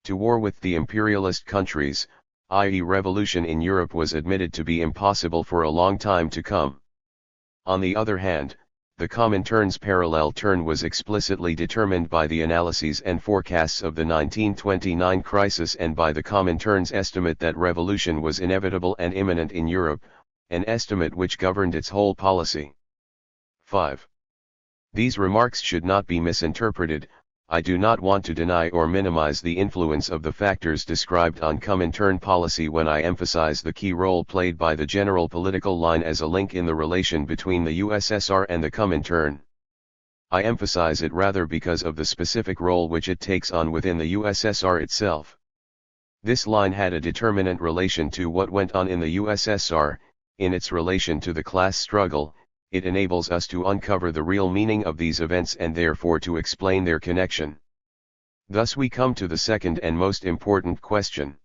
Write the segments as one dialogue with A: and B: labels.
A: to war with the imperialist countries, i.e. revolution in Europe was admitted to be impossible for a long time to come. On the other hand, the Comintern's parallel turn was explicitly determined by the analyses and forecasts of the 1929 crisis and by the Comintern's estimate that revolution was inevitable and imminent in Europe, an estimate which governed its whole policy. 5. These remarks should not be misinterpreted. I do not want to deny or minimize the influence of the factors described on Comintern policy when I emphasize the key role played by the general political line as a link in the relation between the USSR and the Comintern. I emphasize it rather because of the specific role which it takes on within the USSR itself. This line had a determinant relation to what went on in the USSR. In its relation to the class struggle, it enables us to uncover the real meaning of these events and therefore to explain their connection. Thus we come to the second and most important question.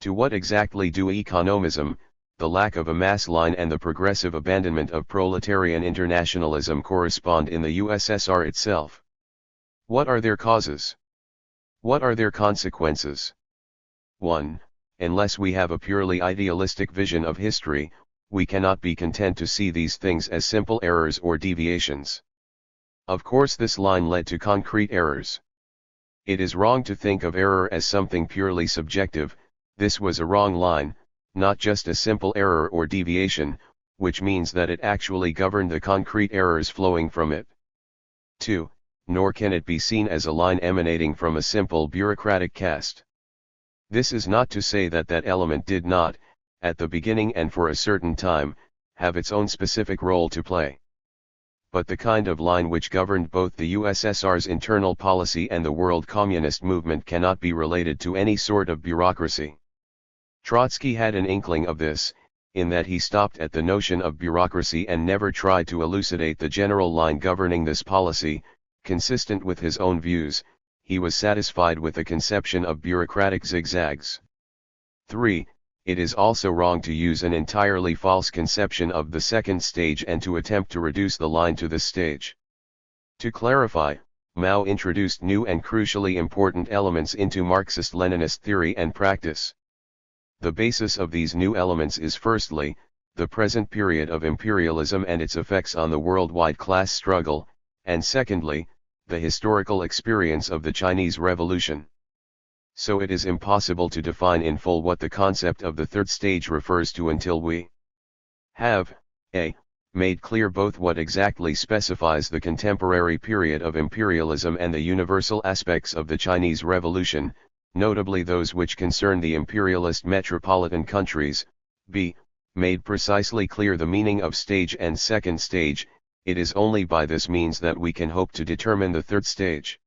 A: To what exactly do economism, the lack of a mass line and the progressive abandonment of proletarian internationalism correspond in the USSR itself? What are their causes? What are their consequences? 1. Unless we have a purely idealistic vision of history, we cannot be content to see these things as simple errors or deviations. Of course, this line led to concrete errors. It is wrong to think of error as something purely subjective. This was a wrong line, not just a simple error or deviation, which means that it actually governed the concrete errors flowing from it. 2. Nor can it be seen as a line emanating from a simple bureaucratic caste. This is not to say that that element did not, at the beginning and for a certain time, have its own specific role to play. But the kind of line which governed both the USSR's internal policy and the world communist movement cannot be related to any sort of bureaucracy. Trotsky had an inkling of this, in that he stopped at the notion of bureaucracy and never tried to elucidate the general line governing this policy. Consistent with his own views, he was satisfied with the conception of bureaucratic zigzags. 3. It is also wrong to use an entirely false conception of the second stage and to attempt to reduce the line to this stage. To clarify, Mao introduced new and crucially important elements into Marxist-Leninist theory and practice. The basis of these new elements is firstly, the present period of imperialism and its effects on the worldwide class struggle, and secondly, the historical experience of the Chinese Revolution. So it is impossible to define in full what the concept of the third stage refers to until we have, a. made clear both what exactly specifies the contemporary period of imperialism and the universal aspects of the Chinese Revolution, notably those which concern the imperialist metropolitan countries, b. made precisely clear the meaning of stage and second stage. It is only by this means that we can hope to determine the third stage.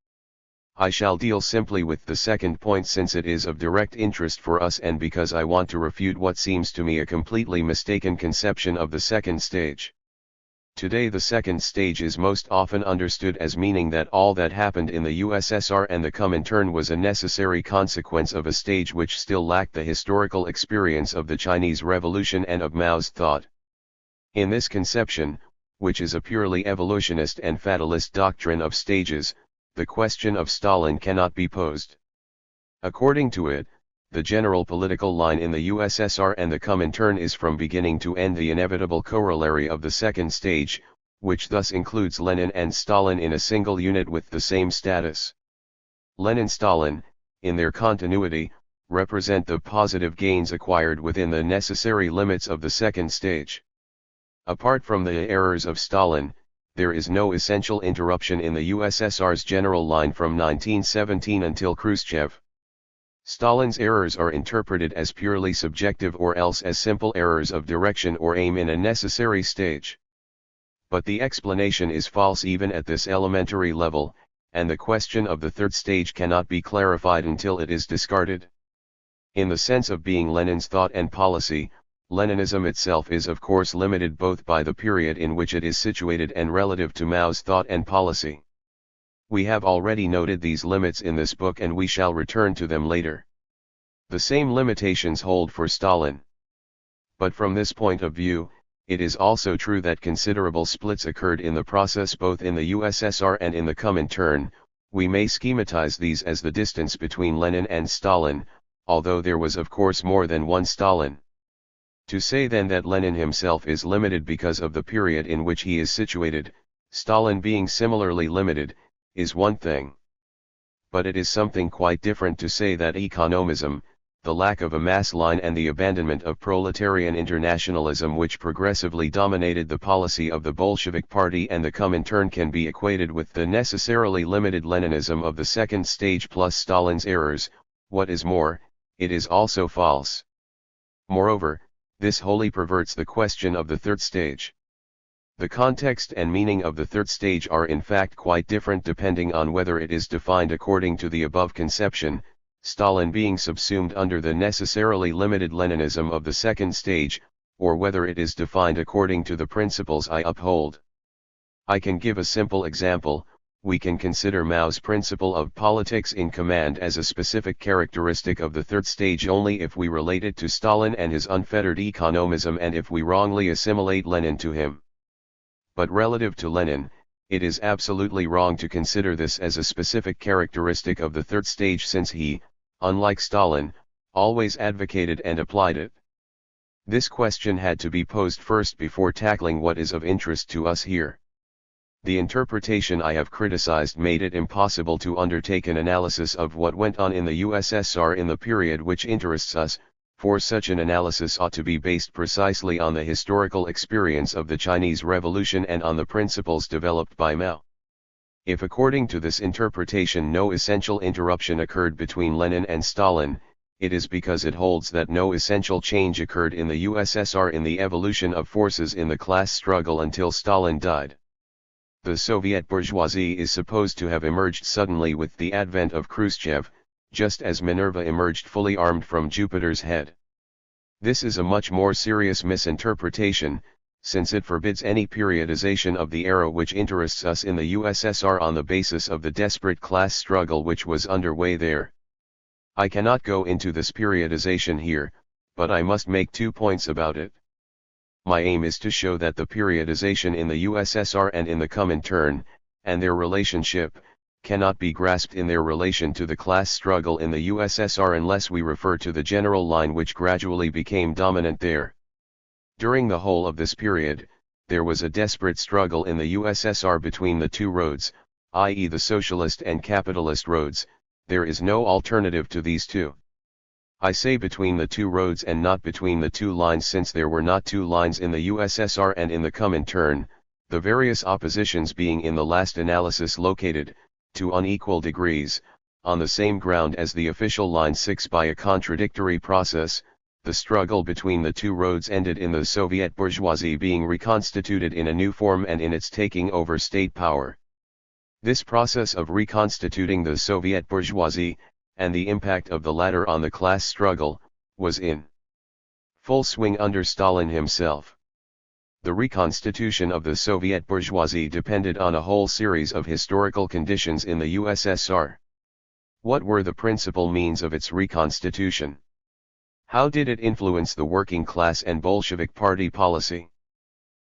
A: I shall deal simply with the second point since it is of direct interest for us and because I want to refute what seems to me a completely mistaken conception of the second stage. Today the second stage is most often understood as meaning that all that happened in the USSR and the Comintern was a necessary consequence of a stage which still lacked the historical experience of the Chinese Revolution and of Mao's thought. In this conception, which is a purely evolutionist and fatalist doctrine of stages, the question of Stalin cannot be posed. According to it, the general political line in the USSR and the Comintern is from beginning to end the inevitable corollary of the second stage, which thus includes Lenin and Stalin in a single unit with the same status. Lenin-Stalin, in their continuity, represent the positive gains acquired within the necessary limits of the second stage. Apart from the errors of Stalin, there is no essential interruption in the USSR's general line from 1917 until Khrushchev. Stalin's errors are interpreted as purely subjective or else as simple errors of direction or aim in a necessary stage. But the explanation is false even at this elementary level, and the question of the third stage cannot be clarified until it is discarded. In the sense of being Lenin's thought and policy, Leninism itself is of course limited both by the period in which it is situated and relative to Mao's thought and policy. We have already noted these limits in this book and we shall return to them later. The same limitations hold for Stalin. But from this point of view, it is also true that considerable splits occurred in the process both in the USSR and in the Comintern, We may schematize these as the distance between Lenin and Stalin, although there was of course more than one Stalin. To say then that Lenin himself is limited because of the period in which he is situated, Stalin being similarly limited, is one thing. But it is something quite different to say that economism, the lack of a mass line and the abandonment of proletarian internationalism which progressively dominated the policy of the Bolshevik Party and the Comintern can be equated with the necessarily limited Leninism of the second stage plus Stalin's errors. What is more, it is also false. Moreover, this wholly perverts the question of the third stage. The context and meaning of the third stage are in fact quite different depending on whether it is defined according to the above conception, Stalin being subsumed under the necessarily limited Leninism of the second stage, or whether it is defined according to the principles I uphold. I can give a simple example. We can consider Mao's principle of politics in command as a specific characteristic of the third stage only if we relate it to Stalin and his unfettered economism and if we wrongly assimilate Lenin to him. But relative to Lenin, it is absolutely wrong to consider this as a specific characteristic of the third stage since he, unlike Stalin, always advocated and applied it. This question had to be posed first before tackling what is of interest to us here. The interpretation I have criticized made it impossible to undertake an analysis of what went on in the USSR in the period which interests us, for such an analysis ought to be based precisely on the historical experience of the Chinese Revolution and on the principles developed by Mao. If according to this interpretation no essential interruption occurred between Lenin and Stalin, it is because it holds that no essential change occurred in the USSR in the evolution of forces in the class struggle until Stalin died. The Soviet bourgeoisie is supposed to have emerged suddenly with the advent of Khrushchev, just as Minerva emerged fully armed from Jupiter's head. This is a much more serious misinterpretation, since it forbids any periodization of the era which interests us in the USSR on the basis of the desperate class struggle which was underway there. I cannot go into this periodization here, but I must make 2 points about it. My aim is to show that the periodization in the USSR and in the Comintern, and their relationship, cannot be grasped in their relation to the class struggle in the USSR unless we refer to the general line which gradually became dominant there. During the whole of this period, there was a desperate struggle in the USSR between the two roads, i.e. the socialist and capitalist roads. There is no alternative to these two. I say between the two roads and not between the two lines since there were not two lines in the USSR and in the Comintern, the various oppositions being in the last analysis located, to unequal degrees, on the same ground as the official line 6 by a contradictory process. The struggle between the two roads ended in the Soviet bourgeoisie being reconstituted in a new form and in its taking over state power. This process of reconstituting the Soviet bourgeoisie, and the impact of the latter on the class struggle, was in full swing under Stalin himself. The reconstitution of the Soviet bourgeoisie depended on a whole series of historical conditions in the USSR. What were the principal means of its reconstitution? How did it influence the working class and Bolshevik party policy?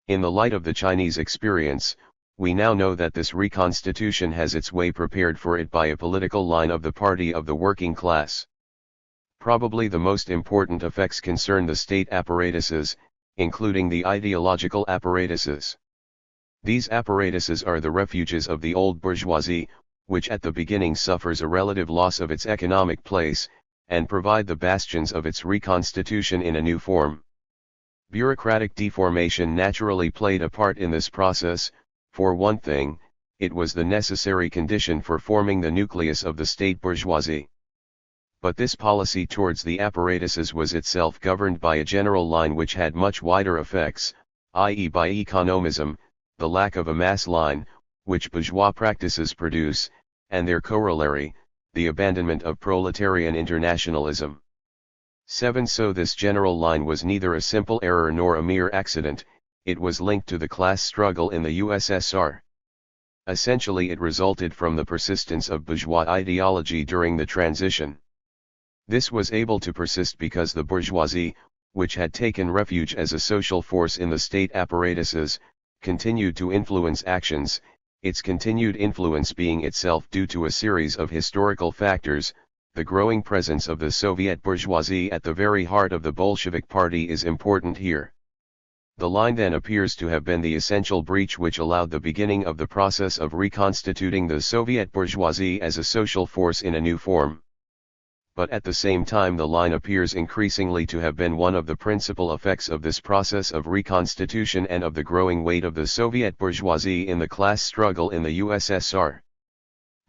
A: In the light of the Chinese experience, we now know that this reconstitution has its way prepared for it by a political line of the party of the working class. Probably the most important effects concern the state apparatuses, including the ideological apparatuses. These apparatuses are the refuges of the old bourgeoisie, which at the beginning suffers a relative loss of its economic place, and provide the bastions of its reconstitution in a new form. Bureaucratic deformation naturally played a part in this process. For one thing, it was the necessary condition for forming the nucleus of the state bourgeoisie. But this policy towards the apparatuses was itself governed by a general line which had much wider effects, i.e. by economism, the lack of a mass line, which bourgeois practices produce, and their corollary, the abandonment of proletarian internationalism. 7. So this general line was neither a simple error nor a mere accident, it was linked to the class struggle in the USSR. Essentially it resulted from the persistence of bourgeois ideology during the transition. This was able to persist because the bourgeoisie, which had taken refuge as a social force in the state apparatuses, continued to influence actions, its continued influence being itself due to a series of historical factors. The growing presence of the Soviet bourgeoisie at the very heart of the Bolshevik Party is important here. The line then appears to have been the essential breach which allowed the beginning of the process of reconstituting the Soviet bourgeoisie as a social force in a new form. But at the same time the line appears increasingly to have been one of the principal effects of this process of reconstitution and of the growing weight of the Soviet bourgeoisie in the class struggle in the USSR.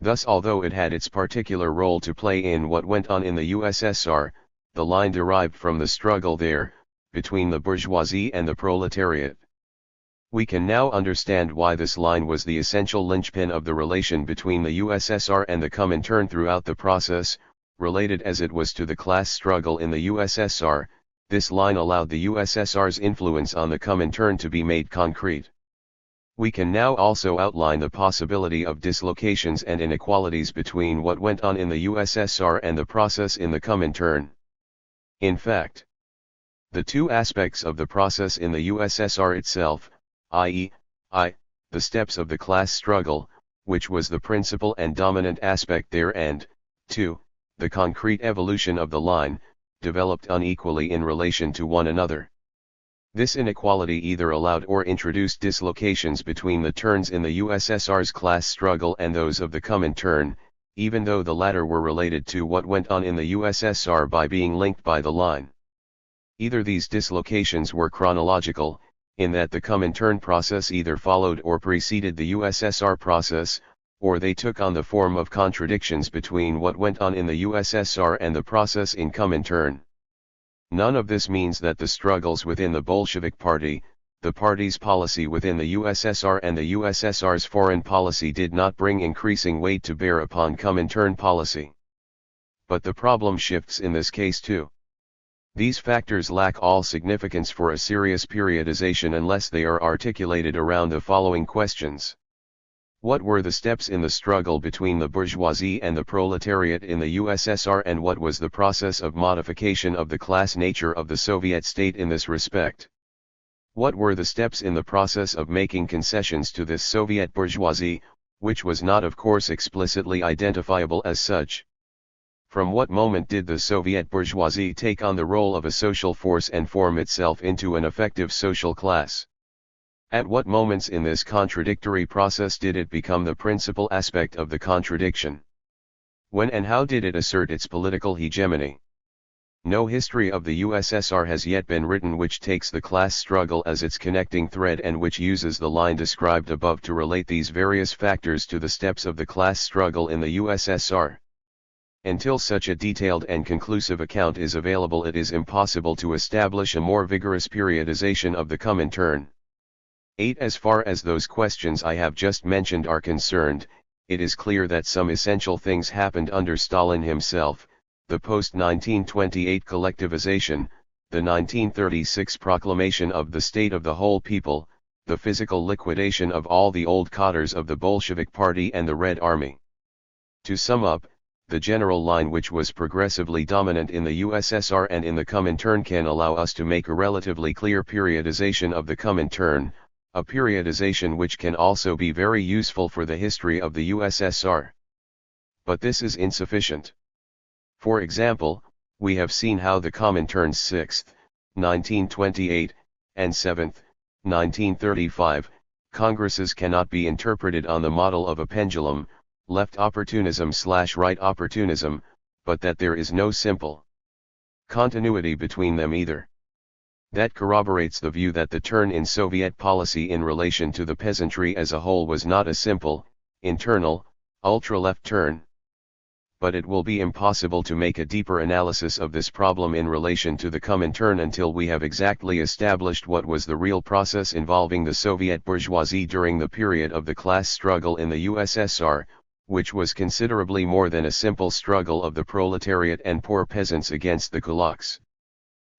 A: Thus, although it had its particular role to play in what went on in the USSR, the line derived from the struggle there, between the bourgeoisie and the proletariat. We can now understand why this line was the essential linchpin of the relation between the USSR and the Comintern throughout the process. Related as it was to the class struggle in the USSR, this line allowed the USSR's influence on the Comintern to be made concrete. We can now also outline the possibility of dislocations and inequalities between what went on in the USSR and the process in the Comintern. In fact, the two aspects of the process in the USSR itself, i.e., the steps of the class struggle, which was the principal and dominant aspect there, and, 2, the concrete evolution of the line, developed unequally in relation to one another. This inequality either allowed or introduced dislocations between the turns in the USSR's class struggle and those of the Comintern, even though the latter were related to what went on in the USSR by being linked by the line. Either these dislocations were chronological, in that the Comintern process either followed or preceded the USSR process, or they took on the form of contradictions between what went on in the USSR and the process in Comintern. None of this means that the struggles within the Bolshevik Party, the party's policy within the USSR and the USSR's foreign policy did not bring increasing weight to bear upon Comintern policy. But the problem shifts in this case too. These factors lack all significance for a serious periodization unless they are articulated around the following questions. What were the steps in the struggle between the bourgeoisie and the proletariat in the USSR, and what was the process of modification of the class nature of the Soviet state in this respect? What were the steps in the process of making concessions to this Soviet bourgeoisie, which was not of course explicitly identifiable as such? From what moment did the Soviet bourgeoisie take on the role of a social force and form itself into an effective social class? At what moments in this contradictory process did it become the principal aspect of the contradiction? When and how did it assert its political hegemony? No history of the USSR has yet been written which takes the class struggle as its connecting thread and which uses the line described above to relate these various factors to the steps of the class struggle in the USSR. Until such a detailed and conclusive account is available, it is impossible to establish a more vigorous periodization of the Comintern. 8. As far as those questions I have just mentioned are concerned, it is clear that some essential things happened under Stalin himself: the post-1928 collectivization, the 1936 proclamation of the state of the whole people, the physical liquidation of all the old cadres of the Bolshevik Party and the Red Army. To sum up, the general line which was progressively dominant in the USSR and in the Comintern can allow us to make a relatively clear periodization of the Comintern, a periodization which can also be very useful for the history of the USSR. But this is insufficient. For example, we have seen how the Comintern's 6th, 1928, and 7th, 1935, Congresses cannot be interpreted on the model of a pendulum, left opportunism/right opportunism, but that there is no simple continuity between them either. That corroborates the view that the turn in Soviet policy in relation to the peasantry as a whole was not a simple, internal, ultra-left turn. But it will be impossible to make a deeper analysis of this problem in relation to the Comintern until we have exactly established what was the real process involving the Soviet bourgeoisie during the period of the class struggle in the USSR, which was considerably more than a simple struggle of the proletariat and poor peasants against the kulaks.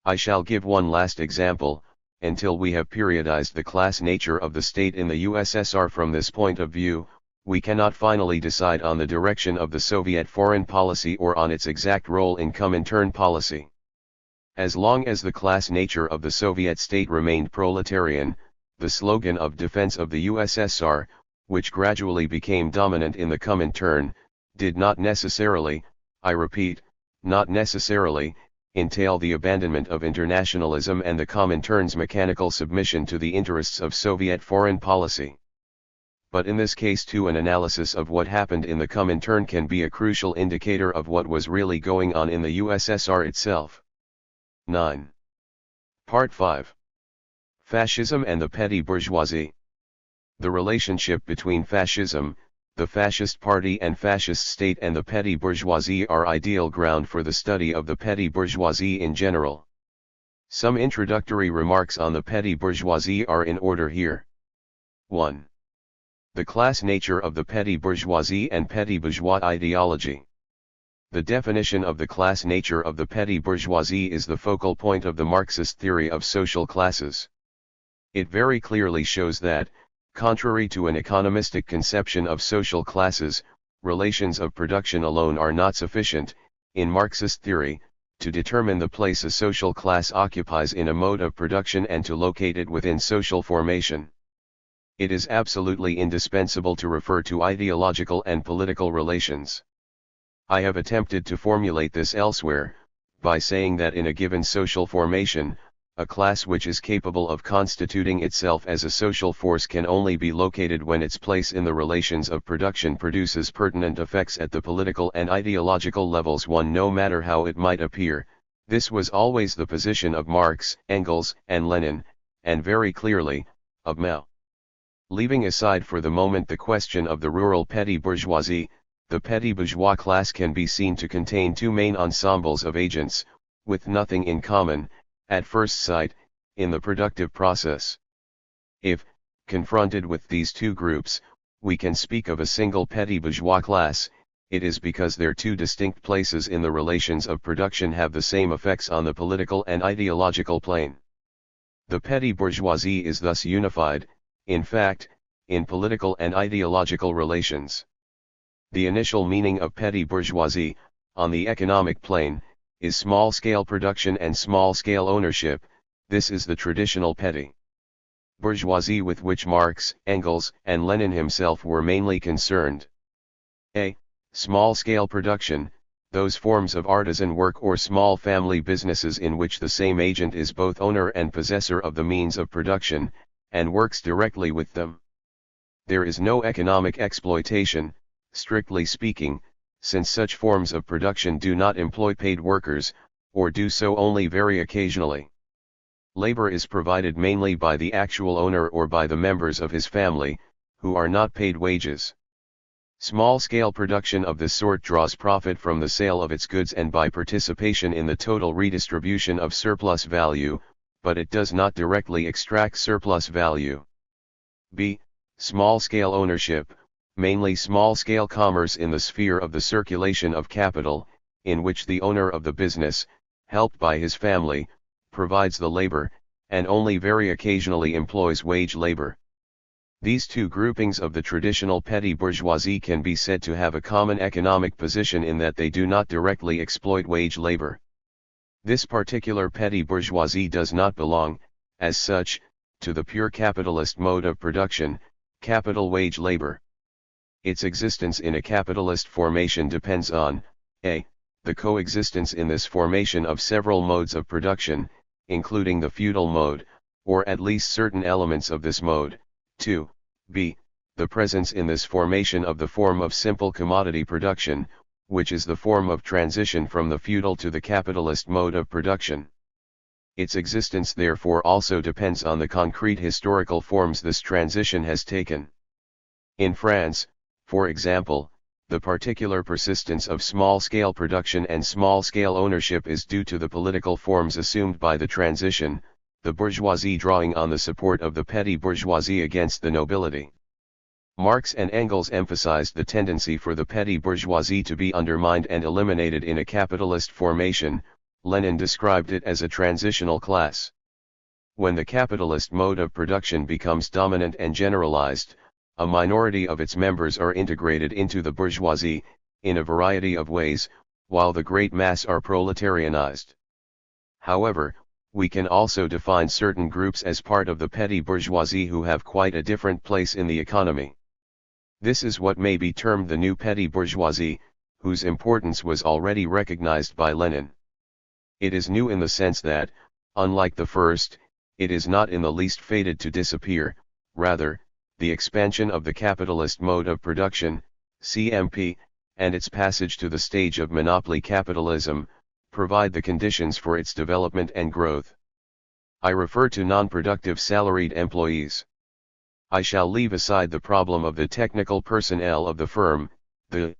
A: I shall give one last example. Until we have periodized the class nature of the state in the USSR from this point of view, we cannot finally decide on the direction of the Soviet foreign policy or on its exact role in Comintern policy. As long as the class nature of the Soviet state remained proletarian, the slogan of defense of the USSR, which gradually became dominant in the Comintern, did not necessarily, I repeat, not necessarily, entail the abandonment of internationalism and the Comintern's mechanical submission to the interests of Soviet foreign policy. But in this case too, an analysis of what happened in the Comintern can be a crucial indicator of what was really going on in the USSR itself. 9. Part 5. Fascism and the Petty Bourgeoisie. The relationship between fascism, the fascist party and fascist state, and the petty bourgeoisie are ideal ground for the study of the petty bourgeoisie in general. Some introductory remarks on the petty bourgeoisie are in order here. 1. The class nature of the petty bourgeoisie and petty bourgeois ideology. The definition of the class nature of the petty bourgeoisie is the focal point of the Marxist theory of social classes. It very clearly shows that, contrary to an economistic conception of social classes, relations of production alone are not sufficient, in Marxist theory, to determine the place a social class occupies in a mode of production and to locate it within social formation. It is absolutely indispensable to refer to ideological and political relations. I have attempted to formulate this elsewhere, by saying that in a given social formation, a class which is capable of constituting itself as a social force can only be located when its place in the relations of production produces pertinent effects at the political and ideological levels one, no matter how it might appear. This was always the position of Marx, Engels, and Lenin, and very clearly, of Mao. Leaving aside for the moment the question of the rural petty bourgeoisie, the petty bourgeois class can be seen to contain two main ensembles of agents, with nothing in common, at first sight, in the productive process. If, confronted with these two groups, we can speak of a single petty bourgeois class, it is because their two distinct places in the relations of production have the same effects on the political and ideological plane. The petty bourgeoisie is thus unified, in fact, in political and ideological relations. The initial meaning of petty bourgeoisie, on the economic plane, is small-scale production and small-scale ownership. This is the traditional petty bourgeoisie with which Marx, Engels, and Lenin himself were mainly concerned. A. Small-scale production, those forms of artisan work or small family businesses in which the same agent is both owner and possessor of the means of production, and works directly with them. There is no economic exploitation, strictly speaking, since such forms of production do not employ paid workers, or do so only very occasionally. Labor is provided mainly by the actual owner or by the members of his family, who are not paid wages. Small-scale production of this sort draws profit from the sale of its goods and by participation in the total redistribution of surplus value, but it does not directly extract surplus value. B. Small-scale ownership, mainly small-scale commerce in the sphere of the circulation of capital, in which the owner of the business, helped by his family, provides the labor, and only very occasionally employs wage labor. These two groupings of the traditional petty bourgeoisie can be said to have a common economic position in that they do not directly exploit wage labor. This particular petty bourgeoisie does not belong, as such, to the pure capitalist mode of production, capital wage labor. Its existence in a capitalist formation depends on, a. the coexistence in this formation of several modes of production, including the feudal mode, or at least certain elements of this mode, 2. b. the presence in this formation of the form of simple commodity production, which is the form of transition from the feudal to the capitalist mode of production. Its existence therefore also depends on the concrete historical forms this transition has taken. In France, for example, the particular persistence of small-scale production and small-scale ownership is due to the political forms assumed by the transition, the bourgeoisie drawing on the support of the petty bourgeoisie against the nobility. Marx and Engels emphasized the tendency for the petty bourgeoisie to be undermined and eliminated in a capitalist formation. Lenin described it as a transitional class. When the capitalist mode of production becomes dominant and generalized, a minority of its members are integrated into the bourgeoisie, in a variety of ways, while the great mass are proletarianized. However, we can also define certain groups as part of the petty bourgeoisie who have quite a different place in the economy. This is what may be termed the new petty bourgeoisie, whose importance was already recognized by Lenin. It is new in the sense that, unlike the first, it is not in the least fated to disappear. Rather, the expansion of the capitalist mode of production, CMP, and its passage to the stage of monopoly capitalism, provide the conditions for its development and growth. I refer to non-productive salaried employees. I shall leave aside the problem of the technical personnel of the firm, the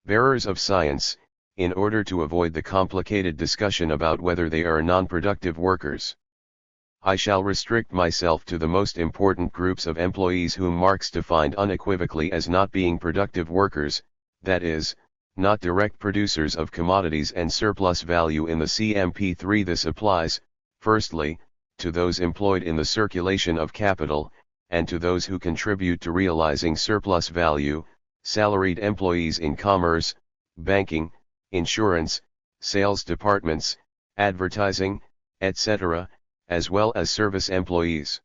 A: bearers of science, in order to avoid the complicated discussion about whether they are non-productive workers. I shall restrict myself to the most important groups of employees whom Marx defined unequivocally as not being productive workers, that is, not direct producers of commodities and surplus value in the CMP3. This applies, firstly, to those employed in the circulation of capital, and to those who contribute to realizing surplus value, salaried employees in commerce, banking, insurance, sales departments, advertising, etc., as well as service employees.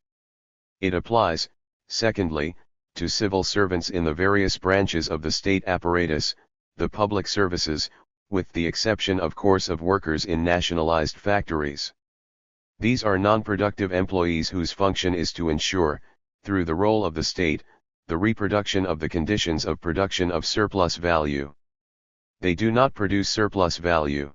A: It applies, secondly, to civil servants in the various branches of the state apparatus, the public services, with the exception of course of workers in nationalized factories. These are non-productive employees whose function is to ensure, through the role of the state, the reproduction of the conditions of production of surplus value. They do not produce surplus value.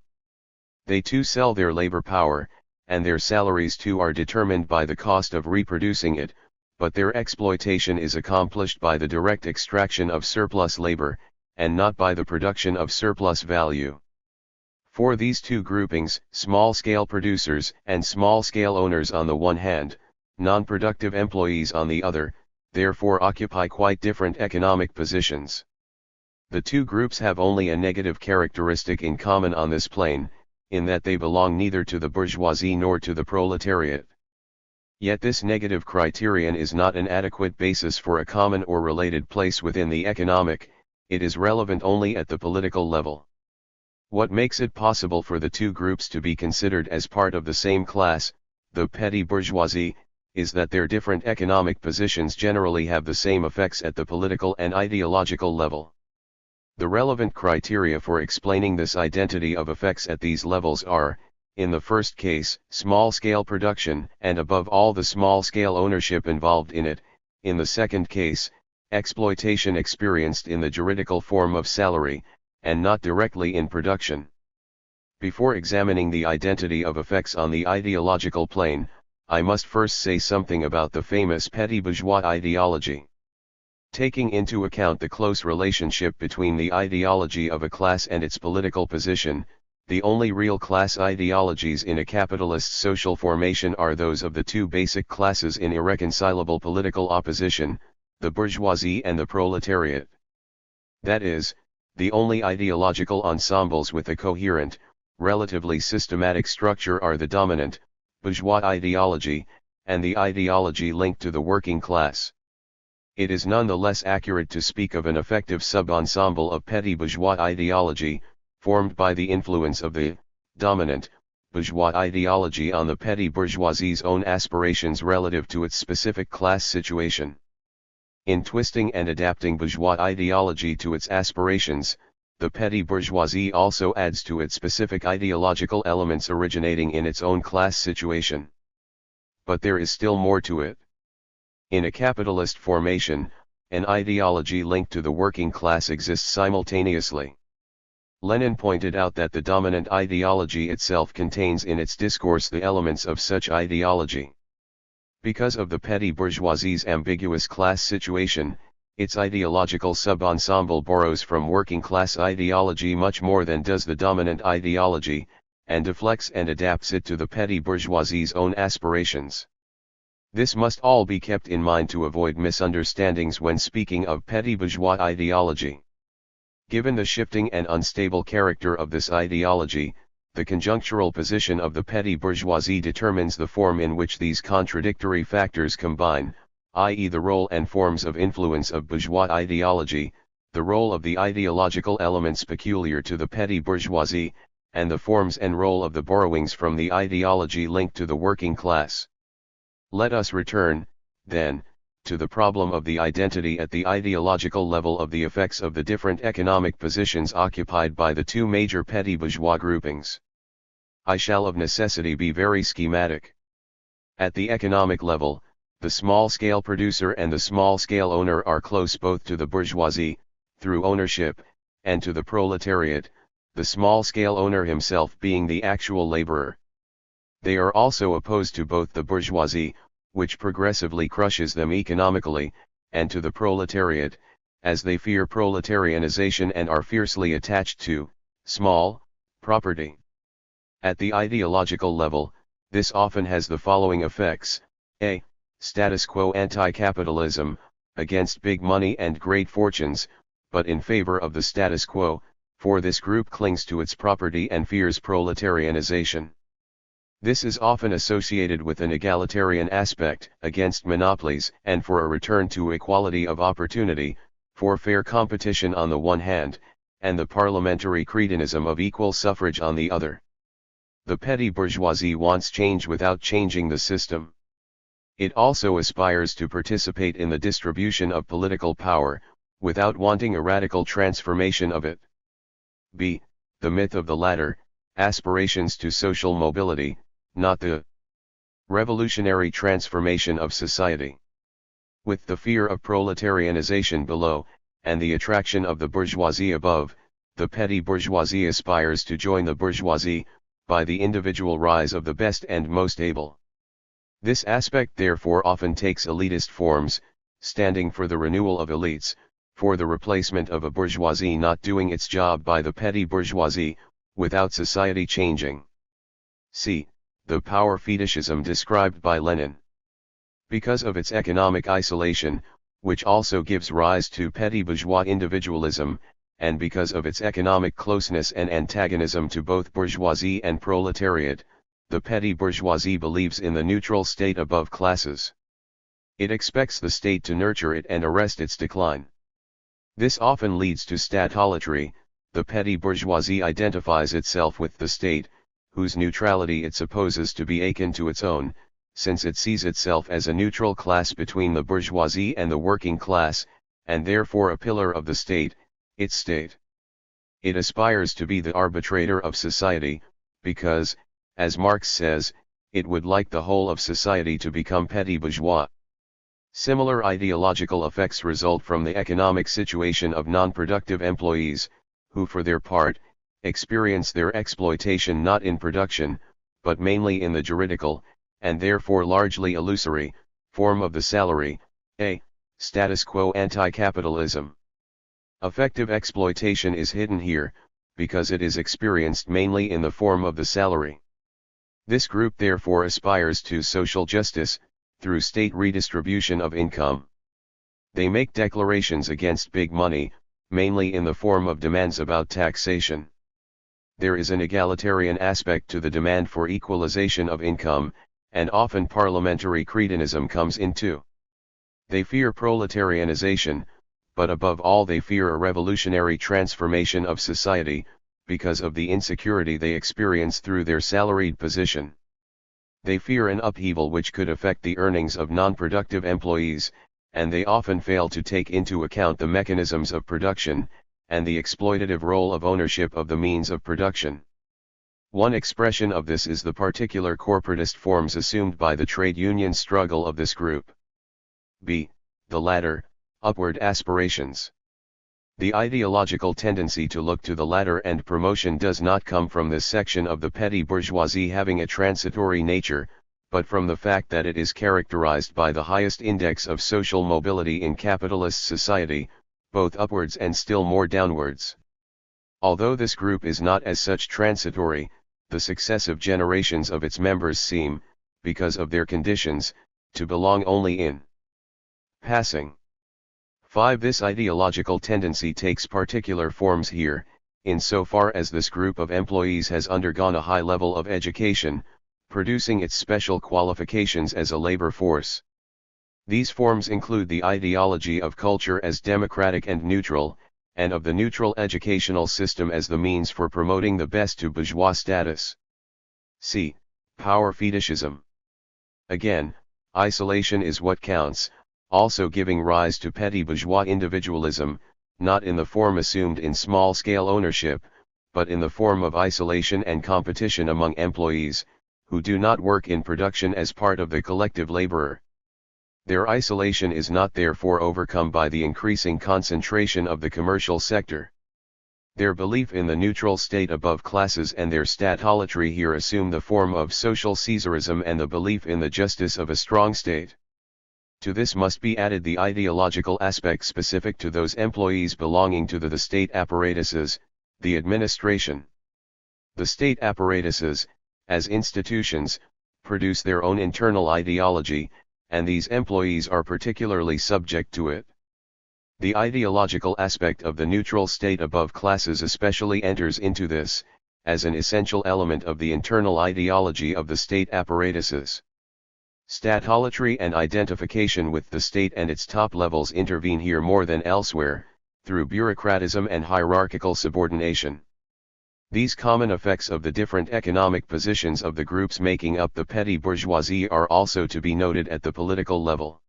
A: They too sell their labor power, and their salaries too are determined by the cost of reproducing it, but their exploitation is accomplished by the direct extraction of surplus labor, and not by the production of surplus value. For these two groupings, small-scale producers and small-scale owners on the one hand, non-productive employees on the other, therefore occupy quite different economic positions. The two groups have only a negative characteristic in common on this plane, in that they belong neither to the bourgeoisie nor to the proletariat. Yet this negative criterion is not an adequate basis for a common or related place within the economic, it is relevant only at the political level. What makes it possible for the two groups to be considered as part of the same class, the petty bourgeoisie, is that their different economic positions generally have the same effects at the political and ideological level. The relevant criteria for explaining this identity of effects at these levels are, in the first case, small-scale production and above all the small-scale ownership involved in it, in the second case, exploitation experienced in the juridical form of salary, and not directly in production. Before examining the identity of effects on the ideological plane, I must first say something about the famous petty bourgeois ideology. Taking into account the close relationship between the ideology of a class and its political position, the only real class ideologies in a capitalist social formation are those of the two basic classes in irreconcilable political opposition, the bourgeoisie and the proletariat. That is, the only ideological ensembles with a coherent, relatively systematic structure are the dominant, bourgeois ideology, and the ideology linked to the working class. It is none the less accurate to speak of an effective sub-ensemble of petty bourgeois ideology, formed by the influence of the dominant bourgeois ideology on the petty bourgeoisie's own aspirations relative to its specific class situation. In twisting and adapting bourgeois ideology to its aspirations, the petty bourgeoisie also adds to its specific ideological elements originating in its own class situation. But there is still more to it. In a capitalist formation, an ideology linked to the working class exists simultaneously. Lenin pointed out that the dominant ideology itself contains in its discourse the elements of such ideology. Because of the petty bourgeoisie's ambiguous class situation, its ideological sub-ensemble borrows from working class ideology much more than does the dominant ideology, and deflects and adapts it to the petty bourgeoisie's own aspirations. This must all be kept in mind to avoid misunderstandings when speaking of petty bourgeois ideology. Given the shifting and unstable character of this ideology, the conjunctural position of the petty bourgeoisie determines the form in which these contradictory factors combine, i.e. the role and forms of influence of bourgeois ideology, the role of the ideological elements peculiar to the petty bourgeoisie, and the forms and role of the borrowings from the ideology linked to the working class. Let us return, then, to the problem of the identity at the ideological level of the effects of the different economic positions occupied by the two major petty bourgeois groupings. I shall of necessity be very schematic. At the economic level, the small-scale producer and the small-scale owner are close both to the bourgeoisie, through ownership, and to the proletariat, the small-scale owner himself being the actual laborer. They are also opposed to both the bourgeoisie, which progressively crushes them economically, and to the proletariat, as they fear proletarianization and are fiercely attached to small property. At the ideological level, this often has the following effects: a. Status quo anti-capitalism, against big money and great fortunes, but in favor of the status quo, for this group clings to its property and fears proletarianization. This is often associated with an egalitarian aspect, against monopolies, and for a return to equality of opportunity, for fair competition on the one hand, and the parliamentary cretinism of equal suffrage on the other. The petty bourgeoisie wants change without changing the system. It also aspires to participate in the distribution of political power, without wanting a radical transformation of it. b. The myth of the latter, aspirations to social mobility, not the revolutionary transformation of society. With the fear of proletarianization below, and the attraction of the bourgeoisie above, the petty bourgeoisie aspires to join the bourgeoisie, by the individual rise of the best and most able. This aspect therefore often takes elitist forms, standing for the renewal of elites, for the replacement of a bourgeoisie not doing its job by the petty bourgeoisie, without society changing. c. The power fetishism described by Lenin. Because of its economic isolation, which also gives rise to petty bourgeois individualism, and because of its economic closeness and antagonism to both bourgeoisie and proletariat, the petty bourgeoisie believes in the neutral state above classes. It expects the state to nurture it and arrest its decline. This often leads to statolatry. The petty bourgeoisie identifies itself with the state, whose neutrality it supposes to be akin to its own, since it sees itself as a neutral class between the bourgeoisie and the working class, and therefore a pillar of the state, its state. It aspires to be the arbitrator of society, because, as Marx says, it would like the whole of society to become petty bourgeois. Similar ideological effects result from the economic situation of non-productive employees, who for their part, experience their exploitation not in production, but mainly in the juridical, and therefore largely illusory, form of the salary, a. Status quo anti-capitalism. Effective exploitation is hidden here, because it is experienced mainly in the form of the salary. This group therefore aspires to social justice, through state redistribution of income. They make declarations against big money, mainly in the form of demands about taxation. There is an egalitarian aspect to the demand for equalization of income, and often parliamentary cretinism comes in too. They fear proletarianization, but above all they fear a revolutionary transformation of society, because of the insecurity they experience through their salaried position. They fear an upheaval which could affect the earnings of non-productive employees, and they often fail to take into account the mechanisms of production, and the exploitative role of ownership of the means of production. One expression of this is the particular corporatist forms assumed by the trade union struggle of this group. b. The latter, upward aspirations. The ideological tendency to look to the ladder and promotion does not come from this section of the petty bourgeoisie having a transitory nature, but from the fact that it is characterized by the highest index of social mobility in capitalist society, both upwards and still more downwards. Although this group is not as such transitory, the successive generations of its members seem, because of their conditions, to belong only in passing. 5. This ideological tendency takes particular forms here, insofar as this group of employees has undergone a high level of education, producing its special qualifications as a labor force. These forms include the ideology of culture as democratic and neutral, and of the neutral educational system as the means for promoting the best to bourgeois status. c. Power fetishism. Again, isolation is what counts, also giving rise to petty bourgeois individualism, not in the form assumed in small-scale ownership, but in the form of isolation and competition among employees, who do not work in production as part of the collective laborer. Their isolation is not therefore overcome by the increasing concentration of the commercial sector. Their belief in the neutral state above classes and their statolatry here assume the form of social Caesarism and the belief in the justice of a strong state. To this must be added the ideological aspect specific to those employees belonging to the state apparatuses, the administration. The state apparatuses, as institutions, produce their own internal ideology, and these employees are particularly subject to it. The ideological aspect of the neutral state above classes especially enters into this, as an essential element of the internal ideology of the state apparatuses. Statolatry and identification with the state and its top levels intervene here more than elsewhere, through bureaucratism and hierarchical subordination. These common effects of the different economic positions of the groups making up the petty bourgeoisie are also to be noted at the political level.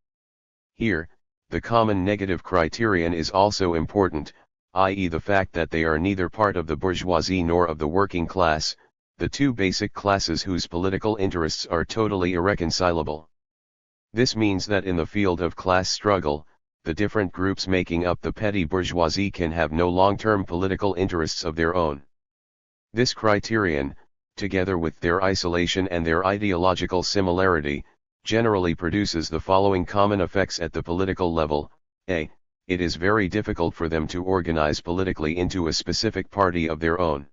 A: Here, the common negative criterion is also important, i.e. the fact that they are neither part of the bourgeoisie nor of the working class, the two basic classes whose political interests are totally irreconcilable. This means that in the field of class struggle, the different groups making up the petty bourgeoisie can have no long-term political interests of their own. This criterion, together with their isolation and their ideological similarity, generally produces the following common effects at the political level. A. It is very difficult for them to organize politically into a specific party of their own.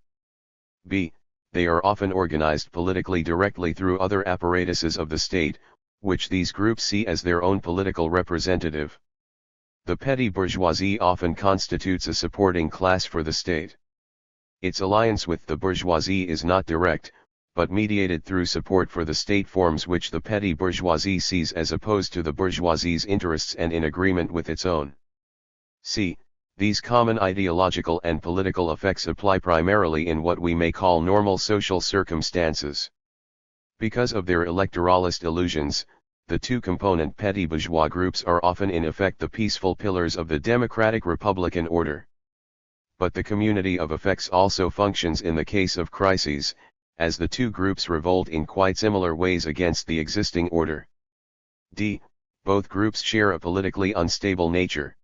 A: B. They are often organized politically directly through other apparatuses of the state, which these groups see as their own political representative. The petty bourgeoisie often constitutes a supporting class for the state. Its alliance with the bourgeoisie is not direct, but mediated through support for the state forms which the petty bourgeoisie sees as opposed to the bourgeoisie's interests and in agreement with its own. C. These common ideological and political effects apply primarily in what we may call normal social circumstances. Because of their electoralist illusions, the two-component petty bourgeois groups are often in effect the peaceful pillars of the democratic republican order. But the community of effects also functions in the case of crises, as the two groups revolt in quite similar ways against the existing order. D. Both groups share a politically unstable nature.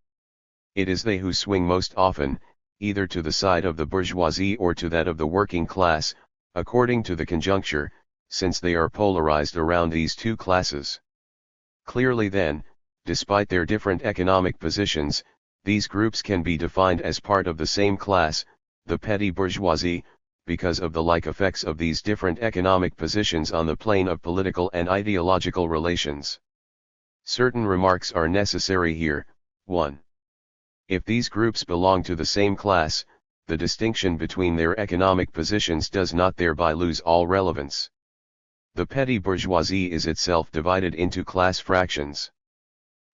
A: It is they who swing most often, either to the side of the bourgeoisie or to that of the working class, according to the conjuncture, since they are polarized around these two classes. Clearly then, despite their different economic positions, these groups can be defined as part of the same class, the petty bourgeoisie, because of the like effects of these different economic positions on the plane of political and ideological relations. Certain remarks are necessary here. 1. If these groups belong to the same class, the distinction between their economic positions does not thereby lose all relevance. The petty bourgeoisie is itself divided into class fractions.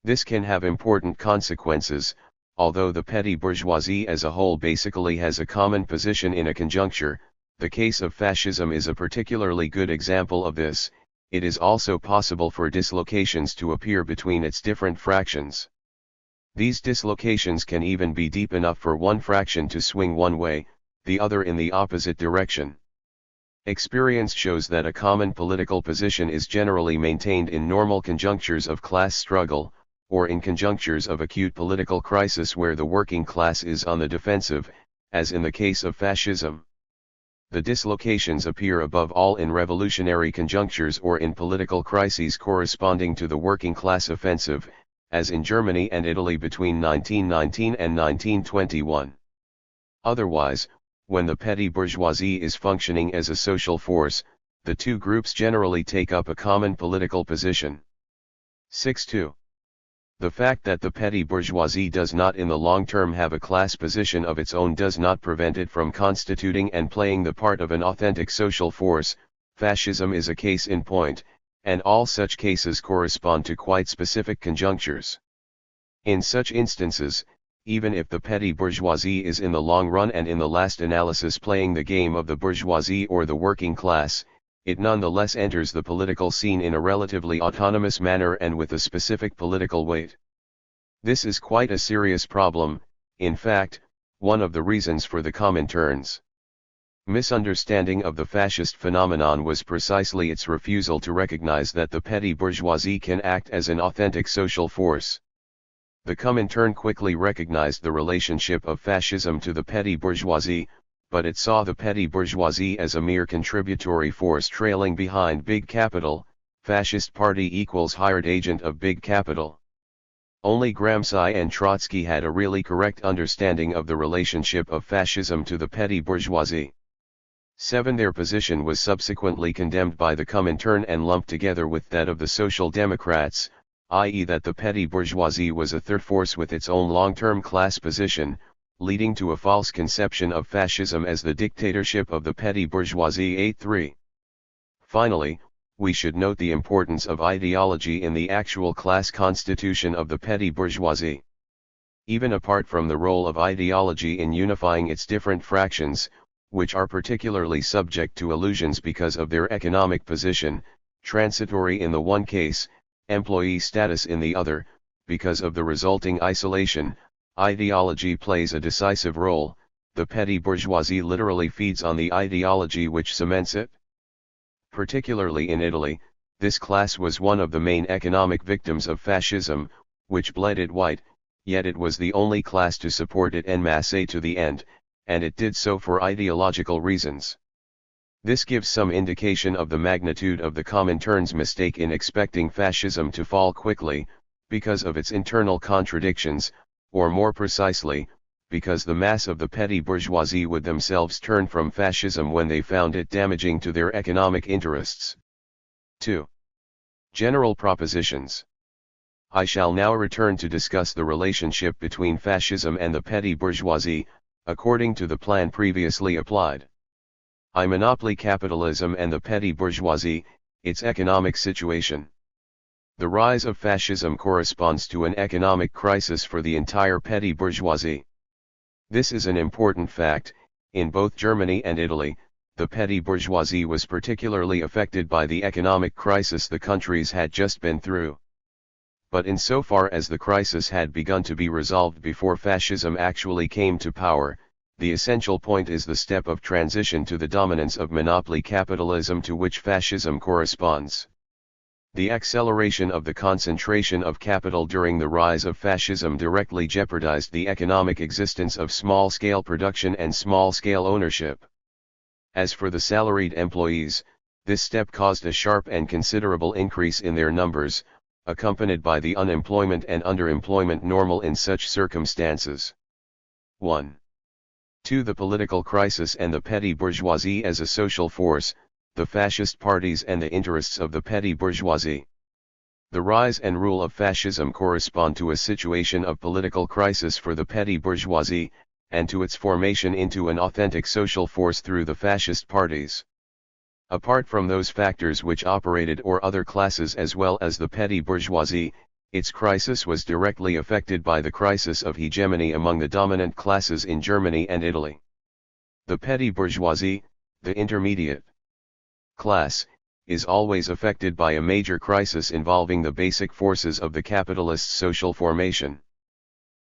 A: This can have important consequences, although the petty bourgeoisie as a whole basically has a common position in a conjuncture. The case of fascism is a particularly good example of this. It is also possible for dislocations to appear between its different fractions. These dislocations can even be deep enough for one fraction to swing one way, the other in the opposite direction. Experience shows that a common political position is generally maintained in normal conjunctures of class struggle, or in conjunctures of acute political crisis where the working class is on the defensive, as in the case of fascism. The dislocations appear above all in revolutionary conjunctures or in political crises corresponding to the working class offensive, as in Germany and Italy between 1919 and 1921. Otherwise, when the petty bourgeoisie is functioning as a social force, the two groups generally take up a common political position. 6.2. The fact that the petty bourgeoisie does not in the long term have a class position of its own does not prevent it from constituting and playing the part of an authentic social force. Fascism is a case in point, and all such cases correspond to quite specific conjunctures. In such instances, even if the petty bourgeoisie is in the long run and in the last analysis playing the game of the bourgeoisie or the working class, it nonetheless enters the political scene in a relatively autonomous manner and with a specific political weight. This is quite a serious problem, in fact, one of the reasons for the Comintern's misunderstanding of the fascist phenomenon was precisely its refusal to recognize that the petty bourgeoisie can act as an authentic social force. The Comintern quickly recognized the relationship of fascism to the petty bourgeoisie, but it saw the petty bourgeoisie as a mere contributory force trailing behind big capital. Fascist party equals hired agent of big capital. Only Gramsci and Trotsky had a really correct understanding of the relationship of fascism to the petty bourgeoisie. 7. Their position was subsequently condemned by the Comintern and lumped together with that of the Social Democrats, i.e. that the petty bourgeoisie was a third force with its own long-term class position, leading to a false conception of fascism as the dictatorship of the petty bourgeoisie. 8.3. Finally, we should note the importance of ideology in the actual class constitution of the petty bourgeoisie. Even apart from the role of ideology in unifying its different fractions, which are particularly subject to illusions because of their economic position, transitory in the one case, employee status in the other, because of the resulting isolation, ideology plays a decisive role. The petty bourgeoisie literally feeds on the ideology which cements it. Particularly in Italy, this class was one of the main economic victims of fascism, which bled it white, yet it was the only class to support it en masse to the end, and it did so for ideological reasons. This gives some indication of the magnitude of the Comintern's mistake in expecting fascism to fall quickly, because of its internal contradictions, or more precisely, because the mass of the petty bourgeoisie would themselves turn from fascism when they found it damaging to their economic interests. 2. General propositions. I shall now return to discuss the relationship between fascism and the petty bourgeoisie, according to the plan previously applied. I. Monopoly capitalism and the petty bourgeoisie, its economic situation. The rise of fascism corresponds to an economic crisis for the entire petty bourgeoisie. This is an important fact. In both Germany and Italy, the petty bourgeoisie was particularly affected by the economic crisis the countries had just been through. But insofar as the crisis had begun to be resolved before fascism actually came to power, the essential point is the step of transition to the dominance of monopoly capitalism to which fascism corresponds. The acceleration of the concentration of capital during the rise of fascism directly jeopardized the economic existence of small-scale production and small-scale ownership. As for the salaried employees, this step caused a sharp and considerable increase in their numbers, accompanied by the unemployment and underemployment normal in such circumstances. 1. 2. The political crisis and the petty bourgeoisie as a social force, the fascist parties and the interests of the petty bourgeoisie. The rise and rule of fascism correspond to a situation of political crisis for the petty bourgeoisie, and to its formation into an authentic social force through the fascist parties. Apart from those factors which operated or other classes as well as the petty bourgeoisie, its crisis was directly affected by the crisis of hegemony among the dominant classes in Germany and Italy. The petty bourgeoisie, the intermediate class, is always affected by a major crisis involving the basic forces of the capitalist social formation.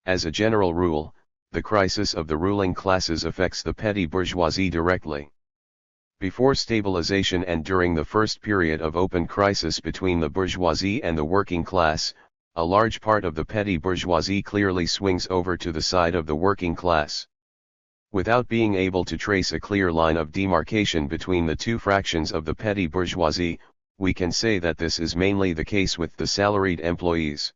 A: As a general rule, the crisis of the ruling classes affects the petty bourgeoisie directly. Before stabilization and during the first period of open crisis between the bourgeoisie and the working class, a large part of the petty bourgeoisie clearly swings over to the side of the working class. Without being able to trace a clear line of demarcation between the two fractions of the petty bourgeoisie, we can say that this is mainly the case with the salaried employees.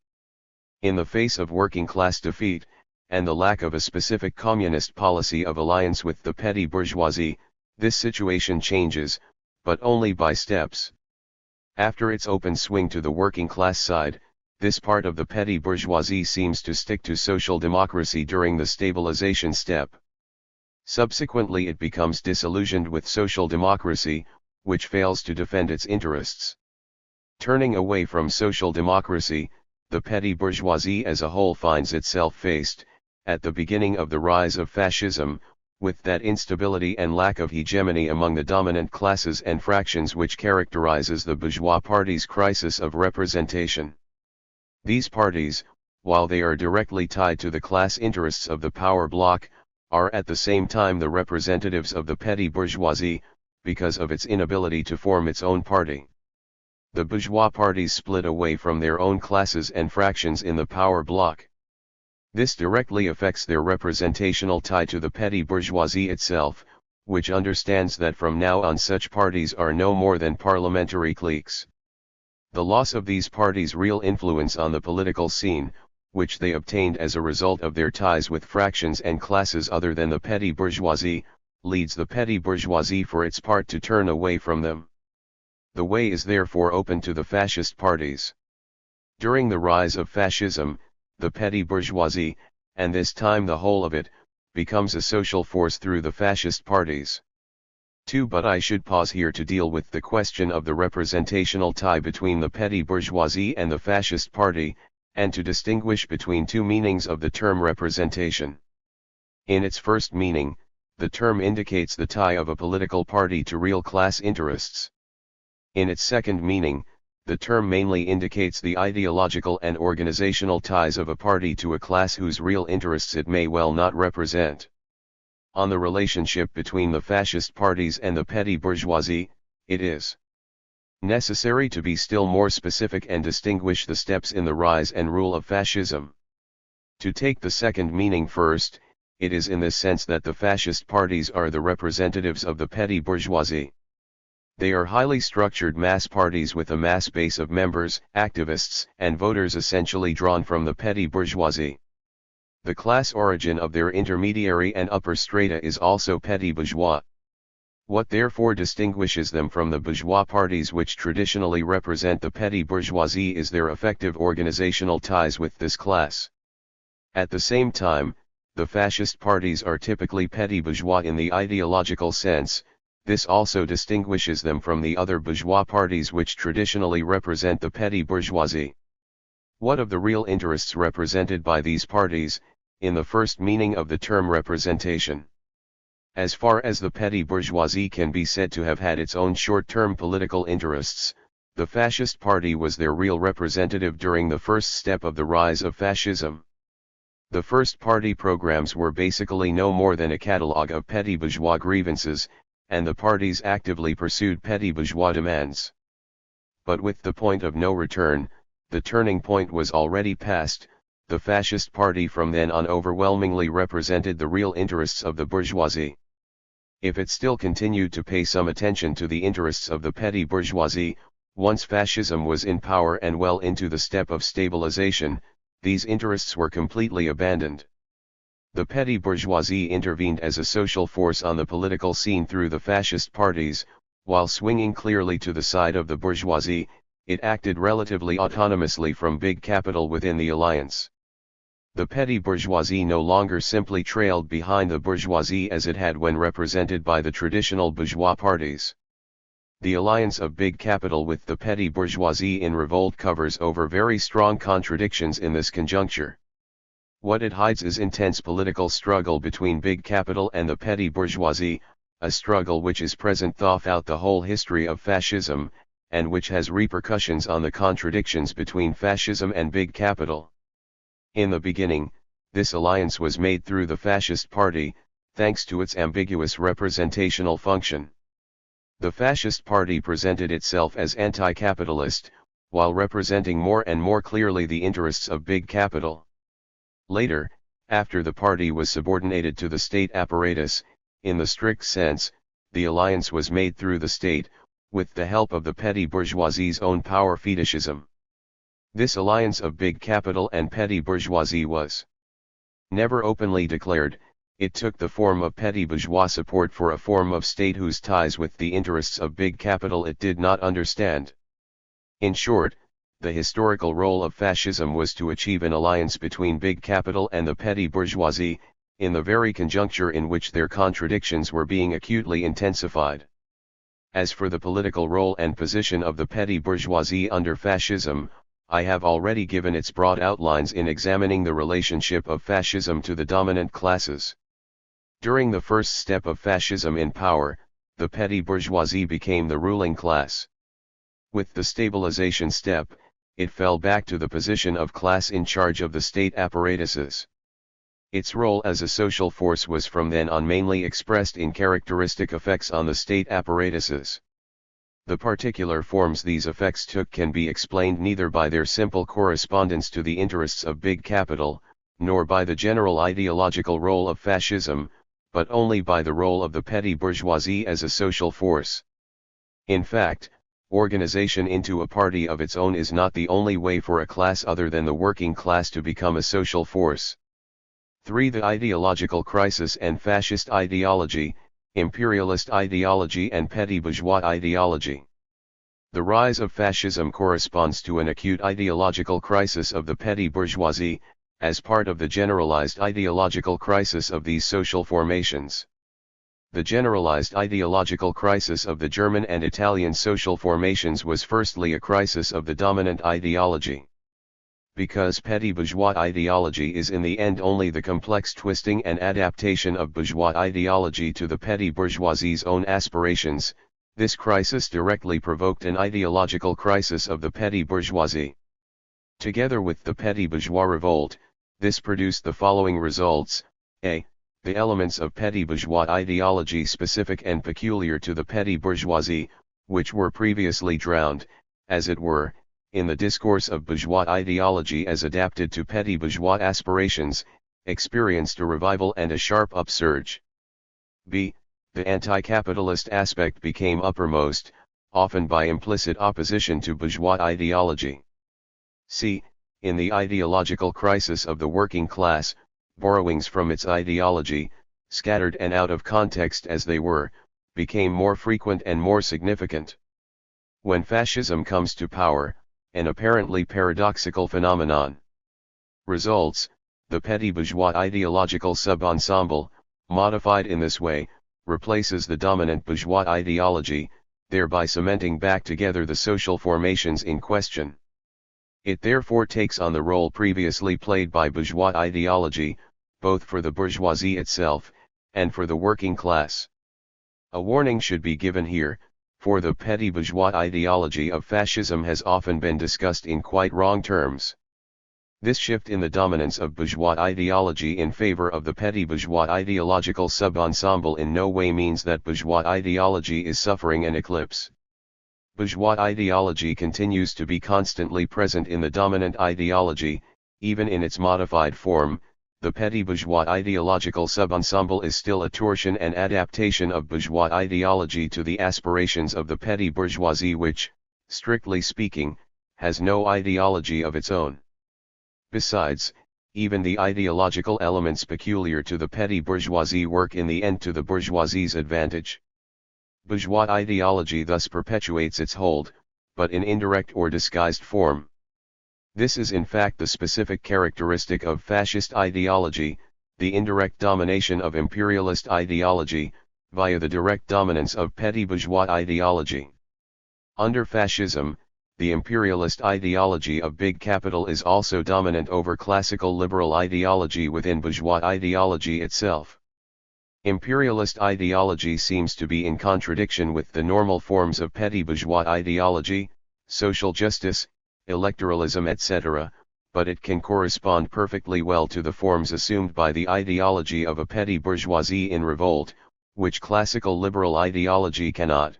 A: In the face of working class defeat, and the lack of a specific communist policy of alliance with the petty bourgeoisie, this situation changes, but only by steps. After its open swing to the working class side, this part of the petty bourgeoisie seems to stick to social democracy during the stabilization step. Subsequently it becomes disillusioned with social democracy, which fails to defend its interests. Turning away from social democracy, the petty bourgeoisie as a whole finds itself faced, at the beginning of the rise of fascism, with that instability and lack of hegemony among the dominant classes and fractions which characterizes the bourgeois party's crisis of representation. These parties, while they are directly tied to the class interests of the power bloc, are at the same time the representatives of the petty bourgeoisie, because of its inability to form its own party. The bourgeois parties split away from their own classes and fractions in the power bloc. This directly affects their representational tie to the petty bourgeoisie itself, which understands that from now on such parties are no more than parliamentary cliques. The loss of these parties' real influence on the political scene, which they obtained as a result of their ties with fractions and classes other than the petty bourgeoisie, leads the petty bourgeoisie for its part to turn away from them. The way is therefore open to the fascist parties. During the rise of fascism, the petty bourgeoisie, and this time the whole of it, becomes a social force through the fascist parties. But I should pause here to deal with the question of the representational tie between the petty bourgeoisie and the fascist party, and to distinguish between two meanings of the term representation. In its first meaning, the term indicates the tie of a political party to real class interests. In its second meaning, the term mainly indicates the ideological and organizational ties of a party to a class whose real interests it may well not represent. On the relationship between the fascist parties and the petty bourgeoisie, it is necessary to be still more specific and distinguish the steps in the rise and rule of fascism. To take the second meaning first, it is in this sense that the fascist parties are the representatives of the petty bourgeoisie. They are highly structured mass parties with a mass base of members, activists, and voters essentially drawn from the petty bourgeoisie. The class origin of their intermediary and upper strata is also petty bourgeois. What therefore distinguishes them from the bourgeois parties which traditionally represent the petty bourgeoisie is their effective organizational ties with this class. At the same time, the fascist parties are typically petty bourgeois in the ideological sense. This also distinguishes them from the other bourgeois parties which traditionally represent the petty bourgeoisie. What of the real interests represented by these parties, in the first meaning of the term representation? As far as the petty bourgeoisie can be said to have had its own short-term political interests, the fascist party was their real representative during the first step of the rise of fascism. The first party programs were basically no more than a catalogue of petty bourgeois grievances, and the parties actively pursued petty bourgeois demands. But with the point of no return, the turning point was already passed. The fascist party from then on overwhelmingly represented the real interests of the bourgeoisie. If it still continued to pay some attention to the interests of the petty bourgeoisie, once fascism was in power and well into the step of stabilization, these interests were completely abandoned. The petty bourgeoisie intervened as a social force on the political scene through the fascist parties, while swinging clearly to the side of the bourgeoisie. It acted relatively autonomously from big capital within the alliance. The petty bourgeoisie no longer simply trailed behind the bourgeoisie as it had when represented by the traditional bourgeois parties. The alliance of big capital with the petty bourgeoisie in revolt covers over very strong contradictions in this conjuncture. What it hides is intense political struggle between big capital and the petty bourgeoisie, a struggle which is present throughout the whole history of fascism, and which has repercussions on the contradictions between fascism and big capital. In the beginning, this alliance was made through the fascist party, thanks to its ambiguous representational function. The fascist party presented itself as anti-capitalist, while representing more and more clearly the interests of big capital. Later, after the party was subordinated to the state apparatus, in the strict sense, the alliance was made through the state, with the help of the petty bourgeoisie's own power fetishism. This alliance of big capital and petty bourgeoisie was never openly declared. It took the form of petty bourgeois support for a form of state whose ties with the interests of big capital it did not understand. In short, the historical role of fascism was to achieve an alliance between big capital and the petty bourgeoisie, in the very conjuncture in which their contradictions were being acutely intensified. As for the political role and position of the petty bourgeoisie under fascism, I have already given its broad outlines in examining the relationship of fascism to the dominant classes. During the first step of fascism in power, the petty bourgeoisie became the ruling class. With the stabilization step, it fell back to the position of class in charge of the state apparatuses. Its role as a social force was from then on mainly expressed in characteristic effects on the state apparatuses. The particular forms these effects took can be explained neither by their simple correspondence to the interests of big capital, nor by the general ideological role of fascism, but only by the role of the petty bourgeoisie as a social force. In fact, organization into a party of its own is not the only way for a class other than the working class to become a social force. 3. The ideological crisis and fascist ideology, imperialist ideology and petty bourgeois ideology. The rise of fascism corresponds to an acute ideological crisis of the petty bourgeoisie, as part of the generalized ideological crisis of these social formations. The generalized ideological crisis of the German and Italian social formations was firstly a crisis of the dominant ideology. Because petty bourgeois ideology is in the end only the complex twisting and adaptation of bourgeois ideology to the petty bourgeoisie's own aspirations, this crisis directly provoked an ideological crisis of the petty bourgeoisie. Together with the petty bourgeois revolt, this produced the following results: a. The elements of petty bourgeois ideology specific and peculiar to the petty bourgeoisie, which were previously drowned, as it were, in the discourse of bourgeois ideology as adapted to petty bourgeois aspirations, experienced a revival and a sharp upsurge. b. The anti-capitalist aspect became uppermost, often by implicit opposition to bourgeois ideology. c. In the ideological crisis of the working class, borrowings from its ideology, scattered and out of context as they were, became more frequent and more significant. When fascism comes to power, an apparently paradoxical phenomenon results: the petty bourgeois ideological sub-ensemble, modified in this way, replaces the dominant bourgeois ideology, thereby cementing back together the social formations in question. It therefore takes on the role previously played by bourgeois ideology, both for the bourgeoisie itself, and for the working class. A warning should be given here, for the petty bourgeois ideology of fascism has often been discussed in quite wrong terms. This shift in the dominance of bourgeois ideology in favor of the petty bourgeois ideological sub-ensemble in no way means that bourgeois ideology is suffering an eclipse. Bourgeois ideology continues to be constantly present in the dominant ideology, even in its modified form. The petty bourgeois ideological sub-ensemble is still a torsion and adaptation of bourgeois ideology to the aspirations of the petty bourgeoisie which, strictly speaking, has no ideology of its own. Besides, even the ideological elements peculiar to the petty bourgeoisie work in the end to the bourgeoisie's advantage. Bourgeois ideology thus perpetuates its hold, but in indirect or disguised form. This is in fact the specific characteristic of fascist ideology, the indirect domination of imperialist ideology, via the direct dominance of petty bourgeois ideology. Under fascism, the imperialist ideology of big capital is also dominant over classical liberal ideology within bourgeois ideology itself. Imperialist ideology seems to be in contradiction with the normal forms of petty bourgeois ideology, social justice, electoralism etc., but it can correspond perfectly well to the forms assumed by the ideology of a petty bourgeoisie in revolt, which classical liberal ideology cannot.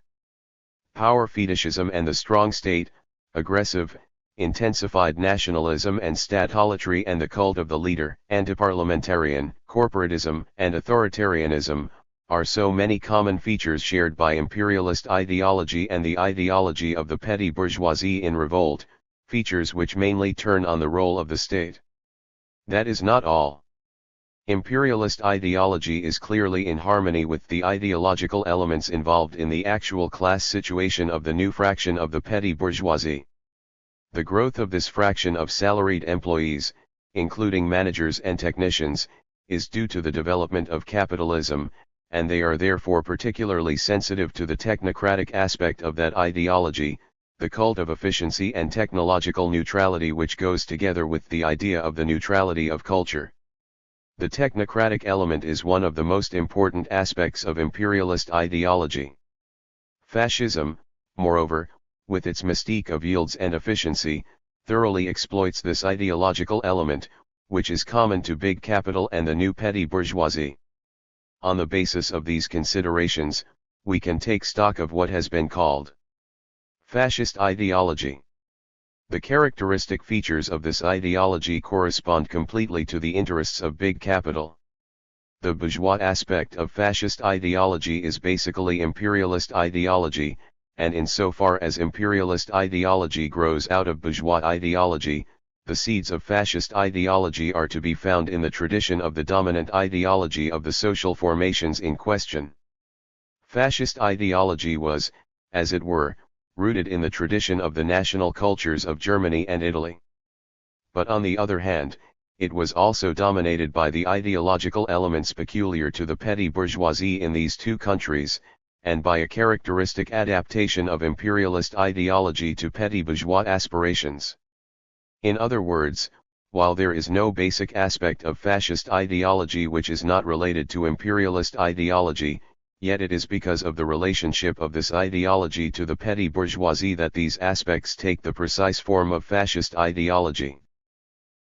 A: Power fetishism and the strong state, aggressive, intensified nationalism and statolatry and the cult of the leader, anti-parliamentarian, corporatism and authoritarianism, are so many common features shared by imperialist ideology and the ideology of the petty bourgeoisie in revolt, features which mainly turn on the role of the state. That is not all. Imperialist ideology is clearly in harmony with the ideological elements involved in the actual class situation of the new fraction of the petty bourgeoisie. The growth of this fraction of salaried employees, including managers and technicians, is due to the development of capitalism, and they are therefore particularly sensitive to the technocratic aspect of that ideology, the cult of efficiency and technological neutrality which goes together with the idea of the neutrality of culture. The technocratic element is one of the most important aspects of imperialist ideology. Fascism, moreover, with its mystique of yields and efficiency, thoroughly exploits this ideological element, which is common to big capital and the new petty bourgeoisie. On the basis of these considerations, we can take stock of what has been called fascist ideology. The characteristic features of this ideology correspond completely to the interests of big capital. The bourgeois aspect of fascist ideology is basically imperialist ideology, and insofar as imperialist ideology grows out of bourgeois ideology, the seeds of fascist ideology are to be found in the tradition of the dominant ideology of the social formations in question. Fascist ideology was, as it were, rooted in the tradition of the national cultures of Germany and Italy. But on the other hand, it was also dominated by the ideological elements peculiar to the petty bourgeoisie in these two countries, and by a characteristic adaptation of imperialist ideology to petty bourgeois aspirations. In other words, while there is no basic aspect of fascist ideology which is not related to imperialist ideology, yet it is because of the relationship of this ideology to the petty bourgeoisie that these aspects take the precise form of fascist ideology.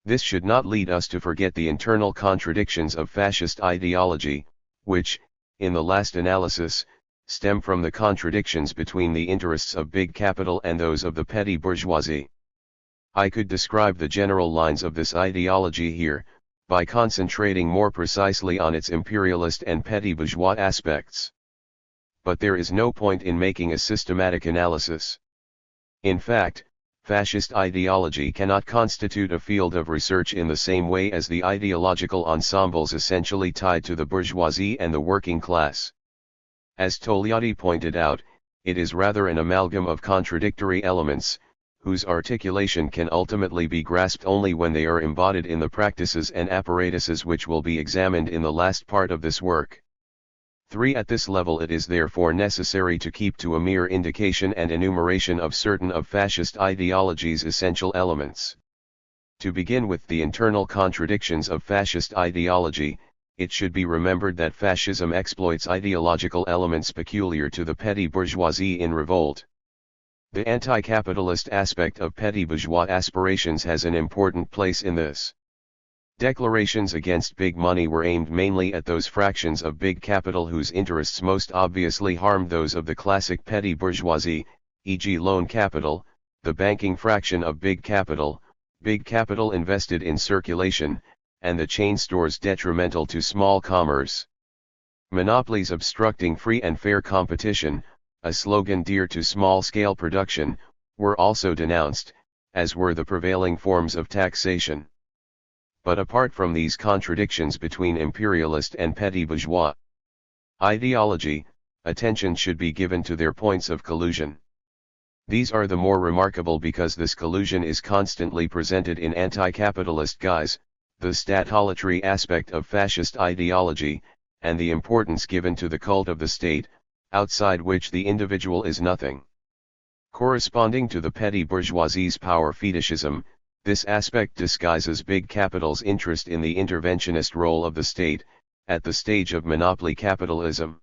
A: This should not lead us to forget the internal contradictions of fascist ideology, which, in the last analysis, stem from the contradictions between the interests of big capital and those of the petty bourgeoisie. I could describe the general lines of this ideology here, by concentrating more precisely on its imperialist and petty bourgeois aspects. But there is no point in making a systematic analysis. In fact, fascist ideology cannot constitute a field of research in the same way as the ideological ensembles essentially tied to the bourgeoisie and the working class. As Togliatti pointed out, it is rather an amalgam of contradictory elements, whose articulation can ultimately be grasped only when they are embodied in the practices and apparatuses which will be examined in the last part of this work. 3. At this level it is therefore necessary to keep to a mere indication and enumeration of certain of fascist ideology's essential elements. To begin with the internal contradictions of fascist ideology, it should be remembered that fascism exploits ideological elements peculiar to the petty bourgeoisie in revolt. The anti-capitalist aspect of petty bourgeois aspirations has an important place in this. Declarations against big money were aimed mainly at those fractions of big capital whose interests most obviously harmed those of the classic petty bourgeoisie, e.g. loan capital, the banking fraction of big capital invested in circulation, and the chain stores detrimental to small commerce. Monopolies obstructing free and fair competition, a slogan dear to small-scale production, were also denounced, as were the prevailing forms of taxation. But apart from these contradictions between imperialist and petty bourgeois ideology, attention should be given to their points of collusion. These are the more remarkable because this collusion is constantly presented in anti-capitalist guise, the statolatry aspect of fascist ideology, and the importance given to the cult of the state, outside which the individual is nothing. Corresponding to the petty bourgeoisie's power fetishism, this aspect disguises big capital's interest in the interventionist role of the state, at the stage of monopoly capitalism.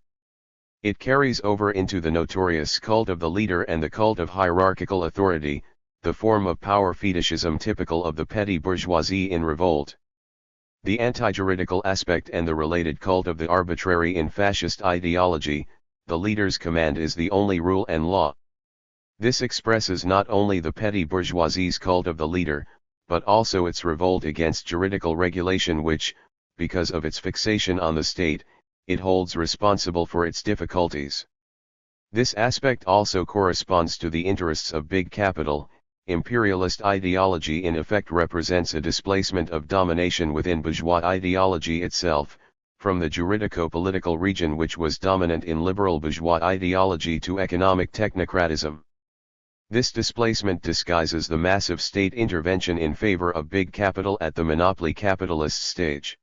A: It carries over into the notorious cult of the leader and the cult of hierarchical authority, the form of power fetishism typical of the petty bourgeoisie in revolt. The anti-juridical aspect and the related cult of the arbitrary in fascist ideology, the leader's command is the only rule and law. This expresses not only the petty bourgeoisie's cult of the leader, but also its revolt against juridical regulation which, because of its fixation on the state, it holds responsible for its difficulties. This aspect also corresponds to the interests of big capital. Imperialist ideology in effect represents a displacement of domination within bourgeois ideology itself, from the juridico-political region which was dominant in liberal bourgeois ideology to economic technocratism. This displacement disguises the massive state intervention in favor of big capital at the monopoly capitalist stage.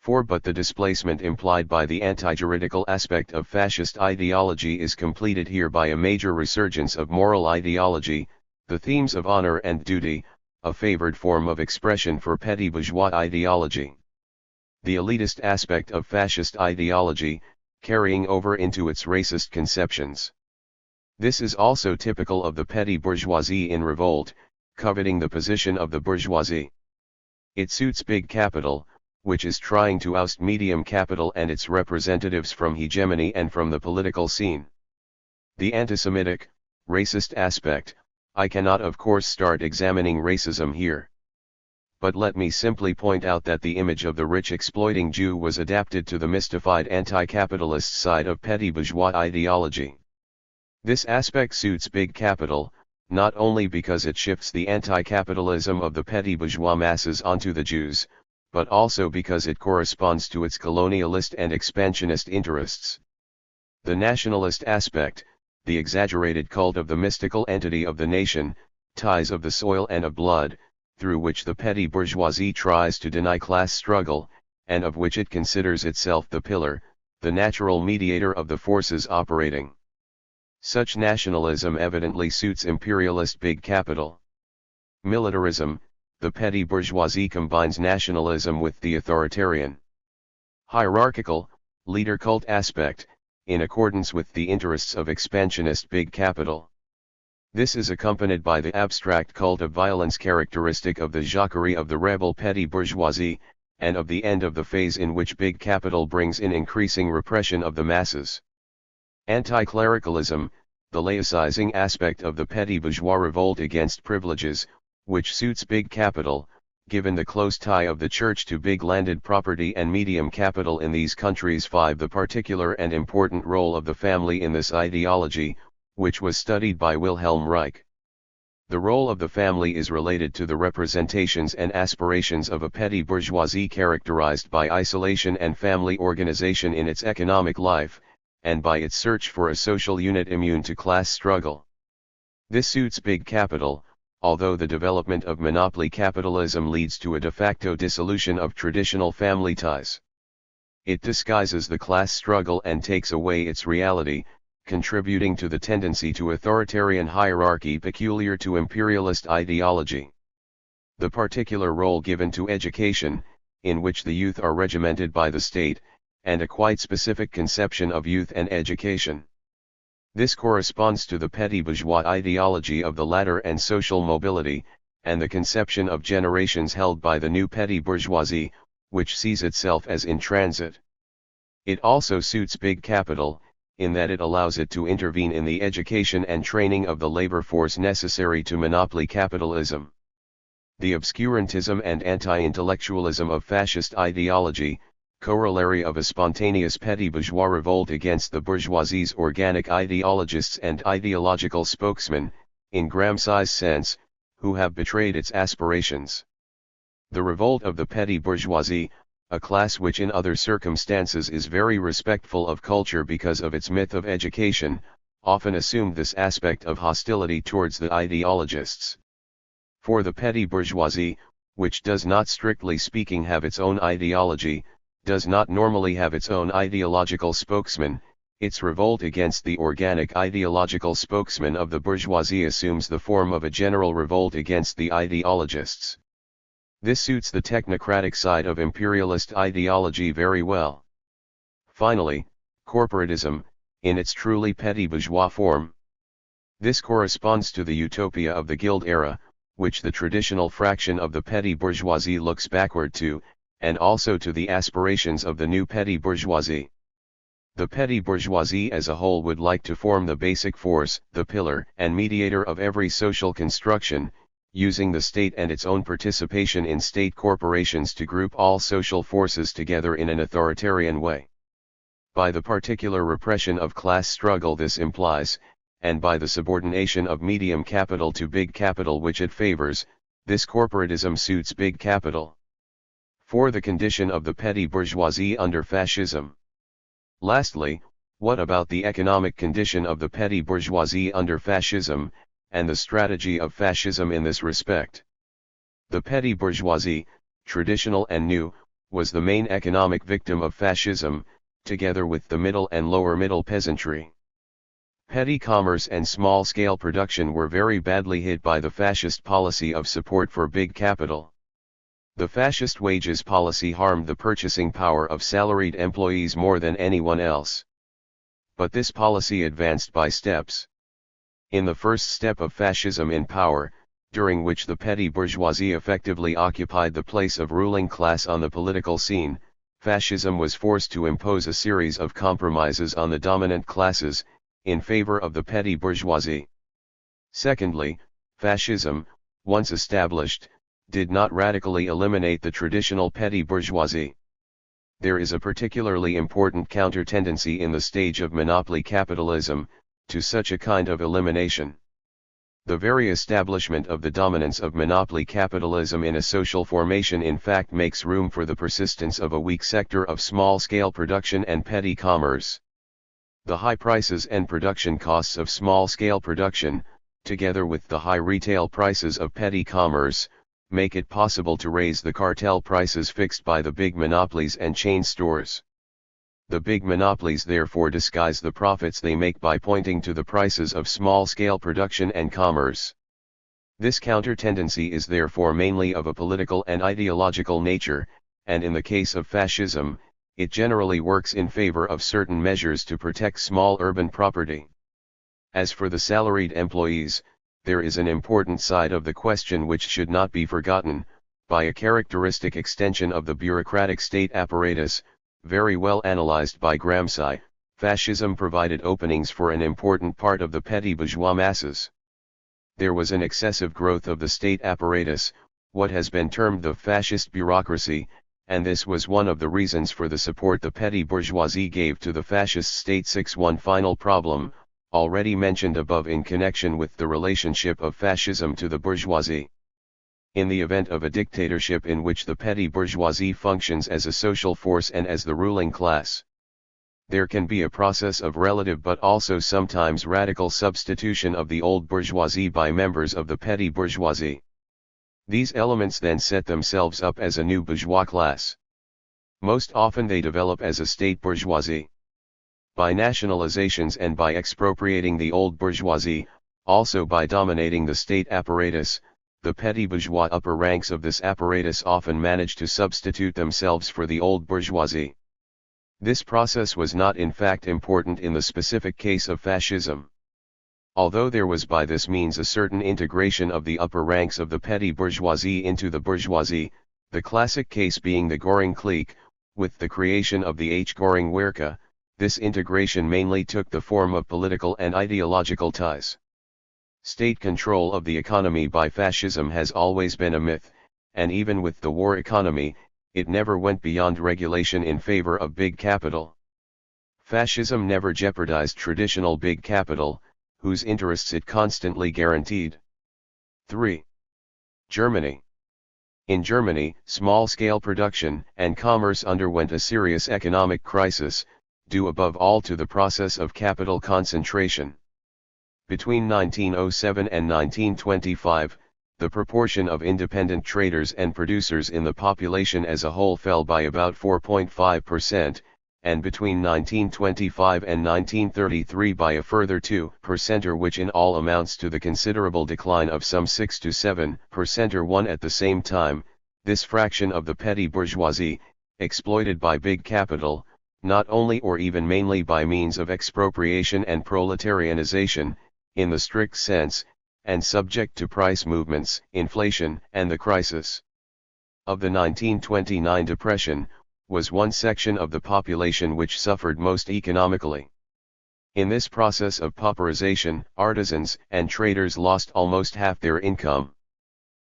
A: 4. But the displacement implied by the anti-juridical aspect of fascist ideology is completed here by a major resurgence of moral ideology, the themes of honor and duty, a favored form of expression for petty bourgeois ideology. The elitist aspect of fascist ideology, carrying over into its racist conceptions. This is also typical of the petty bourgeoisie in revolt, coveting the position of the bourgeoisie. It suits big capital, which is trying to oust medium capital and its representatives from hegemony and from the political scene. The anti-Semitic, racist aspect, I cannot of course start examining racism here. But let me simply point out that the image of the rich exploiting Jew was adapted to the mystified anti-capitalist side of petty bourgeois ideology. This aspect suits big capital, not only because it shifts the anti-capitalism of the petty bourgeois masses onto the Jews, but also because it corresponds to its colonialist and expansionist interests. The nationalist aspect, the exaggerated cult of the mystical entity of the nation, ties of the soil and of blood, through which the petty bourgeoisie tries to deny class struggle, and of which it considers itself the pillar, the natural mediator of the forces operating. Such nationalism evidently suits imperialist big capital. Militarism, the petty bourgeoisie combines nationalism with the authoritarian, hierarchical, leader cult aspect, in accordance with the interests of expansionist big capital. This is accompanied by the abstract cult of violence characteristic of the jacquerie of the rebel petty bourgeoisie, and of the end of the phase in which big capital brings in increasing repression of the masses. Anti-clericalism, the laicizing aspect of the petty bourgeois revolt against privileges, which suits big capital, given the close tie of the church to big landed property and medium capital in these countries. 5. The particular and important role of the family in this ideology, which was studied by Wilhelm Reich. The role of the family is related to the representations and aspirations of a petty bourgeoisie characterized by isolation and family organization in its economic life, and by its search for a social unit immune to class struggle. This suits big capital, although the development of monopoly capitalism leads to a de facto dissolution of traditional family ties. It disguises the class struggle and takes away its reality, contributing to the tendency to authoritarian hierarchy peculiar to imperialist ideology. The particular role given to education, in which the youth are regimented by the state, and a quite specific conception of youth and education. This corresponds to the petty bourgeois ideology of the latter and social mobility, and the conception of generations held by the new petty bourgeoisie, which sees itself as in transit. It also suits big capital, in that it allows it to intervene in the education and training of the labor force necessary to monopoly capitalism. The obscurantism and anti-intellectualism of fascist ideology, corollary of a spontaneous petty bourgeois revolt against the bourgeoisie's organic ideologists and ideological spokesmen, in Gramsci's sense, who have betrayed its aspirations. The revolt of the petty bourgeoisie, a class which in other circumstances is very respectful of culture because of its myth of education, often assumed this aspect of hostility towards the ideologists. For the petty bourgeoisie, which does not strictly speaking have its own ideology, does not normally have its own ideological spokesman, its revolt against the organic ideological spokesman of the bourgeoisie assumes the form of a general revolt against the ideologists. This suits the technocratic side of imperialist ideology very well. Finally, corporatism, in its truly petty bourgeois form. This corresponds to the utopia of the Guild era, which the traditional fraction of the petty bourgeoisie looks backward to, and also to the aspirations of the new petty bourgeoisie. The petty bourgeoisie as a whole would like to form the basic force, the pillar and mediator of every social construction, using the state and its own participation in state corporations to group all social forces together in an authoritarian way. By the particular repression of class struggle this implies, and by the subordination of medium capital to big capital which it favors, this corporatism suits big capital. For the condition of the petty bourgeoisie under fascism. Lastly, what about the economic condition of the petty bourgeoisie under fascism, and the strategy of fascism in this respect? The petty bourgeoisie, traditional and new, was the main economic victim of fascism, together with the middle and lower middle peasantry. Petty commerce and small-scale production were very badly hit by the fascist policy of support for big capital. The fascist wages policy harmed the purchasing power of salaried employees more than anyone else. But this policy advanced by steps. In the first step of fascism in power, during which the petty bourgeoisie effectively occupied the place of ruling class on the political scene, fascism was forced to impose a series of compromises on the dominant classes, in favor of the petty bourgeoisie. Secondly, fascism, once established, did not radically eliminate the traditional petty bourgeoisie. There is a particularly important counter-tendency in the stage of monopoly capitalism, to such a kind of elimination. The very establishment of the dominance of monopoly capitalism in a social formation in fact makes room for the persistence of a weak sector of small-scale production and petty commerce. The high prices and production costs of small-scale production, together with the high retail prices of petty commerce, make it possible to raise the cartel prices fixed by the big monopolies and chain stores. The big monopolies therefore disguise the profits they make by pointing to the prices of small-scale production and commerce. This counter-tendency is therefore mainly of a political and ideological nature, and in the case of fascism, it generally works in favor of certain measures to protect small urban property. As for the salaried employees, there is an important side of the question which should not be forgotten. By a characteristic extension of the bureaucratic state apparatus, very well analyzed by Gramsci, fascism provided openings for an important part of the petty bourgeois masses. There was an excessive growth of the state apparatus, what has been termed the fascist bureaucracy, and this was one of the reasons for the support the petty bourgeoisie gave to the fascist state. 6. Final problem, already mentioned above in connection with the relationship of fascism to the bourgeoisie. In the event of a dictatorship in which the petty bourgeoisie functions as a social force and as the ruling class, there can be a process of relative but also sometimes radical substitution of the old bourgeoisie by members of the petty bourgeoisie. These elements then set themselves up as a new bourgeois class. Most often they develop as a state bourgeoisie. By nationalizations and by expropriating the old bourgeoisie, also by dominating the state apparatus, the petty bourgeois upper ranks of this apparatus often manage to substitute themselves for the old bourgeoisie. This process was not in fact important in the specific case of fascism. Although there was by this means a certain integration of the upper ranks of the petty bourgeoisie into the bourgeoisie, the classic case being the Göring clique, with the creation of the Göring-Werke, this integration mainly took the form of political and ideological ties. State control of the economy by fascism has always been a myth, and even with the war economy, it never went beyond regulation in favor of big capital. Fascism never jeopardized traditional big capital, whose interests it constantly guaranteed. 3. Germany. In Germany, small-scale production and commerce underwent a serious economic crisis, due above all to the process of capital concentration. Between 1907 and 1925, the proportion of independent traders and producers in the population as a whole fell by about 4.5%, and between 1925 and 1933 by a further 2%, or which in all amounts to the considerable decline of some 6 to 7% or 1 at the same time. This fraction of the petty bourgeoisie, exploited by big capital, not only or even mainly by means of expropriation and proletarianization, in the strict sense, and subject to price movements, inflation, and the crisis of the 1929 depression, was one section of the population which suffered most economically. In this process of pauperization, artisans and traders lost almost half their income.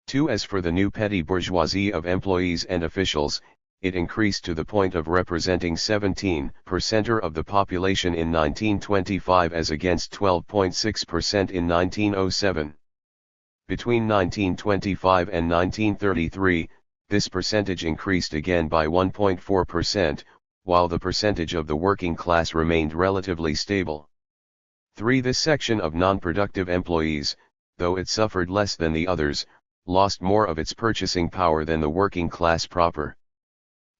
A: 2. As for the new petty bourgeoisie of employees and officials, it increased to the point of representing 17% of the population in 1925 as against 12.6% in 1907. Between 1925 and 1933, this percentage increased again by 1.4%, while the percentage of the working class remained relatively stable. 3. This section of non-productive employees, though it suffered less than the others, lost more of its purchasing power than the working class proper.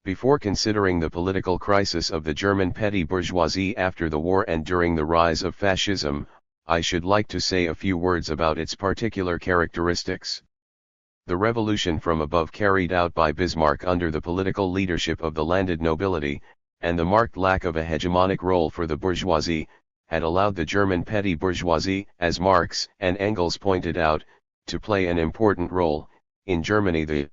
A: Before considering the political crisis of the German petty bourgeoisie after the war and during the rise of fascism, I should like to say a few words about its particular characteristics. The revolution from above carried out by Bismarck under the political leadership of the landed nobility, and the marked lack of a hegemonic role for the bourgeoisie, had allowed the German petty bourgeoisie, as Marx and Engels pointed out, to play an important role. In Germany, the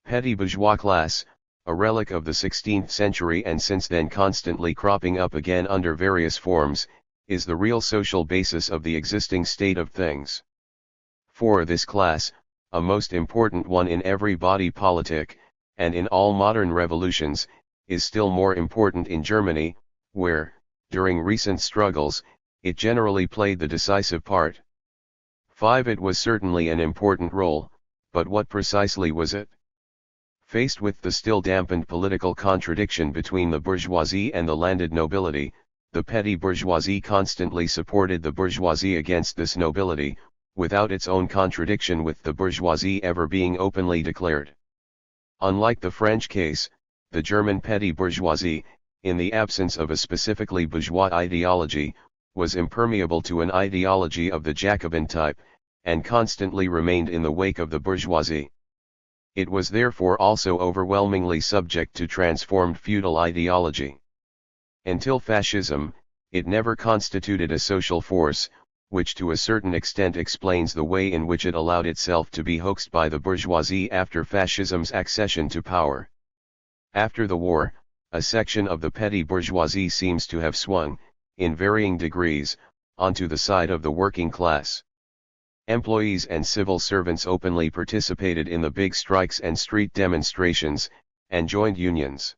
A: petty bourgeois class, a relic of the 16th century and since then constantly cropping up again under various forms, is the real social basis of the existing state of things. For this class, a most important one in every body politic, and in all modern revolutions, is still more important in Germany, where, during recent struggles, it generally played the decisive part. 5. It was certainly an important role, but what precisely was it? Faced with the still dampened political contradiction between the bourgeoisie and the landed nobility, the petty bourgeoisie constantly supported the bourgeoisie against this nobility, without its own contradiction with the bourgeoisie ever being openly declared. Unlike the French case, the German petty bourgeoisie, in the absence of a specifically bourgeois ideology, was impermeable to an ideology of the Jacobin type, and constantly remained in the wake of the bourgeoisie. It was therefore also overwhelmingly subject to transformed feudal ideology. Until fascism, it never constituted a social force, which to a certain extent explains the way in which it allowed itself to be hoaxed by the bourgeoisie after fascism's accession to power. After the war, a section of the petty bourgeoisie seems to have swung, in varying degrees, onto the side of the working class. Employees and civil servants openly participated in the big strikes and street demonstrations, and joined unions.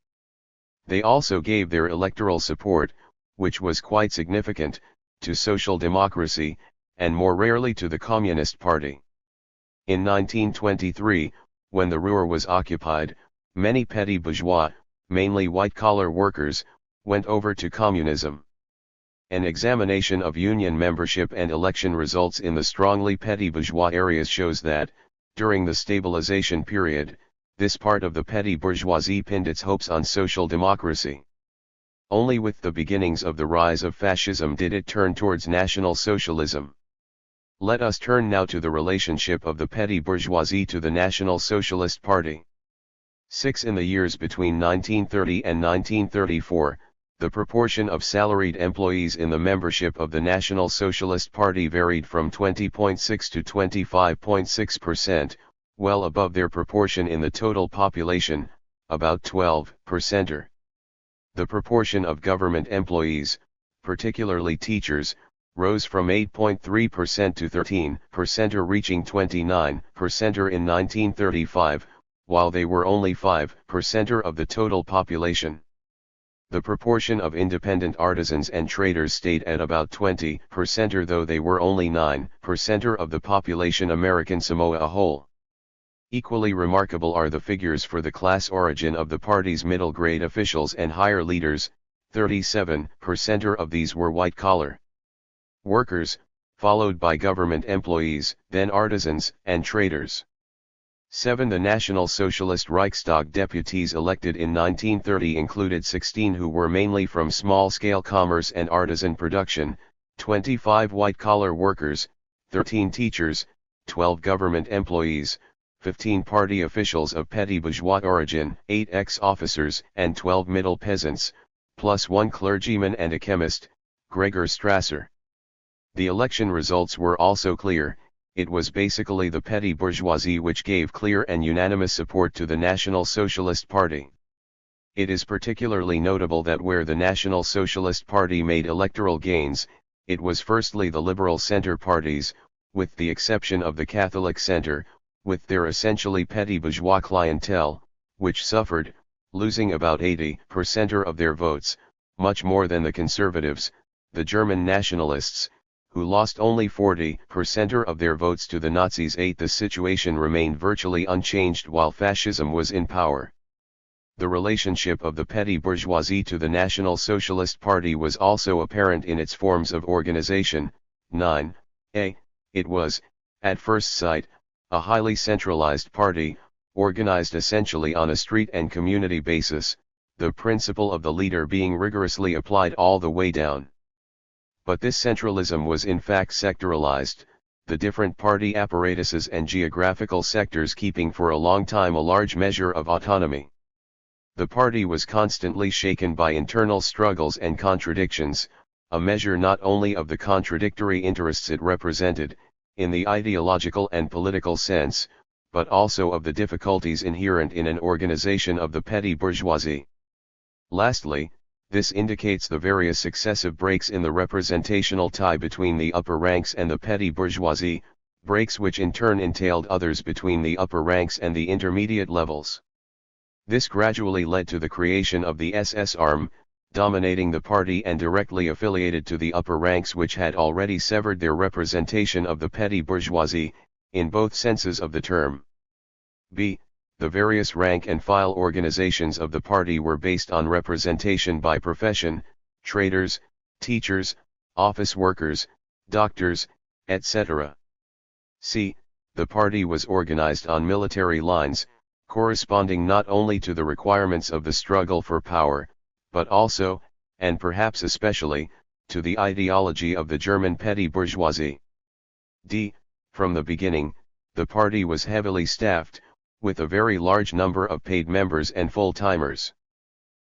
A: They also gave their electoral support, which was quite significant, to social democracy, and more rarely to the Communist Party. In 1923, when the Ruhr was occupied, many petty bourgeois, mainly white-collar workers, went over to communism. An examination of union membership and election results in the strongly petty bourgeois areas shows that, during the stabilization period, this part of the petty bourgeoisie pinned its hopes on social democracy. Only with the beginnings of the rise of fascism did it turn towards National Socialism. Let us turn now to the relationship of the petty bourgeoisie to the National Socialist Party. 6. In the years between 1930 and 1934, the proportion of salaried employees in the membership of the National Socialist Party varied from 20.6 to 25.6%, well above their proportion in the total population, about 12%. The proportion of government employees, particularly teachers, rose from 8.3% to 13%, reaching 29% in 1935, while they were only 5% of the total population. The proportion of independent artisans and traders stayed at about 20%, though they were only 9% of the population American Samoa a whole. Equally remarkable are the figures for the class origin of the party's middle-grade officials and higher leaders. 37% of these were white-collar workers, followed by government employees, then artisans and traders. 7. The National Socialist Reichstag deputies elected in 1930 included 16 who were mainly from small-scale commerce and artisan production, 25 white-collar workers, 13 teachers, 12 government employees, 15 party officials of petty bourgeois origin, 8 ex-officers and 12 middle peasants, plus 1 clergyman and a chemist, Gregor Strasser. The election results were also clear. It was basically the petty bourgeoisie which gave clear and unanimous support to the National Socialist Party. It is particularly notable that where the National Socialist Party made electoral gains, it was firstly the liberal center parties, with the exception of the Catholic center, with their essentially petty bourgeois clientele, which suffered, losing about 80% of their votes, much more than the conservatives, the German nationalists, who lost only 40% of their votes to the Nazis. 8. The situation remained virtually unchanged while fascism was in power. The relationship of the petty bourgeoisie to the National Socialist Party was also apparent in its forms of organization. 9. It was, at first sight, a highly centralized party, organized essentially on a street and community basis, the principle of the leader being rigorously applied all the way down. But this centralism was in fact sectoralized, the different party apparatuses and geographical sectors keeping for a long time a large measure of autonomy. The party was constantly shaken by internal struggles and contradictions, a measure not only of the contradictory interests it represented, in the ideological and political sense, but also of the difficulties inherent in an organization of the petty bourgeoisie. Lastly, this indicates the various successive breaks in the representational tie between the upper ranks and the petty bourgeoisie, breaks which in turn entailed others between the upper ranks and the intermediate levels. This gradually led to the creation of the SS arm, dominating the party and directly affiliated to the upper ranks which had already severed their representation of the petty bourgeoisie, in both senses of the term. b. The various rank and file organizations of the party were based on representation by profession, traders, teachers, office workers, doctors, etc. c. The party was organized on military lines, corresponding not only to the requirements of the struggle for power, but also, and perhaps especially, to the ideology of the German petty bourgeoisie. d. From the beginning, the party was heavily staffed, with a very large number of paid members and full-timers.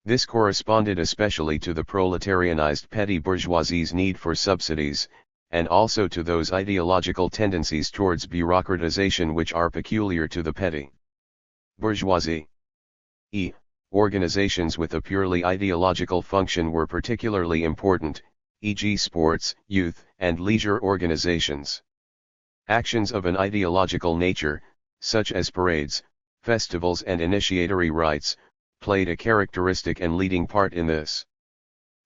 A: This corresponded especially to the proletarianized petty bourgeoisie's need for subsidies, and also to those ideological tendencies towards bureaucratization which are peculiar to the petty bourgeoisie. e. Organizations with a purely ideological function were particularly important, e.g. sports, youth, and leisure organizations. Actions of an ideological nature, such as parades, festivals and initiatory rites, played a characteristic and leading part in this.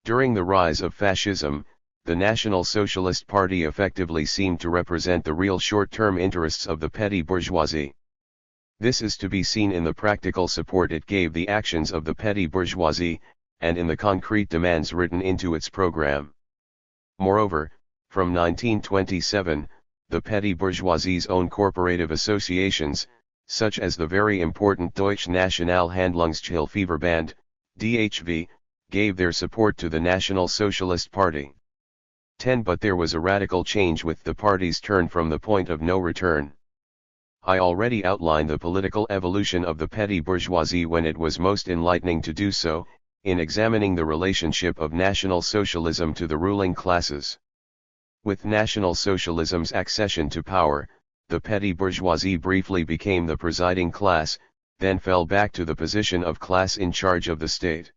A: During the rise of fascism, the National Socialist Party effectively seemed to represent the real short-term interests of the petty bourgeoisie. This is to be seen in the practical support it gave the actions of the petty bourgeoisie, and in the concrete demands written into its program. Moreover, from 1927, the petty bourgeoisie's own corporative associations, such as the very important Deutsche Nationalhandlungshilfeverband, DHV, gave their support to the National Socialist Party. 10. But there was a radical change with the party's turn from the point of no return. I already outlined the political evolution of the petty bourgeoisie when it was most enlightening to do so, in examining the relationship of National Socialism to the ruling classes. With National Socialism's accession to power, the petty bourgeoisie briefly became the presiding class, then fell back to the position of class in charge of the state.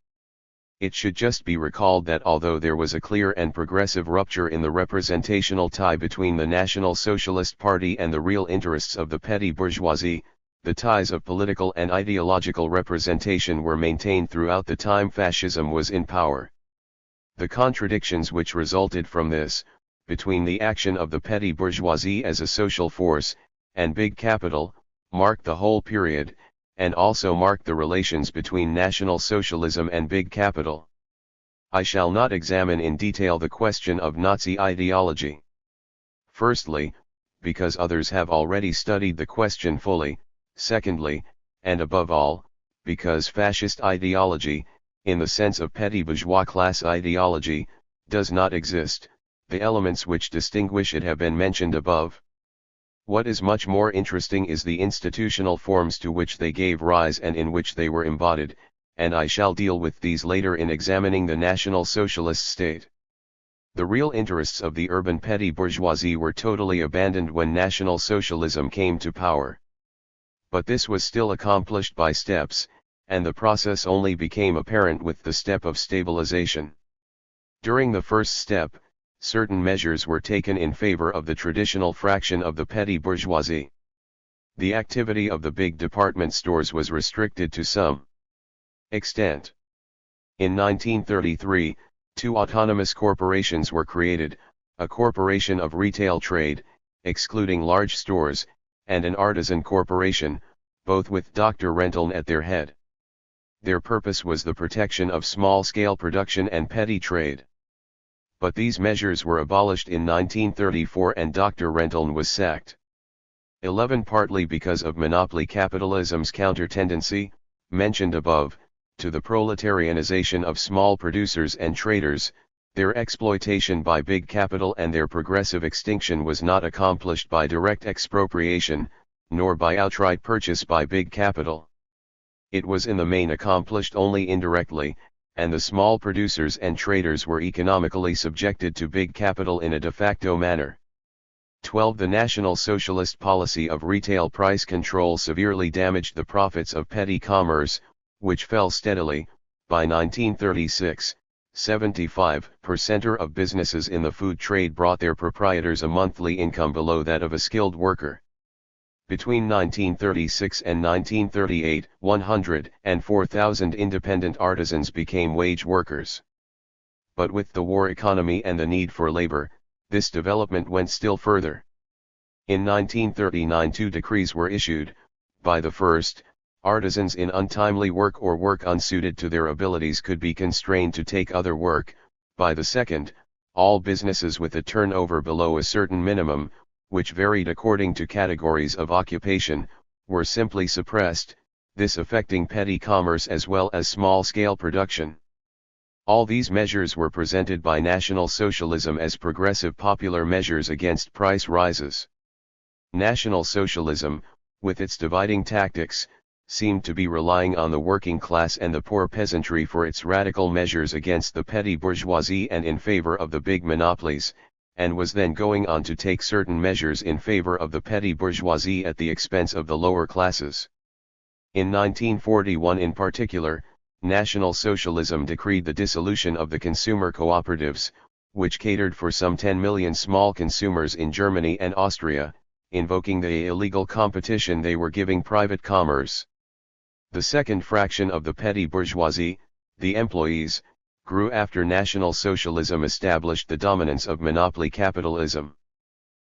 A: It should just be recalled that although there was a clear and progressive rupture in the representational tie between the National Socialist Party and the real interests of the petty bourgeoisie, the ties of political and ideological representation were maintained throughout the time fascism was in power. The contradictions which resulted from this, between the action of the petty bourgeoisie as a social force, and big capital, marked the whole period, and also marked the relations between National Socialism and big capital. I shall not examine in detail the question of Nazi ideology. Firstly, because others have already studied the question fully, secondly, and above all, because fascist ideology, in the sense of petty bourgeois class ideology, does not exist. The elements which distinguish it have been mentioned above. What is much more interesting is the institutional forms to which they gave rise and in which they were embodied, and I shall deal with these later in examining the National Socialist state. The real interests of the urban petty bourgeoisie were totally abandoned when National Socialism came to power. But this was still accomplished by steps, and the process only became apparent with the step of stabilization. During the first step, certain measures were taken in favor of the traditional fraction of the petty bourgeoisie. The activity of the big department stores was restricted to some extent. In 1933, two autonomous corporations were created, a corporation of retail trade, excluding large stores, and an artisan corporation, both with Dr. Renteln at their head. Their purpose was the protection of small-scale production and petty trade. But these measures were abolished in 1934 and Dr. Renteln was sacked. 11. Partly because of monopoly capitalism's counter-tendency, mentioned above, to the proletarianization of small producers and traders, their exploitation by big capital and their progressive extinction was not accomplished by direct expropriation, nor by outright purchase by big capital. It was in the main accomplished only indirectly, and the small producers and traders were economically subjected to big capital in a de facto manner. 12. The National Socialist policy of retail price control severely damaged the profits of petty commerce, which fell steadily. By 1936, 75% of businesses in the food trade brought their proprietors a monthly income below that of a skilled worker. Between 1936 and 1938, 104,000 independent artisans became wage workers. But with the war economy and the need for labor, this development went still further. In 1939 two decrees were issued. By the first, artisans in untimely work or work unsuited to their abilities could be constrained to take other work. By the second, all businesses with a turnover below a certain minimum, which varied according to categories of occupation, were simply suppressed, this affecting petty commerce as well as small-scale production. All these measures were presented by National Socialism as progressive popular measures against price rises. National Socialism, with its dividing tactics, seemed to be relying on the working class and the poor peasantry for its radical measures against the petty bourgeoisie and in favor of the big monopolies, and was then going on to take certain measures in favor of the petty bourgeoisie at the expense of the lower classes. In 1941 in particular, National Socialism decreed the dissolution of the consumer cooperatives, which catered for some 10 million small consumers in Germany and Austria, invoking the illegal competition they were giving private commerce. The second fraction of the petty bourgeoisie, the employees, grew after National Socialism established the dominance of monopoly capitalism.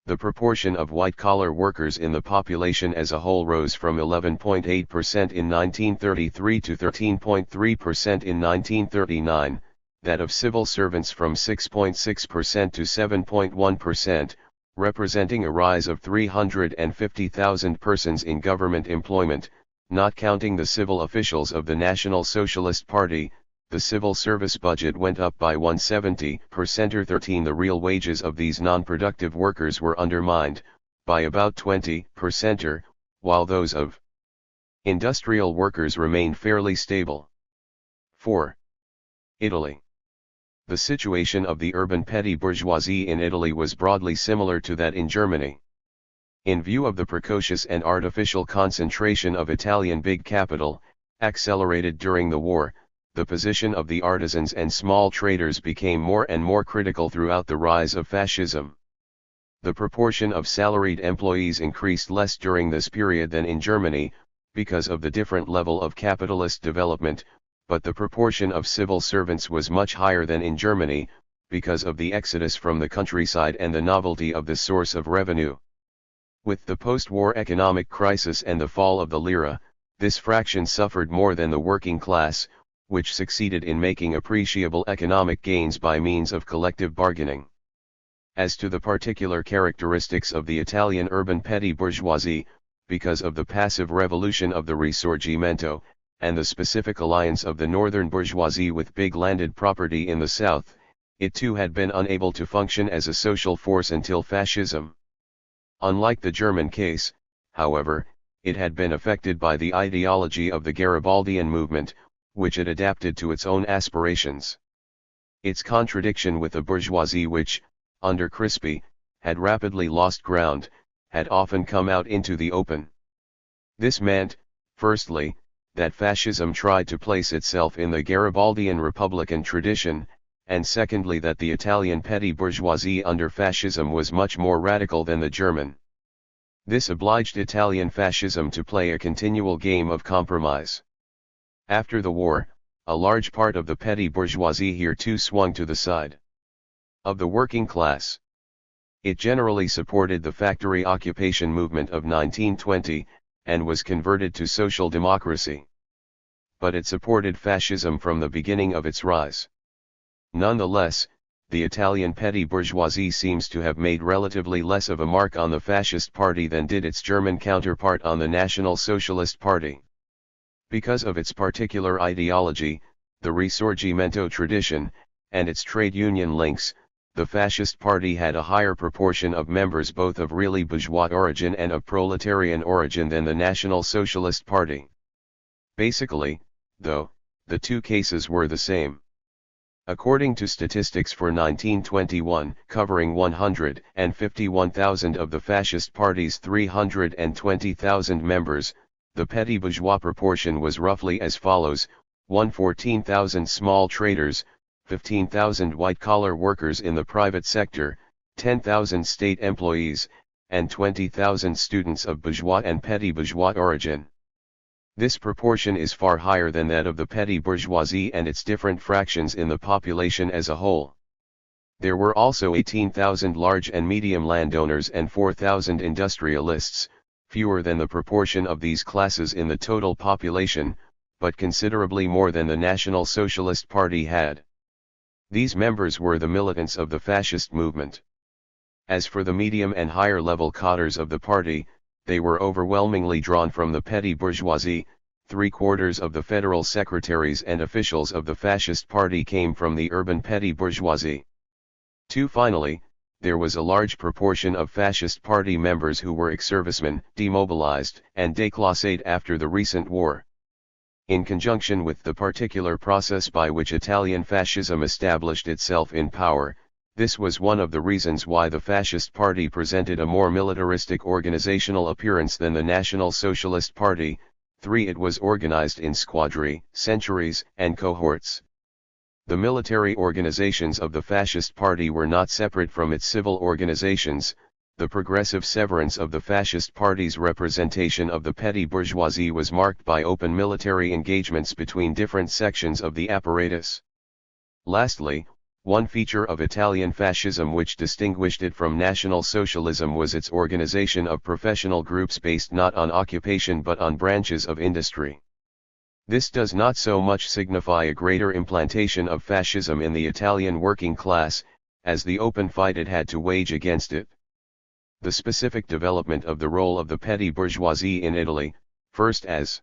A: The proportion of white-collar workers in the population as a whole rose from 11.8% in 1933 to 13.3% in 1939, that of civil servants from 6.6% to 7.1%, representing a rise of 350,000 persons in government employment, not counting the civil officials of the National Socialist Party. The civil service budget went up by 170% or 13. The real wages of these non-productive workers were undermined, by about 20% or, while those of industrial workers remained fairly stable. 4. Italy. The situation of the urban petty bourgeoisie in Italy was broadly similar to that in Germany. In view of the precocious and artificial concentration of Italian big capital, accelerated during the war, the position of the artisans and small traders became more and more critical throughout the rise of fascism. The proportion of salaried employees increased less during this period than in Germany, because of the different level of capitalist development, but the proportion of civil servants was much higher than in Germany, because of the exodus from the countryside and the novelty of this source of revenue. With the post-war economic crisis and the fall of the lira, this fraction suffered more than the working class, which succeeded in making appreciable economic gains by means of collective bargaining. As to the particular characteristics of the Italian urban petty bourgeoisie, because of the passive revolution of the Risorgimento, and the specific alliance of the northern bourgeoisie with big landed property in the south, it too had been unable to function as a social force until fascism. Unlike the German case, however, it had been affected by the ideology of the Garibaldian movement, which it adapted to its own aspirations. Its contradiction with the bourgeoisie which, under Crispi, had rapidly lost ground, had often come out into the open. This meant, firstly, that fascism tried to place itself in the Garibaldian republican tradition, and secondly that the Italian petty bourgeoisie under fascism was much more radical than the German. This obliged Italian fascism to play a continual game of compromise. After the war, a large part of the petty bourgeoisie here too swung to the side of the working class. It generally supported the factory occupation movement of 1920, and was converted to social democracy. But it supported fascism from the beginning of its rise. Nonetheless, the Italian petty bourgeoisie seems to have made relatively less of a mark on the fascist party than did its German counterpart on the National Socialist Party. Because of its particular ideology, the Risorgimento tradition, and its trade union links, the fascist party had a higher proportion of members both of really bourgeois origin and of proletarian origin than the National Socialist Party. Basically, though, the two cases were the same. According to statistics for 1921, covering 151,000 of the fascist party's 320,000 members, the petty bourgeois proportion was roughly as follows: 114,000 small traders, 15,000 white-collar workers in the private sector, 10,000 state employees, and 20,000 students of bourgeois and petty bourgeois origin. This proportion is far higher than that of the petty bourgeoisie and its different fractions in the population as a whole. There were also 18,000 large and medium landowners and 4,000 industrialists, fewer than the proportion of these classes in the total population, but considerably more than the National Socialist Party had. These members were the militants of the fascist movement. As for the medium and higher level cadres of the party, they were overwhelmingly drawn from the petty bourgeoisie. 3/4 of the federal secretaries and officials of the fascist party came from the urban petty bourgeoisie. 2. Finally, there was a large proportion of fascist party members who were ex-servicemen, demobilized and déclassés after the recent war. In conjunction with the particular process by which Italian fascism established itself in power, this was one of the reasons why the fascist party presented a more militaristic organizational appearance than the National Socialist Party. 3. It was organized in squadri, centuries, and cohorts. The military organizations of the fascist party were not separate from its civil organizations. The progressive severance of the fascist party's representation of the petty bourgeoisie was marked by open military engagements between different sections of the apparatus. Lastly, one feature of Italian fascism which distinguished it from National Socialism was its organization of professional groups based not on occupation but on branches of industry. This does not so much signify a greater implantation of fascism in the Italian working class, as the open fight it had to wage against it. The specific development of the role of the petty bourgeoisie in Italy, first as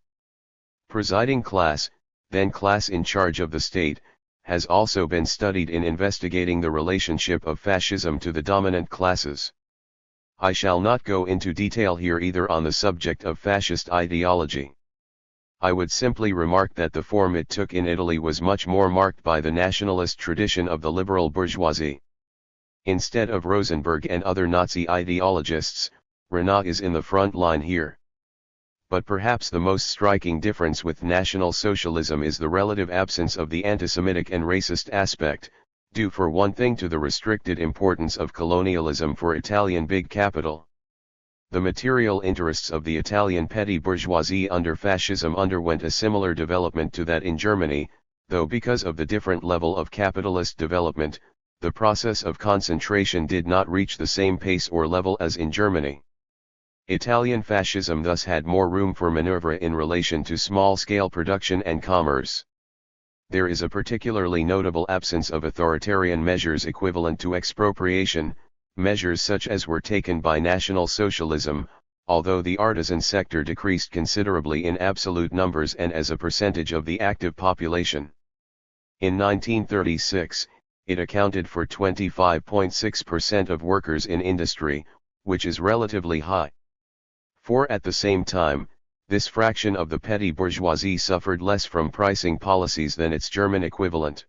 A: presiding class, then class in charge of the state, has also been studied in investigating the relationship of fascism to the dominant classes. I shall not go into detail here either on the subject of fascist ideology. I would simply remark that the form it took in Italy was much more marked by the nationalist tradition of the liberal bourgeoisie. Instead of Rosenberg and other Nazi ideologists, Renault is in the front line here. But perhaps the most striking difference with National Socialism is the relative absence of the anti-Semitic and racist aspect, due for one thing to the restricted importance of colonialism for Italian big capital. The material interests of the Italian petty bourgeoisie under fascism underwent a similar development to that in Germany, though because of the different level of capitalist development, the process of concentration did not reach the same pace or level as in Germany. Italian fascism thus had more room for maneuver in relation to small-scale production and commerce. There is a particularly notable absence of authoritarian measures equivalent to expropriation, measures such as were taken by National Socialism, although the artisan sector decreased considerably in absolute numbers and as a percentage of the active population. In 1936, it accounted for 25.6% of workers in industry, which is relatively high. For at the same time, this fraction of the petty bourgeoisie suffered less from pricing policies than its German equivalent.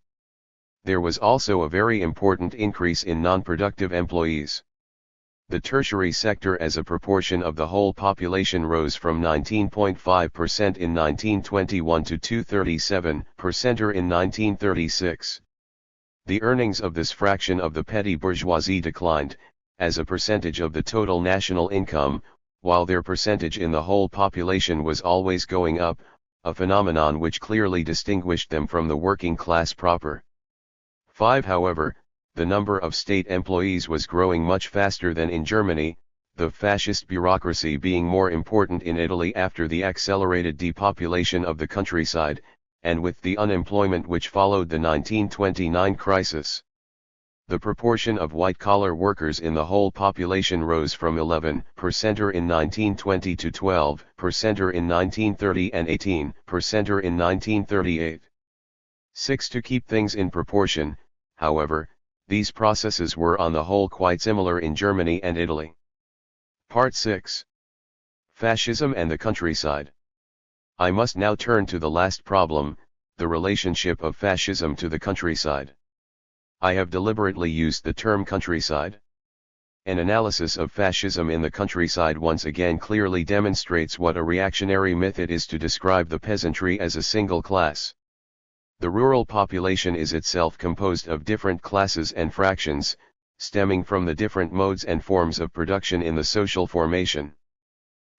A: There was also a very important increase in non-productive employees. The tertiary sector as a proportion of the whole population rose from 19.5% in 1921 to 2.37% in 1936. The earnings of this fraction of the petty bourgeoisie declined, as a percentage of the total national income, while their percentage in the whole population was always going up, a phenomenon which clearly distinguished them from the working class proper. 5. However, the number of state employees was growing much faster than in Germany, the fascist bureaucracy being more important in Italy after the accelerated depopulation of the countryside, and with the unemployment which followed the 1929 crisis. The proportion of white-collar workers in the whole population rose from 11% in 1920 to 12% in 1930 and 18% in 1938. 6. To keep things in proportion, however, these processes were on the whole quite similar in Germany and Italy. Part 6. Fascism and the countryside. I must now turn to the last problem, the relationship of fascism to the countryside. I have deliberately used the term countryside. An analysis of fascism in the countryside once again clearly demonstrates what a reactionary myth it is to describe the peasantry as a single class. The rural population is itself composed of different classes and fractions, stemming from the different modes and forms of production in the social formation.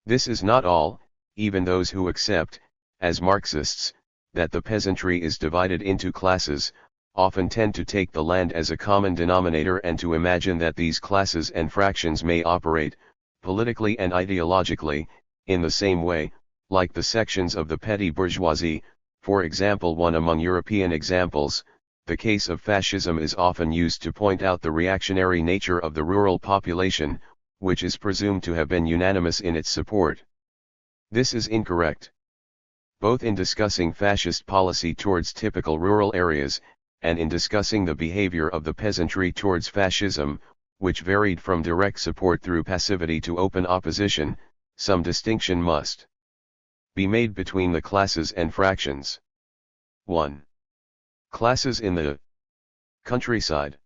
A: This is not all, even those who accept, as Marxists, that the peasantry is divided into classes, often tend to take the land as a common denominator and to imagine that these classes and fractions may operate, politically and ideologically, in the same way, like the sections of the petty bourgeoisie. For example, one among European examples, the case of fascism is often used to point out the reactionary nature of the rural population, which is presumed to have been unanimous in its support. This is incorrect. Both in discussing fascist policy towards typical rural areas, and in discussing the behavior of the peasantry towards fascism, which varied from direct support through passivity to open opposition, some distinction must be made between the classes and fractions. 1. Classes in the countryside.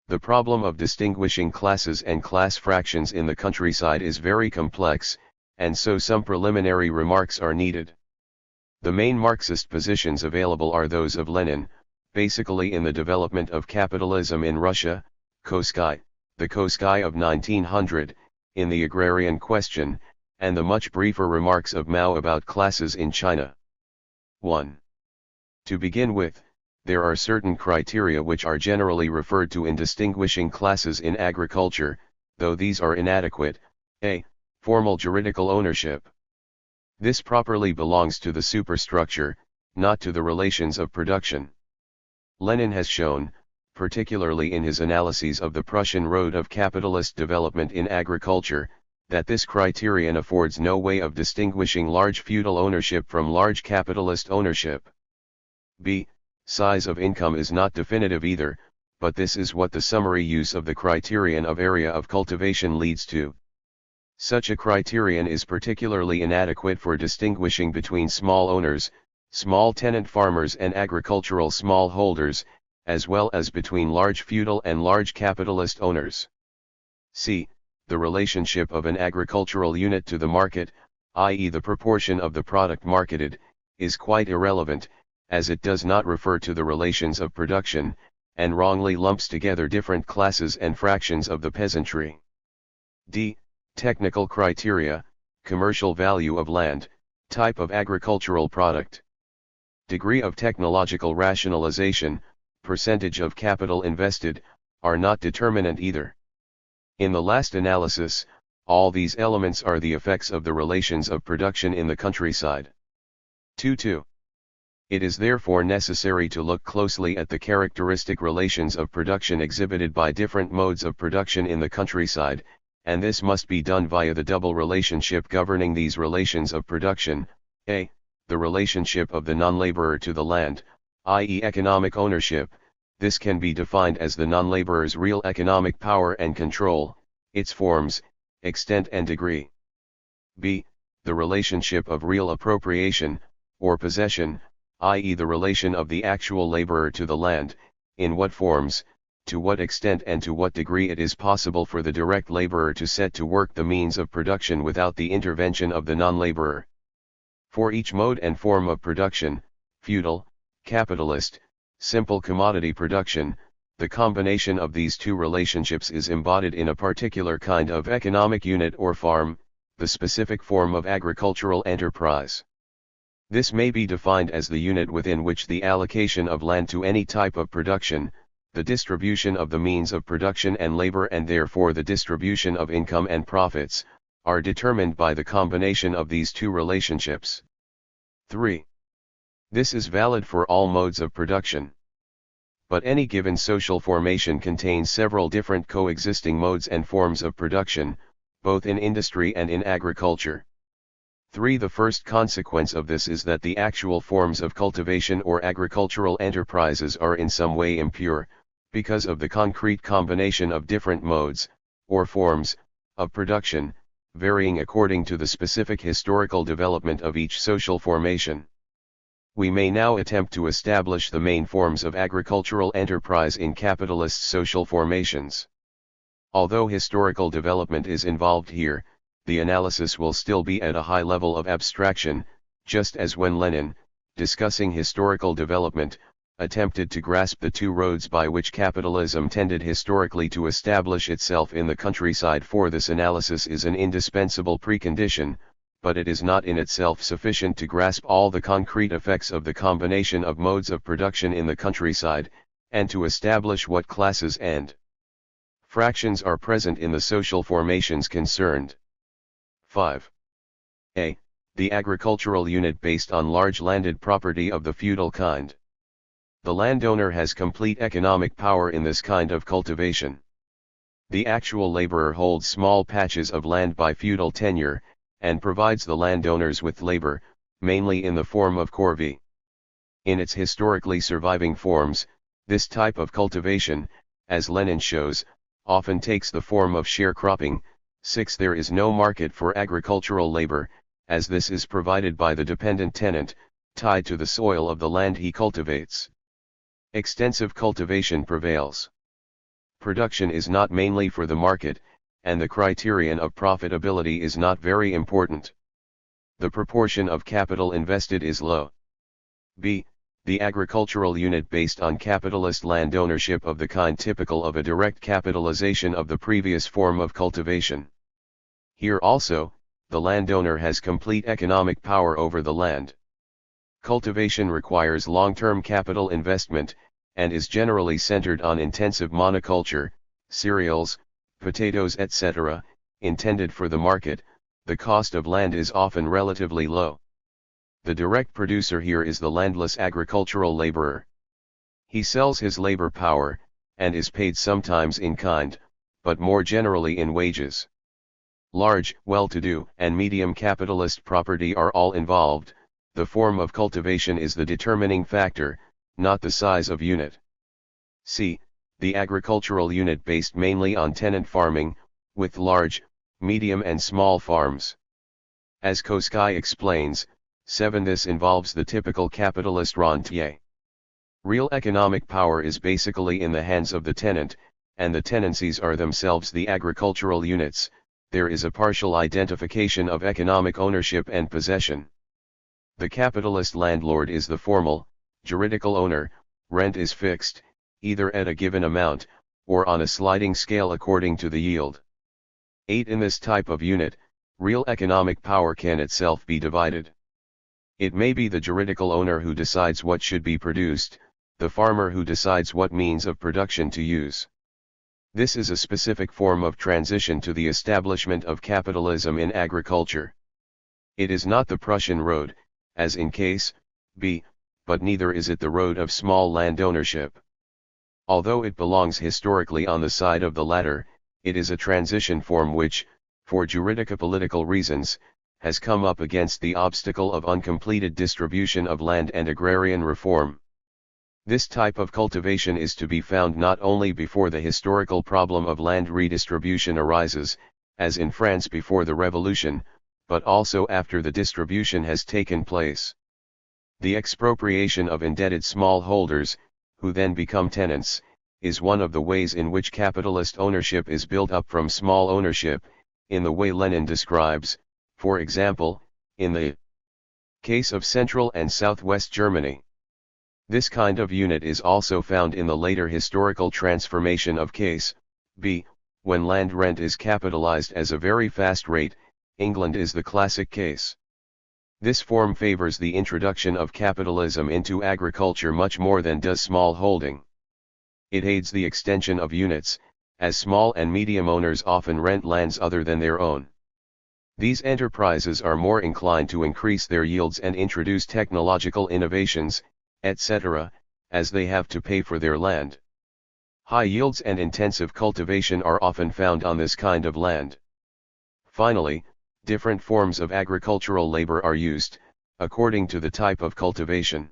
A: The problem of distinguishing classes and class fractions in the countryside is very complex, and so some preliminary remarks are needed. The main Marxist positions available are those of Lenin, basically in the development of capitalism in Russia, Koski, the Koski of 1900, in the agrarian question, and the much briefer remarks of Mao about classes in China. 1. To begin with, there are certain criteria which are generally referred to in distinguishing classes in agriculture, though these are inadequate. A. Formal juridical ownership. This properly belongs to the superstructure, not to the relations of production. Lenin has shown, particularly in his analyses of the Prussian road of capitalist development in agriculture, that this criterion affords no way of distinguishing large feudal ownership from large capitalist ownership. B. Size of income is not definitive either, but this is what the summary use of the criterion of area of cultivation leads to. Such a criterion is particularly inadequate for distinguishing between small owners, small tenant farmers and agricultural smallholders, as well as between large feudal and large capitalist owners. C. The relationship of an agricultural unit to the market, i.e. the proportion of the product marketed, is quite irrelevant, as it does not refer to the relations of production, and wrongly lumps together different classes and fractions of the peasantry. D. Technical criteria, commercial value of land, type of agricultural product, degree of technological rationalization, percentage of capital invested, are not determinant either. In the last analysis, all these elements are the effects of the relations of production in the countryside. 2. It is therefore necessary to look closely at the characteristic relations of production exhibited by different modes of production in the countryside, and this must be done via the double relationship governing these relations of production. A. The relationship of the non-laborer to the land, i.e. economic ownership. This can be defined as the non-laborer's real economic power and control, its forms, extent and degree. B. The relationship of real appropriation, or possession, i.e. the relation of the actual laborer to the land, in what forms, to what extent and to what degree it is possible for the direct laborer to set to work the means of production without the intervention of the non-laborer. For each mode and form of production, feudal, capitalist, simple commodity production, the combination of these two relationships is embodied in a particular kind of economic unit or farm, the specific form of agricultural enterprise. This may be defined as the unit within which the allocation of land to any type of production, the distribution of the means of production and labor and therefore the distribution of income and profits, are determined by the combination of these two relationships. 3. This is valid for all modes of production. But any given social formation contains several different coexisting modes and forms of production, both in industry and in agriculture. 3. The first consequence of this is that the actual forms of cultivation or agricultural enterprises are in some way impure, because of the concrete combination of different modes, or forms, of production, varying according to the specific historical development of each social formation. We may now attempt to establish the main forms of agricultural enterprise in capitalist social formations. Although historical development is involved here, the analysis will still be at a high level of abstraction, just as when Lenin, discussing historical development, attempted to grasp the two roads by which capitalism tended historically to establish itself in the countryside. For this analysis is an indispensable precondition, but it is not in itself sufficient to grasp all the concrete effects of the combination of modes of production in the countryside, and to establish what classes and fractions are present in the social formations concerned. 5. A. The agricultural unit based on large landed property of the feudal kind. The landowner has complete economic power in this kind of cultivation. The actual laborer holds small patches of land by feudal tenure, and provides the landowners with labor, mainly in the form of corvée. In its historically surviving forms, this type of cultivation, as Lenin shows, often takes the form of sharecropping. 6. There is no market for agricultural labor, as this is provided by the dependent tenant, tied to the soil of the land he cultivates. Extensive cultivation prevails. Production is not mainly for the market, and the criterion of profitability is not very important. The proportion of capital invested is low. B. The agricultural unit based on capitalist land ownership of the kind typical of a direct capitalization of the previous form of cultivation. Here also, the landowner has complete economic power over the land. Cultivation requires long-term capital investment, and is generally centered on intensive monoculture, cereals, potatoes etc., intended for the market. The cost of land is often relatively low. The direct producer here is the landless agricultural laborer. He sells his labor power, and is paid sometimes in kind, but more generally in wages. Large, well-to-do, and medium capitalist property are all involved. The form of cultivation is the determining factor, not the size of unit. C. The agricultural unit based mainly on tenant farming, with large, medium and small farms. As Koski explains, 7. This involves the typical capitalist rentier. Real economic power is basically in the hands of the tenant, and the tenancies are themselves the agricultural units. There is a partial identification of economic ownership and possession. The capitalist landlord is the formal, juridical owner. Rent is fixed, either at a given amount, or on a sliding scale according to the yield. 8. In this type of unit, real economic power can itself be divided. It may be the juridical owner who decides what should be produced, the farmer who decides what means of production to use. This is a specific form of transition to the establishment of capitalism in agriculture. It is not the Prussian road, as in case B, but neither is it the road of small land ownership. Although it belongs historically on the side of the latter, it is a transition form which, for juridico-political reasons, has come up against the obstacle of uncompleted distribution of land and agrarian reform. This type of cultivation is to be found not only before the historical problem of land redistribution arises, as in France before the Revolution, but also after the distribution has taken place. The expropriation of indebted smallholders, who then become tenants, is one of the ways in which capitalist ownership is built up from small ownership, in the way Lenin describes, for example, in the case of Central and Southwest Germany. This kind of unit is also found in the later historical transformation of case B, when land rent is capitalized as a very fast rate. England is the classic case. This form favors the introduction of capitalism into agriculture much more than does small holding. It aids the extension of units, as small and medium owners often rent lands other than their own. These enterprises are more inclined to increase their yields and introduce technological innovations, etc., as they have to pay for their land. High yields and intensive cultivation are often found on this kind of land. Finally, different forms of agricultural labor are used, according to the type of cultivation.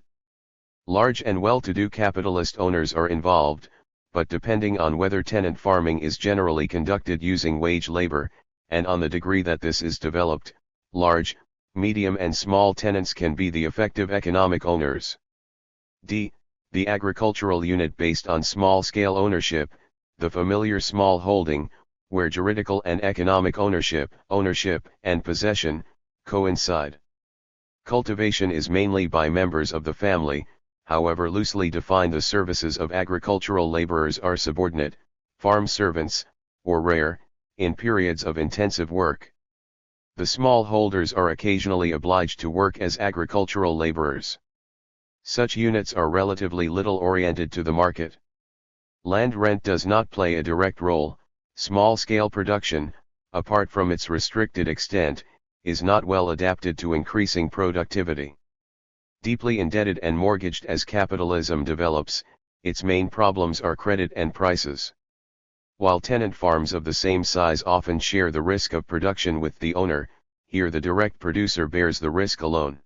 A: Large and well-to-do capitalist owners are involved, but depending on whether tenant farming is generally conducted using wage labor, and on the degree that this is developed, large, medium and small tenants can be the effective economic owners. D. The agricultural unit based on small-scale ownership, the familiar small holding, where juridical and economic ownership and possession, coincide. Cultivation is mainly by members of the family, however loosely defined the services of agricultural laborers are subordinate, farm servants, or rare, in periods of intensive work. The smallholders are occasionally obliged to work as agricultural laborers. Such units are relatively little oriented to the market. Land rent does not play a direct role. Small-scale production, apart from its restricted extent, is not well adapted to increasing productivity. Deeply indebted and mortgaged as capitalism develops, its main problems are credit and prices. While tenant farms of the same size often share the risk of production with the owner, here the direct producer bears the risk alone.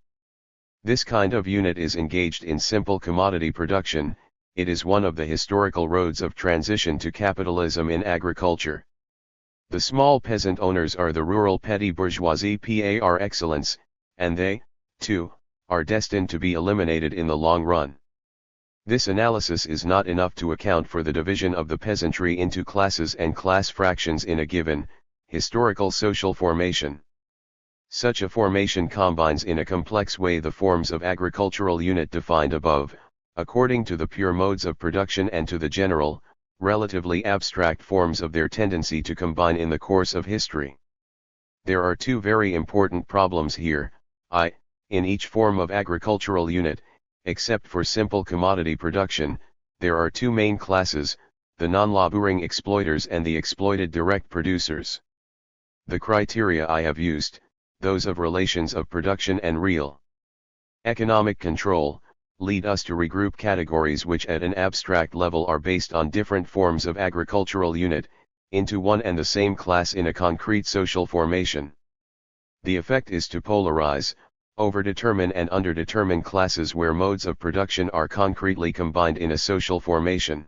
A: This kind of unit is engaged in simple commodity production. It is one of the historical roads of transition to capitalism in agriculture. The small peasant owners are the rural petty bourgeoisie par excellence, and they, too, are destined to be eliminated in the long run. This analysis is not enough to account for the division of the peasantry into classes and class fractions in a given, historical social formation. Such a formation combines in a complex way the forms of agricultural unit defined above, according to the pure modes of production and to the general, relatively abstract forms of their tendency to combine in the course of history. There are two very important problems here. In each form of agricultural unit, except for simple commodity production, there are two main classes, the non-laboring exploiters and the exploited direct producers. The criteria I have used, those of relations of production and real economic control, lead us to regroup categories which at an abstract level are based on different forms of agricultural unit, into one and the same class in a concrete social formation. The effect is to polarize, overdetermine and underdetermine classes where modes of production are concretely combined in a social formation.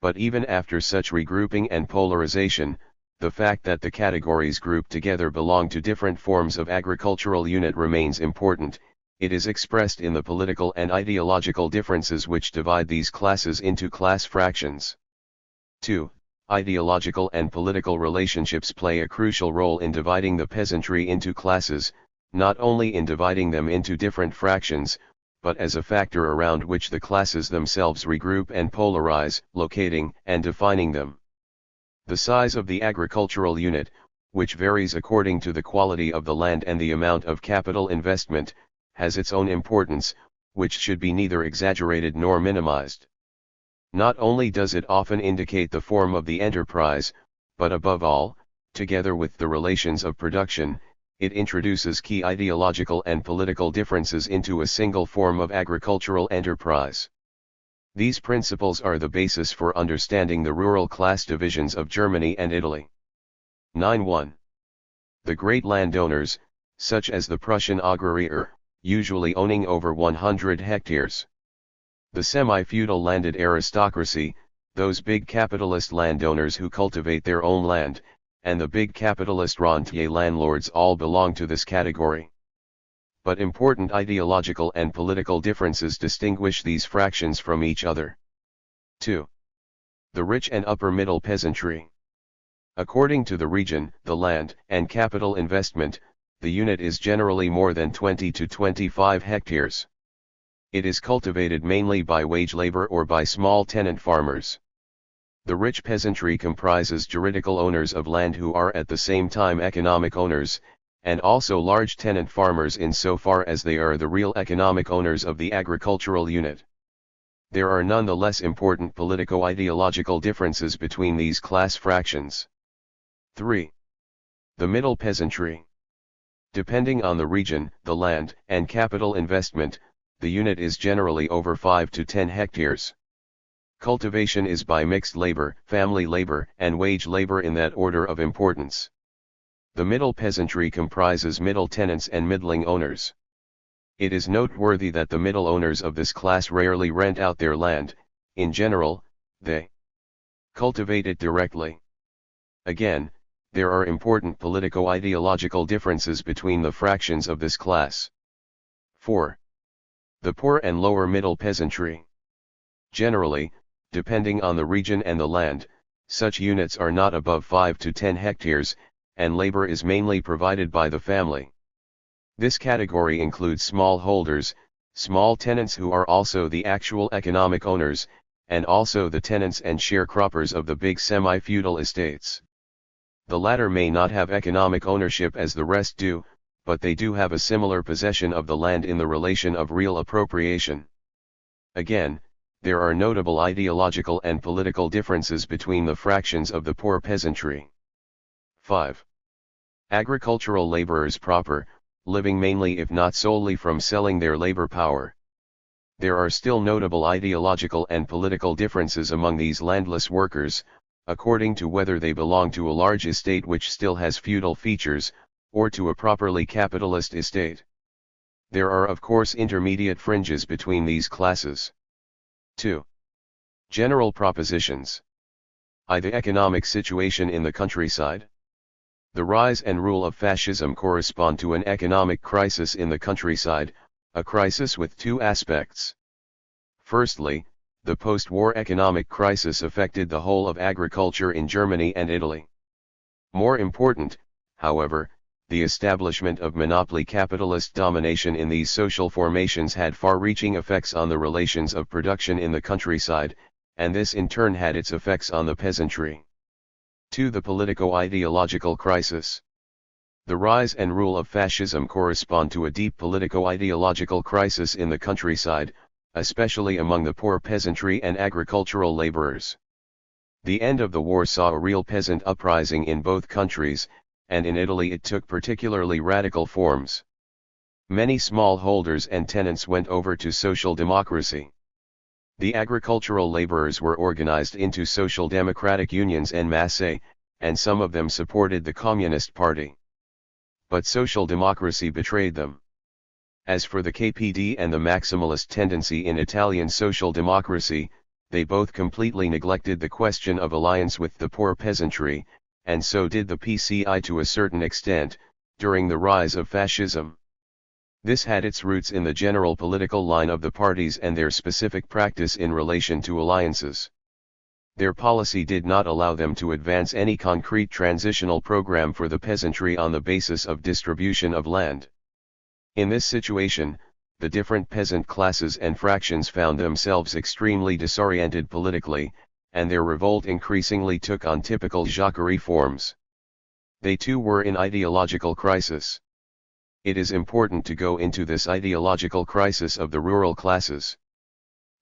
A: But even after such regrouping and polarization, the fact that the categories grouped together belong to different forms of agricultural unit remains important. It is expressed in the political and ideological differences which divide these classes into class fractions. 2. Ideological and political relationships play a crucial role in dividing the peasantry into classes, not only in dividing them into different fractions, but as a factor around which the classes themselves regroup and polarize, locating and defining them. The size of the agricultural unit, which varies according to the quality of the land and the amount of capital investment, has its own importance, which should be neither exaggerated nor minimized. Not only does it often indicate the form of the enterprise, but above all, together with the relations of production, it introduces key ideological and political differences into a single form of agricultural enterprise. These principles are the basis for understanding the rural class divisions of Germany and Italy. 9.1. The great landowners, such as the Prussian agrarier, usually owning over 100 hectares. The semi-feudal landed aristocracy, those big capitalist landowners who cultivate their own land, and the big capitalist rentier landlords all belong to this category. But important ideological and political differences distinguish these fractions from each other. 2. The rich and upper middle peasantry. According to the region, the land, and capital investment, the unit is generally more than 20 to 25 hectares. It is cultivated mainly by wage labor or by small tenant farmers. The rich peasantry comprises juridical owners of land who are at the same time economic owners, and also large tenant farmers insofar as they are the real economic owners of the agricultural unit. There are nonetheless important politico-ideological differences between these class fractions. 3. The middle peasantry. Depending on the region, the land, and capital investment, the unit is generally over 5 to 10 hectares. Cultivation is by mixed labor, family labor, and wage labor in that order of importance. The middle peasantry comprises middle tenants and middling owners. It is noteworthy that the middle owners of this class rarely rent out their land. In general, they cultivate it directly. Again, There are important politico-ideological differences between the fractions of this class. 4. The poor and lower middle peasantry. Generally, depending on the region and the land, such units are not above 5 to 10 hectares, and labor is mainly provided by the family. This category includes small holders, small tenants who are also the actual economic owners, and also the tenants and sharecroppers of the big semi-feudal estates. The latter may not have economic ownership as the rest do, but they do have a similar possession of the land in the relation of real appropriation. Again, there are notable ideological and political differences between the fractions of the poor peasantry. 5. Agricultural laborers proper, living mainly if not solely from selling their labor power. There are still notable ideological and political differences among these landless workers, according to whether they belong to a large estate which still has feudal features, or to a properly capitalist estate. There are of course intermediate fringes between these classes. 2. General propositions. I. The economic situation in the countryside. The rise and rule of fascism correspond to an economic crisis in the countryside, a crisis with two aspects. Firstly, the post-war economic crisis affected the whole of agriculture in Germany and Italy. More important, however, the establishment of monopoly capitalist domination in these social formations had far-reaching effects on the relations of production in the countryside, and this in turn had its effects on the peasantry. 2. The politico-ideological crisis. The rise and rule of fascism correspond to a deep politico-ideological crisis in the countryside, especially among the poor peasantry and agricultural laborers. The end of the war saw a real peasant uprising in both countries, and in Italy it took particularly radical forms. Many small holders and tenants went over to social democracy. The agricultural laborers were organized into social democratic unions en masse, and some of them supported the Communist Party. But social democracy betrayed them. As for the KPD and the maximalist tendency in Italian social democracy, they both completely neglected the question of alliance with the poor peasantry, and so did the PCI to a certain extent, during the rise of fascism. This had its roots in the general political line of the parties and their specific practice in relation to alliances. Their policy did not allow them to advance any concrete transitional program for the peasantry on the basis of distribution of land. In this situation, the different peasant classes and fractions found themselves extremely disoriented politically, and their revolt increasingly took on typical Jacquerie forms. They too were in ideological crisis. It is important to go into this ideological crisis of the rural classes.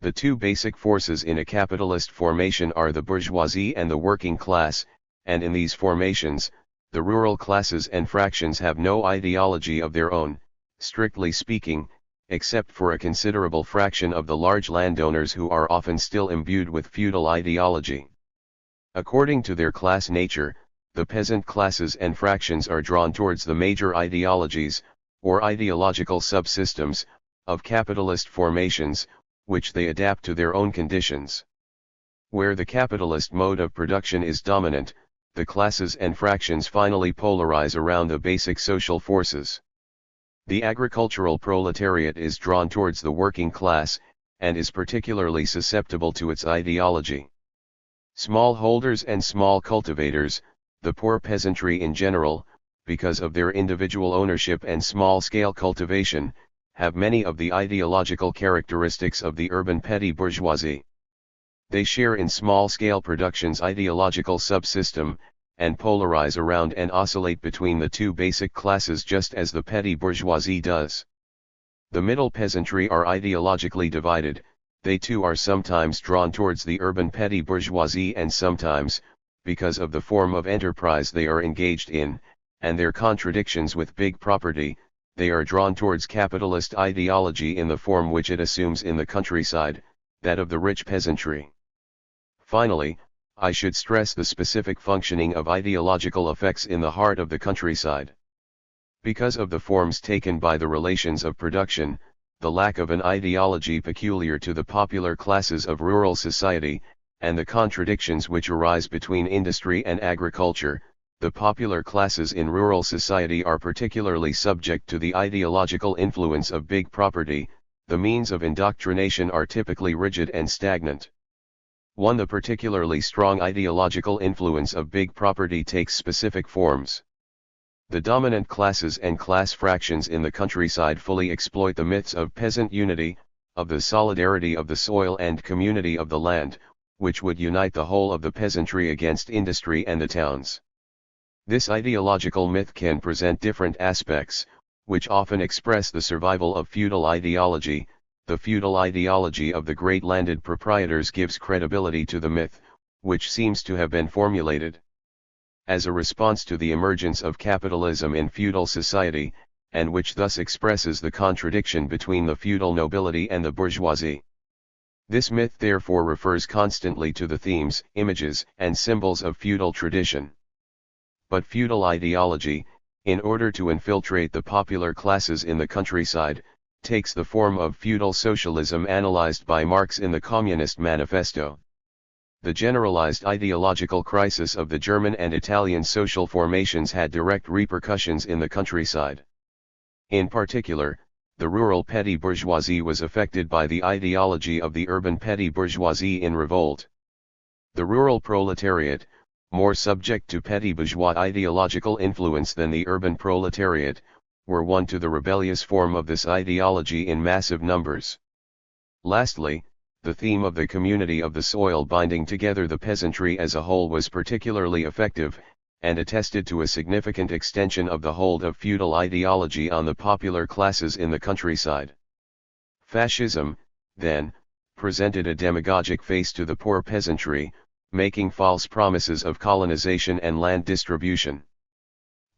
A: The two basic forces in a capitalist formation are the bourgeoisie and the working class, and in these formations, the rural classes and fractions have no ideology of their own, strictly speaking, except for a considerable fraction of the large landowners who are often still imbued with feudal ideology. According to their class nature, the peasant classes and fractions are drawn towards the major ideologies, or ideological subsystems, of capitalist formations, which they adapt to their own conditions. Where the capitalist mode of production is dominant, the classes and fractions finally polarize around the basic social forces. The agricultural proletariat is drawn towards the working class, and is particularly susceptible to its ideology. Small holders and small cultivators, the poor peasantry in general, because of their individual ownership and small-scale cultivation, have many of the ideological characteristics of the urban petty bourgeoisie. They share in small-scale production's ideological subsystem, and polarize around and oscillate between the two basic classes just as the petty bourgeoisie does. The middle peasantry are ideologically divided, they too are sometimes drawn towards the urban petty bourgeoisie and sometimes, because of the form of enterprise they are engaged in, and their contradictions with big property, they are drawn towards capitalist ideology in the form which it assumes in the countryside, that of the rich peasantry. Finally, I should stress the specific functioning of ideological effects in the heart of the countryside. Because of the forms taken by the relations of production, the lack of an ideology peculiar to the popular classes of rural society, and the contradictions which arise between industry and agriculture, the popular classes in rural society are particularly subject to the ideological influence of big property. The means of indoctrination are typically rigid and stagnant. 1. The particularly strong ideological influence of big property takes specific forms. The dominant classes and class fractions in the countryside fully exploit the myths of peasant unity, of the solidarity of the soil and community of the land, which would unite the whole of the peasantry against industry and the towns. This ideological myth can present different aspects, which often express the survival of feudal ideology. The feudal ideology of the great landed proprietors gives credibility to the myth, which seems to have been formulated as a response to the emergence of capitalism in feudal society, and which thus expresses the contradiction between the feudal nobility and the bourgeoisie. This myth therefore refers constantly to the themes, images, and symbols of feudal tradition. But feudal ideology, in order to infiltrate the popular classes in the countryside, takes the form of feudal socialism analyzed by Marx in the Communist Manifesto. The generalized ideological crisis of the German and Italian social formations had direct repercussions in the countryside. In particular, the rural petty bourgeoisie was affected by the ideology of the urban petty bourgeoisie in revolt. The rural proletariat, more subject to petty bourgeois ideological influence than the urban proletariat, were won to the rebellious form of this ideology in massive numbers. Lastly, the theme of the community of the soil binding together the peasantry as a whole was particularly effective, and attested to a significant extension of the hold of feudal ideology on the popular classes in the countryside. Fascism, then, presented a demagogic face to the poor peasantry, making false promises of colonization and land distribution.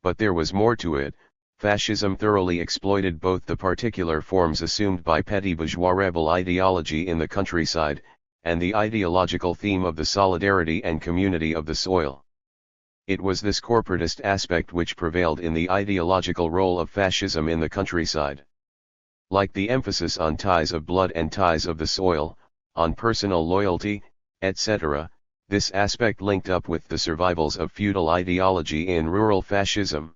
A: But there was more to it. Fascism thoroughly exploited both the particular forms assumed by petty bourgeois rebel ideology in the countryside, and the ideological theme of the solidarity and community of the soil. It was this corporatist aspect which prevailed in the ideological role of fascism in the countryside. Like the emphasis on ties of blood and ties of the soil, on personal loyalty, etc., this aspect linked up with the survivals of feudal ideology in rural fascism.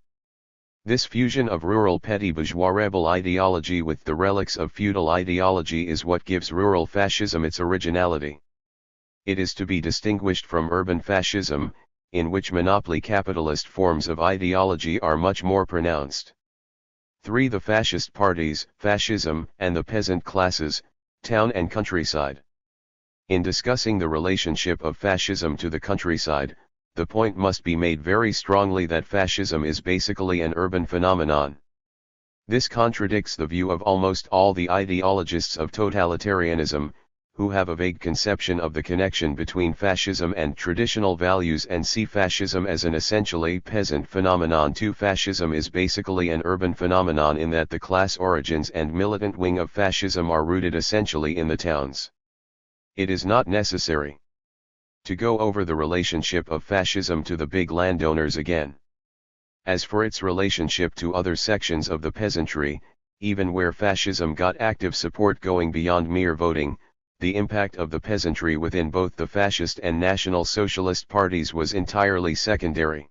A: This fusion of rural petty bourgeois rebel ideology with the relics of feudal ideology is what gives rural fascism its originality. It is to be distinguished from urban fascism, in which monopoly capitalist forms of ideology are much more pronounced. 3. The fascist parties, fascism, and the peasant classes, town and countryside. In discussing the relationship of fascism to the countryside, the point must be made very strongly that fascism is basically an urban phenomenon. This contradicts the view of almost all the ideologists of totalitarianism, who have a vague conception of the connection between fascism and traditional values and see fascism as an essentially peasant phenomenon. 2. Fascism is basically an urban phenomenon in that the class origins and militant wing of fascism are rooted essentially in the towns. It is not necessary to go over the relationship of fascism to the big landowners again. As for its relationship to other sections of the peasantry, even where fascism got active support going beyond mere voting, the impact of the peasantry within both the fascist and National Socialist parties was entirely secondary.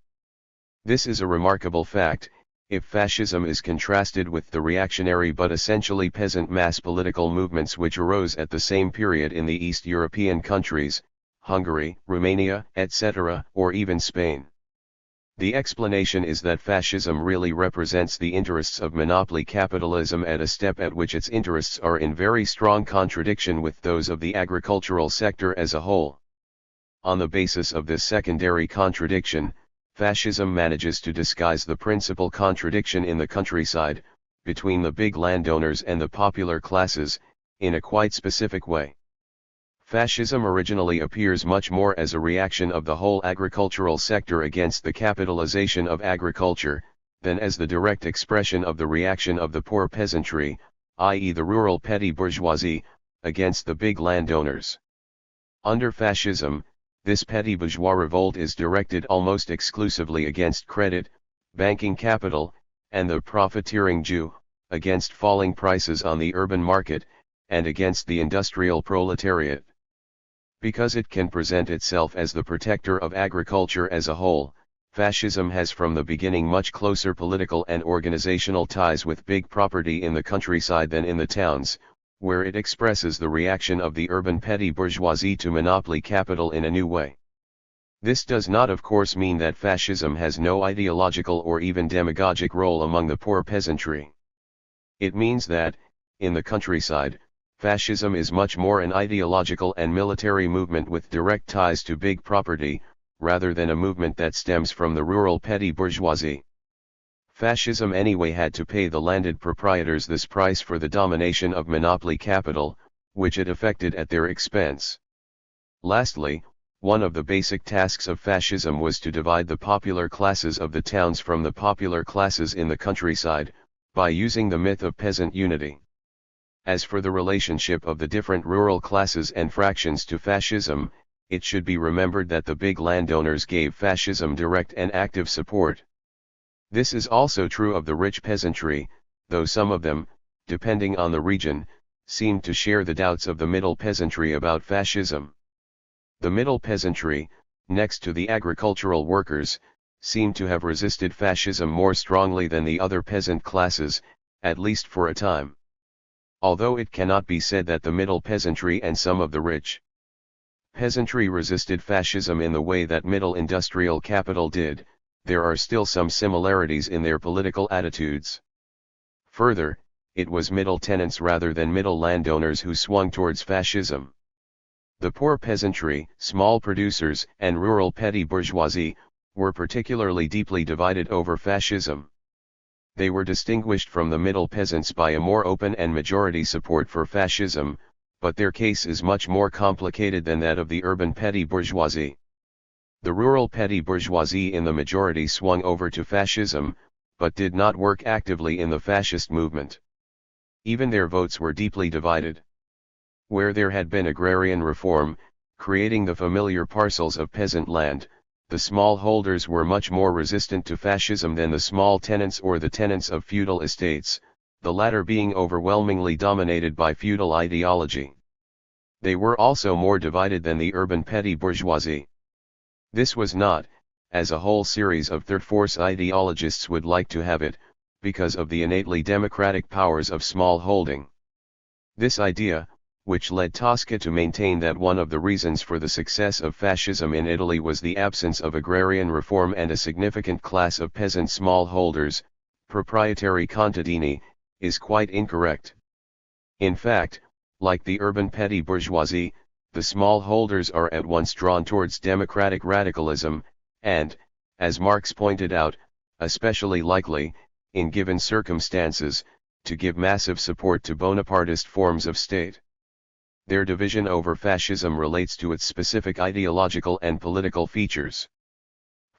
A: This is a remarkable fact, if fascism is contrasted with the reactionary but essentially peasant mass political movements which arose at the same period in the East European countries, Hungary, Romania, etc., or even Spain. The explanation is that fascism really represents the interests of monopoly capitalism at a step at which its interests are in very strong contradiction with those of the agricultural sector as a whole. On the basis of this secondary contradiction, fascism manages to disguise the principal contradiction in the countryside, between the big landowners and the popular classes, in a quite specific way. Fascism originally appears much more as a reaction of the whole agricultural sector against the capitalization of agriculture, than as the direct expression of the reaction of the poor peasantry, i.e. the rural petty bourgeoisie, against the big landowners. Under fascism, this petty bourgeois revolt is directed almost exclusively against credit, banking capital, and the profiteering Jew, against falling prices on the urban market, and against the industrial proletariat. Because it can present itself as the protector of agriculture as a whole, fascism has from the beginning much closer political and organizational ties with big property in the countryside than in the towns, where it expresses the reaction of the urban petty bourgeoisie to monopoly capital in a new way. This does not of course mean that fascism has no ideological or even demagogic role among the poor peasantry. It means that, in the countryside, fascism is much more an ideological and military movement with direct ties to big property, rather than a movement that stems from the rural petty bourgeoisie. Fascism anyway had to pay the landed proprietors this price for the domination of monopoly capital, which it effected at their expense. Lastly, one of the basic tasks of fascism was to divide the popular classes of the towns from the popular classes in the countryside, by using the myth of peasant unity. As for the relationship of the different rural classes and fractions to fascism, it should be remembered that the big landowners gave fascism direct and active support. This is also true of the rich peasantry, though some of them, depending on the region, seemed to share the doubts of the middle peasantry about fascism. The middle peasantry, next to the agricultural workers, seemed to have resisted fascism more strongly than the other peasant classes, at least for a time. Although it cannot be said that the middle peasantry and some of the rich peasantry resisted fascism in the way that middle industrial capital did, there are still some similarities in their political attitudes. Further, it was middle tenants rather than middle landowners who swung towards fascism. The poor peasantry, small producers, and rural petty bourgeoisie, were particularly deeply divided over fascism. They were distinguished from the middle peasants by a more open and majority support for fascism, but their case is much more complicated than that of the urban petty bourgeoisie. The rural petty bourgeoisie in the majority swung over to fascism, but did not work actively in the fascist movement. Even their votes were deeply divided. Where there had been agrarian reform, creating the familiar parcels of peasant land, the small holders were much more resistant to fascism than the small tenants or the tenants of feudal estates, the latter being overwhelmingly dominated by feudal ideology. They were also more divided than the urban petty bourgeoisie. This was not, as a whole series of third force ideologists would like to have it, because of the innately democratic powers of small holding. This idea, which led Tosca to maintain that one of the reasons for the success of fascism in Italy was the absence of agrarian reform and a significant class of peasant smallholders, proprietary contadini, is quite incorrect. In fact, like the urban petty bourgeoisie, the smallholders are at once drawn towards democratic radicalism, and, as Marx pointed out, especially likely, in given circumstances, to give massive support to Bonapartist forms of state. Their division over fascism relates to its specific ideological and political features.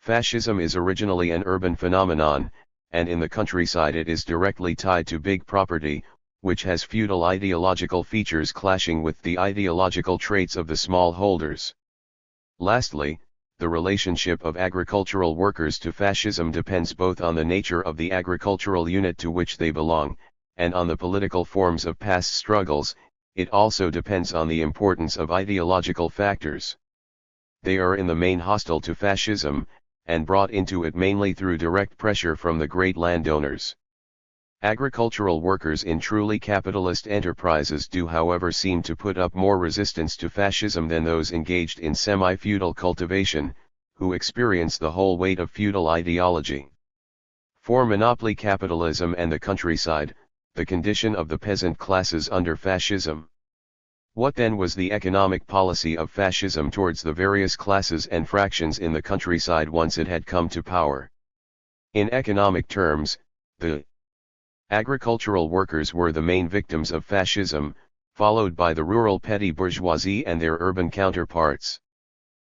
A: Fascism is originally an urban phenomenon, and in the countryside it is directly tied to big property, which has feudal ideological features clashing with the ideological traits of the smallholders. Lastly, the relationship of agricultural workers to fascism depends both on the nature of the agricultural unit to which they belong, and on the political forms of past struggles. It also depends on the importance of ideological factors. They are in the main hostile to fascism, and brought into it mainly through direct pressure from the great landowners. Agricultural workers in truly capitalist enterprises do however seem to put up more resistance to fascism than those engaged in semi-feudal cultivation, who experience the whole weight of feudal ideology. For monopoly capitalism and the countryside, the condition of the peasant classes under fascism. What then was the economic policy of fascism towards the various classes and fractions in the countryside once it had come to power? In economic terms, the agricultural workers were the main victims of fascism, followed by the rural petty bourgeoisie and their urban counterparts.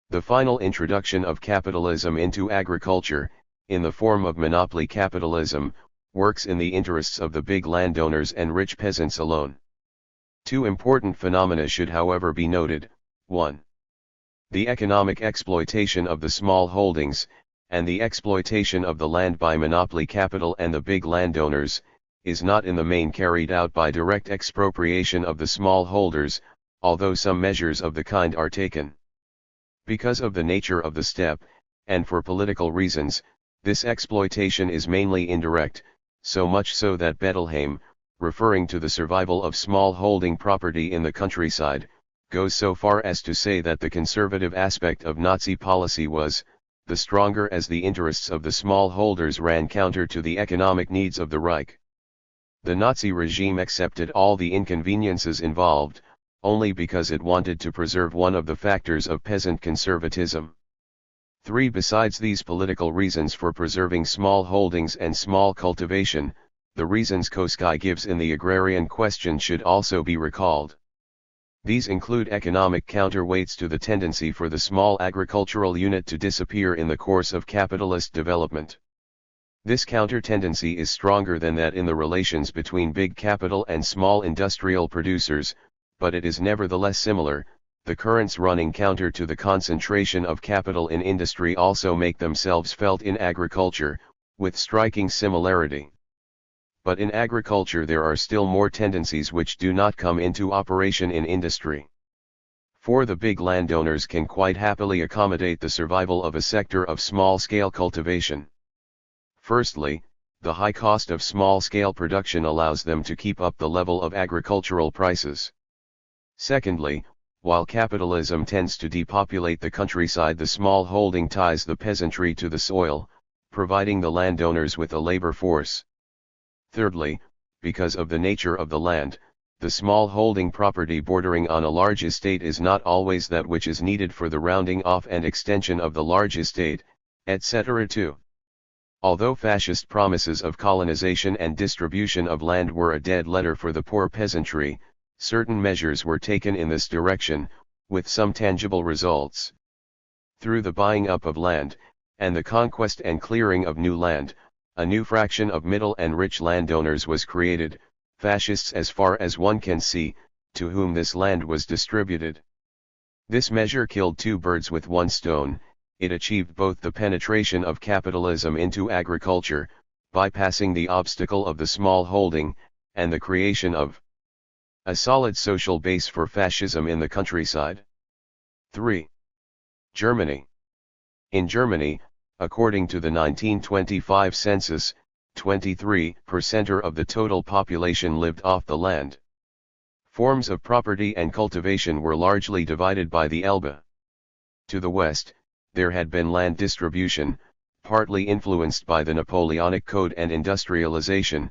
A: The final introduction of capitalism into agriculture, in the form of monopoly capitalism, works in the interests of the big landowners and rich peasants alone. Two important phenomena should however be noted: 1. The economic exploitation of the small holdings, and the exploitation of the land by monopoly capital and the big landowners, is not in the main carried out by direct expropriation of the small holders, although some measures of the kind are taken. Because of the nature of the step, and for political reasons, this exploitation is mainly indirect, so much so that Bettelheim, referring to the survival of small holding property in the countryside, goes so far as to say that the conservative aspect of Nazi policy was, the stronger as the interests of the small holders ran counter to the economic needs of the Reich. The Nazi regime accepted all the inconveniences involved, only because it wanted to preserve one of the factors of peasant conservatism. 3. Besides these political reasons for preserving small holdings and small cultivation, the reasons Koski gives in the agrarian question should also be recalled. These include economic counterweights to the tendency for the small agricultural unit to disappear in the course of capitalist development. This counter-tendency is stronger than that in the relations between big capital and small industrial producers, but it is nevertheless similar. The currents running counter to the concentration of capital in industry also make themselves felt in agriculture, with striking similarity. But in agriculture there are still more tendencies which do not come into operation in industry. For the big landowners can quite happily accommodate the survival of a sector of small-scale cultivation. Firstly, the high cost of small-scale production allows them to keep up the level of agricultural prices. Secondly, while capitalism tends to depopulate the countryside, the small holding ties the peasantry to the soil, providing the landowners with a labor force. Thirdly, because of the nature of the land, the small holding property bordering on a large estate is not always that which is needed for the rounding off and extension of the large estate, etc. 2. Although fascist promises of colonization and distribution of land were a dead letter for the poor peasantry, certain measures were taken in this direction, with some tangible results. Through the buying up of land, and the conquest and clearing of new land, a new fraction of middle and rich landowners was created, fascists as far as one can see, to whom this land was distributed. This measure killed two birds with one stone. It achieved both the penetration of capitalism into agriculture, bypassing the obstacle of the small holding, and the creation of a solid social base for fascism in the countryside. 3. Germany. In Germany, according to the 1925 census, 23% of the total population lived off the land. Forms of property and cultivation were largely divided by the Elbe. To the west, there had been land distribution, partly influenced by the Napoleonic Code and industrialization,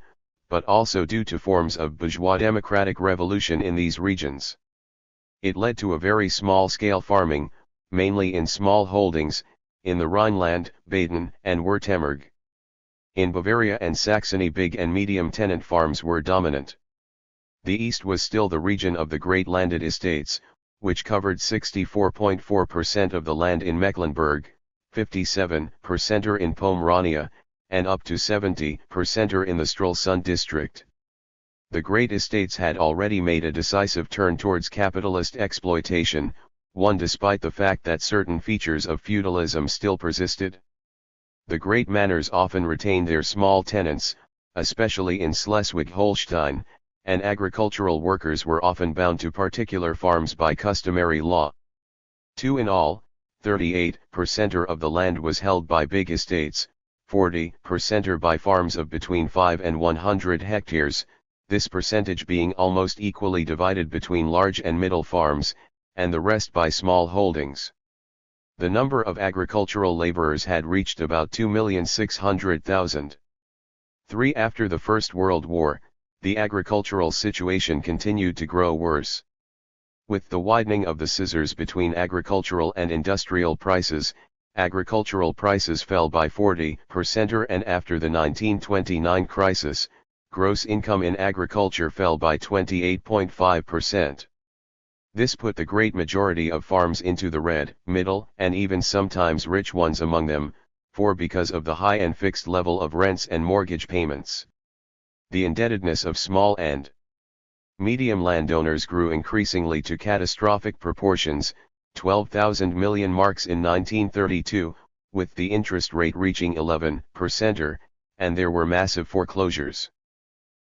A: but also due to forms of bourgeois democratic revolution in these regions. It led to a very small-scale farming, mainly in small holdings, in the Rhineland, Baden, and Württemberg. In Bavaria and Saxony big and medium tenant farms were dominant. The east was still the region of the great landed estates, which covered 64.4% of the land in Mecklenburg, 57% in Pomerania, and up to 70% in the Stralsund district. The great estates had already made a decisive turn towards capitalist exploitation, one despite the fact that certain features of feudalism still persisted. The great manors often retained their small tenants, especially in Schleswig-Holstein, and agricultural workers were often bound to particular farms by customary law. 2. In all, 38% of the land was held by big estates, 40% by farms of between 5 and 100 hectares, this percentage being almost equally divided between large and middle farms, and the rest by small holdings. The number of agricultural laborers had reached about 2,600,000. 3. After the First World War, the agricultural situation continued to grow worse. With the widening of the scissors between agricultural and industrial prices, agricultural prices fell by 40%, and after the 1929 crisis, gross income in agriculture fell by 28.5%. This put the great majority of farms into the red, middle, and even sometimes rich ones among them, for because of the high and fixed level of rents and mortgage payments, the indebtedness of small and medium landowners grew increasingly to catastrophic proportions, 12,000 million marks in 1932, with the interest rate reaching 11%, and there were massive foreclosures.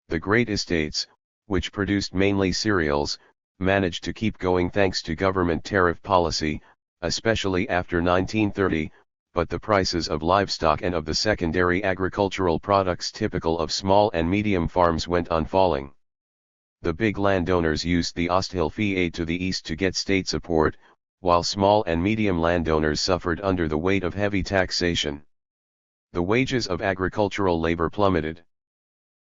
A: The great estates, which produced mainly cereals, managed to keep going thanks to government tariff policy, especially after 1930, but the prices of livestock and of the secondary agricultural products typical of small and medium farms went on falling. The big landowners used the Osthilfe aid to the east to get state support, while small and medium landowners suffered under the weight of heavy taxation. The wages of agricultural labor plummeted.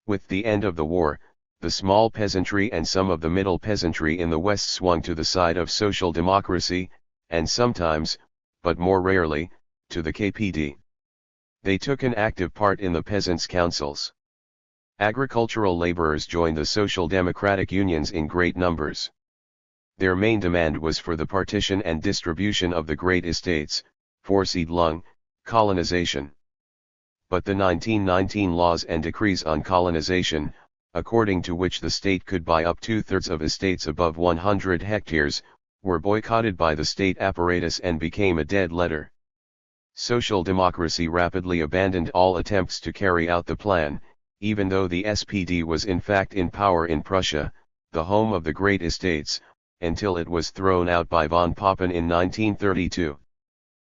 A: With the end of the war, the small peasantry and some of the middle peasantry in the West swung to the side of social democracy, and sometimes, but more rarely, to the KPD. They took an active part in the peasants' councils. Agricultural laborers joined the social democratic unions in great numbers. Their main demand was for the partition and distribution of the great estates, Vorsiedlung, colonization. But the 1919 laws and decrees on colonization, according to which the state could buy up 2/3 of estates above 100 hectares, were boycotted by the state apparatus and became a dead letter. Social democracy rapidly abandoned all attempts to carry out the plan, even though the SPD was in fact in power in Prussia, the home of the great estates, until it was thrown out by von Papen in 1932.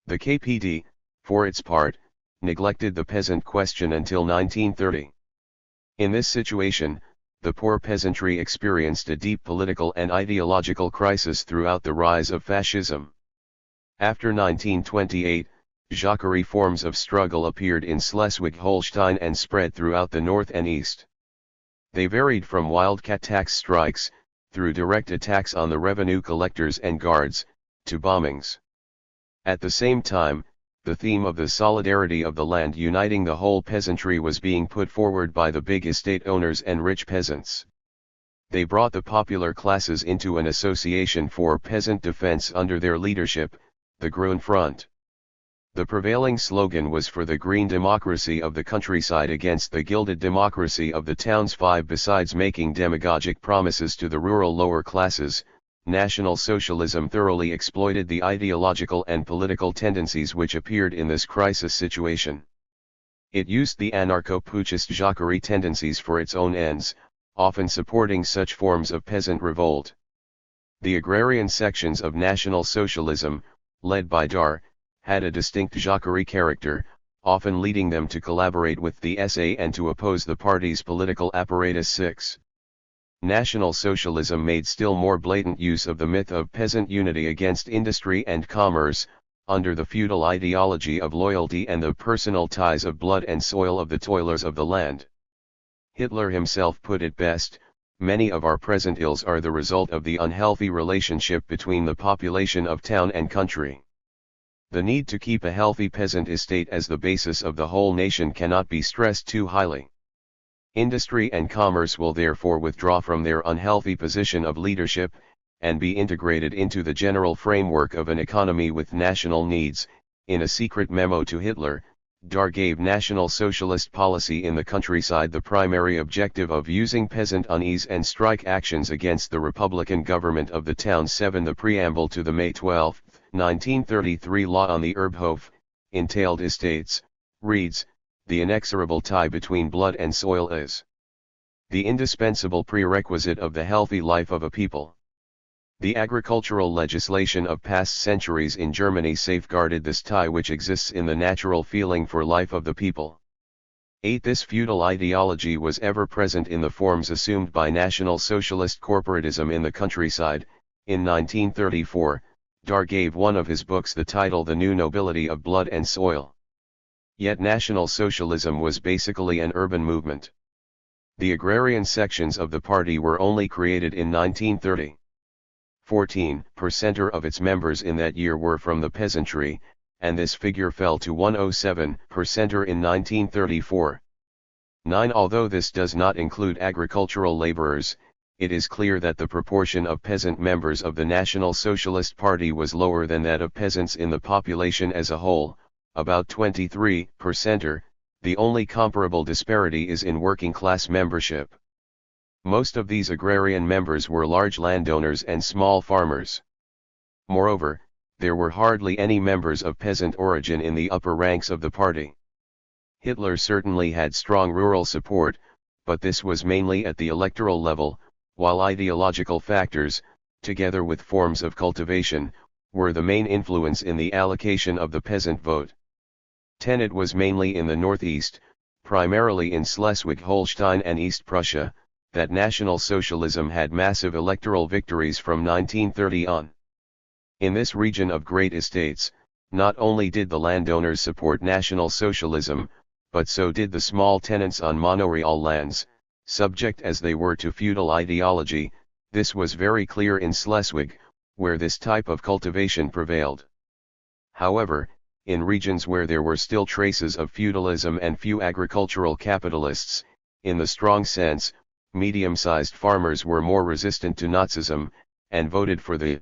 A: The KPD, for its part, neglected the peasant question until 1930. In this situation, the poor peasantry experienced a deep political and ideological crisis throughout the rise of fascism. After 1928, Jacquerie forms of struggle appeared in Schleswig-Holstein and spread throughout the north and east. They varied from wildcat tax strikes, through direct attacks on the revenue collectors and guards, to bombings. At the same time, the theme of the solidarity of the land uniting the whole peasantry was being put forward by the big estate owners and rich peasants. They brought the popular classes into an association for peasant defense under their leadership, the Grün Front. The prevailing slogan was for the green democracy of the countryside against the gilded democracy of the towns. Besides making demagogic promises to the rural lower classes, National Socialism thoroughly exploited the ideological and political tendencies which appeared in this crisis situation. It used the anarcho-putschist Jacquerie tendencies for its own ends, often supporting such forms of peasant revolt. The agrarian sections of National Socialism, led by Dar, had a distinct Jacquerie character, often leading them to collaborate with the SA and to oppose the party's political apparatus. 6. National Socialism made still more blatant use of the myth of peasant unity against industry and commerce, under the feudal ideology of loyalty and the personal ties of blood and soil of the toilers of the land. Hitler himself put it best: many of our present ills are the result of the unhealthy relationship between the population of town and country. The need to keep a healthy peasant estate as the basis of the whole nation cannot be stressed too highly. Industry and commerce will therefore withdraw from their unhealthy position of leadership, and be integrated into the general framework of an economy with national needs. In a secret memo to Hitler, Dar gave National Socialist policy in the countryside the primary objective of using peasant unease and strike actions against the Republican government of the town. 7. The preamble to the May 12, 1933 law on the Erbhof, entailed estates, reads, "The inexorable tie between blood and soil is the indispensable prerequisite of the healthy life of a people." The agricultural legislation of past centuries in Germany safeguarded this tie which exists in the natural feeling for life of the people. 8. This feudal ideology was ever present in the forms assumed by National Socialist corporatism in the countryside. In 1934, Dar gave one of his books the title "The New Nobility of Blood and Soil." Yet National Socialism was basically an urban movement. The agrarian sections of the party were only created in 1930. 14% of its members in that year were from the peasantry, and this figure fell to 107% in 1934. 9. Although this does not include agricultural laborers, it is clear that the proportion of peasant members of the National Socialist Party was lower than that of peasants in the population as a whole, about 23%. The only comparable disparity is in working class membership. Most of these agrarian members were large landowners and small farmers. Moreover, there were hardly any members of peasant origin in the upper ranks of the party. Hitler certainly had strong rural support, but this was mainly at the electoral level, while ideological factors, together with forms of cultivation, were the main influence in the allocation of the peasant vote. 10. It was mainly in the northeast, primarily in Schleswig-Holstein and East Prussia, that National Socialism had massive electoral victories from 1930 on. In this region of great estates, not only did the landowners support National Socialism, but so did the small tenants on monoreal lands, subject as they were to feudal ideology. This was very clear in Schleswig, where this type of cultivation prevailed. However, in regions where there were still traces of feudalism and few agricultural capitalists, in the strong sense, medium-sized farmers were more resistant to Nazism, and voted for the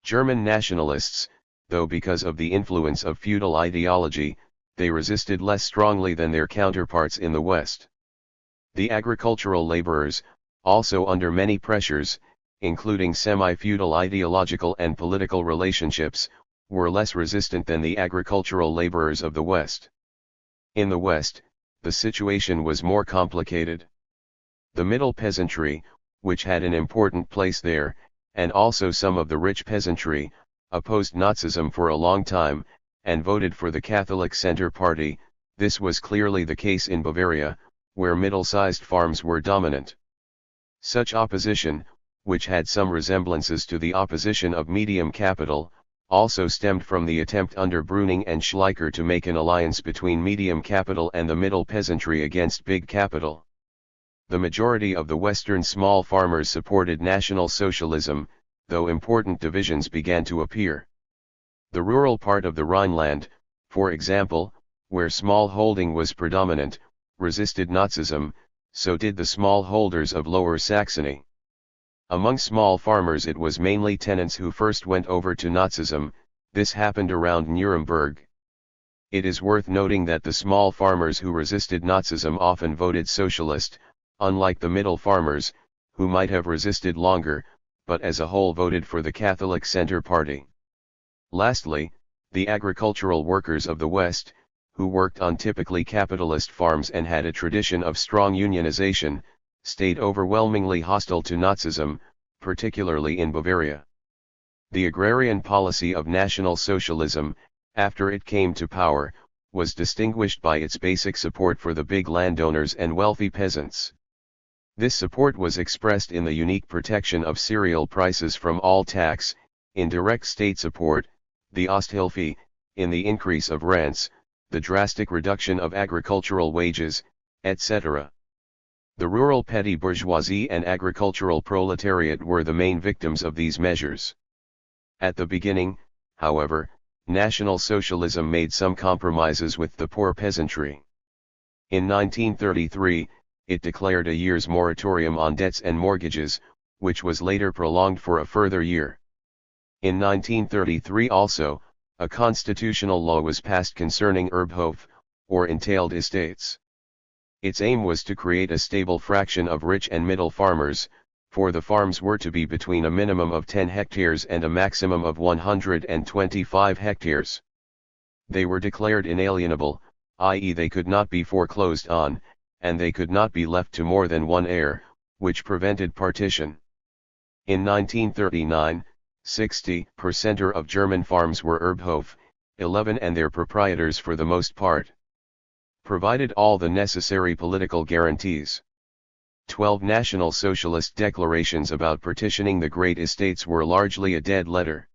A: German nationalists, though because of the influence of feudal ideology, they resisted less strongly than their counterparts in the West. The agricultural laborers, also under many pressures, including semi-feudal ideological and political relationships, were less resistant than the agricultural laborers of the West. In the West, the situation was more complicated. The middle peasantry, which had an important place there, and also some of the rich peasantry, opposed Nazism for a long time, and voted for the Catholic Center Party. This was clearly the case in Bavaria, where middle-sized farms were dominant. Such opposition, which had some resemblances to the opposition of medium capital, also stemmed from the attempt under Brüning and Schleicher to make an alliance between medium capital and the middle peasantry against big capital. The majority of the Western small farmers supported National Socialism, though important divisions began to appear. The rural part of the Rhineland, for example, where small holding was predominant, resisted Nazism, so did the small holders of Lower Saxony. Among small farmers it was mainly tenants who first went over to Nazism. This happened around Nuremberg. It is worth noting that the small farmers who resisted Nazism often voted socialist, unlike the middle farmers, who might have resisted longer, but as a whole voted for the Catholic Center Party. Lastly, the agricultural workers of the West, who worked on typically capitalist farms and had a tradition of strong unionization, stayed overwhelmingly hostile to Nazism, particularly in Bavaria. The agrarian policy of National Socialism, after it came to power, was distinguished by its basic support for the big landowners and wealthy peasants. This support was expressed in the unique protection of cereal prices from all tax, in direct state support, the Osthilfe, in the increase of rents, the drastic reduction of agricultural wages, etc. The rural petty bourgeoisie and agricultural proletariat were the main victims of these measures. At the beginning, however, National Socialism made some compromises with the poor peasantry. In 1933, it declared a year's moratorium on debts and mortgages, which was later prolonged for a further year. In 1933 also, a constitutional law was passed concerning Erbhof, or entailed estates. Its aim was to create a stable fraction of rich and middle farmers, for the farms were to be between a minimum of 10 hectares and a maximum of 125 hectares. They were declared inalienable, i.e. they could not be foreclosed on, and they could not be left to more than one heir, which prevented partition. In 1939, 60% of German farms were Erbhof, 11 and their proprietors for the most part provided all the necessary political guarantees. 12 National Socialist declarations about partitioning the great estates were largely a dead letter.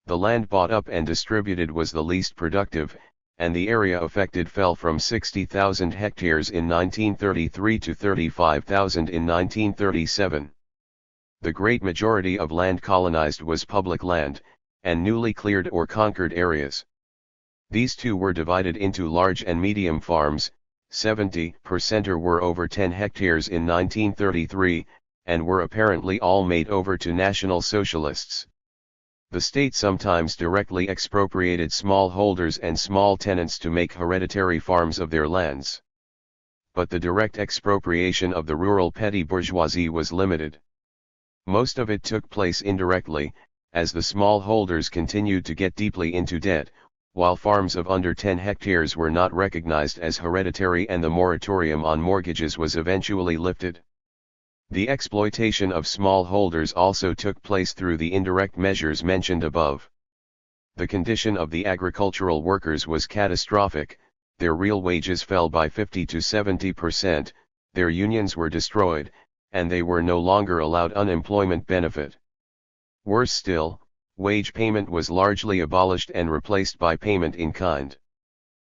A: The land bought up and distributed was the least productive, and the area affected fell from 60,000 hectares in 1933 to 35,000 in 1937. The great majority of land colonized was public land, and newly cleared or conquered areas. These too were divided into large and medium farms. 70% were over 10 hectares in 1933, and were apparently all made over to National Socialists. The state sometimes directly expropriated smallholders and small tenants to make hereditary farms of their lands. But the direct expropriation of the rural petty bourgeoisie was limited. Most of it took place indirectly, as the smallholders continued to get deeply into debt, while farms of under 10 hectares were not recognized as hereditary and the moratorium on mortgages was eventually lifted. The exploitation of smallholders also took place through the indirect measures mentioned above. The condition of the agricultural workers was catastrophic, their real wages fell by 50 to 70%, their unions were destroyed, and they were no longer allowed unemployment benefit. Worse still, wage payment was largely abolished and replaced by payment in kind.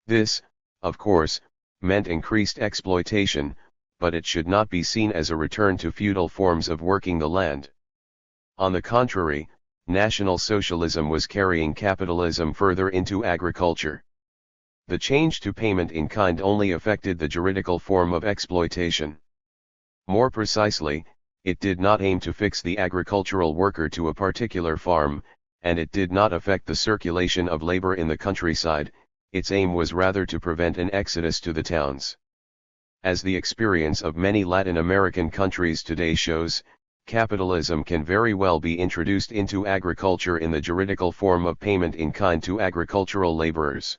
A: This, of course, meant increased exploitation, but it should not be seen as a return to feudal forms of working the land. On the contrary, National Socialism was carrying capitalism further into agriculture. The change to payment in kind only affected the juridical form of exploitation. More precisely, it did not aim to fix the agricultural worker to a particular farm, and it did not affect the circulation of labor in the countryside. Its aim was rather to prevent an exodus to the towns. As the experience of many Latin American countries today shows, capitalism can very well be introduced into agriculture in the juridical form of payment in kind to agricultural laborers.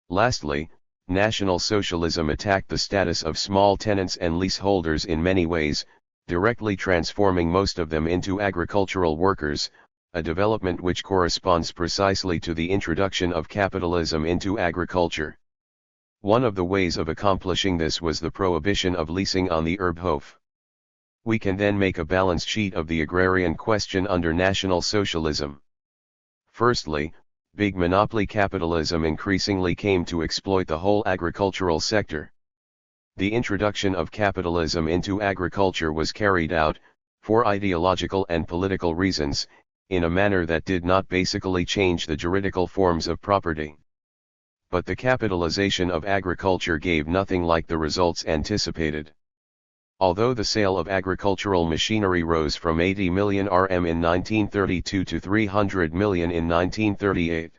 A: Lastly, National Socialism attacked the status of small tenants and leaseholders in many ways, directly transforming most of them into agricultural workers, a development which corresponds precisely to the introduction of capitalism into agriculture. One of the ways of accomplishing this was the prohibition of leasing on the Erbhof. We can then make a balance sheet of the agrarian question under National Socialism. Firstly, big monopoly capitalism increasingly came to exploit the whole agricultural sector. The introduction of capitalism into agriculture was carried out, for ideological and political reasons, in a manner that did not basically change the juridical forms of property. But the capitalization of agriculture gave nothing like the results anticipated. Although the sale of agricultural machinery rose from 80 million RM in 1932 to 300 million in 1938,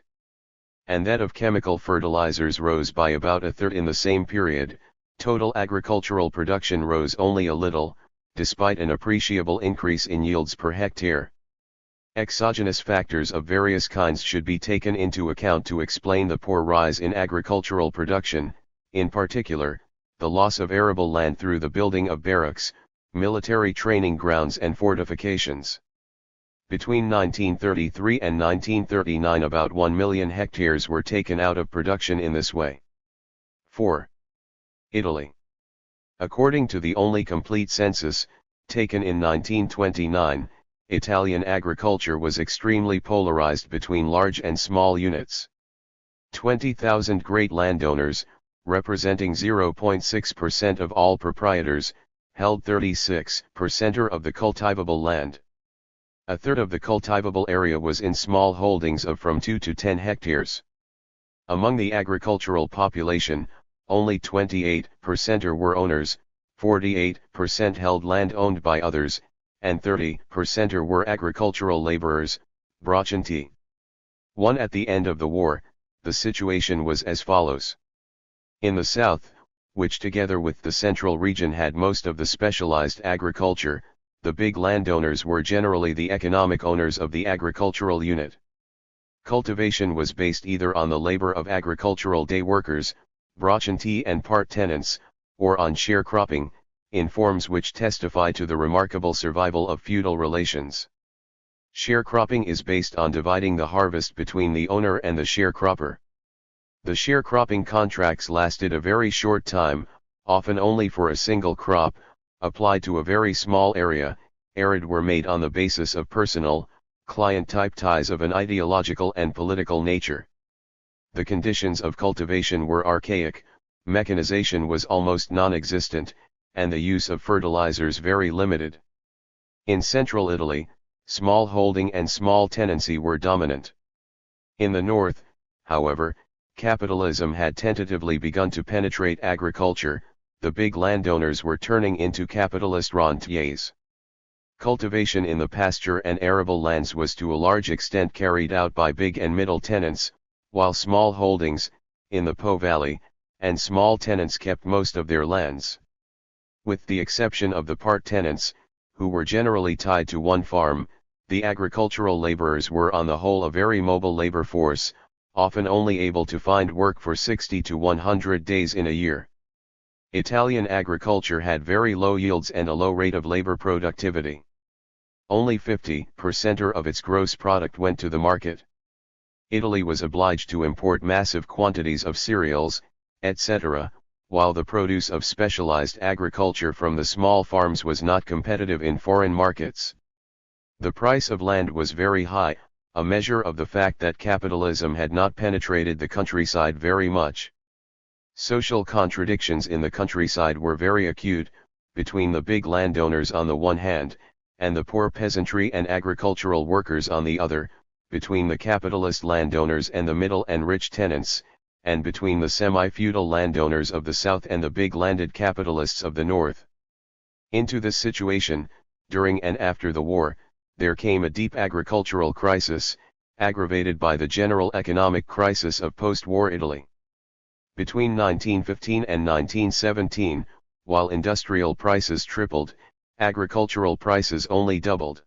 A: and that of chemical fertilizers rose by about a third in the same period, total agricultural production rose only a little, despite an appreciable increase in yields per hectare. Exogenous factors of various kinds should be taken into account to explain the poor rise in agricultural production, in particular, the loss of arable land through the building of barracks, military training grounds and fortifications. Between 1933 and 1939 about 1 million hectares were taken out of production in this way. 4. Italy. According to the only complete census, taken in 1929, Italian agriculture was extremely polarized between large and small units. 20,000 great landowners, representing 0.6% of all proprietors, held 36% of the cultivable land. A third of the cultivable area was in small holdings of from 2 to 10 hectares. Among the agricultural population, only 28% were owners, 48% held land owned by others, and 30% were agricultural laborers, braccianti. 1. At the end of the war, the situation was as follows. In the south, which together with the central region had most of the specialized agriculture, the big landowners were generally the economic owners of the agricultural unit. Cultivation was based either on the labor of agricultural day workers, braccianti and part tenants, or on sharecropping, in forms which testify to the remarkable survival of feudal relations. Sharecropping is based on dividing the harvest between the owner and the sharecropper. The sharecropping contracts lasted a very short time, often only for a single crop, applied to a very small area, arid were made on the basis of personal, client-type ties of an ideological and political nature. The conditions of cultivation were archaic, mechanization was almost non-existent, and the use of fertilizers very limited. In central Italy, small holding and small tenancy were dominant. In the north, however, capitalism had tentatively begun to penetrate agriculture, the big landowners were turning into capitalist rentiers. Cultivation in the pasture and arable lands was to a large extent carried out by big and middle tenants, while small holdings, in the Po Valley, and small tenants kept most of their lands. With the exception of the part tenants, who were generally tied to one farm, the agricultural laborers were on the whole a very mobile labor force, often only able to find work for 60 to 100 days in a year. Italian agriculture had very low yields and a low rate of labor productivity. Only 50% of its gross product went to the market. Italy was obliged to import massive quantities of cereals, etc., while the produce of specialized agriculture from the small farms was not competitive in foreign markets. The price of land was very high, a measure of the fact that capitalism had not penetrated the countryside very much. Social contradictions in the countryside were very acute, between the big landowners on the one hand, and the poor peasantry and agricultural workers on the other, between the capitalist landowners and the middle and rich tenants, and between the semi-feudal landowners of the south and the big landed capitalists of the north. Into this situation, during and after the war, there came a deep agricultural crisis, aggravated by the general economic crisis of post-war Italy. Between 1915 and 1917, while industrial prices tripled, agricultural prices only doubled.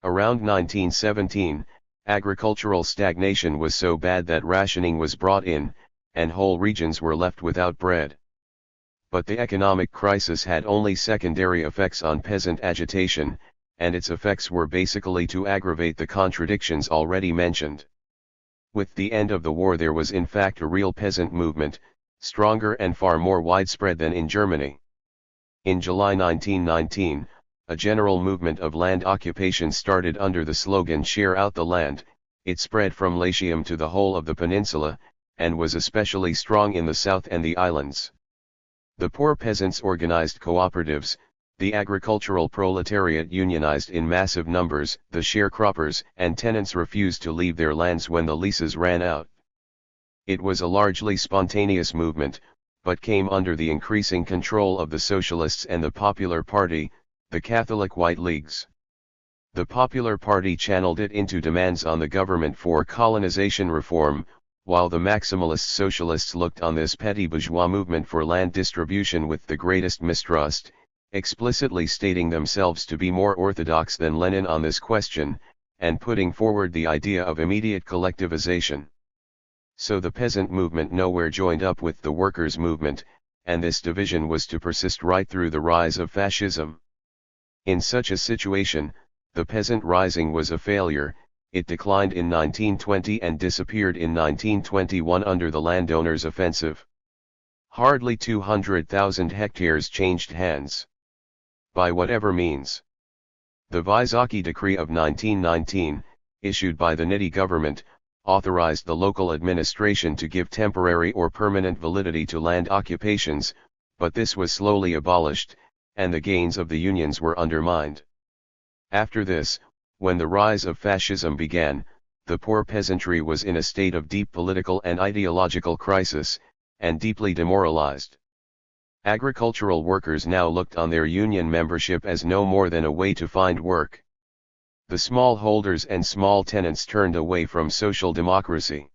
A: Around 1917, agricultural stagnation was so bad that rationing was brought in, and whole regions were left without bread. But the economic crisis had only secondary effects on peasant agitation, and its effects were basically to aggravate the contradictions already mentioned. With the end of the war there was in fact a real peasant movement, stronger and far more widespread than in Germany. In July 1919, a general movement of land occupation started under the slogan "Share out the land." It spread from Latium to the whole of the peninsula, and was especially strong in the south and the islands. The poor peasants organized cooperatives, the agricultural proletariat unionized in massive numbers, the sharecroppers and tenants refused to leave their lands when the leases ran out. It was a largely spontaneous movement, but came under the increasing control of the Socialists and the Popular Party, the Catholic White Leagues. The Popular Party channeled it into demands on the government for colonization reform, while the maximalist socialists looked on this petty bourgeois movement for land distribution with the greatest mistrust, explicitly stating themselves to be more orthodox than Lenin on this question, and putting forward the idea of immediate collectivization. So the peasant movement nowhere joined up with the workers' movement, and this division was to persist right through the rise of fascism. In such a situation, the peasant rising was a failure. It declined in 1920 and disappeared in 1921 under the landowners' offensive. Hardly 200,000 hectares changed hands. By whatever means. The Wysocki Decree of 1919, issued by the Nitti government, authorized the local administration to give temporary or permanent validity to land occupations, but this was slowly abolished, and the gains of the unions were undermined. After this, when the rise of fascism began, the poor peasantry was in a state of deep political and ideological crisis, and deeply demoralized. Agricultural workers now looked on their union membership as no more than a way to find work. The small holders and small tenants turned away from social democracy.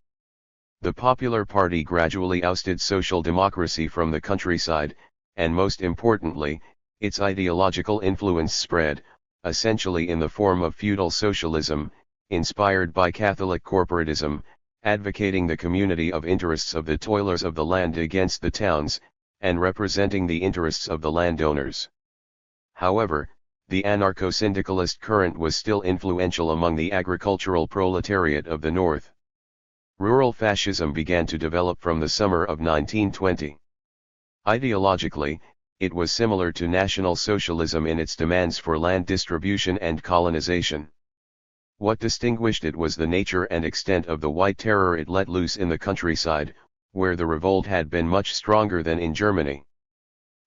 A: The Popular Party gradually ousted social democracy from the countryside, and most importantly, its ideological influence spread, essentially in the form of feudal socialism, inspired by Catholic corporatism, advocating the community of interests of the toilers of the land against the towns, and representing the interests of the landowners. However, the anarcho-syndicalist current was still influential among the agricultural proletariat of the North. Rural fascism began to develop from the summer of 1920. Ideologically, it was similar to National Socialism in its demands for land distribution and colonization. What distinguished it was the nature and extent of the White Terror it let loose in the countryside, where the revolt had been much stronger than in Germany.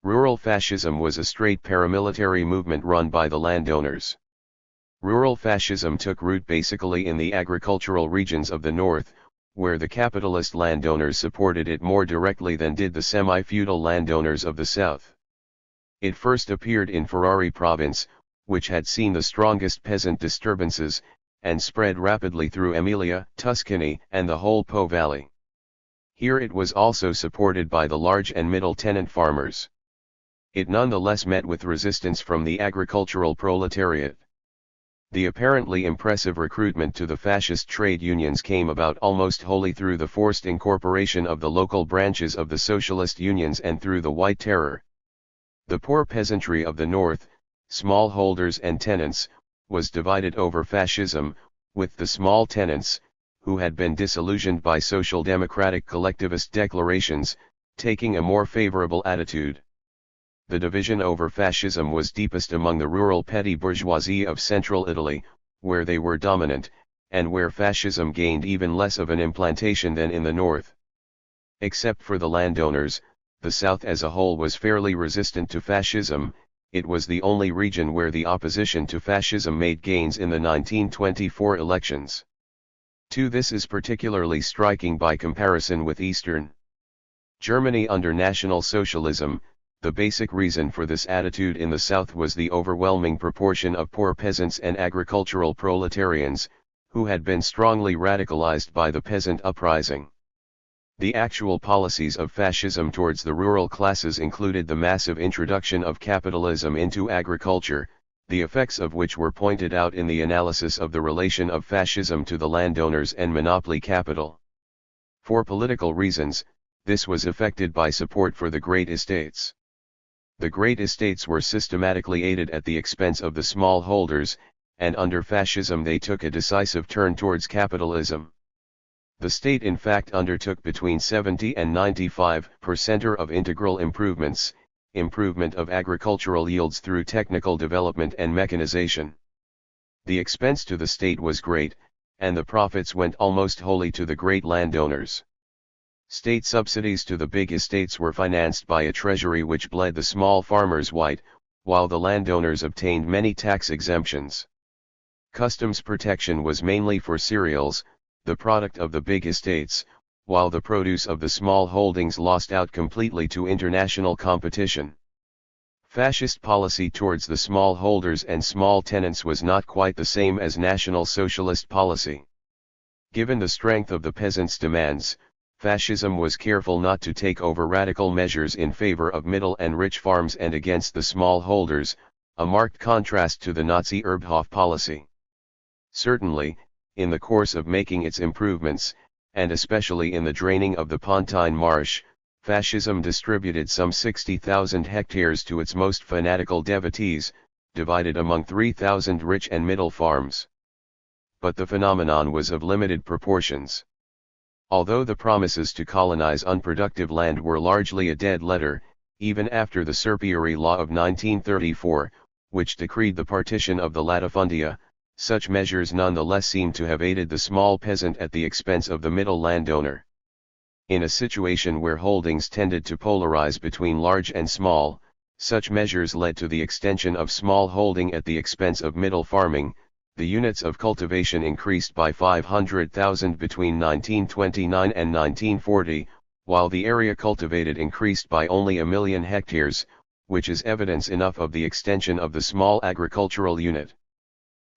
A: Rural fascism was a straight paramilitary movement run by the landowners. Rural fascism took root basically in the agricultural regions of the north, where the capitalist landowners supported it more directly than did the semi-feudal landowners of the south. It first appeared in Ferrari province, which had seen the strongest peasant disturbances, and spread rapidly through Emilia, Tuscany, and the whole Po Valley. Here it was also supported by the large and middle tenant farmers. It nonetheless met with resistance from the agricultural proletariat. The apparently impressive recruitment to the fascist trade unions came about almost wholly through the forced incorporation of the local branches of the socialist unions and through the White Terror. The poor peasantry of the north, smallholders and tenants, was divided over fascism, with the small tenants, who had been disillusioned by social democratic collectivist declarations, taking a more favorable attitude. The division over fascism was deepest among the rural petty bourgeoisie of central Italy, where they were dominant, and where fascism gained even less of an implantation than in the north. Except for the landowners, the south as a whole was fairly resistant to fascism. It was the only region where the opposition to fascism made gains in the 1924 elections. This is particularly striking by comparison with Eastern Germany under National Socialism. The basic reason for this attitude in the south was the overwhelming proportion of poor peasants and agricultural proletarians, who had been strongly radicalized by the peasant uprising. The actual policies of fascism towards the rural classes included the massive introduction of capitalism into agriculture, the effects of which were pointed out in the analysis of the relation of fascism to the landowners and monopoly capital. For political reasons, this was effected by support for the great estates. The great estates were systematically aided at the expense of the small holders, and under fascism they took a decisive turn towards capitalism. The state in fact undertook between 70 and 95% of integral improvement of agricultural yields through technical development and mechanization. The expense to the state was great, and the profits went almost wholly to the great landowners. State subsidies to the big estates were financed by a treasury which bled the small farmers white, while the landowners obtained many tax exemptions. Customs protection was mainly for cereals, the product of the big estates, while the produce of the small holdings lost out completely to international competition. Fascist policy towards the small holders and small tenants was not quite the same as National Socialist policy. Given the strength of the peasants' demands, fascism was careful not to take over radical measures in favor of middle and rich farms and against the small holders, a marked contrast to the Nazi Erbhof policy. Certainly, in the course of making its improvements, and especially in the draining of the Pontine Marsh, fascism distributed some 60,000 hectares to its most fanatical devotees, divided among 3,000 rich and middle farms. But the phenomenon was of limited proportions. Although the promises to colonize unproductive land were largely a dead letter, even after the Serpieri Law of 1934, which decreed the partition of the latifundia, such measures nonetheless seem to have aided the small peasant at the expense of the middle landowner. In a situation where holdings tended to polarize between large and small, such measures led to the extension of small holding at the expense of middle farming. The units of cultivation increased by 500,000 between 1929 and 1940, while the area cultivated increased by only 1 million hectares, which is evidence enough of the extension of the small agricultural unit.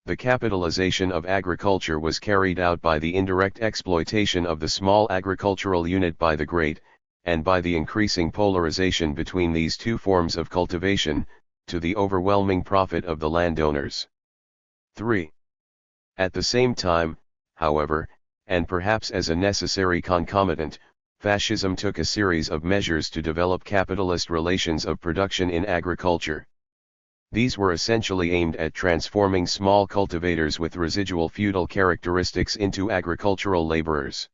A: The capitalization of agriculture was carried out by the indirect exploitation of the small agricultural unit by the great, and by the increasing polarization between these two forms of cultivation, to the overwhelming profit of the landowners. 3. At the same time, however, and perhaps as a necessary concomitant, fascism took a series of measures to develop capitalist relations of production in agriculture. These were essentially aimed at transforming small cultivators with residual feudal characteristics into agricultural laborers.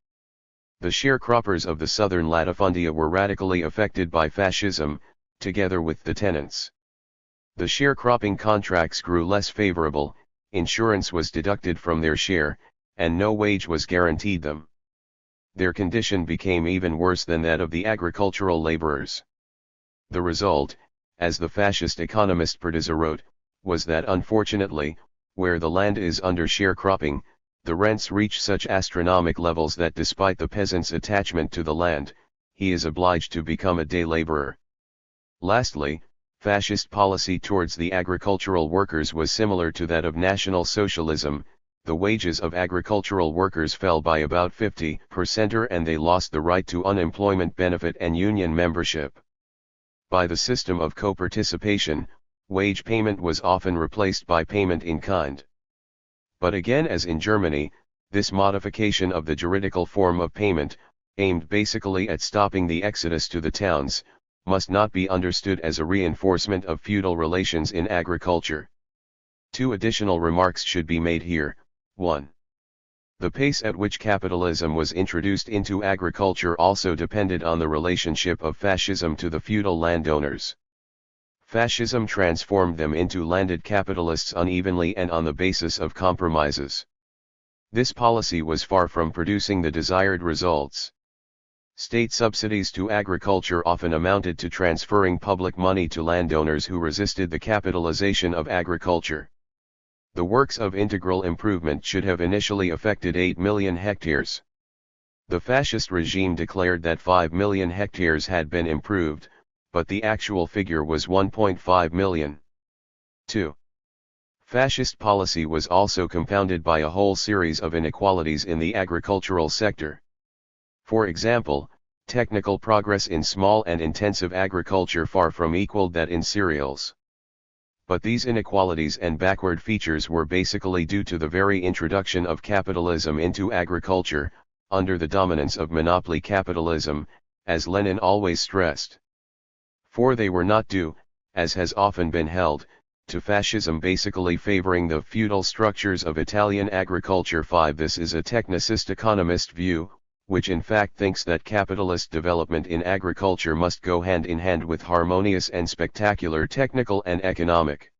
A: The sharecroppers of the southern latifundia were radically affected by fascism, together with the tenants. The sharecropping contracts grew less favorable, insurance was deducted from their share, and no wage was guaranteed them. Their condition became even worse than that of the agricultural laborers. The result, as the fascist economist Pertuzza wrote, was that unfortunately, where the land is under sharecropping, the rents reach such astronomical levels that despite the peasant's attachment to the land, he is obliged to become a day laborer. Lastly, fascist policy towards the agricultural workers was similar to that of National Socialism. The wages of agricultural workers fell by about 50%, and they lost the right to unemployment benefit and union membership. By the system of co-participation, wage payment was often replaced by payment in kind. But again, as in Germany, this modification of the juridical form of payment, aimed basically at stopping the exodus to the towns, must not be understood as a reinforcement of feudal relations in agriculture. 2 additional remarks should be made here. 1. The pace at which capitalism was introduced into agriculture also depended on the relationship of fascism to the feudal landowners. Fascism transformed them into landed capitalists unevenly and on the basis of compromises. This policy was far from producing the desired results. State subsidies to agriculture often amounted to transferring public money to landowners who resisted the capitalization of agriculture. The works of integral improvement should have initially affected 8 million hectares. The fascist regime declared that 5 million hectares had been improved, but the actual figure was 1.5 million. 2. Fascist policy was also compounded by a whole series of inequalities in the agricultural sector. For example, technical progress in small and intensive agriculture far from equaled that in cereals. But these inequalities and backward features were basically due to the very introduction of capitalism into agriculture, under the dominance of monopoly capitalism, as Lenin always stressed. For they were not due, as has often been held, to fascism basically favoring the feudal structures of Italian agriculture. 5. This is a technicist economist view, which in fact thinks that capitalist development in agriculture must go hand in hand with harmonious and spectacular technical and economic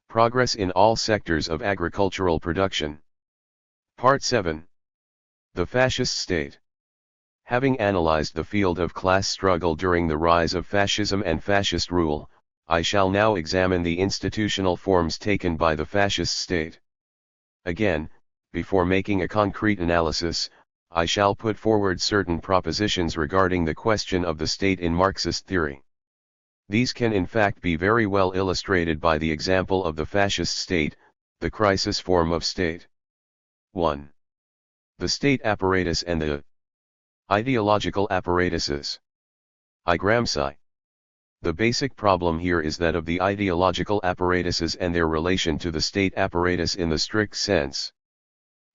A: progress in all sectors of agricultural production. Part 7. The Fascist State. Having analyzed the field of class struggle during the rise of fascism and fascist rule, I shall now examine the institutional forms taken by the fascist state. Again, before making a concrete analysis, I shall put forward certain propositions regarding the question of the state in Marxist theory. These can in fact be very well illustrated by the example of the fascist state, the crisis form of state. 1. The state apparatus and the ideological apparatuses. I. Gramsci. The basic problem here is that of the ideological apparatuses and their relation to the state apparatus in the strict sense.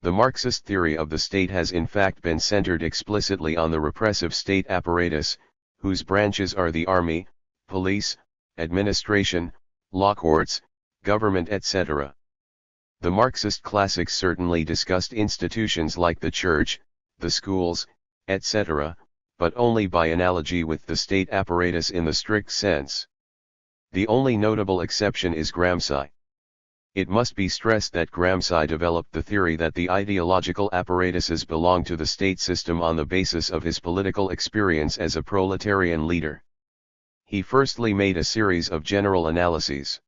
A: The Marxist theory of the state has in fact been centered explicitly on the repressive state apparatus, whose branches are the army, police, administration, law courts, government, etc. The Marxist classics certainly discussed institutions like the church, the schools, etc., but only by analogy with the state apparatus in the strict sense. The only notable exception is Gramsci. It must be stressed that Gramsci developed the theory that the ideological apparatuses belong to the state system on the basis of his political experience as a proletarian leader. He firstly made a series of general analyses,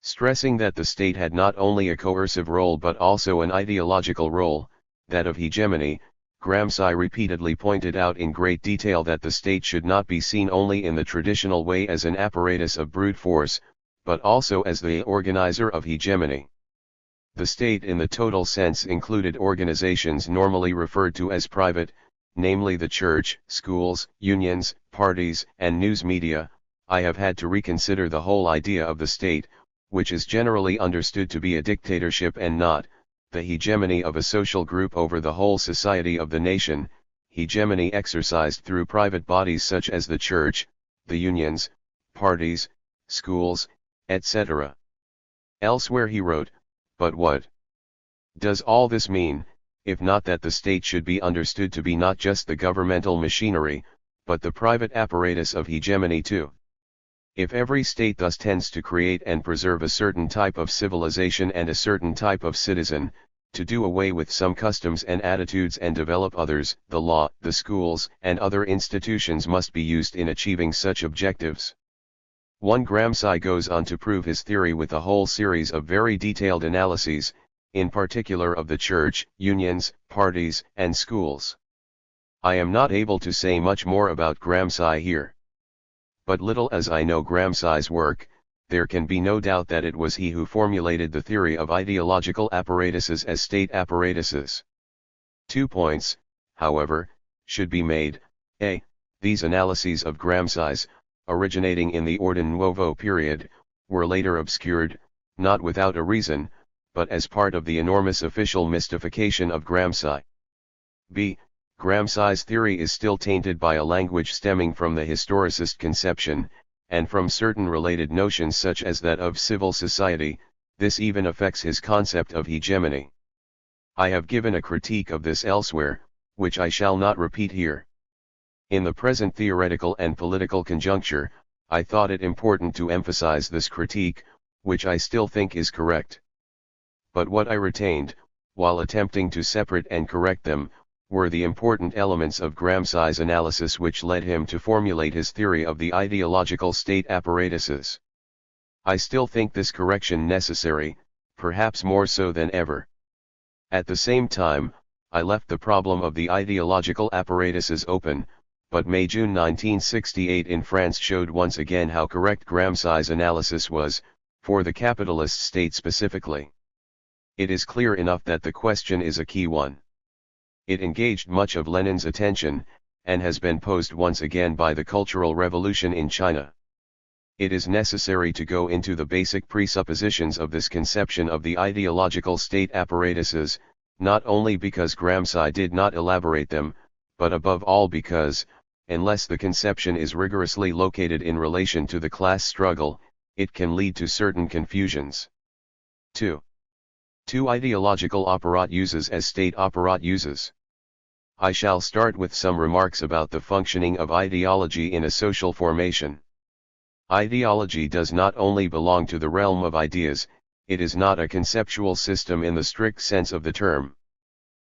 A: stressing that the state had not only a coercive role but also an ideological role, that of hegemony. Gramsci repeatedly pointed out in great detail that the state should not be seen only in the traditional way as an apparatus of brute force, but also as the organizer of hegemony. The state in the total sense included organizations normally referred to as private, namely the church, schools, unions, parties, and news media. I have had to reconsider the whole idea of the state, which is generally understood to be a dictatorship and not the hegemony of a social group over the whole society of the nation, hegemony exercised through private bodies such as the church, the unions, parties, schools, etc. Elsewhere he wrote, but what does all this mean, if not that the state should be understood to be not just the governmental machinery, but the private apparatus of hegemony too? If every state thus tends to create and preserve a certain type of civilization and a certain type of citizen, to do away with some customs and attitudes and develop others, the law, the schools, and other institutions must be used in achieving such objectives. 1. Gramsci goes on to prove his theory with a whole series of very detailed analyses, in particular of the church, unions, parties, and schools. I am not able to say much more about Gramsci here. But little as I know Gramsci's work, there can be no doubt that it was he who formulated the theory of ideological apparatuses as state apparatuses. 2 points, however, should be made. A. These analyses of Gramsci's, originating in the Ordine Nuovo period, were later obscured, not without a reason, but as part of the enormous official mystification of Gramsci. B. Gramsci's theory is still tainted by a language stemming from the historicist conception, and from certain related notions such as that of civil society. This even affects his concept of hegemony. I have given a critique of this elsewhere, which I shall not repeat here. In the present theoretical and political conjuncture, I thought it important to emphasize this critique, which I still think is correct. But what I retained, while attempting to separate and correct them, were the important elements of Gramsci's analysis which led him to formulate his theory of the ideological state apparatuses. I still think this correction necessary, perhaps more so than ever. At the same time, I left the problem of the ideological apparatuses open, but May-June 1968 in France showed once again how correct Gramsci's analysis was, for the capitalist state specifically. It is clear enough that the question is a key one. It engaged much of Lenin's attention, and has been posed once again by the Cultural Revolution in China. It is necessary to go into the basic presuppositions of this conception of the ideological state apparatuses, not only because Gramsci did not elaborate them, but above all because, unless the conception is rigorously located in relation to the class struggle, it can lead to certain confusions. 2. Two ideological apparatuses as state apparatuses. I shall start with some remarks about the functioning of ideology in a social formation. Ideology does not only belong to the realm of ideas, it is not a conceptual system in the strict sense of the term.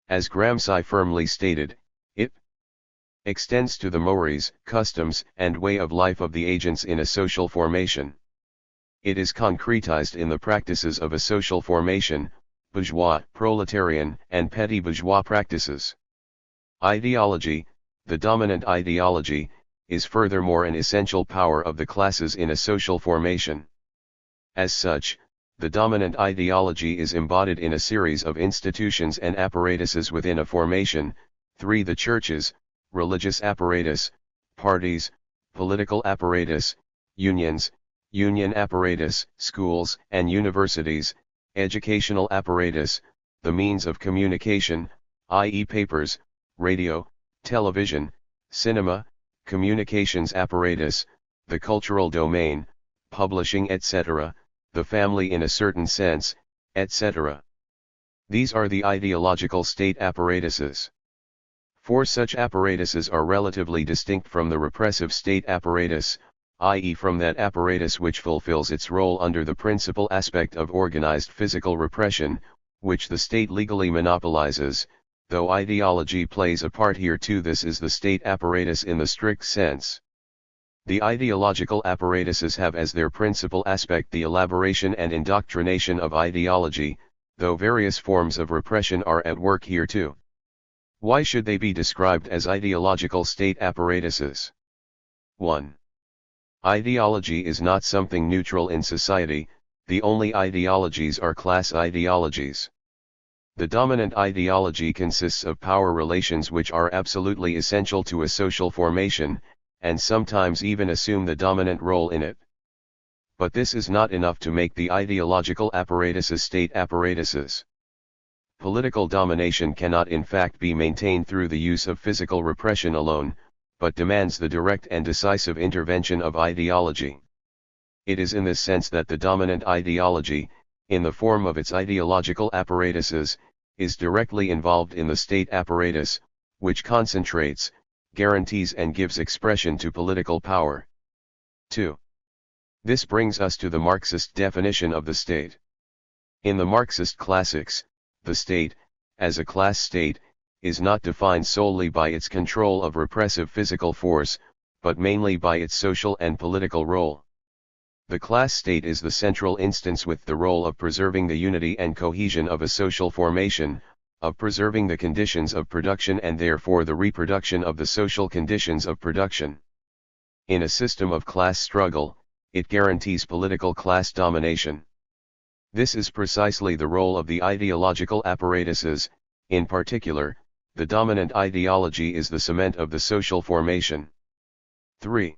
A: As Gramsci firmly stated, it extends to the mores, customs, and way of life of the agents in a social formation. It is concretized in the practices of a social formation, bourgeois, proletarian, and petty bourgeois practices. Ideology, the dominant ideology, is furthermore an essential power of the classes in a social formation. As such, the dominant ideology is embodied in a series of institutions and apparatuses within a formation: 3. The churches, religious apparatus, parties, political apparatus, unions, union apparatus, schools and universities, educational apparatus, the means of communication, i.e. papers, radio, television, cinema, communications apparatus, the cultural domain, publishing etc., the family in a certain sense, etc. These are the ideological state apparatuses. 4. Such apparatuses are relatively distinct from the repressive state apparatus, i.e. from that apparatus which fulfills its role under the principal aspect of organized physical repression, which the state legally monopolizes, though ideology plays a part here too. This is the state apparatus in the strict sense. The ideological apparatuses have as their principal aspect the elaboration and indoctrination of ideology, though various forms of repression are at work here too. Why should they be described as ideological state apparatuses? 1. Ideology is not something neutral in society, the only ideologies are class ideologies. The dominant ideology consists of power relations which are absolutely essential to a social formation, and sometimes even assume the dominant role in it. But this is not enough to make the ideological apparatuses state apparatuses. Political domination cannot in fact be maintained through the use of physical repression alone, but demands the direct and decisive intervention of ideology. It is in this sense that the dominant ideology, in the form of its ideological apparatuses, is directly involved in the state apparatus, which concentrates, guarantees and gives expression to political power. 2. This brings us to the Marxist definition of the state. In the Marxist classics, the state, as a class state, is not defined solely by its control of repressive physical force, but mainly by its social and political role. The class state is the central instance with the role of preserving the unity and cohesion of a social formation, of preserving the conditions of production and therefore the reproduction of the social conditions of production. In a system of class struggle, it guarantees political class domination. This is precisely the role of the ideological apparatuses. In particular, the dominant ideology is the cement of the social formation. 3.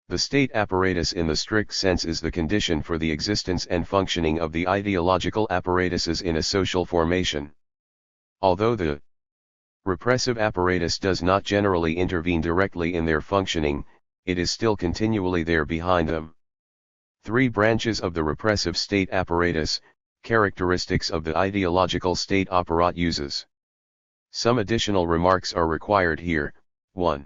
A: The state apparatus in the strict sense is the condition for the existence and functioning of the ideological apparatuses in a social formation. Although the repressive apparatus does not generally intervene directly in their functioning, it is still continually there behind them. 3 branches of the repressive state apparatus, Characteristics of the ideological state apparat uses. Some additional remarks are required here. 1.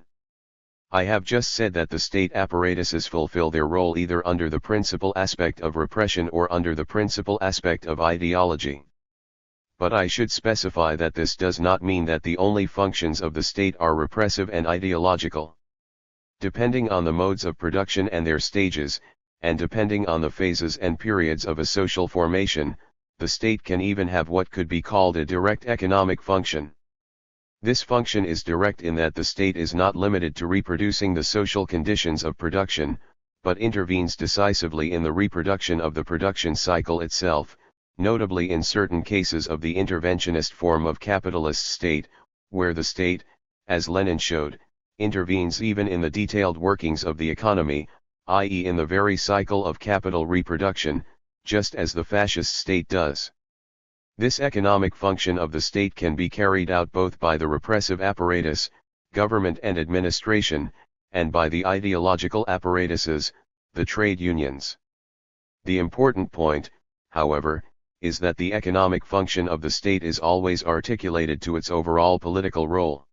A: I have just said that the state apparatuses fulfill their role either under the principal aspect of repression or under the principal aspect of ideology. But I should specify that this does not mean that the only functions of the state are repressive and ideological. Depending on the modes of production and their stages, and depending on the phases and periods of a social formation, the state can even have what could be called a direct economic function. This function is direct in that the state is not limited to reproducing the social conditions of production, but intervenes decisively in the reproduction of the production cycle itself, notably in certain cases of the interventionist form of capitalist state, where the state, as Lenin showed, intervenes even in the detailed workings of the economy, i.e. in the very cycle of capital reproduction, just as the fascist state does. This economic function of the state can be carried out both by the repressive apparatus, government and administration, and by the ideological apparatuses, the trade unions. The important point, however, is that the economic function of the state is always articulated to its overall political role.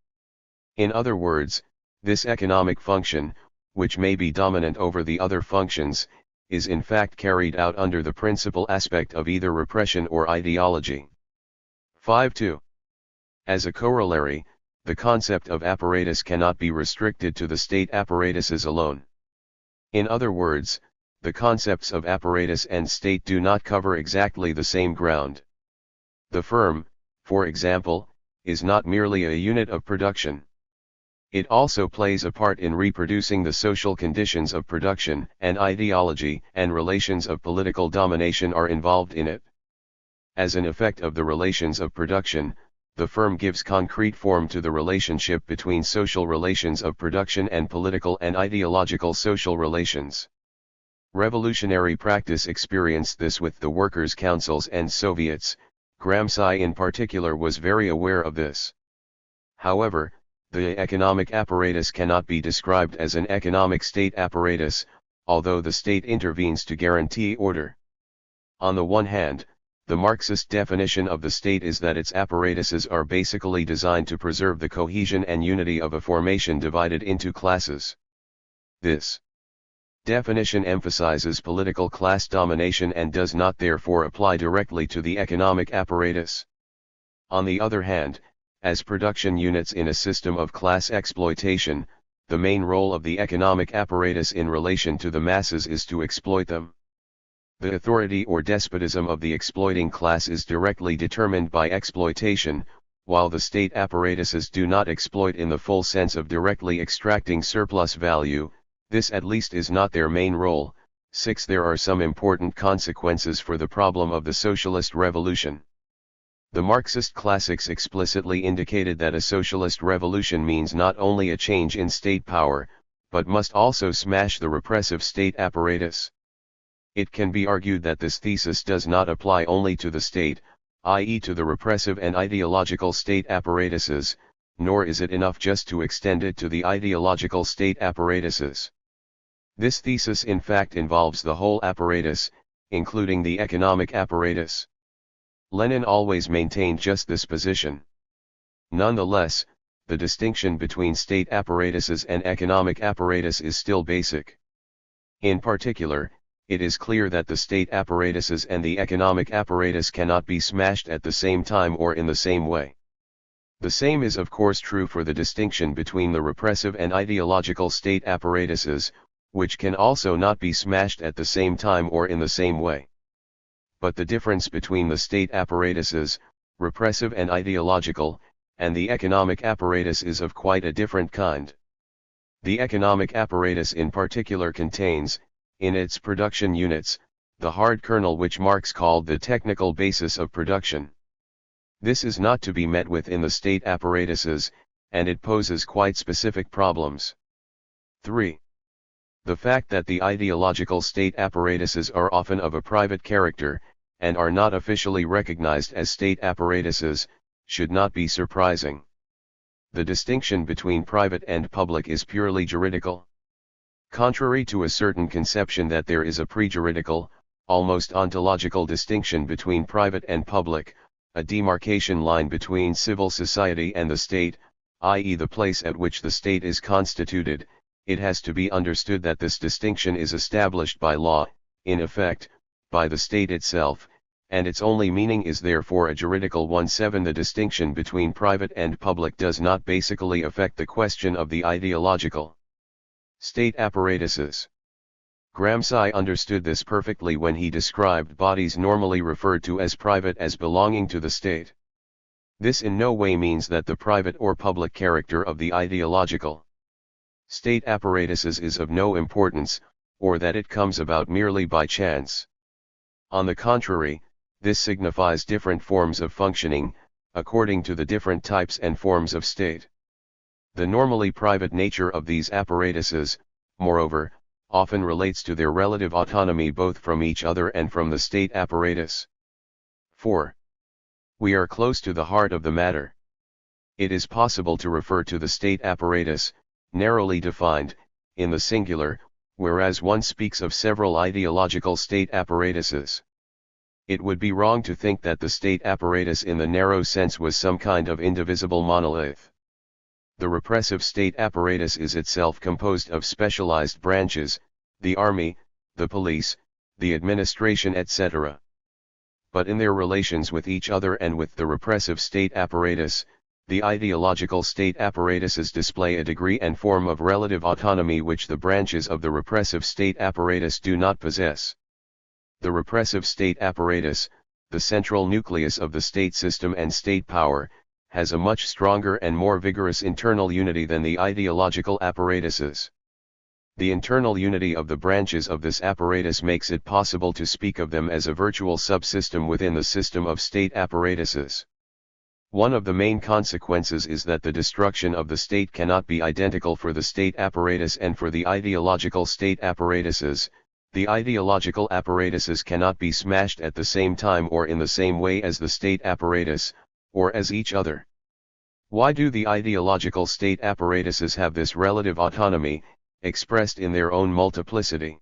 A: In other words, this economic function, which may be dominant over the other functions, is in fact carried out under the principal aspect of either repression or ideology. 5.2. As a corollary, the concept of apparatus cannot be restricted to the state apparatuses alone. In other words, the concepts of apparatus and state do not cover exactly the same ground. The firm, for example, is not merely a unit of production. It also plays a part in reproducing the social conditions of production, and ideology and relations of political domination are involved in it. As an effect of the relations of production, the firm gives concrete form to the relationship between social relations of production and political and ideological social relations. Revolutionary practice experienced this with the workers' councils and Soviets. Gramsci in particular was very aware of this. However, the economic apparatus cannot be described as an economic state apparatus, although the state intervenes to guarantee order. On the one hand, the Marxist definition of the state is that its apparatuses are basically designed to preserve the cohesion and unity of a formation divided into classes. This definition emphasizes political class domination and does not therefore apply directly to the economic apparatus. On the other hand, as production units in a system of class exploitation, the main role of the economic apparatus in relation to the masses is to exploit them. The authority or despotism of the exploiting class is directly determined by exploitation, while the state apparatuses do not exploit in the full sense of directly extracting surplus value. This at least is not their main role. 6. There are some important consequences for the problem of the socialist revolution. The Marxist classics explicitly indicated that a socialist revolution means not only a change in state power, but must also smash the repressive state apparatus. It can be argued that this thesis does not apply only to the state, i.e. to the repressive and ideological state apparatuses, nor is it enough just to extend it to the ideological state apparatuses. This thesis in fact involves the whole apparatus, including the economic apparatus. Lenin always maintained just this position. Nonetheless, the distinction between state apparatuses and economic apparatus is still basic. In particular, it is clear that the state apparatuses and the economic apparatus cannot be smashed at the same time or in the same way. The same is of course true for the distinction between the repressive and ideological state apparatuses, which can also not be smashed at the same time or in the same way. But the difference between the state apparatuses, repressive and ideological, and the economic apparatus is of quite a different kind. The economic apparatus in particular contains, in its production units, the hard kernel which Marx called the technical basis of production. This is not to be met with in the state apparatuses, and it poses quite specific problems. 3. The fact that the ideological state apparatuses are often of a private character, and are not officially recognized as state apparatuses, should not be surprising. The distinction between private and public is purely juridical. Contrary to a certain conception that there is a pre-juridical, almost ontological distinction between private and public, a demarcation line between civil society and the state, i.e. the place at which the state is constituted. It has to be understood that this distinction is established by law, in effect, by the state itself, and its only meaning is therefore a juridical one. 7. The distinction between private and public does not basically affect the question of the ideological state apparatuses. Gramsci understood this perfectly when he described bodies normally referred to as private as belonging to the state. This in no way means that the private or public character of the ideological state apparatuses is of no importance, or that it comes about merely by chance. On the contrary, this signifies different forms of functioning, according to the different types and forms of state. The normally private nature of these apparatuses, moreover, often relates to their relative autonomy both from each other and from the state apparatus. 4. We are close to the heart of the matter. It is possible to refer to the state apparatus, narrowly defined, in the singular, whereas one speaks of several ideological state apparatuses. It would be wrong to think that the state apparatus in the narrow sense was some kind of indivisible monolith. The repressive state apparatus is itself composed of specialized branches, the army, the police, the administration, etc. But in their relations with each other and with the repressive state apparatus, the ideological state apparatuses display a degree and form of relative autonomy which the branches of the repressive state apparatus do not possess. The repressive state apparatus, the central nucleus of the state system and state power, has a much stronger and more vigorous internal unity than the ideological apparatuses. The internal unity of the branches of this apparatus makes it possible to speak of them as a virtual subsystem within the system of state apparatuses. One of the main consequences is that the destruction of the state cannot be identical for the state apparatus and for the ideological state apparatuses. The ideological apparatuses cannot be smashed at the same time or in the same way as the state apparatus, or as each other. Why do the ideological state apparatuses have this relative autonomy, expressed in their own multiplicity?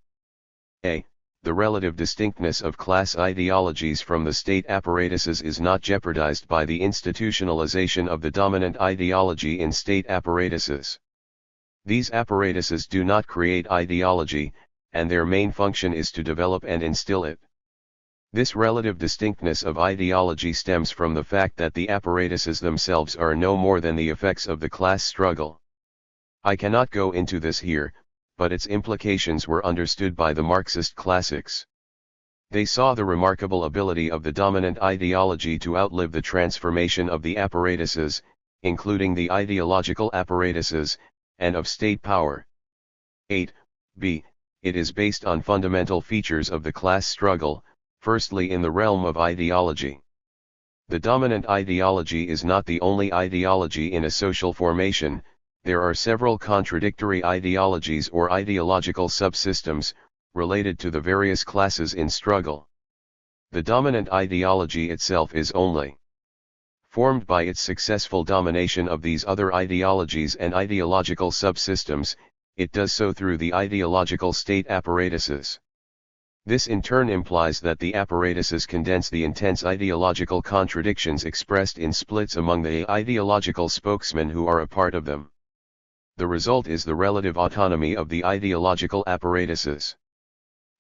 A: A. The relative distinctness of class ideologies from the state apparatuses is not jeopardized by the institutionalization of the dominant ideology in state apparatuses. These apparatuses do not create ideology, and their main function is to develop and instill it. This relative distinctness of ideology stems from the fact that the apparatuses themselves are no more than the effects of the class struggle. I cannot go into this here, but its implications were understood by the Marxist classics. They saw the remarkable ability of the dominant ideology to outlive the transformation of the apparatuses, including the ideological apparatuses, and of state power. 8b. It is based on fundamental features of the class struggle, firstly in the realm of ideology. The dominant ideology is not the only ideology in a social formation. There are several contradictory ideologies or ideological subsystems, related to the various classes in struggle. The dominant ideology itself is only formed by its successful domination of these other ideologies and ideological subsystems. It does so through the ideological state apparatuses. This in turn implies that the apparatuses condense the intense ideological contradictions expressed in splits among the ideological spokesmen who are a part of them. The result is the relative autonomy of the ideological apparatuses.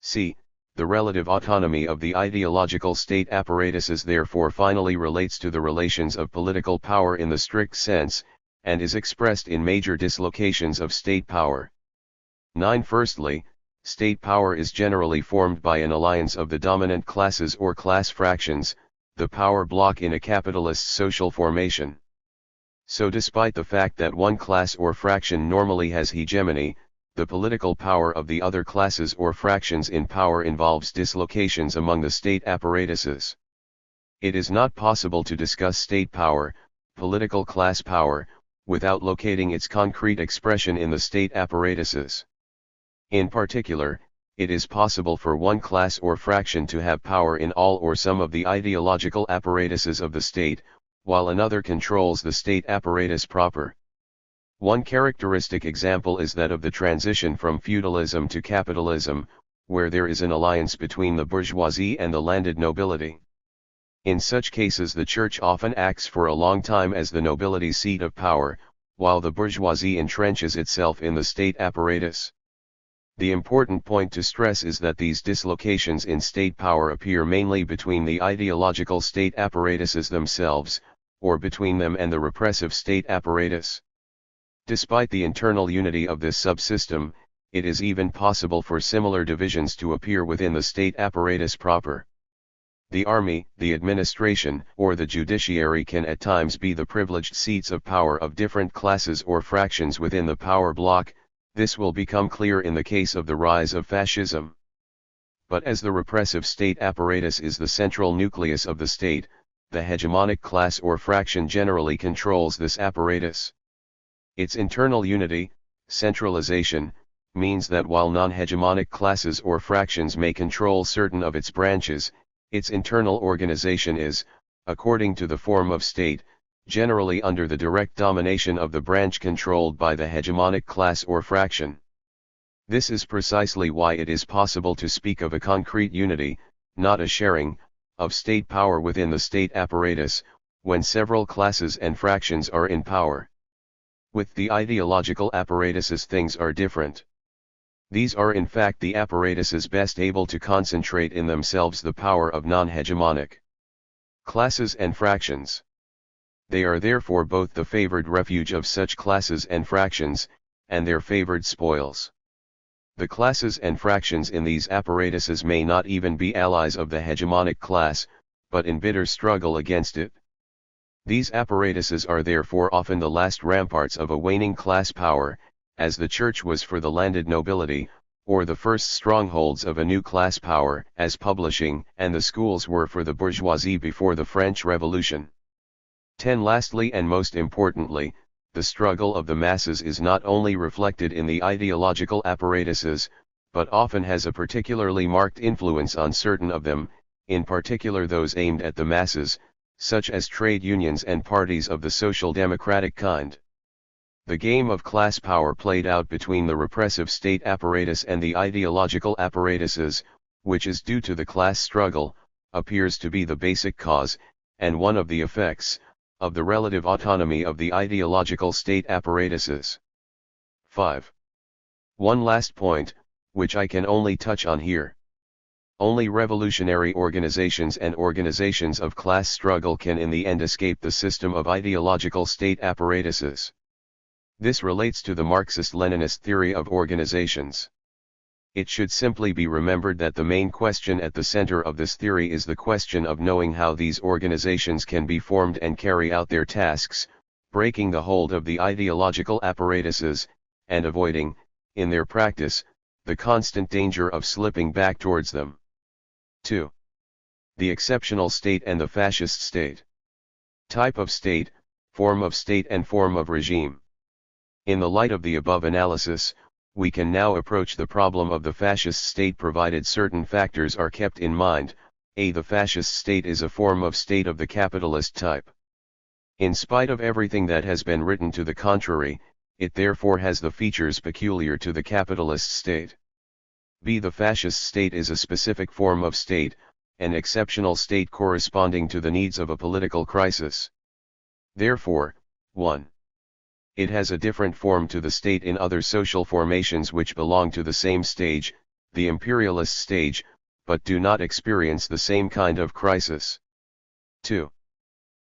A: C. The relative autonomy of the ideological state apparatuses therefore finally relates to the relations of political power in the strict sense, and is expressed in major dislocations of state power. 9. Firstly, state power is generally formed by an alliance of the dominant classes or class fractions, the power block in a capitalist social formation. So despite the fact that one class or fraction normally has hegemony, the political power of the other classes or fractions in power involves dislocations among the state apparatuses. It is not possible to discuss state power, political class power, without locating its concrete expression in the state apparatuses. In particular, it is possible for one class or fraction to have power in all or some of the ideological apparatuses of the state, while another controls the state apparatus proper. One characteristic example is that of the transition from feudalism to capitalism, where there is an alliance between the bourgeoisie and the landed nobility. In such cases the church often acts for a long time as the nobility's seat of power, while the bourgeoisie entrenches itself in the state apparatus. The important point to stress is that these dislocations in state power appear mainly between the ideological state apparatuses themselves, or between them and the repressive state apparatus. Despite the internal unity of this subsystem, it is even possible for similar divisions to appear within the state apparatus proper. The army, the administration, or the judiciary can at times be the privileged seats of power of different classes or fractions within the power block. This will become clear in the case of the rise of fascism. But as the repressive state apparatus is the central nucleus of the state, the hegemonic class or fraction generally controls this apparatus. Its internal unity, centralization, means that while non-hegemonic classes or fractions may control certain of its branches, its internal organization is, according to the form of state, generally under the direct domination of the branch controlled by the hegemonic class or fraction. This is precisely why it is possible to speak of a concrete unity, not a sharing, of state power within the state apparatus, when several classes and fractions are in power. With the ideological apparatuses things are different. These are in fact the apparatuses best able to concentrate in themselves the power of non-hegemonic classes and fractions. They are therefore both the favored refuge of such classes and fractions, and their favored spoils. The classes and fractions in these apparatuses may not even be allies of the hegemonic class, but in bitter struggle against it. These apparatuses are therefore often the last ramparts of a waning class power, as the church was for the landed nobility, or the first strongholds of a new class power, as publishing and the schools were for the bourgeoisie before the French Revolution. 10. Lastly and most importantly, the struggle of the masses is not only reflected in the ideological apparatuses, but often has a particularly marked influence on certain of them, in particular those aimed at the masses, such as trade unions and parties of the social democratic kind. The game of class power played out between the repressive state apparatus and the ideological apparatuses, which is due to the class struggle, appears to be the basic cause, and one of the effects, of the relative autonomy of the ideological state apparatuses. 5. One last point, which I can only touch on here. Only revolutionary organizations and organizations of class struggle can in the end escape the system of ideological state apparatuses. This relates to the Marxist-Leninist theory of organizations. It should simply be remembered that the main question at the center of this theory is the question of knowing how these organizations can be formed and carry out their tasks, breaking the hold of the ideological apparatuses, and avoiding, in their practice, the constant danger of slipping back towards them. 2. The exceptional state and the fascist state. Type of state, form of state and form of regime. In the light of the above analysis, we can now approach the problem of the fascist state provided certain factors are kept in mind. A. The fascist state is a form of state of the capitalist type. In spite of everything that has been written to the contrary, it therefore has the features peculiar to the capitalist state. B. The fascist state is a specific form of state, an exceptional state corresponding to the needs of a political crisis. Therefore, 1. It has a different form to the state in other social formations which belong to the same stage, the imperialist stage, but do not experience the same kind of crisis. 2.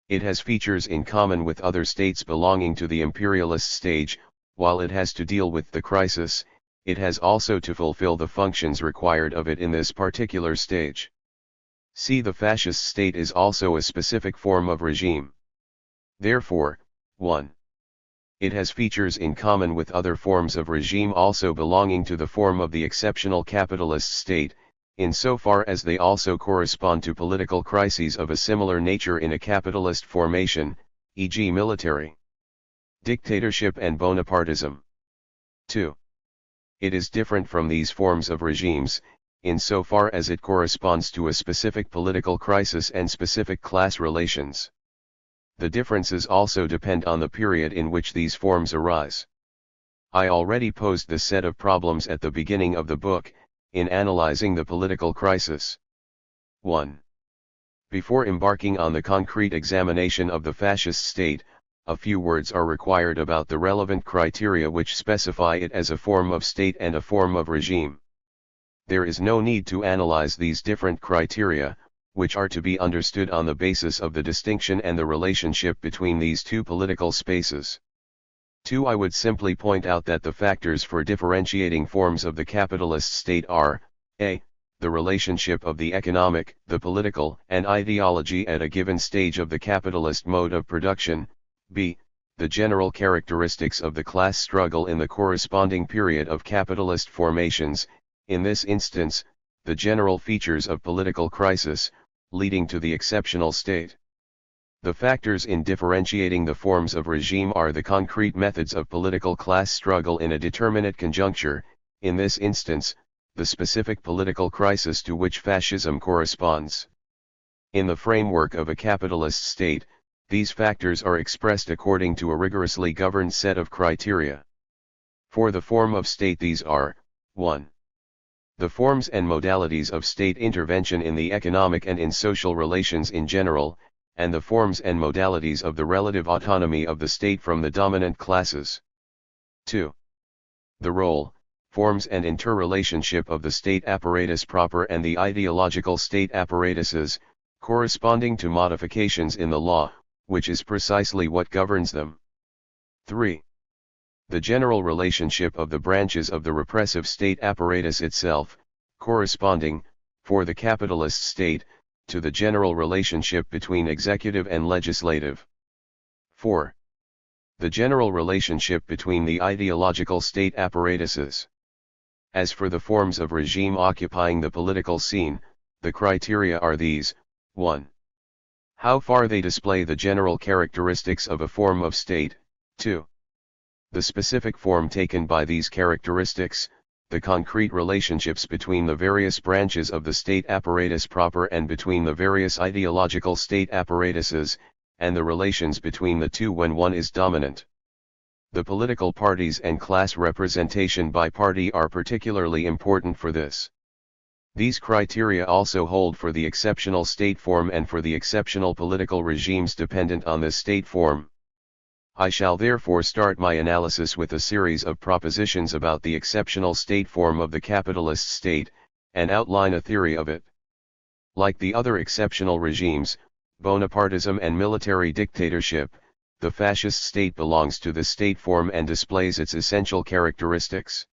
A: It has features in common with other states belonging to the imperialist stage. While it has to deal with the crisis, it has also to fulfill the functions required of it in this particular stage. C. The fascist state is also a specific form of regime. Therefore, 1. It has features in common with other forms of regime also belonging to the form of the exceptional capitalist state, insofar as they also correspond to political crises of a similar nature in a capitalist formation, e.g. military dictatorship and Bonapartism. 2. It is different from these forms of regimes, insofar as it corresponds to a specific political crisis and specific class relations. The differences also depend on the period in which these forms arise. I already posed this set of problems at the beginning of the book, in analyzing the political crisis. 1. Before embarking on the concrete examination of the fascist state, a few words are required about the relevant criteria which specify it as a form of state and a form of regime. There is no need to analyze these different criteria, which are to be understood on the basis of the distinction and the relationship between these two political spaces. 2. I would simply point out that the factors for differentiating forms of the capitalist state are, a. the relationship of the economic, the political, and ideology at a given stage of the capitalist mode of production, b. the general characteristics of the class struggle in the corresponding period of capitalist formations, in this instance, the general features of political crisis, leading to the exceptional state. The factors in differentiating the forms of regime are the concrete methods of political class struggle in a determinate conjuncture, in this instance, the specific political crisis to which fascism corresponds. In the framework of a capitalist state, these factors are expressed according to a rigorously governed set of criteria. For the form of state these are, 1. The forms and modalities of state intervention in the economic and in social relations in general, and the forms and modalities of the relative autonomy of the state from the dominant classes. 2. The role, forms and interrelationship of the state apparatus proper and the ideological state apparatuses, corresponding to modifications in the law, which is precisely what governs them. 3. The general relationship of the branches of the repressive state apparatus itself, corresponding, for the capitalist state, to the general relationship between executive and legislative. 4. The general relationship between the ideological state apparatuses. As for the forms of regime occupying the political scene, the criteria are these: 1. How far they display the general characteristics of a form of state, 2. The specific form taken by these characteristics, the concrete relationships between the various branches of the state apparatus proper and between the various ideological state apparatuses, and the relations between the two when one is dominant. The political parties and class representation by party are particularly important for this. These criteria also hold for the exceptional state form and for the exceptional political regimes dependent on this state form. I shall therefore start my analysis with a series of propositions about the exceptional state form of the capitalist state, and outline a theory of it. Like the other exceptional regimes, Bonapartism and military dictatorship, the fascist state belongs to this state form and displays its essential characteristics.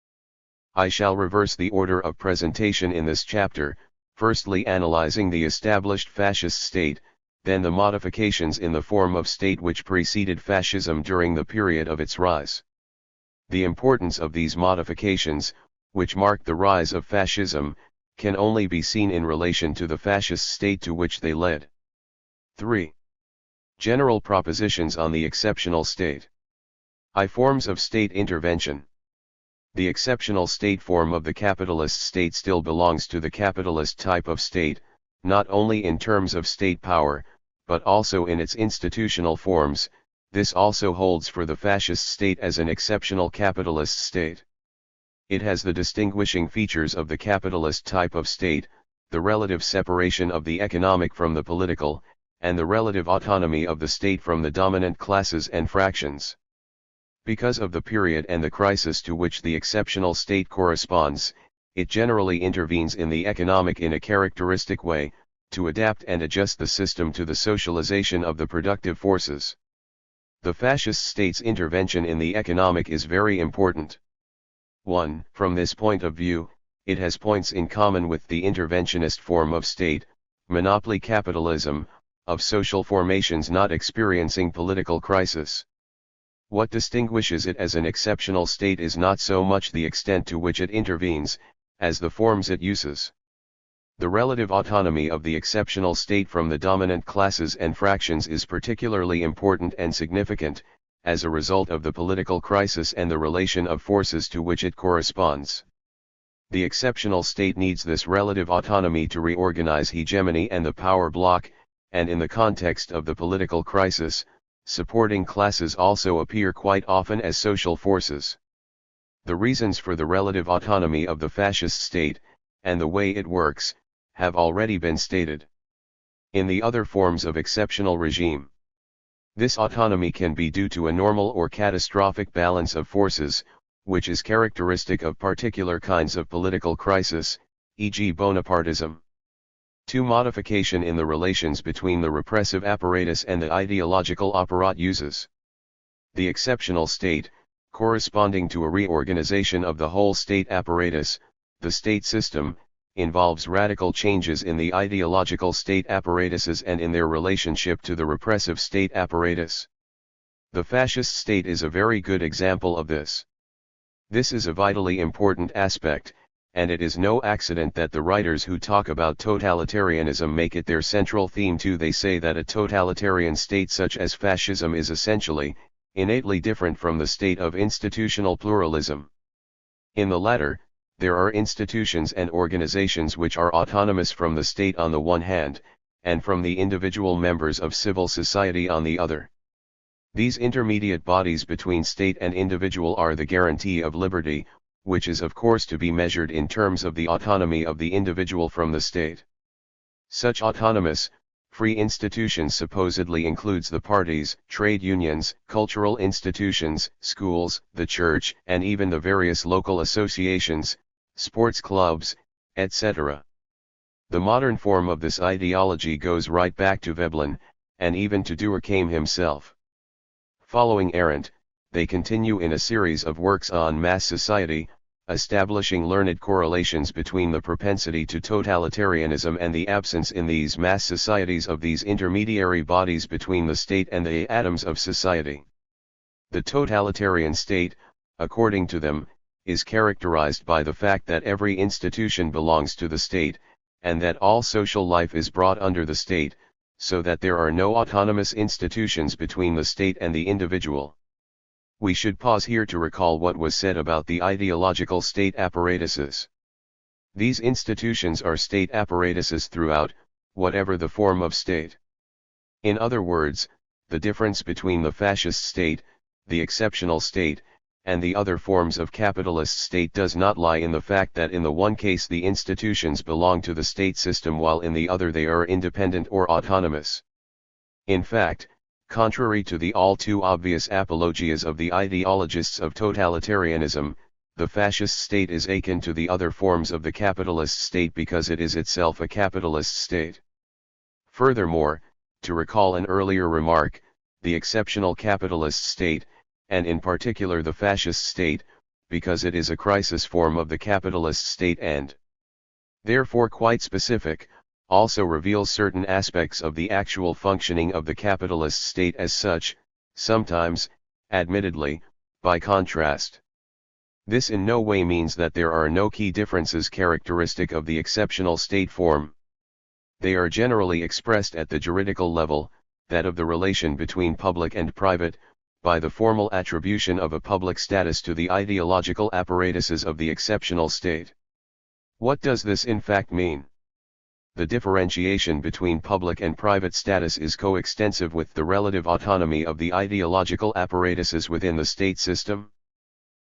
A: I shall reverse the order of presentation in this chapter, firstly analyzing the established fascist state, then the modifications in the form of state which preceded fascism during the period of its rise. The importance of these modifications, which marked the rise of fascism, can only be seen in relation to the fascist state to which they led. 3. General propositions on the exceptional state. Forms of state intervention. The exceptional state form of the capitalist state still belongs to the capitalist type of state, not only in terms of state power, but also in its institutional forms. This also holds for the fascist state as an exceptional capitalist state. It has the distinguishing features of the capitalist type of state, the relative separation of the economic from the political, and the relative autonomy of the state from the dominant classes and fractions. Because of the period and the crisis to which the exceptional state corresponds, it generally intervenes in the economic in a characteristic way, to adapt and adjust the system to the socialization of the productive forces. The fascist state's intervention in the economic is very important. 1. From this point of view, it has points in common with the interventionist form of state, monopoly capitalism, of social formations not experiencing political crisis. What distinguishes it as an exceptional state is not so much the extent to which it intervenes, as the forms it uses. The relative autonomy of the exceptional state from the dominant classes and fractions is particularly important and significant, as a result of the political crisis and the relation of forces to which it corresponds. The exceptional state needs this relative autonomy to reorganize hegemony and the power bloc, and in the context of the political crisis, supporting classes also appear quite often as social forces. The reasons for the relative autonomy of the fascist state, and the way it works, have already been stated. In the other forms of exceptional regime, this autonomy can be due to a normal or catastrophic balance of forces, which is characteristic of particular kinds of political crisis, e.g. Bonapartism. 2. Modification in the relations between the repressive apparatus and the ideological apparat uses. The exceptional state, corresponding to a reorganization of the whole state apparatus, the state system, involves radical changes in the ideological state apparatuses and in their relationship to the repressive state apparatus. The fascist state is a very good example of this. This is a vitally important aspect, and it is no accident that the writers who talk about totalitarianism make it their central theme too. They say that a totalitarian state such as fascism is essentially, innately different from the state of institutional pluralism. In the latter, there are institutions and organizations which are autonomous from the state on the one hand, and from the individual members of civil society on the other. These intermediate bodies between state and individual are the guarantee of liberty, which is of course to be measured in terms of the autonomy of the individual from the state. Such autonomous, free institutions supposedly includes the parties, trade unions, cultural institutions, schools, the church, and even the various local associations, sports clubs, etc. The modern form of this ideology goes right back to Veblen, and even to Durkheim himself. Following Arendt, they continue in a series of works on mass society, establishing learned correlations between the propensity to totalitarianism and the absence in these mass societies of these intermediary bodies between the state and the atoms of society. The totalitarian state, according to them, is characterized by the fact that every institution belongs to the state, and that all social life is brought under the state, so that there are no autonomous institutions between the state and the individual. We should pause here to recall what was said about the ideological state apparatuses. These institutions are state apparatuses throughout, whatever the form of state. In other words, the difference between the fascist state, the exceptional state, and the other forms of capitalist state does not lie in the fact that in the one case the institutions belong to the state system while in the other they are independent or autonomous. In fact, contrary to the all too obvious apologias of the ideologists of totalitarianism, the fascist state is akin to the other forms of the capitalist state because it is itself a capitalist state. Furthermore, to recall an earlier remark, the exceptional capitalist state, and in particular the fascist state, because it is a crisis form of the capitalist state and, therefore quite specific, also reveals certain aspects of the actual functioning of the capitalist state as such, sometimes, admittedly, by contrast. This in no way means that there are no key differences characteristic of the exceptional state form. They are generally expressed at the juridical level, that of the relation between public and private, by the formal attribution of a public status to the ideological apparatuses of the exceptional state. What does this in fact mean? The differentiation between public and private status is coextensive with the relative autonomy of the ideological apparatuses within the state system.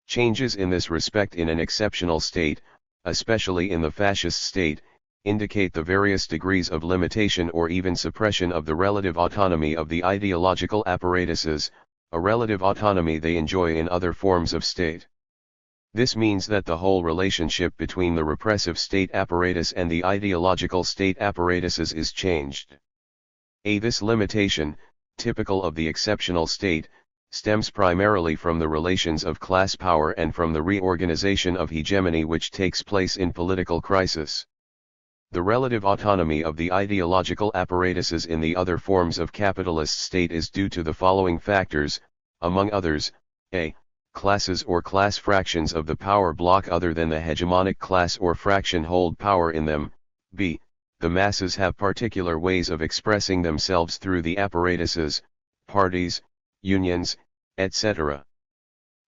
A: Changes in this respect in an exceptional state, especially in the fascist state, indicate the various degrees of limitation or even suppression of the relative autonomy of the ideological apparatuses, a relative autonomy they enjoy in other forms of state. This means that the whole relationship between the repressive state apparatus and the ideological state apparatuses is changed. This limitation, typical of the exceptional state, stems primarily from the relations of class power and from the reorganization of hegemony which takes place in political crisis. The relative autonomy of the ideological apparatuses in the other forms of capitalist state is due to the following factors, among others: a. Classes or class fractions of the power block other than the hegemonic class or fraction hold power in them; b. The masses have particular ways of expressing themselves through the apparatuses, parties, unions, etc.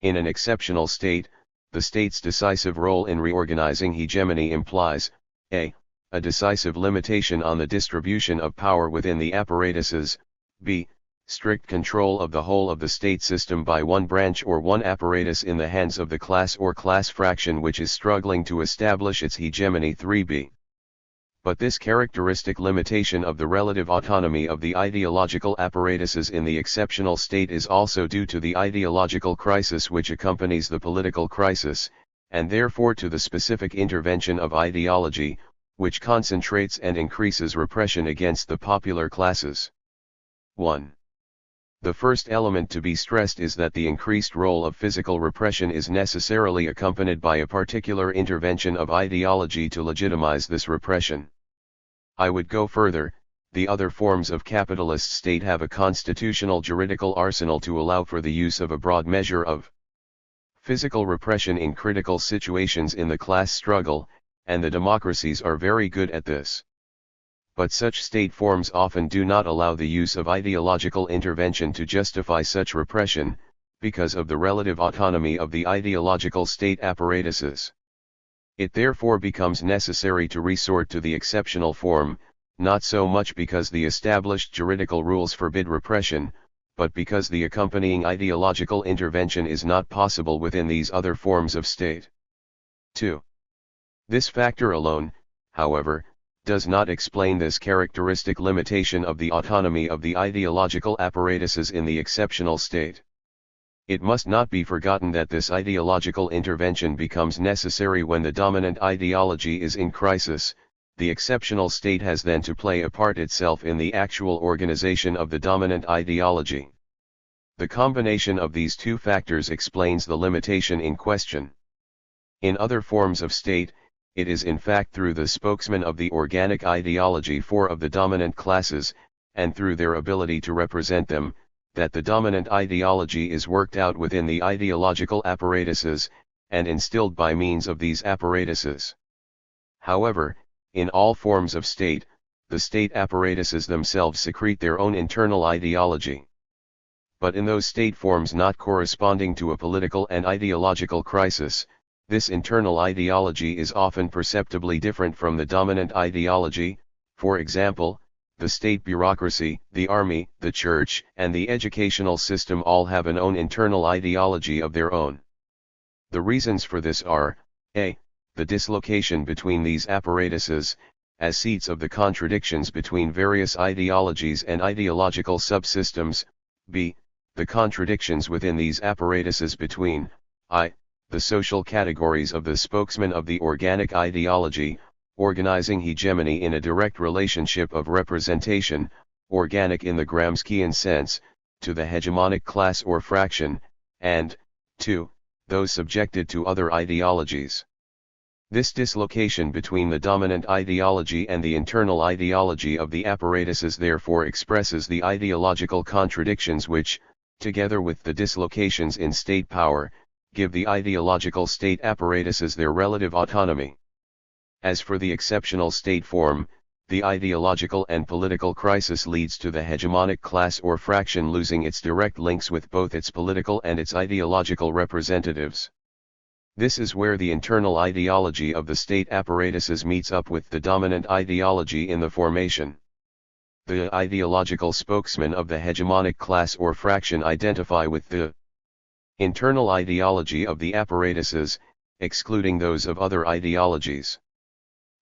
A: In an exceptional state, the state's decisive role in reorganizing hegemony implies a decisive limitation on the distribution of power within the apparatuses, b. strict control of the whole of the state system by one branch or one apparatus in the hands of the class or class fraction which is struggling to establish its hegemony. 3b. But this characteristic limitation of the relative autonomy of the ideological apparatuses in the exceptional state is also due to the ideological crisis which accompanies the political crisis, and therefore to the specific intervention of ideology, which concentrates and increases repression against the popular classes. 1. The first element to be stressed is that the increased role of physical repression is necessarily accompanied by a particular intervention of ideology to legitimize this repression. I would go further: the other forms of capitalist state have a constitutional juridical arsenal to allow for the use of a broad measure of physical repression in critical situations in the class struggle, and the democracies are very good at this. But such state forms often do not allow the use of ideological intervention to justify such repression, because of the relative autonomy of the ideological state apparatuses. It therefore becomes necessary to resort to the exceptional form, not so much because the established juridical rules forbid repression, but because the accompanying ideological intervention is not possible within these other forms of state. 2. This factor alone, however, does not explain this characteristic limitation of the autonomy of the ideological apparatuses in the exceptional state. It must not be forgotten that this ideological intervention becomes necessary when the dominant ideology is in crisis. The exceptional state has then to play a part itself in the actual organization of the dominant ideology. The combination of these two factors explains the limitation in question. In other forms of state, it is in fact through the spokesman of the organic ideology of the dominant classes, and through their ability to represent them, that the dominant ideology is worked out within the ideological apparatuses, and instilled by means of these apparatuses. However, in all forms of state, the state apparatuses themselves secrete their own internal ideology. But in those state forms not corresponding to a political and ideological crisis, this internal ideology is often perceptibly different from the dominant ideology. For example, the state bureaucracy, the army, the church, and the educational system all have an own internal ideology of their own. The reasons for this are: a. The dislocation between these apparatuses, as seats of the contradictions between various ideologies and ideological subsystems; b. The contradictions within these apparatuses between i. The social categories of the spokesman of the organic ideology, organizing hegemony in a direct relationship of representation, organic in the Gramscian sense, to the hegemonic class or fraction, and 2. Those subjected to other ideologies. This dislocation between the dominant ideology and the internal ideology of the apparatuses therefore expresses the ideological contradictions which, together with the dislocations in state power, give the ideological state apparatuses their relative autonomy. As for the exceptional state form, the ideological and political crisis leads to the hegemonic class or fraction losing its direct links with both its political and its ideological representatives. This is where the internal ideology of the state apparatuses meets up with the dominant ideology in the formation. The ideological spokesmen of the hegemonic class or fraction identify with the internal ideology of the apparatuses, excluding those of other ideologies.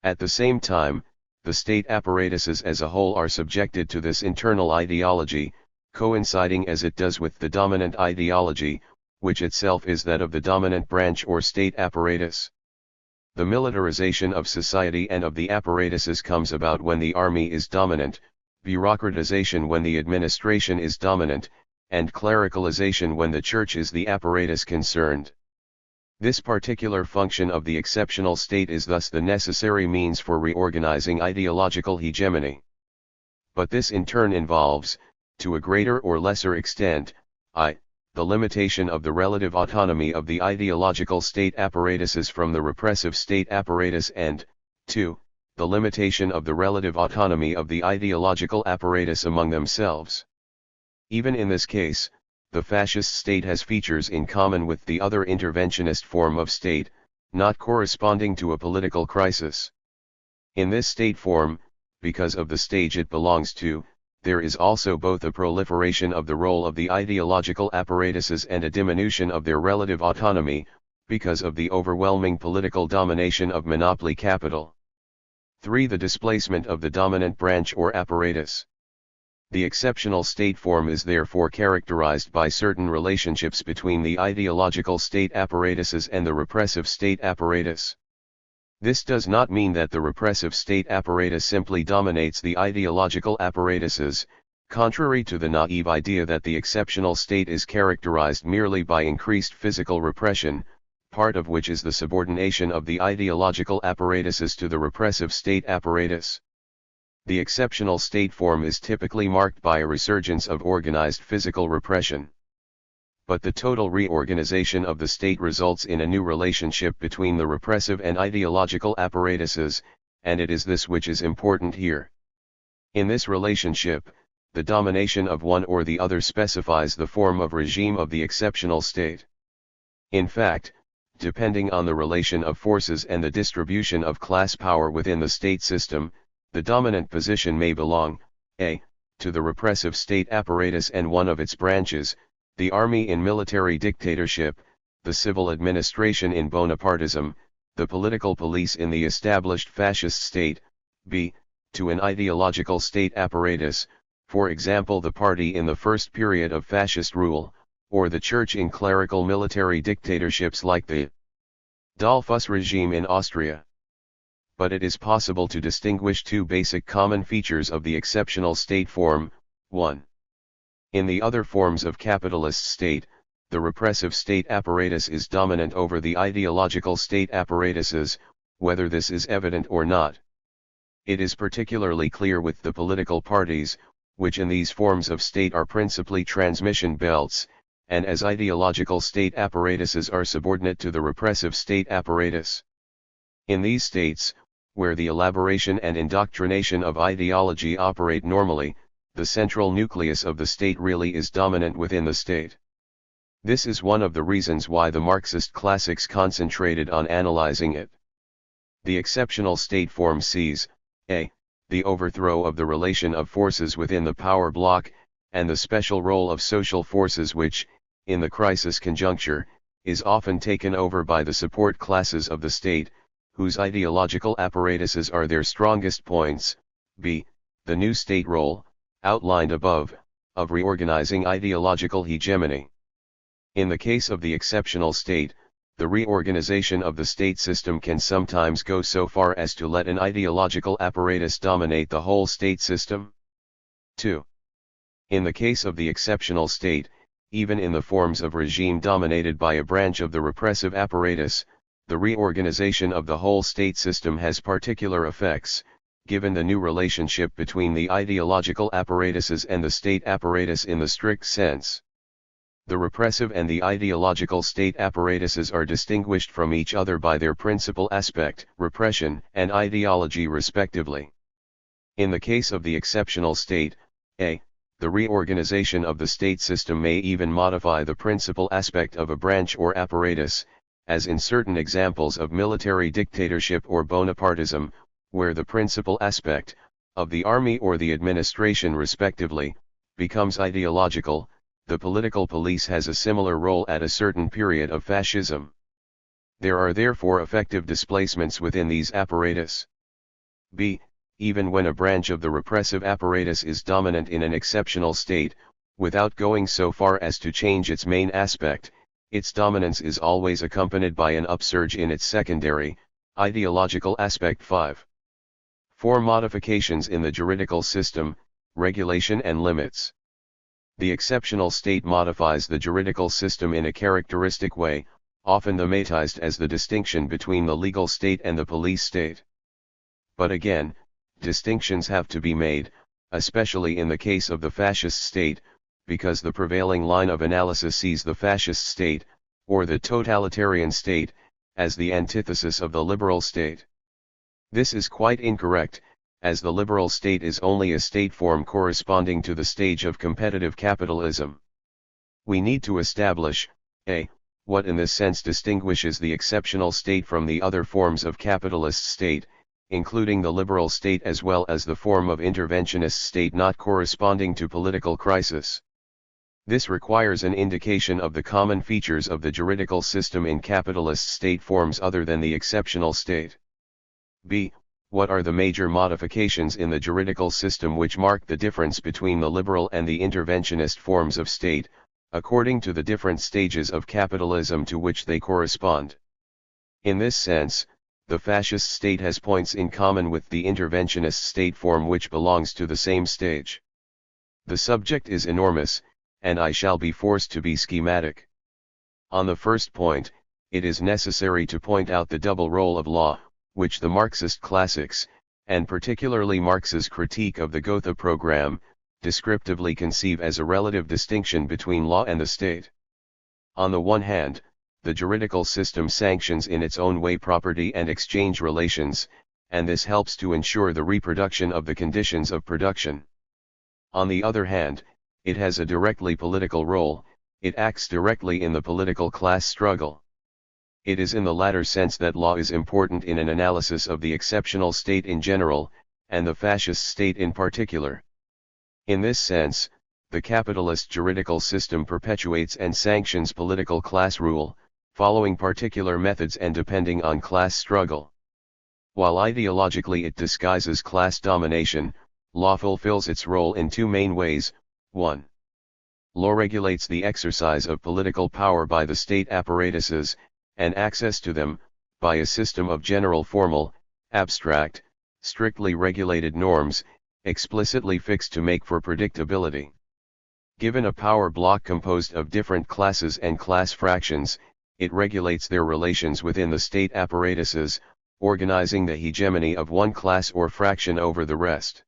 A: At the same time, the state apparatuses as a whole are subjected to this internal ideology, coinciding as it does with the dominant ideology, which itself is that of the dominant branch or state apparatus. The militarization of society and of the apparatuses comes about when the army is dominant, bureaucratization when the administration is dominant, and clericalization when the church is the apparatus concerned. This particular function of the exceptional state is thus the necessary means for reorganizing ideological hegemony. But this in turn involves, to a greater or lesser extent, the limitation of the relative autonomy of the ideological state apparatuses from the repressive state apparatus and, 2. The limitation of the relative autonomy of the ideological apparatus among themselves. Even in this case, the fascist state has features in common with the other interventionist form of state, not corresponding to a political crisis. In this state form, because of the stage it belongs to, there is also both a proliferation of the role of the ideological apparatuses and a diminution of their relative autonomy, because of the overwhelming political domination of monopoly capital. 3. The displacement of the dominant branch or apparatus. The exceptional state form is therefore characterized by certain relationships between the ideological state apparatuses and the repressive state apparatus. This does not mean that the repressive state apparatus simply dominates the ideological apparatuses, contrary to the naive idea that the exceptional state is characterized merely by increased physical repression, part of which is the subordination of the ideological apparatuses to the repressive state apparatus. The exceptional state form is typically marked by a resurgence of organized physical repression. But the total reorganization of the state results in a new relationship between the repressive and ideological apparatuses, and it is this which is important here. In this relationship, the domination of one or the other specifies the form of regime of the exceptional state. In fact, depending on the relation of forces and the distribution of class power within the state system, the dominant position may belong, a. to the repressive state apparatus and one of its branches, the army in military dictatorship, the civil administration in Bonapartism, the political police in the established fascist state, b. to an ideological state apparatus, for example the party in the first period of fascist rule, or the church in clerical military dictatorships like the Dollfuss regime in Austria. But it is possible to distinguish two basic common features of the exceptional state form. 1. In the other forms of capitalist state, the repressive state apparatus is dominant over the ideological state apparatuses, whether this is evident or not. It is particularly clear with the political parties, which in these forms of state are principally transmission belts, and as ideological state apparatuses are subordinate to the repressive state apparatus. In these states, where the elaboration and indoctrination of ideology operate normally, the central nucleus of the state really is dominant within the state. This is one of the reasons why the Marxist classics concentrated on analyzing it. The exceptional state form sees, a. the overthrow of the relation of forces within the power block, and the special role of social forces which, in the crisis conjuncture, is often taken over by the support classes of the state, whose ideological apparatuses are their strongest points, b. the new state role, outlined above, of reorganizing ideological hegemony. In the case of the exceptional state, the reorganization of the state system can sometimes go so far as to let an ideological apparatus dominate the whole state system. 2. In the case of the exceptional state, even in the forms of regime dominated by a branch of the repressive apparatus, the reorganization of the whole state system has particular effects, given the new relationship between the ideological apparatuses and the state apparatus in the strict sense. The repressive and the ideological state apparatuses are distinguished from each other by their principal aspect, repression, and ideology respectively. In the case of the exceptional state, a. the reorganization of the state system may even modify the principal aspect of a branch or apparatus, as in certain examples of military dictatorship or Bonapartism, where the principal aspect, of the army or the administration respectively, becomes ideological. The political police has a similar role at a certain period of fascism. There are therefore effective displacements within these apparatus. b. Even when a branch of the repressive apparatus is dominant in an exceptional state, without going so far as to change its main aspect, its dominance is always accompanied by an upsurge in its secondary, ideological aspect. 5. 4. Modifications in the juridical system, regulation and limits. The exceptional state modifies the juridical system in a characteristic way, often thematized as the distinction between the legal state and the police state. But again, distinctions have to be made, especially in the case of the fascist state, because the prevailing line of analysis sees the fascist state, or the totalitarian state, as the antithesis of the liberal state. This is quite incorrect, as the liberal state is only a state form corresponding to the stage of competitive capitalism. We need to establish, a. what in this sense distinguishes the exceptional state from the other forms of capitalist state, including the liberal state as well as the form of interventionist state not corresponding to political crisis. This requires an indication of the common features of the juridical system in capitalist state forms other than the exceptional state. b. What are the major modifications in the juridical system which mark the difference between the liberal and the interventionist forms of state, according to the different stages of capitalism to which they correspond? In this sense, the fascist state has points in common with the interventionist state form which belongs to the same stage. The subject is enormous, and I shall be forced to be schematic. On the first point, it is necessary to point out the double role of law, which the Marxist classics, and particularly Marx's critique of the Gotha program, descriptively conceive as a relative distinction between law and the state. On the one hand, the juridical system sanctions in its own way property and exchange relations, and this helps to ensure the reproduction of the conditions of production. On the other hand, it has a directly political role, it acts directly in the political class struggle. It is in the latter sense that law is important in an analysis of the exceptional state in general, and the fascist state in particular. In this sense, the capitalist juridical system perpetuates and sanctions political class rule, following particular methods and depending on class struggle. While ideologically it disguises class domination, law fulfills its role in two main ways. 1. Law regulates the exercise of political power by the state apparatuses, and access to them, by a system of general formal, abstract, strictly regulated norms, explicitly fixed to make for predictability. Given a power block composed of different classes and class fractions, it regulates their relations within the state apparatuses, organizing the hegemony of one class or fraction over the rest.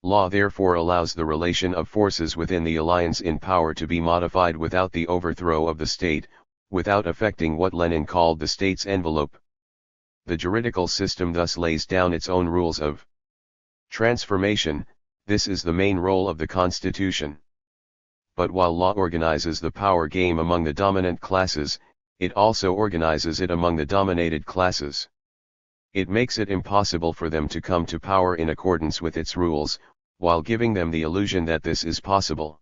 A: Law therefore allows the relation of forces within the alliance in power to be modified without the overthrow of the state, without affecting what Lenin called the state's envelope. The juridical system thus lays down its own rules of transformation. This is the main role of the Constitution. But while law organizes the power game among the dominant classes, it also organizes it among the dominated classes. It makes it impossible for them to come to power in accordance with its rules, while giving them the illusion that this is possible.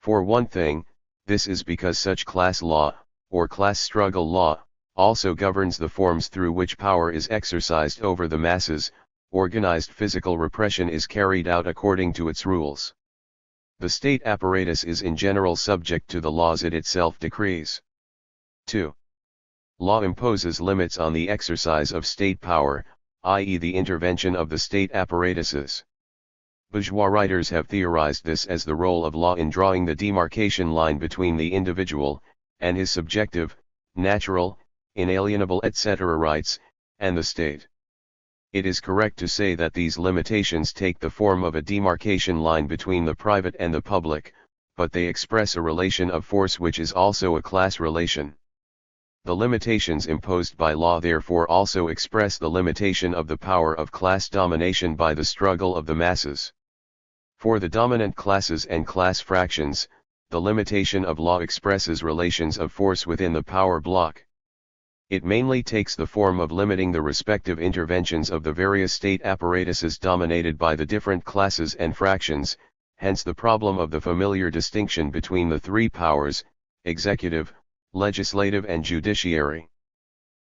A: For one thing, this is because such class law, or class struggle law, also governs the forms through which power is exercised over the masses. Organized physical repression is carried out according to its rules. The state apparatus is in general subject to the laws it itself decrees. 2. Law imposes limits on the exercise of state power, i.e. the intervention of the state apparatuses. Bourgeois writers have theorized this as the role of law in drawing the demarcation line between the individual, and his subjective, natural, inalienable etc. rights, and the state. It is correct to say that these limitations take the form of a demarcation line between the private and the public, but they express a relation of force which is also a class relation. The limitations imposed by law therefore also express the limitation of the power of class domination by the struggle of the masses. For the dominant classes and class fractions, the limitation of law expresses relations of force within the power block. It mainly takes the form of limiting the respective interventions of the various state apparatuses dominated by the different classes and fractions, hence the problem of the familiar distinction between the three powers, executive, legislative and judiciary.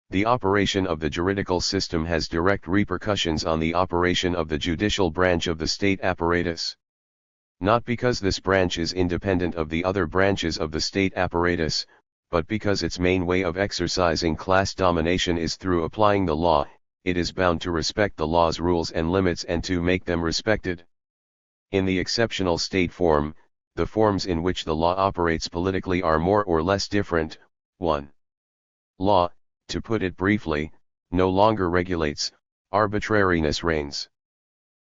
A: The operation of the juridical system has direct repercussions on the operation of the judicial branch of the state apparatus. Not because this branch is independent of the other branches of the state apparatus, but because its main way of exercising class domination is through applying the law, it is bound to respect the law's rules and limits and to make them respected. In the exceptional state form, the forms in which the law operates politically are more or less different. 1. Law, to put it briefly, no longer regulates, arbitrariness reigns.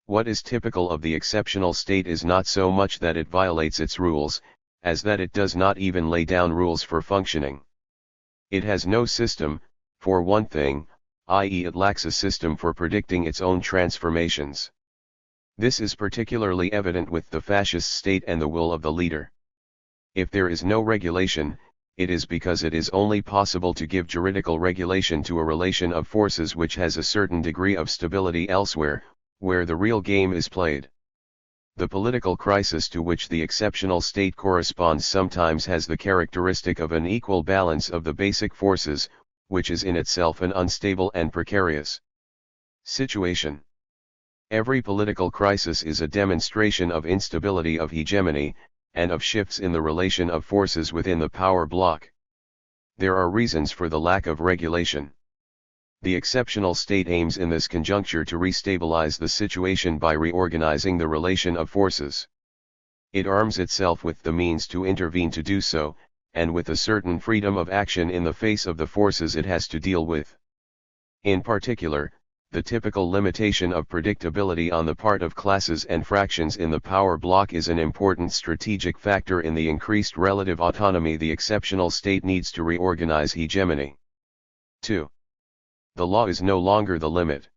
A: What is typical of the exceptional state is not so much that it violates its rules, as that it does not even lay down rules for functioning. It has no system, for one thing, i.e. it lacks a system for predicting its own transformations. This is particularly evident with the fascist state and the will of the leader. If there is no regulation, it is because it is only possible to give juridical regulation to a relation of forces which has a certain degree of stability elsewhere, where the real game is played. The political crisis to which the exceptional state corresponds sometimes has the characteristic of an equal balance of the basic forces, which is in itself an unstable and precarious situation. Every political crisis is a demonstration of instability of hegemony, and of shifts in the relation of forces within the power block. There are reasons for the lack of regulation. The exceptional state aims in this conjuncture to restabilize the situation by reorganizing the relation of forces. It arms itself with the means to intervene to do so, and with a certain freedom of action in the face of the forces it has to deal with. In particular, the typical limitation of predictability on the part of classes and fractions in the power block is an important strategic factor in the increased relative autonomy the exceptional state needs to reorganize hegemony. 2. The law is no longer the limit.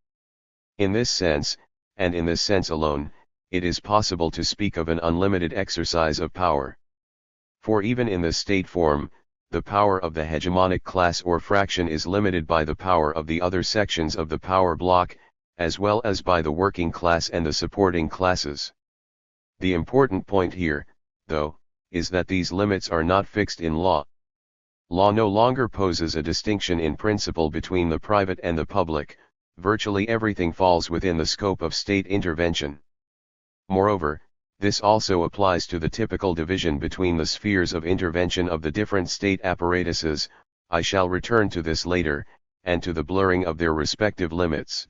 A: In this sense, and in this sense alone, it is possible to speak of an unlimited exercise of power. For even in the state form, the power of the hegemonic class or fraction is limited by the power of the other sections of the power block, as well as by the working class and the supporting classes. The important point here, though, is that these limits are not fixed in law. Law no longer poses a distinction in principle between the private and the public, virtually everything falls within the scope of state intervention. Moreover, this also applies to the typical division between the spheres of intervention of the different state apparatuses, I shall return to this later, and to the blurring of their respective limits.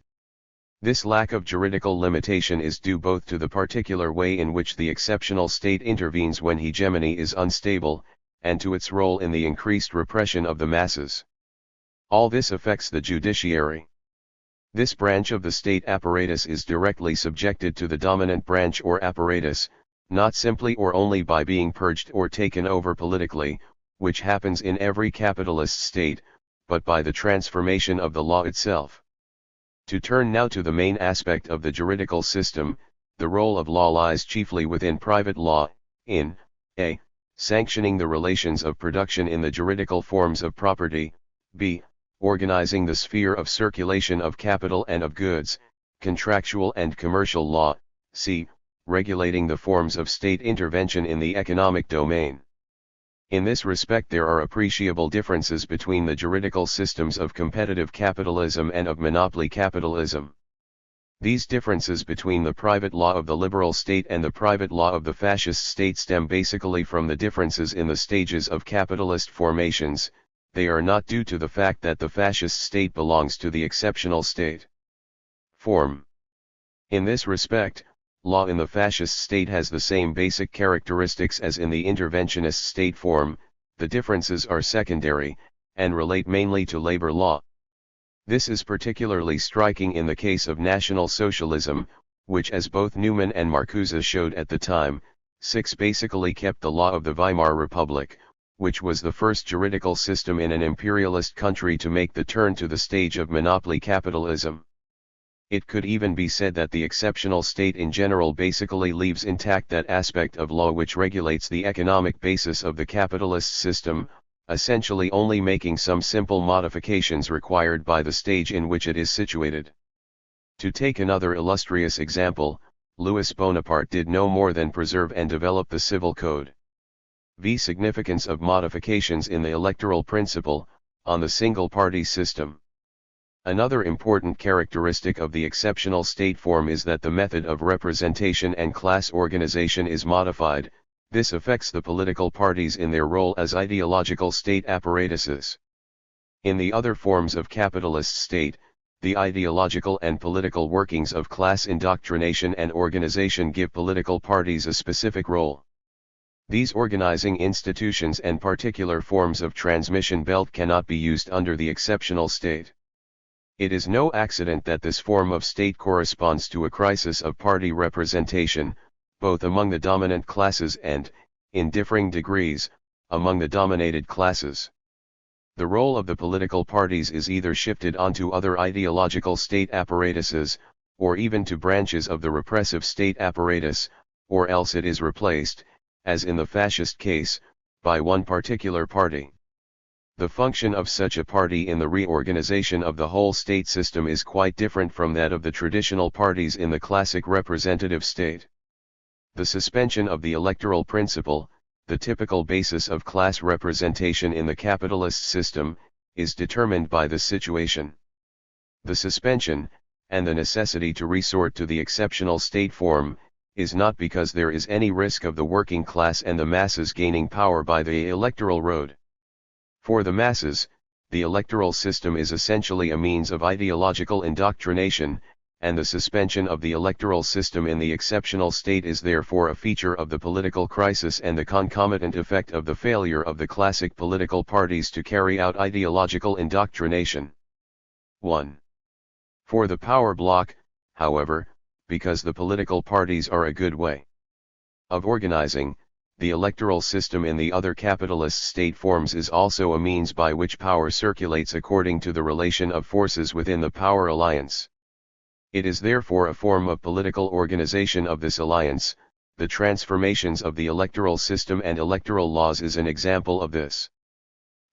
A: This lack of juridical limitation is due both to the particular way in which the exceptional state intervenes when hegemony is unstable, and to its role in the increased repression of the masses. All this affects the judiciary. This branch of the state apparatus is directly subjected to the dominant branch or apparatus, not simply or only by being purged or taken over politically, which happens in every capitalist state, but by the transformation of the law itself. To turn now to the main aspect of the juridical system, the role of law lies chiefly within private law, in a. Sanctioning the relations of production in the juridical forms of property, b. Organizing the sphere of circulation of capital and of goods, contractual and commercial law, c. Regulating the forms of state intervention in the economic domain. In this respect there are appreciable differences between the juridical systems of competitive capitalism and of monopoly capitalism. These differences between the private law of the liberal state and the private law of the fascist state stem basically from the differences in the stages of capitalist formations. They are not due to the fact that the fascist state belongs to the exceptional state form. In this respect, law in the fascist state has the same basic characteristics as in the interventionist state form. The differences are secondary, and relate mainly to labor law. This is particularly striking in the case of National Socialism, which as both Newman and Marcuse showed at the time, basically kept the law of the Weimar Republic, which was the first juridical system in an imperialist country to make the turn to the stage of monopoly capitalism. It could even be said that the exceptional state in general basically leaves intact that aspect of law which regulates the economic basis of the capitalist system, essentially only making some simple modifications required by the stage in which it is situated. To take another illustrious example, Louis Bonaparte did no more than preserve and develop the civil code. V. Significance of modifications in the electoral principle, on the single-party system. Another important characteristic of the exceptional state form is that the method of representation and class organization is modified. This affects the political parties in their role as ideological state apparatuses. In the other forms of capitalist state, the ideological and political workings of class indoctrination and organization give political parties a specific role. These organizing institutions and particular forms of transmission belt cannot be used under the exceptional state. It is no accident that this form of state corresponds to a crisis of party representation, both among the dominant classes and, in differing degrees, among the dominated classes. The role of the political parties is either shifted onto other ideological state apparatuses, or even to branches of the repressive state apparatus, or else it is replaced, as in the fascist case, by one particular party. The function of such a party in the reorganization of the whole state system is quite different from that of the traditional parties in the classic representative state. The suspension of the electoral principle, the typical basis of class representation in the capitalist system, is determined by this situation. The suspension, and the necessity to resort to the exceptional state form, is not because there is any risk of the working class and the masses gaining power by the electoral road. For the masses, the electoral system is essentially a means of ideological indoctrination, and the suspension of the electoral system in the exceptional state is therefore a feature of the political crisis and the concomitant effect of the failure of the classic political parties to carry out ideological indoctrination. 1. For the power bloc, however, because the political parties are a good way of organizing, the electoral system in the other capitalist state forms is also a means by which power circulates according to the relation of forces within the power alliance. It is therefore a form of political organization of this alliance. The transformations of the electoral system and electoral laws is an example of this.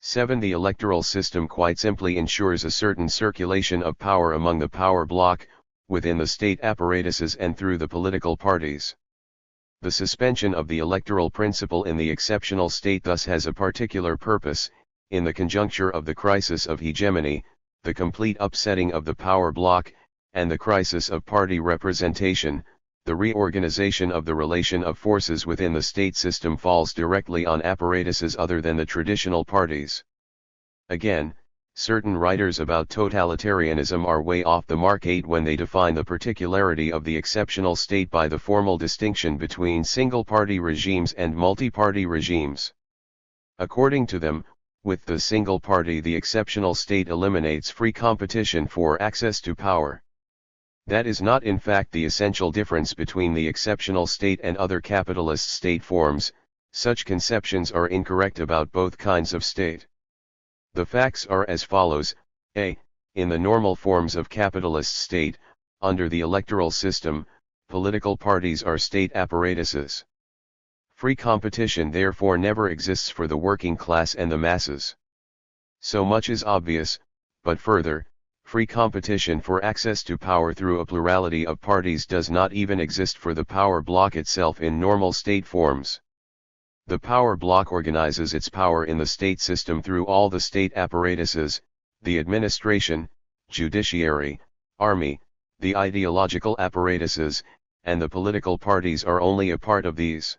A: 7. The electoral system quite simply ensures a certain circulation of power among the power bloc, within the state apparatuses and through the political parties. The suspension of the electoral principle in the exceptional state thus has a particular purpose, in the conjuncture of the crisis of hegemony, the complete upsetting of the power bloc, and the crisis of party representation. The reorganization of the relation of forces within the state system falls directly on apparatuses other than the traditional parties. Again, certain writers about totalitarianism are way off the mark 8 when they define the particularity of the exceptional state by the formal distinction between single-party regimes and multi-party regimes. According to them, with the single party the exceptional state eliminates free competition for access to power. That is not in fact the essential difference between the exceptional state and other capitalist state forms. Such conceptions are incorrect about both kinds of state. The facts are as follows: a. In the normal forms of capitalist state, under the electoral system, political parties are state apparatuses. Free competition therefore never exists for the working class and the masses. So much is obvious, but further, free competition for access to power through a plurality of parties does not even exist for the power bloc itself in normal state forms. The power bloc organizes its power in the state system through all the state apparatuses, the administration, judiciary, army, the ideological apparatuses, and the political parties are only a part of these.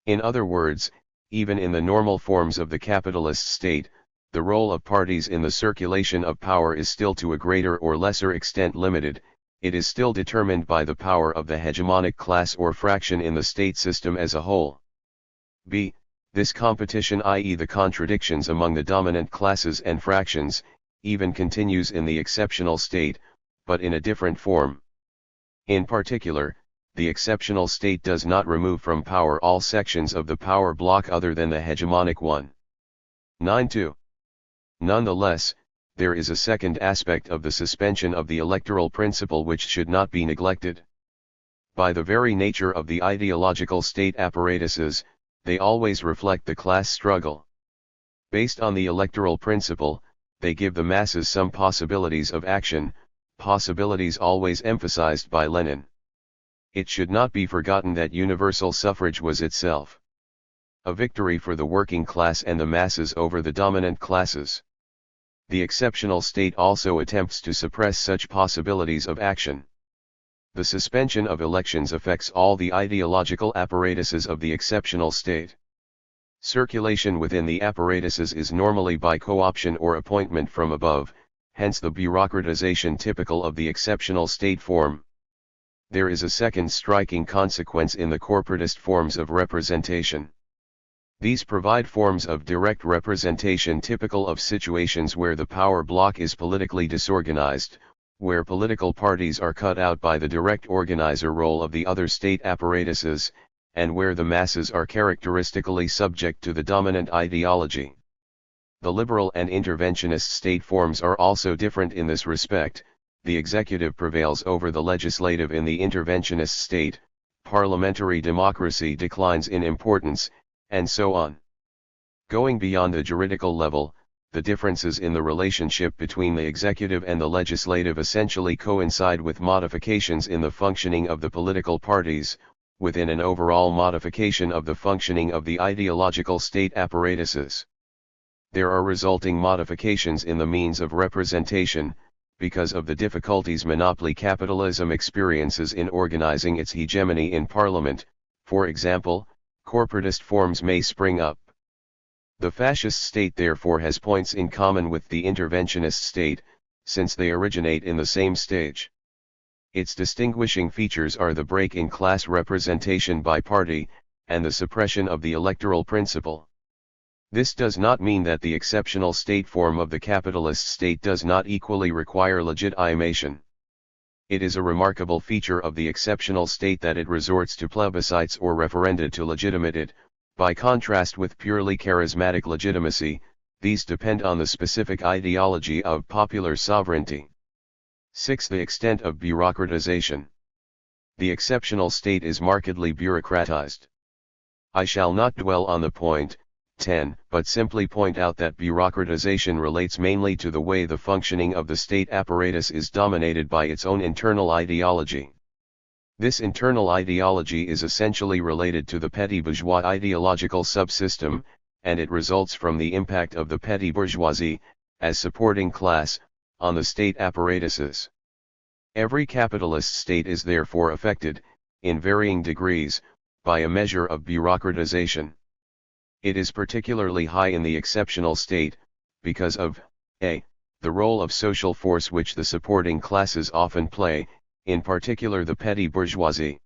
A: In other words, even in the normal forms of the capitalist state, the role of parties in the circulation of power is still to a greater or lesser extent limited. It is still determined by the power of the hegemonic class or fraction in the state system as a whole. b. This competition, i.e. the contradictions among the dominant classes and fractions, even continues in the exceptional state, but in a different form. In particular, the exceptional state does not remove from power all sections of the power bloc other than the hegemonic one. 9.2. Nonetheless, there is a second aspect of the suspension of the electoral principle which should not be neglected. By the very nature of the ideological state apparatuses, they always reflect the class struggle. Based on the electoral principle, they give the masses some possibilities of action, possibilities always emphasized by Lenin. It should not be forgotten that universal suffrage was itself a victory for the working class and the masses over the dominant classes. The exceptional state also attempts to suppress such possibilities of action. The suspension of elections affects all the ideological apparatuses of the exceptional state. Circulation within the apparatuses is normally by co-option or appointment from above, hence the bureaucratization typical of the exceptional state form. There is a second striking consequence in the corporatist forms of representation. These provide forms of direct representation typical of situations where the power bloc is politically disorganized, where political parties are cut out by the direct organizer role of the other state apparatuses, and where the masses are characteristically subject to the dominant ideology. The liberal and interventionist state forms are also different in this respect. The executive prevails over the legislative in the interventionist state, parliamentary democracy declines in importance, and so on. Going beyond the juridical level, the differences in the relationship between the executive and the legislative essentially coincide with modifications in the functioning of the political parties, within an overall modification of the functioning of the ideological state apparatuses. There are resulting modifications in the means of representation, because of the difficulties monopoly capitalism experiences in organizing its hegemony in parliament. For example, corporatist forms may spring up. The fascist state therefore has points in common with the interventionist state, since they originate in the same stage. Its distinguishing features are the break in class representation by party, and the suppression of the electoral principle. This does not mean that the exceptional state form of the capitalist state does not equally require legitimation. It is a remarkable feature of the exceptional state that it resorts to plebiscites or referenda to legitimate it. By contrast with purely charismatic legitimacy, these depend on the specific ideology of popular sovereignty. 6. The extent of bureaucratization. The exceptional state is markedly bureaucratized. I shall not dwell on the point, 10, but simply point out that bureaucratization relates mainly to the way the functioning of the state apparatus is dominated by its own internal ideology. This internal ideology is essentially related to the petty bourgeois ideological subsystem, and it results from the impact of the petty bourgeoisie, as supporting class, on the state apparatuses. Every capitalist state is therefore affected, in varying degrees, by a measure of bureaucratization. It is particularly high in the exceptional state, because of a. the role of social force which the supporting classes often play, in particular the petty bourgeoisie.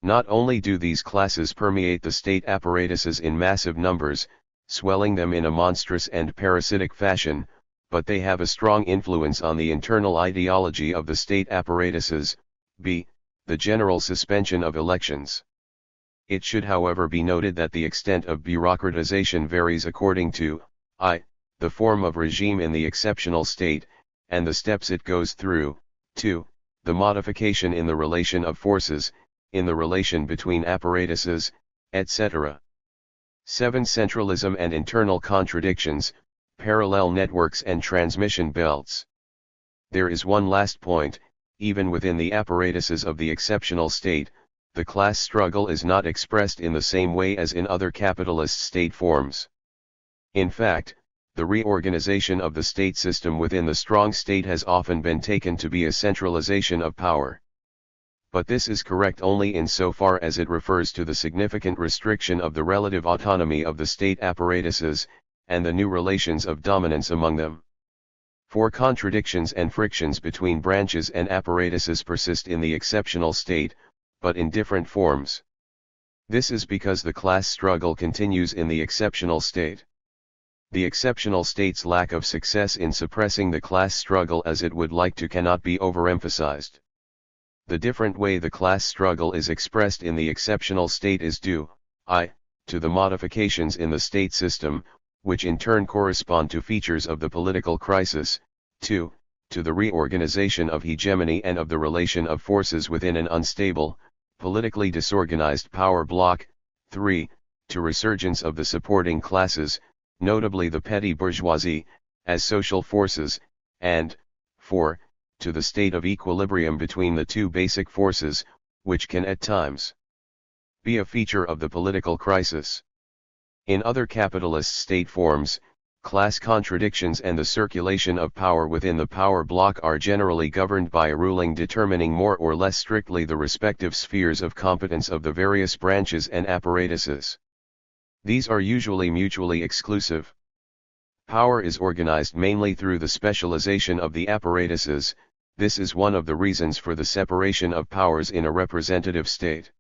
A: Not only do these classes permeate the state apparatuses in massive numbers, swelling them in a monstrous and parasitic fashion, but they have a strong influence on the internal ideology of the state apparatuses. b. the general suspension of elections. It should however be noted that the extent of bureaucratization varies according to I. the form of regime in the exceptional state, and the steps it goes through, 2. the modification in the relation of forces, in the relation between apparatuses, etc. 7. Centralism and internal contradictions, parallel networks and transmission belts. There is one last point: even within the apparatuses of the exceptional state, the class struggle is not expressed in the same way as in other capitalist state forms. In fact, the reorganization of the state system within the strong state has often been taken to be a centralization of power. But this is correct only insofar as it refers to the significant restriction of the relative autonomy of the state apparatuses, and the new relations of dominance among them. For contradictions and frictions between branches and apparatuses persist in the exceptional state, but in different forms. This is because the class struggle continues in the exceptional state. The exceptional state's lack of success in suppressing the class struggle as it would like to cannot be overemphasized. The different way the class struggle is expressed in the exceptional state is due, I. to the modifications in the state system, which in turn correspond to features of the political crisis, 2. to the reorganization of hegemony and of the relation of forces within an unstable, politically disorganized power bloc, 3. to resurgence of the supporting classes, notably the petty bourgeoisie, as social forces, and 4. to the state of equilibrium between the two basic forces, which can at times be a feature of the political crisis. In other capitalist state forms, class contradictions and the circulation of power within the power bloc are generally governed by a ruling determining more or less strictly the respective spheres of competence of the various branches and apparatuses. These are usually mutually exclusive. Power is organized mainly through the specialization of the apparatuses. This is one of the reasons for the separation of powers in a representative state.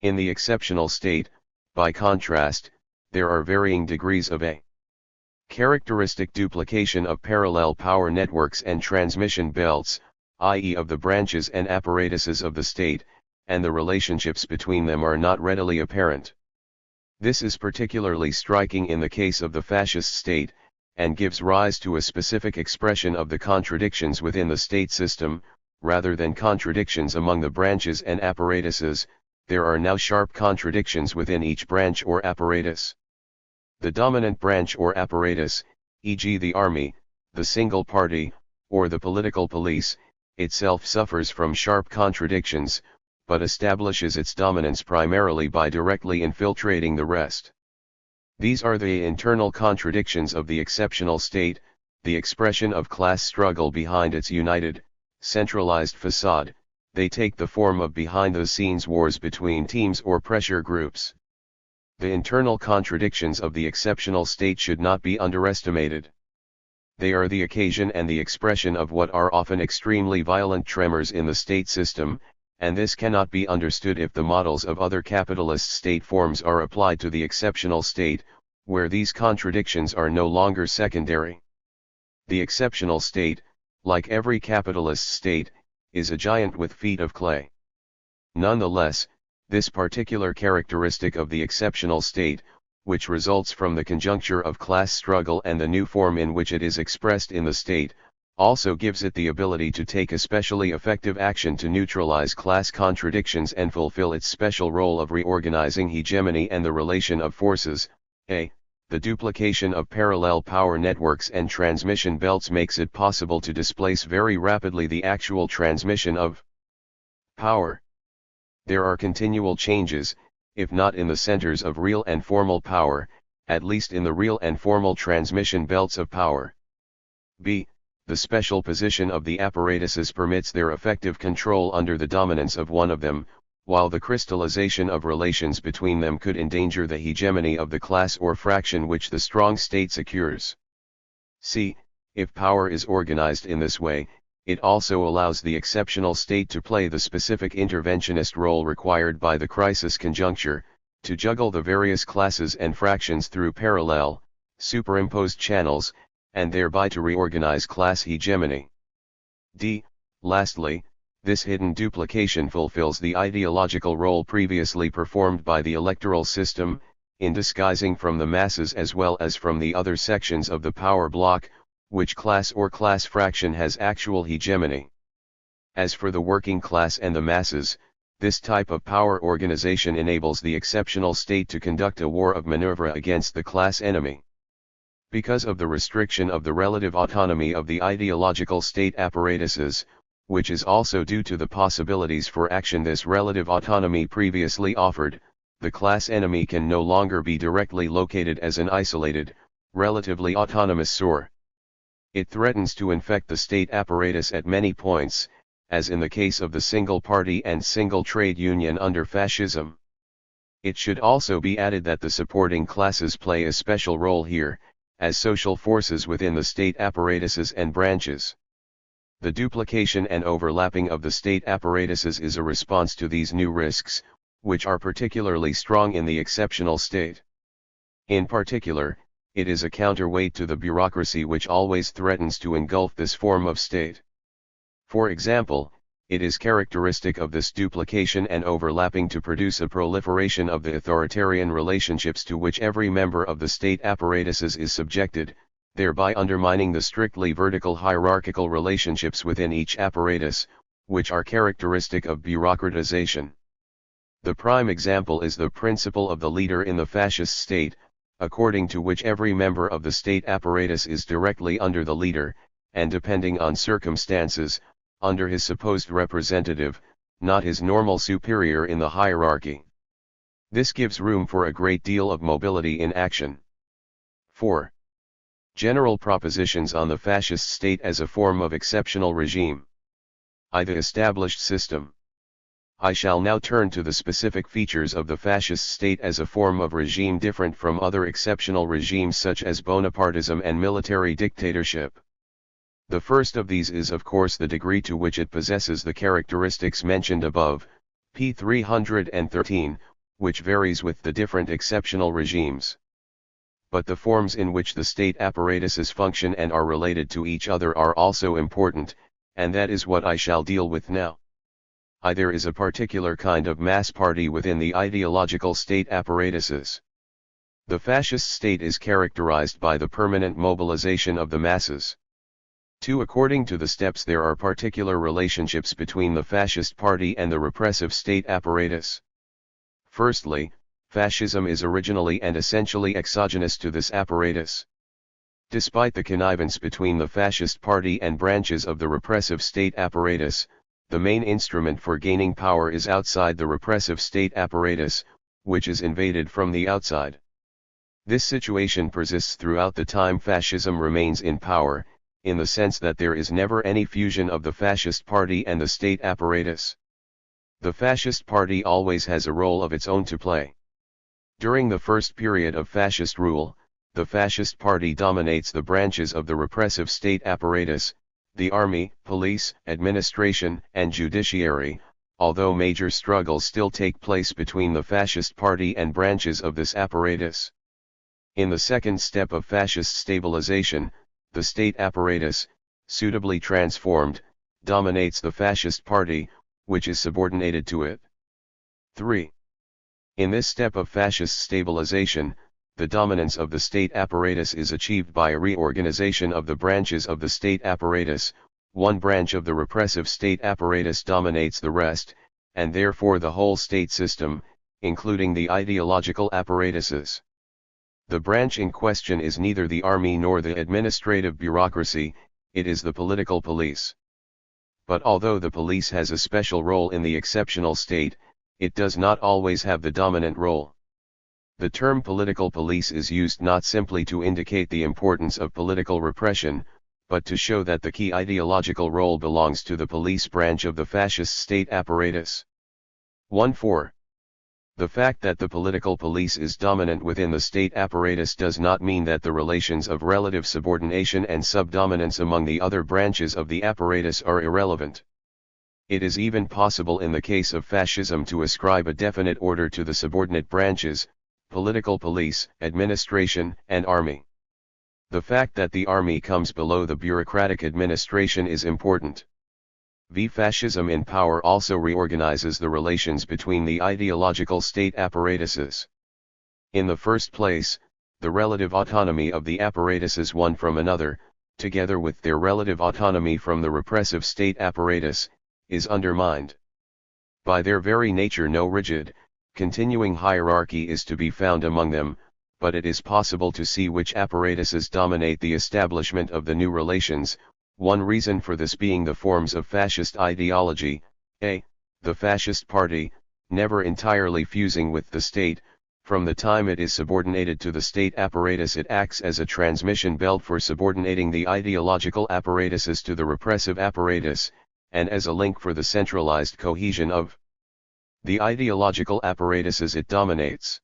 A: In the exceptional state, by contrast, there are varying degrees of a characteristic duplication of parallel power networks and transmission belts, i.e. of the branches and apparatuses of the state, and the relationships between them are not readily apparent. This is particularly striking in the case of the fascist state, and gives rise to a specific expression of the contradictions within the state system. Rather than contradictions among the branches and apparatuses, there are now sharp contradictions within each branch or apparatus. The dominant branch or apparatus, e.g. the army, the single party, or the political police, itself suffers from sharp contradictions, but establishes its dominance primarily by directly infiltrating the rest. These are the internal contradictions of the exceptional state, the expression of class struggle behind its united, centralized facade. They take the form of behind-the-scenes wars between teams or pressure groups. The internal contradictions of the exceptional state should not be underestimated. They are the occasion and the expression of what are often extremely violent tremors in the state system, and this cannot be understood if the models of other capitalist state forms are applied to the exceptional state, where these contradictions are no longer secondary. The exceptional state, like every capitalist state, is a giant with feet of clay. Nonetheless, this particular characteristic of the exceptional state, which results from the conjuncture of class struggle and the new form in which it is expressed in the state, also gives it the ability to take especially effective action to neutralize class contradictions and fulfill its special role of reorganizing hegemony and the relation of forces. The duplication of parallel power networks and transmission belts makes it possible to displace very rapidly the actual transmission of power. There are continual changes, if not in the centers of real and formal power, at least in the real and formal transmission belts of power. B. The special position of the apparatuses permits their effective control under the dominance of one of them, while the crystallization of relations between them could endanger the hegemony of the class or fraction which the strong state secures. C. If power is organized in this way, it also allows the exceptional state to play the specific interventionist role required by the crisis conjuncture, to juggle the various classes and fractions through parallel, superimposed channels, and thereby to reorganize class hegemony. D. Lastly, this hidden duplication fulfills the ideological role previously performed by the electoral system, in disguising from the masses as well as from the other sections of the power block, which class or class fraction has actual hegemony. As for the working class and the masses, this type of power organization enables the exceptional state to conduct a war of maneuver against the class enemy. Because of the restriction of the relative autonomy of the ideological state apparatuses, which is also due to the possibilities for action this relative autonomy previously offered, the class enemy can no longer be directly located as an isolated, relatively autonomous source. It threatens to infect the state apparatus at many points, as in the case of the single party and single trade union under fascism. It should also be added that the supporting classes play a special role here, as social forces within the state apparatuses and branches. The duplication and overlapping of the state apparatuses is a response to these new risks, which are particularly strong in the exceptional state. In particular, it is a counterweight to the bureaucracy which always threatens to engulf this form of state. For example, it is characteristic of this duplication and overlapping to produce a proliferation of the authoritarian relationships to which every member of the state apparatuses is subjected, thereby undermining the strictly vertical hierarchical relationships within each apparatus, which are characteristic of bureaucratization. The prime example is the principle of the leader in the fascist state, according to which every member of the state apparatus is directly under the leader, and depending on circumstances, under his supposed representative, not his normal superior in the hierarchy. This gives room for a great deal of mobility in action. 4. General propositions on the fascist state as a form of exceptional regime. The established system. I shall now turn to the specific features of the fascist state as a form of regime different from other exceptional regimes such as Bonapartism and military dictatorship. The first of these is of course the degree to which it possesses the characteristics mentioned above, p. 313, which varies with the different exceptional regimes. But the forms in which the state apparatuses function and are related to each other are also important, and that is what I shall deal with now. There is a particular kind of mass party within the ideological state apparatuses. The fascist state is characterized by the permanent mobilization of the masses. According to the steps there are particular relationships between the fascist party and the repressive state apparatus. Firstly, fascism is originally and essentially exogenous to this apparatus. Despite the connivance between the fascist party and branches of the repressive state apparatus, the main instrument for gaining power is outside the repressive state apparatus, which is invaded from the outside. This situation persists throughout the time fascism remains in power, in the sense that there is never any fusion of the fascist party and the state apparatus. The fascist party always has a role of its own to play. During the first period of fascist rule, the fascist party dominates the branches of the repressive state apparatus, the army, police, administration, and judiciary, although major struggles still take place between the fascist party and branches of this apparatus. In the second step of fascist stabilization, the state apparatus, suitably transformed, dominates the fascist party, which is subordinated to it. 3. In this step of fascist stabilization, the dominance of the state apparatus is achieved by a reorganization of the branches of the state apparatus. One branch of the repressive state apparatus dominates the rest, and therefore the whole state system, including the ideological apparatuses. The branch in question is neither the army nor the administrative bureaucracy, it is the political police. But although the police has a special role in the exceptional state, it does not always have the dominant role. The term political police is used not simply to indicate the importance of political repression, but to show that the key ideological role belongs to the police branch of the fascist state apparatus. 1.4. The fact that the political police is dominant within the state apparatus does not mean that the relations of relative subordination and subdominance among the other branches of the apparatus are irrelevant. It is even possible in the case of fascism to ascribe a definite order to the subordinate branches, political police, administration, and army. The fact that the army comes below the bureaucratic administration is important. Fascism in power also reorganizes the relations between the ideological state apparatuses. In the first place, the relative autonomy of the apparatuses one from another, together with their relative autonomy from the repressive state apparatus, is undermined. By their very nature no rigid, continuing hierarchy is to be found among them, but it is possible to see which apparatuses dominate the establishment of the new relations. One reason for this being the forms of fascist ideology, a. The fascist party, never entirely fusing with the state, from the time it is subordinated to the state apparatus it acts as a transmission belt for subordinating the ideological apparatuses to the repressive apparatus, and as a link for the centralized cohesion of the ideological apparatuses it dominates.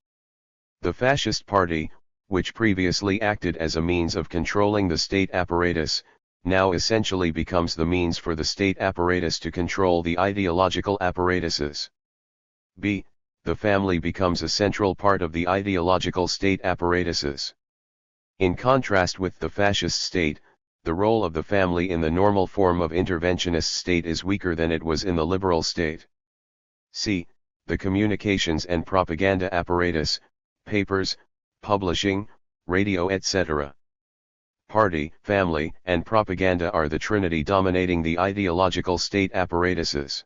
A: The fascist party, which previously acted as a means of controlling the state apparatus, now essentially becomes the means for the state apparatus to control the ideological apparatuses. b. The family becomes a central part of the ideological state apparatuses. In contrast with the fascist state, the role of the family in the normal form of interventionist state is weaker than it was in the liberal state. c. The communications and propaganda apparatus, papers, publishing, radio etc. Party, family, and propaganda are the trinity dominating the ideological state apparatuses.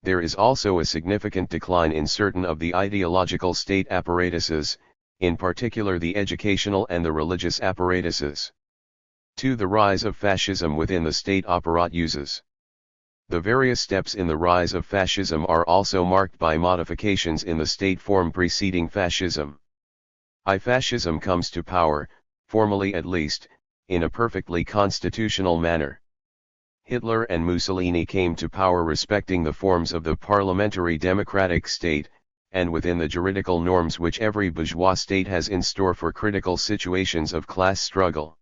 A: There is also a significant decline in certain of the ideological state apparatuses, in particular the educational and the religious apparatuses. 2. The rise of fascism within the state apparatuses. The various steps in the rise of fascism are also marked by modifications in the state form preceding fascism. Fascism comes to power, formally at least, in a perfectly constitutional manner. Hitler and Mussolini came to power respecting the forms of the parliamentary democratic state, and within the juridical norms which every bourgeois state has in store for critical situations of class struggle.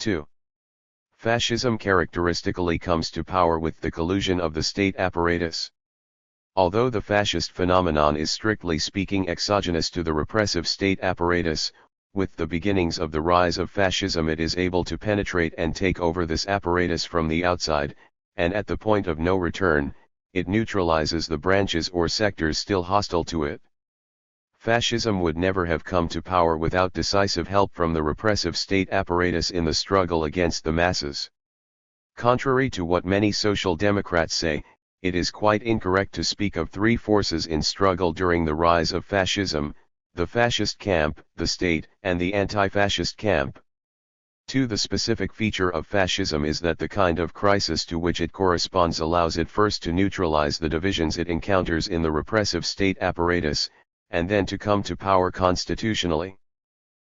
A: 2. Fascism characteristically comes to power with the collusion of the state apparatus. Although the fascist phenomenon is strictly speaking exogenous to the repressive state apparatus, with the beginnings of the rise of fascism it is able to penetrate and take over this apparatus from the outside, and at the point of no return, it neutralizes the branches or sectors still hostile to it. Fascism would never have come to power without decisive help from the repressive state apparatus in the struggle against the masses. Contrary to what many social democrats say, it is quite incorrect to speak of three forces in struggle during the rise of fascism: the fascist camp, the state, and the anti-fascist camp. 2. The specific feature of fascism is that the kind of crisis to which it corresponds allows it first to neutralize the divisions it encounters in the repressive state apparatus, and then to come to power constitutionally.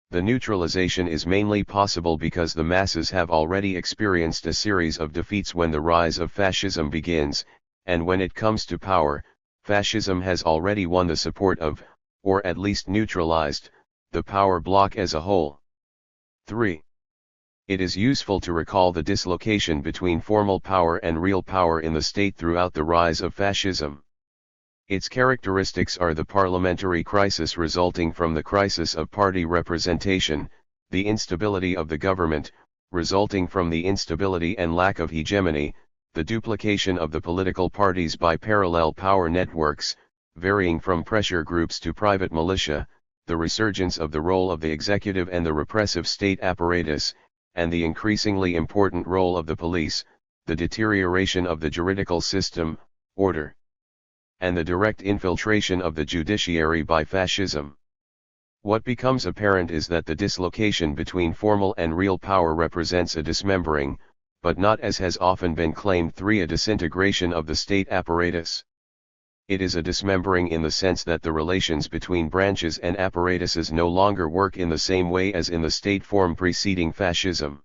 A: The neutralization is mainly possible because the masses have already experienced a series of defeats when the rise of fascism begins, and when it comes to power, fascism has already won the support of, or at least neutralized, the power bloc as a whole. 3. It is useful to recall the dislocation between formal power and real power in the state throughout the rise of fascism. Its characteristics are the parliamentary crisis resulting from the crisis of party representation, the instability of the government, resulting from the instability and lack of hegemony, the duplication of the political parties by parallel power networks, varying from pressure groups to private militia, the resurgence of the role of the executive and the repressive state apparatus, and the increasingly important role of the police, the deterioration of the juridical system, order, and the direct infiltration of the judiciary by fascism. What becomes apparent is that the dislocation between formal and real power represents a dismembering, but not, as has often been claimed, a disintegration of the state apparatus. It is a dismembering in the sense that the relations between branches and apparatuses no longer work in the same way as in the state form preceding fascism.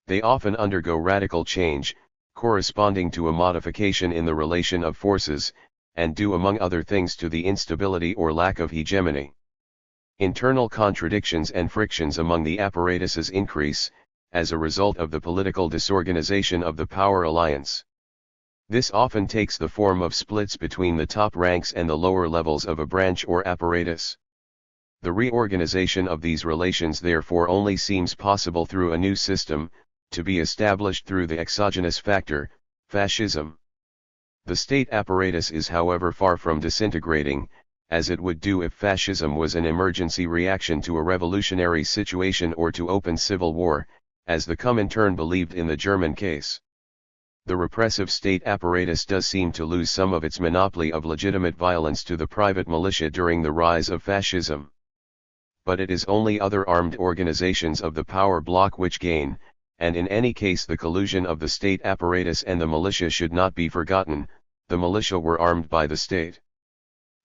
A: They often undergo radical change, corresponding to a modification in the relation of forces, and due among other things to the instability or lack of hegemony. Internal contradictions and frictions among the apparatuses increase, as a result of the political disorganization of the power alliance. This often takes the form of splits between the top ranks and the lower levels of a branch or apparatus. The reorganization of these relations therefore only seems possible through a new system, to be established through the exogenous factor, fascism. The state apparatus is, however, far from disintegrating, as it would do if fascism was an emergency reaction to a revolutionary situation or to open civil war, as the Comintern believed in the German case. The repressive state apparatus does seem to lose some of its monopoly of legitimate violence to the private militia during the rise of fascism. But it is only other armed organizations of the power bloc which gain, and in any case the collusion of the state apparatus and the militia should not be forgotten. The militia were armed by the state.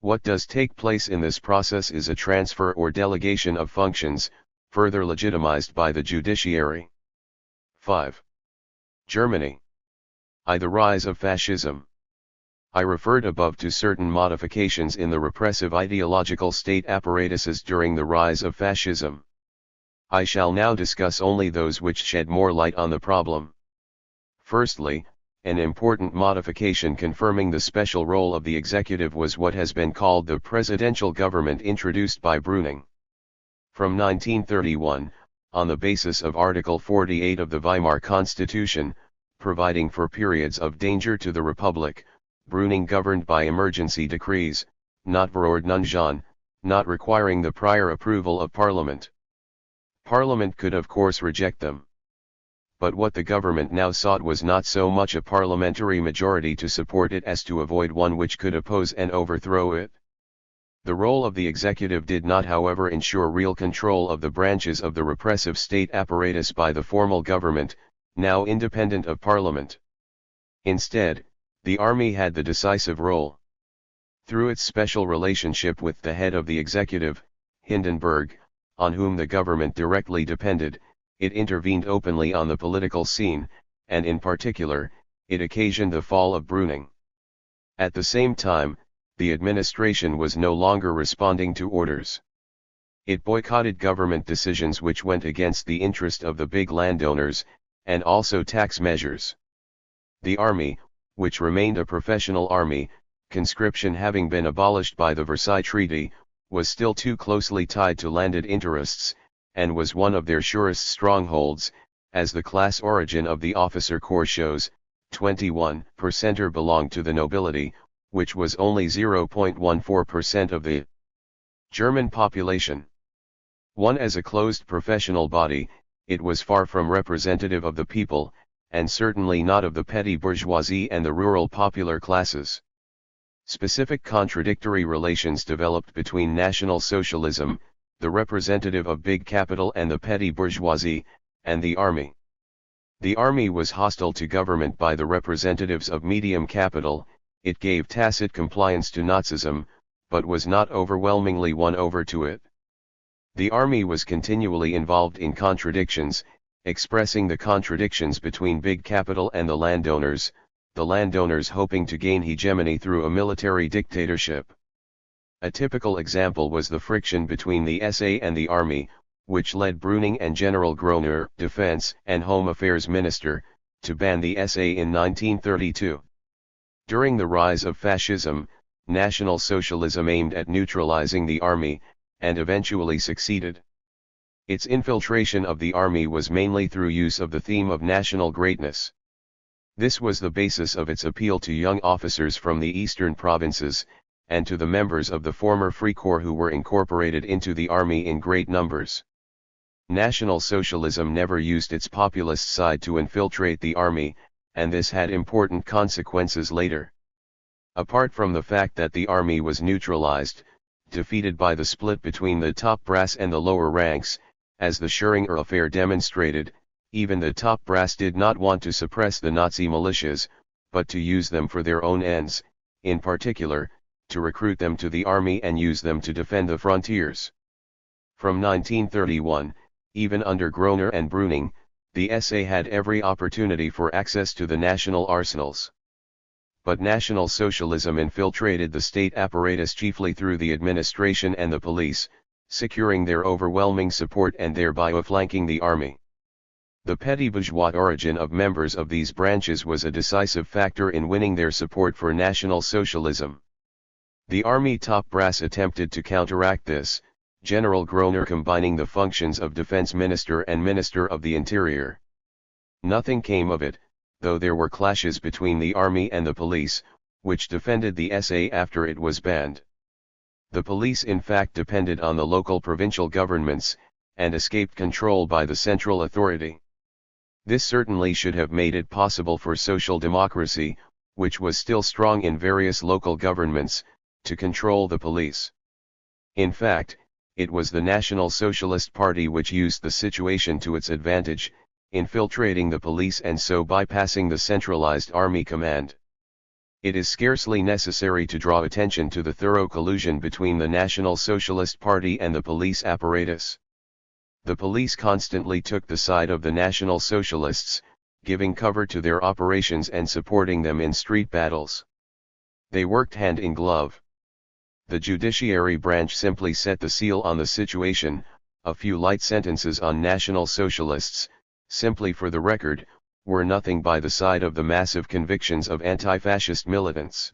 A: What does take place in this process is a transfer or delegation of functions, further legitimized by the judiciary. 5. Germany. The rise of fascism. I referred above to certain modifications in the repressive ideological state apparatuses during the rise of fascism. I shall now discuss only those which shed more light on the problem. Firstly, an important modification confirming the special role of the executive was what has been called the presidential government, introduced by Brüning. From 1931, on the basis of Article 48 of the Weimar Constitution, providing for periods of danger to the Republic, Brüning governed by emergency decrees, not Verordnungen, not requiring the prior approval of Parliament. Parliament could of course reject them. But what the government now sought was not so much a parliamentary majority to support it as to avoid one which could oppose and overthrow it. The role of the executive did not, however, ensure real control of the branches of the repressive state apparatus by the formal government, now independent of Parliament. Instead, the army had the decisive role. Through its special relationship with the head of the executive, Hindenburg, on whom the government directly depended, it intervened openly on the political scene, and in particular, it occasioned the fall of Brüning. At the same time, the administration was no longer responding to orders. It boycotted government decisions which went against the interest of the big landowners, and also tax measures. The army, which remained a professional army, conscription having been abolished by the Versailles Treaty, was still too closely tied to landed interests, and was one of their surest strongholds, as the class origin of the officer corps shows. 21% belonged to the nobility, which was only 0.14% of the German population. One as a closed professional body, it was far from representative of the people, and certainly not of the petty bourgeoisie and the rural popular classes. Specific contradictory relations developed between National Socialism, the representative of big capital, and the petty bourgeoisie, and the army. The army was hostile to government by the representatives of medium capital, it gave tacit compliance to Nazism, but was not overwhelmingly won over to it. The army was continually involved in contradictions, expressing the contradictions between big capital and the landowners hoping to gain hegemony through a military dictatorship. A typical example was the friction between the SA and the army, which led Brüning and General Groener, Defense and Home Affairs Minister, to ban the SA in 1932. During the rise of fascism, National Socialism aimed at neutralizing the army, and eventually succeeded. Its infiltration of the army was mainly through use of the theme of national greatness. This was the basis of its appeal to young officers from the eastern provinces, and to the members of the former Free Corps who were incorporated into the army in great numbers. National Socialism never used its populist side to infiltrate the army, and this had important consequences later. Apart from the fact that the army was neutralized, defeated by the split between the top brass and the lower ranks, as the Schuringer affair demonstrated, even the top brass did not want to suppress the Nazi militias, but to use them for their own ends, in particular, to recruit them to the army and use them to defend the frontiers. From 1931, even under Groener and Brüning, the SA had every opportunity for access to the national arsenals. But National Socialism infiltrated the state apparatus chiefly through the administration and the police, securing their overwhelming support and thereby outflanking the army. The petty bourgeois origin of members of these branches was a decisive factor in winning their support for National Socialism. The army top brass attempted to counteract this, General Groener combining the functions of Defense Minister and Minister of the Interior. Nothing came of it, though there were clashes between the army and the police, which defended the SA after it was banned. The police in fact depended on the local provincial governments, and escaped control by the central authority. This certainly should have made it possible for social democracy, which was still strong in various local governments, to control the police. In fact, it was the National Socialist Party which used the situation to its advantage, infiltrating the police and so bypassing the centralized army command. It is scarcely necessary to draw attention to the thorough collusion between the National Socialist Party and the police apparatus. The police constantly took the side of the National Socialists, giving cover to their operations and supporting them in street battles. They worked hand in glove. The judiciary branch simply set the seal on the situation, a few light sentences on National Socialists, simply for the record, were nothing by the side of the massive convictions of anti-fascist militants.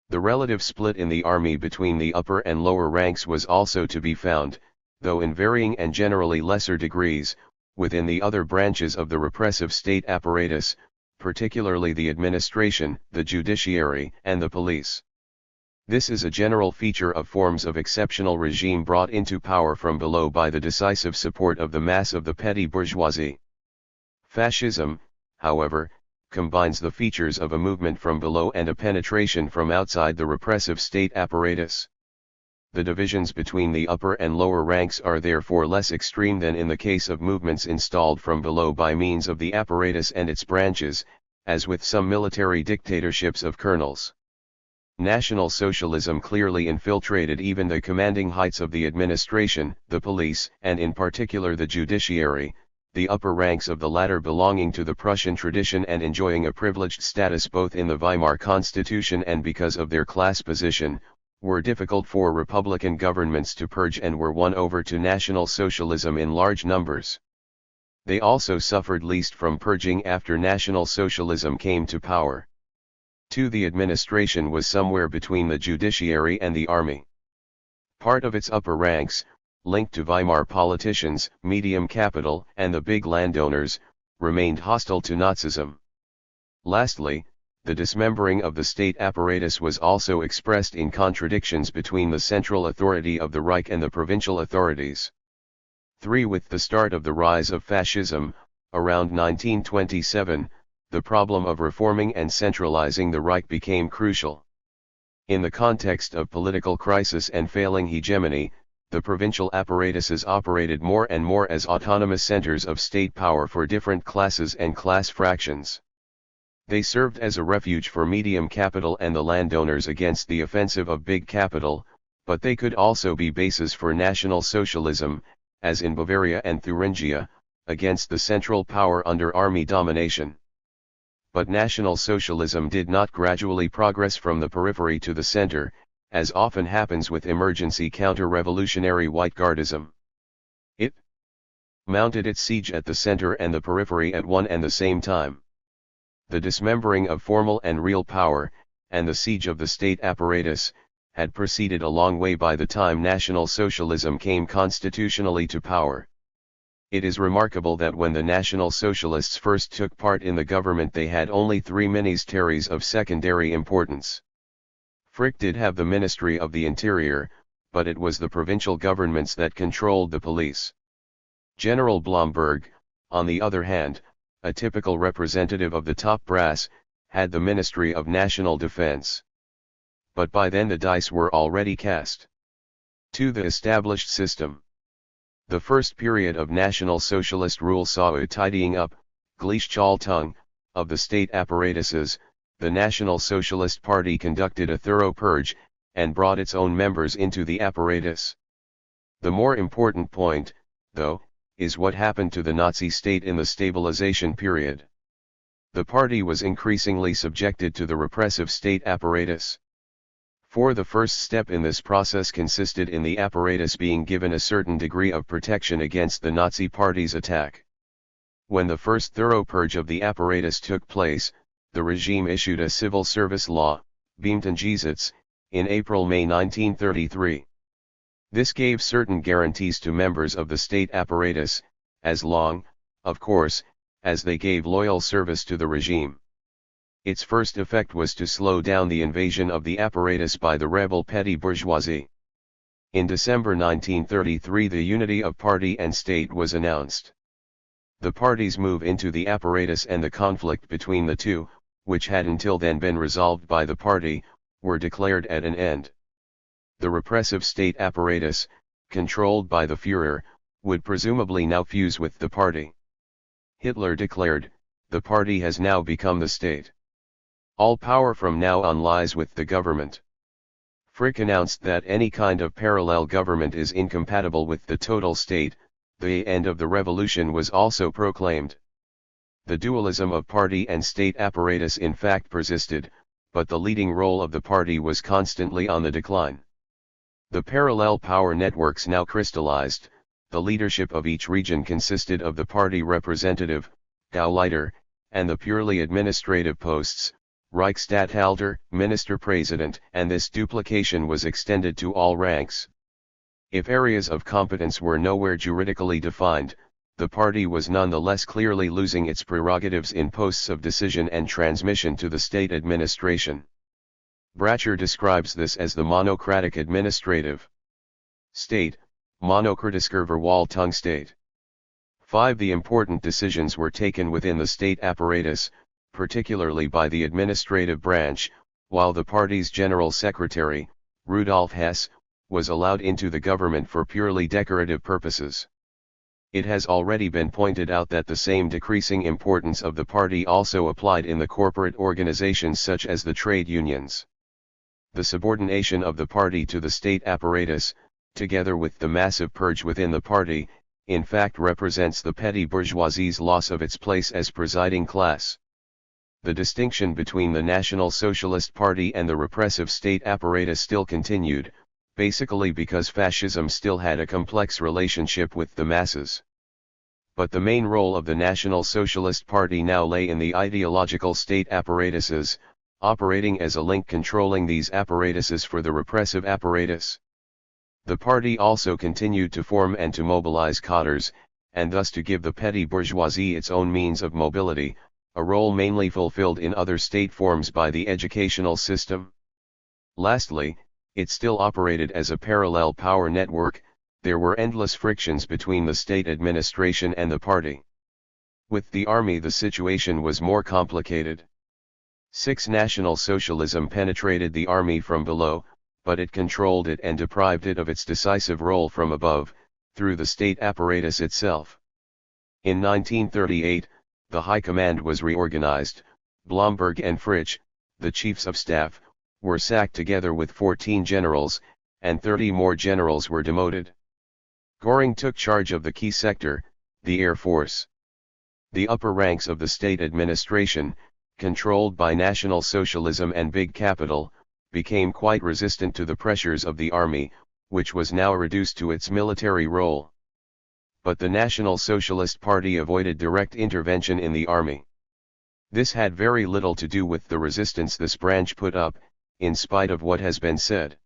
A: The relative split in the army between the upper and lower ranks was also to be found, though in varying and generally lesser degrees, within the other branches of the repressive state apparatus, particularly the administration, the judiciary, and the police. This is a general feature of forms of exceptional regime brought into power from below by the decisive support of the mass of the petty bourgeoisie. Fascism, however, combines the features of a movement from below and a penetration from outside the repressive state apparatus. The divisions between the upper and lower ranks are therefore less extreme than in the case of movements installed from below by means of the apparatus and its branches, as with some military dictatorships of colonels. National Socialism clearly infiltrated even the commanding heights of the administration, the police, and in particular the judiciary, the upper ranks of the latter belonging to the Prussian tradition and enjoying a privileged status both in the Weimar Constitution and because of their class position, were difficult for republican governments to purge and were won over to National Socialism in large numbers. They also suffered least from purging after National Socialism came to power. The administration was somewhere between the judiciary and the army. Part of its upper ranks, linked to Weimar politicians, medium capital, and the big landowners, remained hostile to Nazism. Lastly, the dismembering of the state apparatus was also expressed in contradictions between the central authority of the Reich and the provincial authorities. With the start of the rise of fascism, around 1927, the problem of reforming and centralizing the Reich became crucial. In the context of political crisis and failing hegemony, the provincial apparatuses operated more and more as autonomous centers of state power for different classes and class fractions. They served as a refuge for medium capital and the landowners against the offensive of big capital, but they could also be bases for National Socialism, as in Bavaria and Thuringia, against the central power under army domination. But National Socialism did not gradually progress from the periphery to the center, as often happens with emergency counter-revolutionary White Guardism. It mounted its siege at the center and the periphery at one and the same time. The dismembering of formal and real power, and the siege of the state apparatus, had proceeded a long way by the time National Socialism came constitutionally to power. It is remarkable that when the National Socialists first took part in the government they had only 3 ministeries of secondary importance. Frick did have the Ministry of the Interior, but it was the provincial governments that controlled the police. General Blomberg, on the other hand, a typical representative of the top brass, had the Ministry of National Defense. But by then the dice were already cast. To the established system. The first period of National Socialist rule saw a tidying up, Gleichschaltung, of the state apparatuses. The National Socialist Party conducted a thorough purge, and brought its own members into the apparatus. The more important point, though, is what happened to the Nazi state in the stabilization period. The party was increasingly subjected to the repressive state apparatus. For the first step in this process consisted in the apparatus being given a certain degree of protection against the Nazi Party's attack. When the first thorough purge of the apparatus took place, the regime issued a civil service law, Beamtengesetz, in April-May 1933. This gave certain guarantees to members of the state apparatus, as long, of course, as they gave loyal service to the regime. Its first effect was to slow down the invasion of the apparatus by the rebel petty bourgeoisie. In December 1933 the unity of party and state was announced. The party's move into the apparatus and the conflict between the two, which had until then been resolved by the party, were declared at an end. The repressive state apparatus, controlled by the Führer, would presumably now fuse with the party. Hitler declared, "The party has now become the state. All power from now on lies with the government." Frick announced that any kind of parallel government is incompatible with the total state. The end of the revolution was also proclaimed. The dualism of party and state apparatus in fact persisted, but the leading role of the party was constantly on the decline. The parallel power networks now crystallized. The leadership of each region consisted of the party representative, Gauleiter, and the purely administrative posts, Reichsstatthalter, Minister-President, and this duplication was extended to all ranks. If areas of competence were nowhere juridically defined, the party was nonetheless clearly losing its prerogatives in posts of decision and transmission to the state administration. Bracher describes this as the monocratic administrative state, monokratischer Verwaltungsstate. 5. The important decisions were taken within the state apparatus, particularly by the administrative branch, while the party's general secretary, Rudolf Hess, was allowed into the government for purely decorative purposes. It has already been pointed out that the same decreasing importance of the party also applied in the corporate organizations such as the trade unions. The subordination of the party to the state apparatus, together with the massive purge within the party, in fact represents the petty bourgeoisie's loss of its place as presiding class. The distinction between the National Socialist Party and the repressive state apparatus still continued, basically because fascism still had a complex relationship with the masses. But the main role of the National Socialist Party now lay in the ideological state apparatuses, operating as a link controlling these apparatuses for the repressive apparatus. The party also continued to form and to mobilize cadres, and thus to give the petty bourgeoisie its own means of mobility, a role mainly fulfilled in other state forms by the educational system. Lastly, it still operated as a parallel power network. There were endless frictions between the state administration and the party. With the army the situation was more complicated. 6. National Socialism penetrated the army from below, but it controlled it and deprived it of its decisive role from above, through the state apparatus itself. In 1938, the High Command was reorganized. Blomberg and Fritsch, the chiefs of staff, were sacked together with 14 generals, and 30 more generals were demoted. Göring took charge of the key sector, the Air Force. The upper ranks of the state administration, controlled by National Socialism and Big Capital, became quite resistant to the pressures of the army, which was now reduced to its military role. But the National Socialist Party avoided direct intervention in the army. This had very little to do with the resistance this branch put up, in spite of what has been said.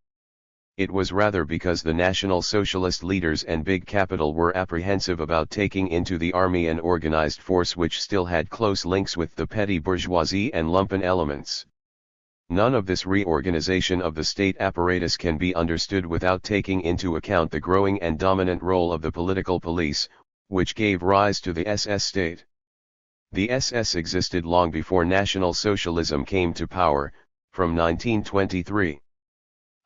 A: It was rather because the National Socialist leaders and Big Capital were apprehensive about taking into the army an organized force which still had close links with the petty bourgeoisie and lumpen elements. None of this reorganization of the state apparatus can be understood without taking into account the growing and dominant role of the political police, which gave rise to the SS state. The SS existed long before National Socialism came to power, from 1923.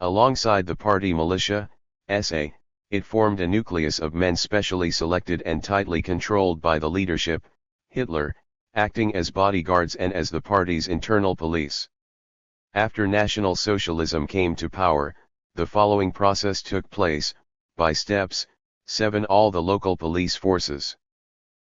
A: Alongside the party militia, SA, it formed a nucleus of men specially selected and tightly controlled by the leadership, Hitler, acting as bodyguards and as the party's internal police. After National Socialism came to power, the following process took place: by steps, 7 all the local police forces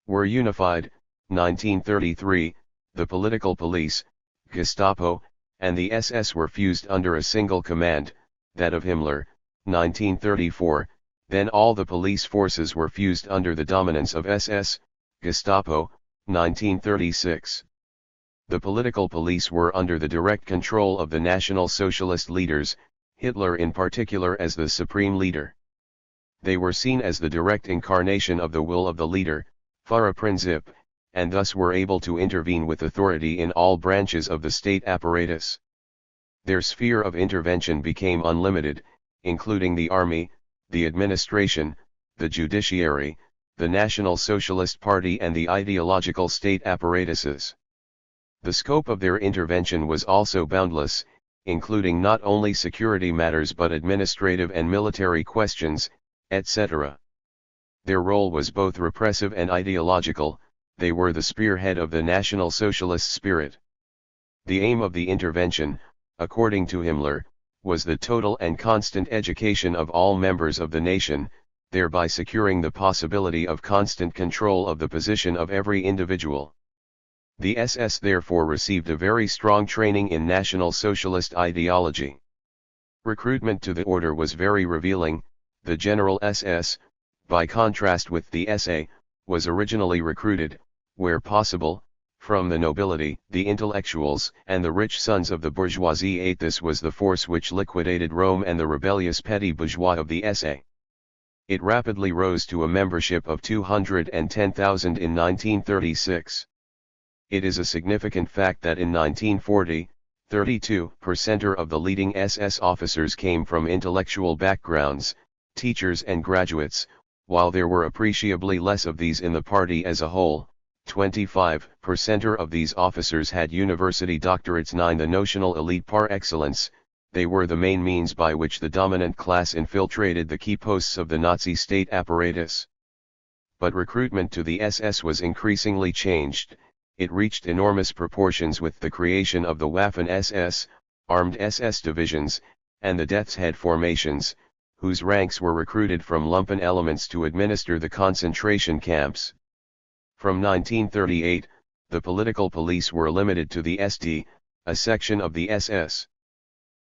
A: were unified. 1933, the political police, Gestapo, and the SS were fused under a single command, that of Himmler. 1934, then all the police forces were fused under the dominance of SS, Gestapo. 1936. The political police were under the direct control of the National Socialist leaders, Hitler in particular as the supreme leader. They were seen as the direct incarnation of the will of the leader, Führerprinzip, and thus were able to intervene with authority in all branches of the state apparatus. Their sphere of intervention became unlimited, including the army, the administration, the judiciary, the National Socialist Party and the ideological state apparatuses. The scope of their intervention was also boundless, including not only security matters but administrative and military questions, etc. Their role was both repressive and ideological. They were the spearhead of the National Socialist spirit. The aim of the intervention, according to Himmler, was the total and constant education of all members of the nation, thereby securing the possibility of constant control of the position of every individual. The SS therefore received a very strong training in National Socialist ideology. Recruitment to the order was very revealing. The General SS, by contrast with the SA, was originally recruited, where possible, from the nobility, the intellectuals, and the rich sons of the bourgeoisie. This was the force which liquidated Rome and the rebellious petty bourgeois of the SA. It rapidly rose to a membership of 210,000 in 1936. It is a significant fact that in 1940, 32% of the leading SS officers came from intellectual backgrounds, teachers and graduates, while there were appreciably less of these in the party as a whole. 25% of these officers had university doctorates. 9 The notional elite par excellence, they were the main means by which the dominant class infiltrated the key posts of the Nazi state apparatus. But recruitment to the SS was increasingly changed. It reached enormous proportions with the creation of the Waffen-SS, armed SS divisions, and the Death's Head formations, whose ranks were recruited from lumpen elements to administer the concentration camps. From 1938, the political police were limited to the SD, a section of the SS.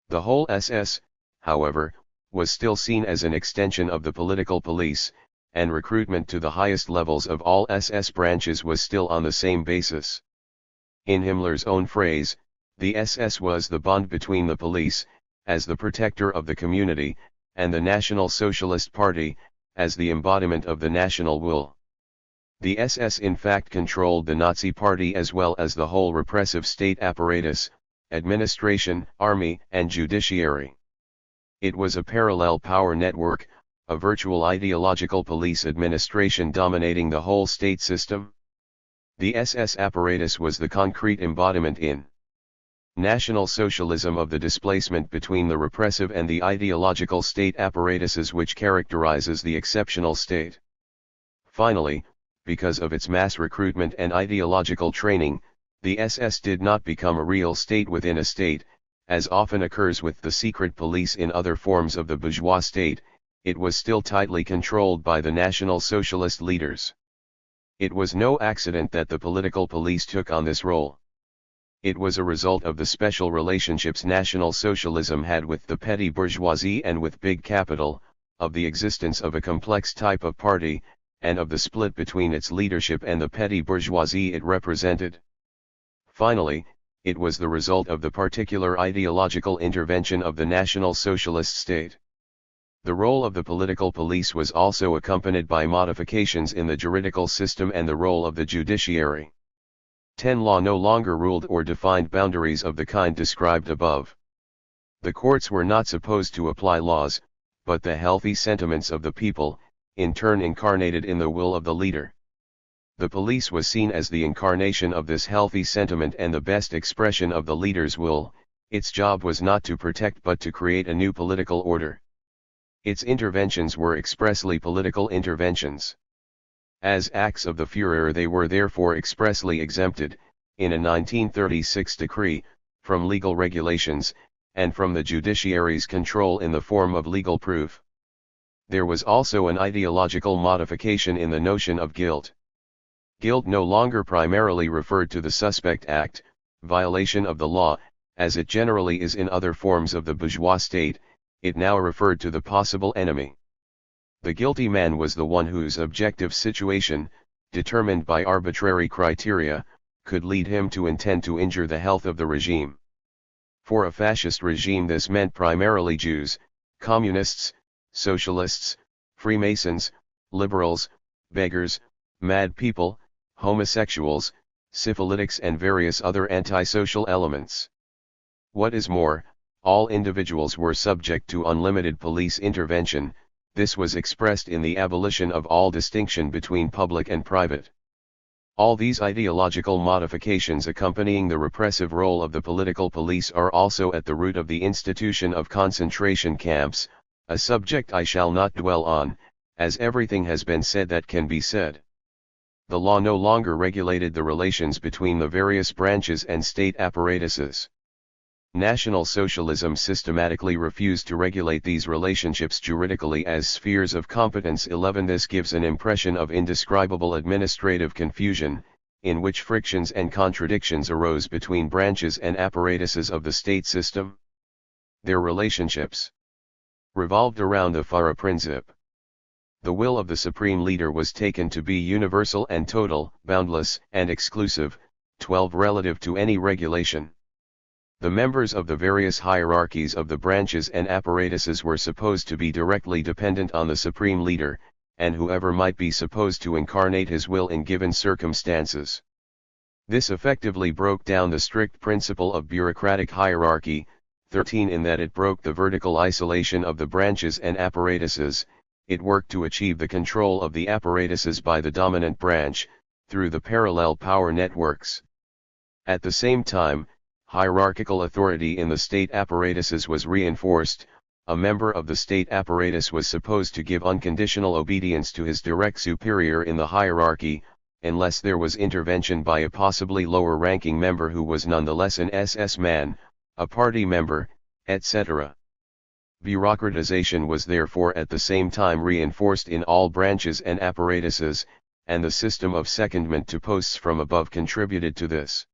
A: The whole SS, however, was still seen as an extension of the political police, and recruitment to the highest levels of all SS branches was still on the same basis. In Himmler's own phrase, the SS was the bond between the police, as the protector of the community, and the National Socialist Party, as the embodiment of the national will. The SS in fact controlled the Nazi Party as well as the whole repressive state apparatus, administration, army, and judiciary. It was a parallel power network, a virtual ideological police administration dominating the whole state system. The SS apparatus was the concrete embodiment in National Socialism of the displacement between the repressive and the ideological state apparatuses which characterizes the exceptional state. Finally, because of its mass recruitment and ideological training, the SS did not become a real state within a state, as often occurs with the secret police in other forms of the bourgeois state. It was still tightly controlled by the National Socialist leaders. It was no accident that the political police took on this role. It was a result of the special relationships National Socialism had with the petty bourgeoisie and with big capital, of the existence of a complex type of party, and of the split between its leadership and the petty bourgeoisie it represented. Finally, it was the result of the particular ideological intervention of the National Socialist state. The role of the political police was also accompanied by modifications in the juridical system and the role of the judiciary. 10. Law no longer ruled or defined boundaries of the kind described above. The courts were not supposed to apply laws, but the healthy sentiments of the people, in turn incarnated in the will of the leader. The police was seen as the incarnation of this healthy sentiment and the best expression of the leader's will. Its job was not to protect but to create a new political order. Its interventions were expressly political interventions. As acts of the Führer they were therefore expressly exempted, in a 1936 decree, from legal regulations, and from the judiciary's control in the form of legal proof. There was also an ideological modification in the notion of guilt. Guilt no longer primarily referred to the suspect act, violation of the law, as it generally is in other forms of the bourgeois state. It now referred to the possible enemy. The guilty man was the one whose objective situation, determined by arbitrary criteria, could lead him to intend to injure the health of the regime. For a fascist regime this meant primarily Jews, communists, socialists, Freemasons, liberals, beggars, mad people, homosexuals, syphilitics and various other antisocial elements. What is more, all individuals were subject to unlimited police intervention. This was expressed in the abolition of all distinction between public and private. All these ideological modifications accompanying the repressive role of the political police are also at the root of the institution of concentration camps, a subject I shall not dwell on, as everything has been said that can be said. The law no longer regulated the relations between the various branches and state apparatuses. National Socialism systematically refused to regulate these relationships juridically as spheres of competence. 11. This gives an impression of indescribable administrative confusion, in which frictions and contradictions arose between branches and apparatuses of the state system. Their relationships revolved around the Führerprinzip. The will of the supreme leader was taken to be universal and total, boundless and exclusive. 12. Relative to any regulation. The members of the various hierarchies of the branches and apparatuses were supposed to be directly dependent on the supreme leader, and whoever might be supposed to incarnate his will in given circumstances. This effectively broke down the strict principle of bureaucratic hierarchy. 13. In that it broke the vertical isolation of the branches and apparatuses, it worked to achieve the control of the apparatuses by the dominant branch, through the parallel power networks. At the same time, hierarchical authority in the state apparatuses was reinforced. A member of the state apparatus was supposed to give unconditional obedience to his direct superior in the hierarchy, unless there was intervention by a possibly lower-ranking member who was nonetheless an SS man, a party member, etc. Bureaucratization was therefore at the same time reinforced in all branches and apparatuses, and the system of secondment to posts from above contributed to this.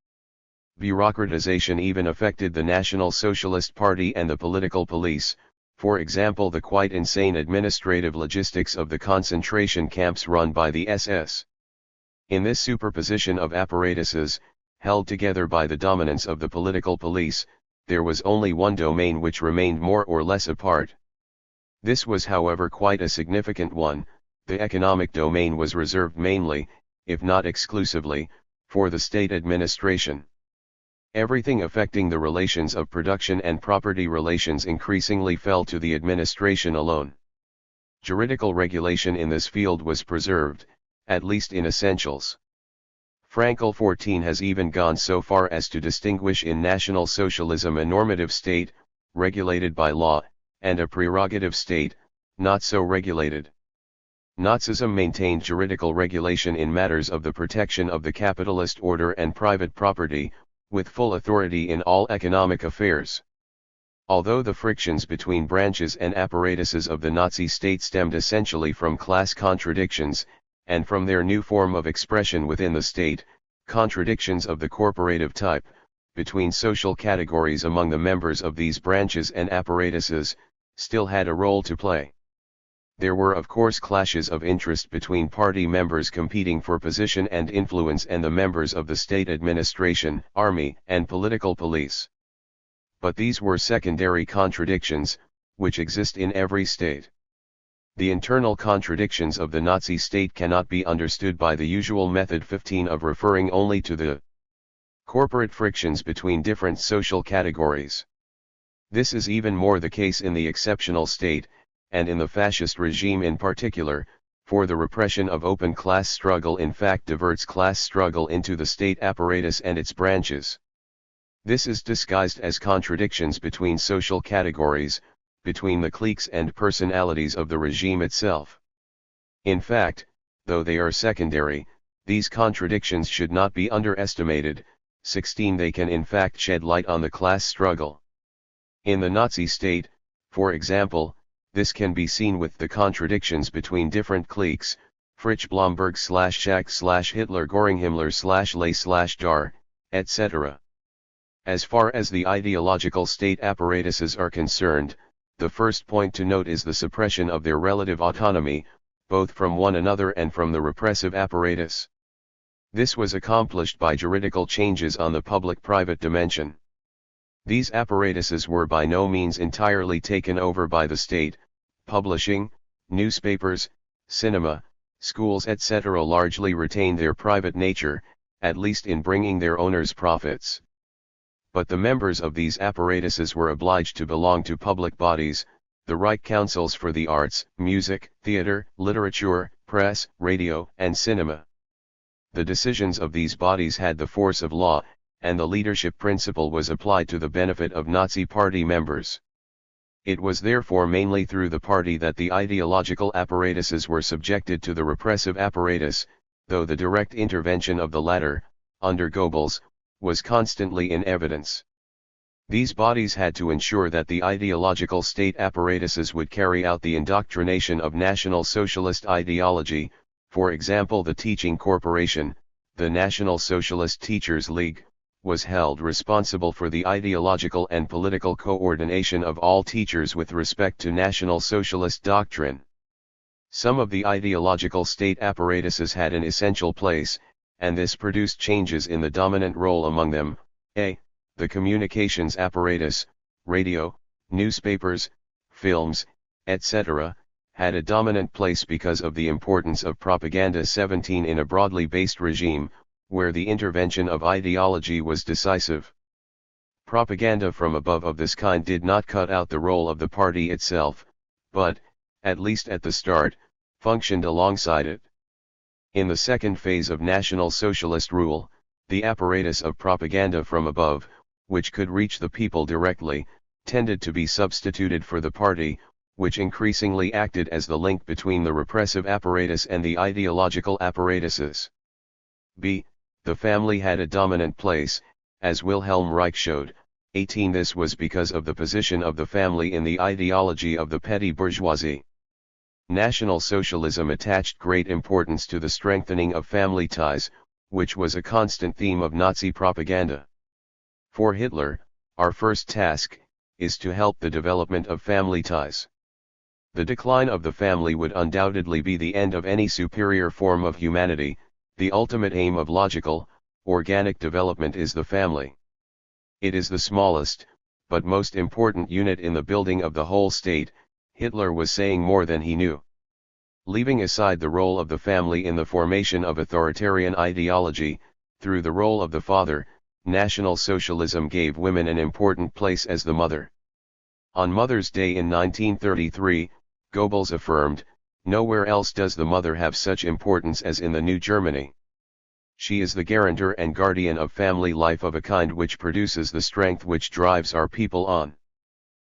A: Bureaucratization even affected the National Socialist Party and the political police, for example the quite insane administrative logistics of the concentration camps run by the SS. In this superposition of apparatuses, held together by the dominance of the political police, there was only one domain which remained more or less apart. This was however quite a significant one. The economic domain was reserved mainly, if not exclusively, for the state administration. Everything affecting the relations of production and property relations increasingly fell to the administration alone. Juridical regulation in this field was preserved, at least in essentials. Frankel 14 has even gone so far as to distinguish in National Socialism a normative state, regulated by law, and a prerogative state, not so regulated. Nazism maintained juridical regulation in matters of the protection of the capitalist order and private property, with full authority in all economic affairs. Although the frictions between branches and apparatuses of the Nazi state stemmed essentially from class contradictions, and from their new form of expression within the state, contradictions of the corporative type, between social categories among the members of these branches and apparatuses, still had a role to play. There were of course clashes of interest between party members competing for position and influence and the members of the state administration, army, and political police. But these were secondary contradictions, which exist in every state. The internal contradictions of the Nazi state cannot be understood by the usual method 15 of referring only to the corporate frictions between different social categories. This is even more the case in the exceptional state, and in the fascist regime in particular, for the repression of open class struggle in fact diverts class struggle into the state apparatus and its branches. This is disguised as contradictions between social categories, between the cliques and personalities of the regime itself. In fact, though they are secondary, these contradictions should not be underestimated. 16 They can in fact shed light on the class struggle. In the Nazi state, for example, this can be seen with the contradictions between different cliques, Fritsch Blomberg /Schack /Hitler Göring Himmler /Ley /Dar, etc. As far as the ideological state apparatuses are concerned, the first point to note is the suppression of their relative autonomy, both from one another and from the repressive apparatus. This was accomplished by juridical changes on the public-private dimension. These apparatuses were by no means entirely taken over by the state. Publishing, newspapers, cinema, schools etc. largely retained their private nature, at least in bringing their owners profits. But the members of these apparatuses were obliged to belong to public bodies, the Reich Councils for the Arts, Music, Theater, Literature, Press, Radio, and Cinema. The decisions of these bodies had the force of law, and the leadership principle was applied to the benefit of Nazi Party members. It was therefore mainly through the party that the ideological apparatuses were subjected to the repressive apparatus, though the direct intervention of the latter, under Goebbels, was constantly in evidence. These bodies had to ensure that the ideological state apparatuses would carry out the indoctrination of National Socialist ideology, for example the Teaching Corporation, the National Socialist Teachers League, was held responsible for the ideological and political coordination of all teachers with respect to National Socialist doctrine. Some of the ideological state apparatuses had an essential place, and this produced changes in the dominant role among them. A. The communications apparatus, radio, newspapers, films, etc., had a dominant place because of the importance of propaganda. 17 In a broadly based regime, where the intervention of ideology was decisive. Propaganda from above of this kind did not cut out the role of the party itself, but, at least at the start, functioned alongside it. In the second phase of National Socialist rule, the apparatus of propaganda from above, which could reach the people directly, tended to be substituted for the party, which increasingly acted as the link between the repressive apparatus and the ideological apparatuses. B. The family had a dominant place, as Wilhelm Reich showed. 18 This was because of the position of the family in the ideology of the petty bourgeoisie. National Socialism attached great importance to the strengthening of family ties, which was a constant theme of Nazi propaganda. For Hitler, our first task is to help the development of family ties. The decline of the family would undoubtedly be the end of any superior form of humanity. The ultimate aim of logical, organic development is the family. It is the smallest, but most important unit in the building of the whole state. Hitler was saying more than he knew. Leaving aside the role of the family in the formation of authoritarian ideology, through the role of the father, National Socialism gave women an important place as the mother. On Mother's Day in 1933, Goebbels affirmed, "Nowhere else does the mother have such importance as in the New Germany." She is the guarantor and guardian of family life of a kind which produces the strength which drives our people on.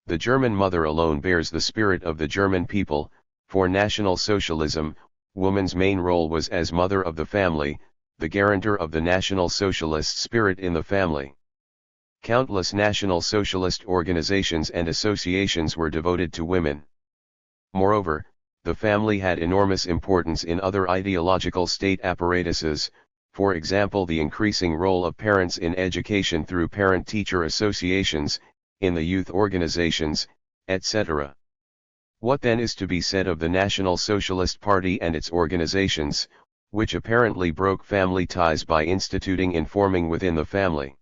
A: The German mother alone bears the spirit of the German people. For National Socialism, woman's main role was as mother of the family, the guarantor of the National Socialist spirit in the family. Countless National Socialist organizations and associations were devoted to women. Moreover, the family had enormous importance in other ideological state apparatuses, for example the increasing role of parents in education through parent-teacher associations, in the youth organizations, etc. What then is to be said of the National Socialist Party and its organizations, which apparently broke family ties by instituting informing within the family?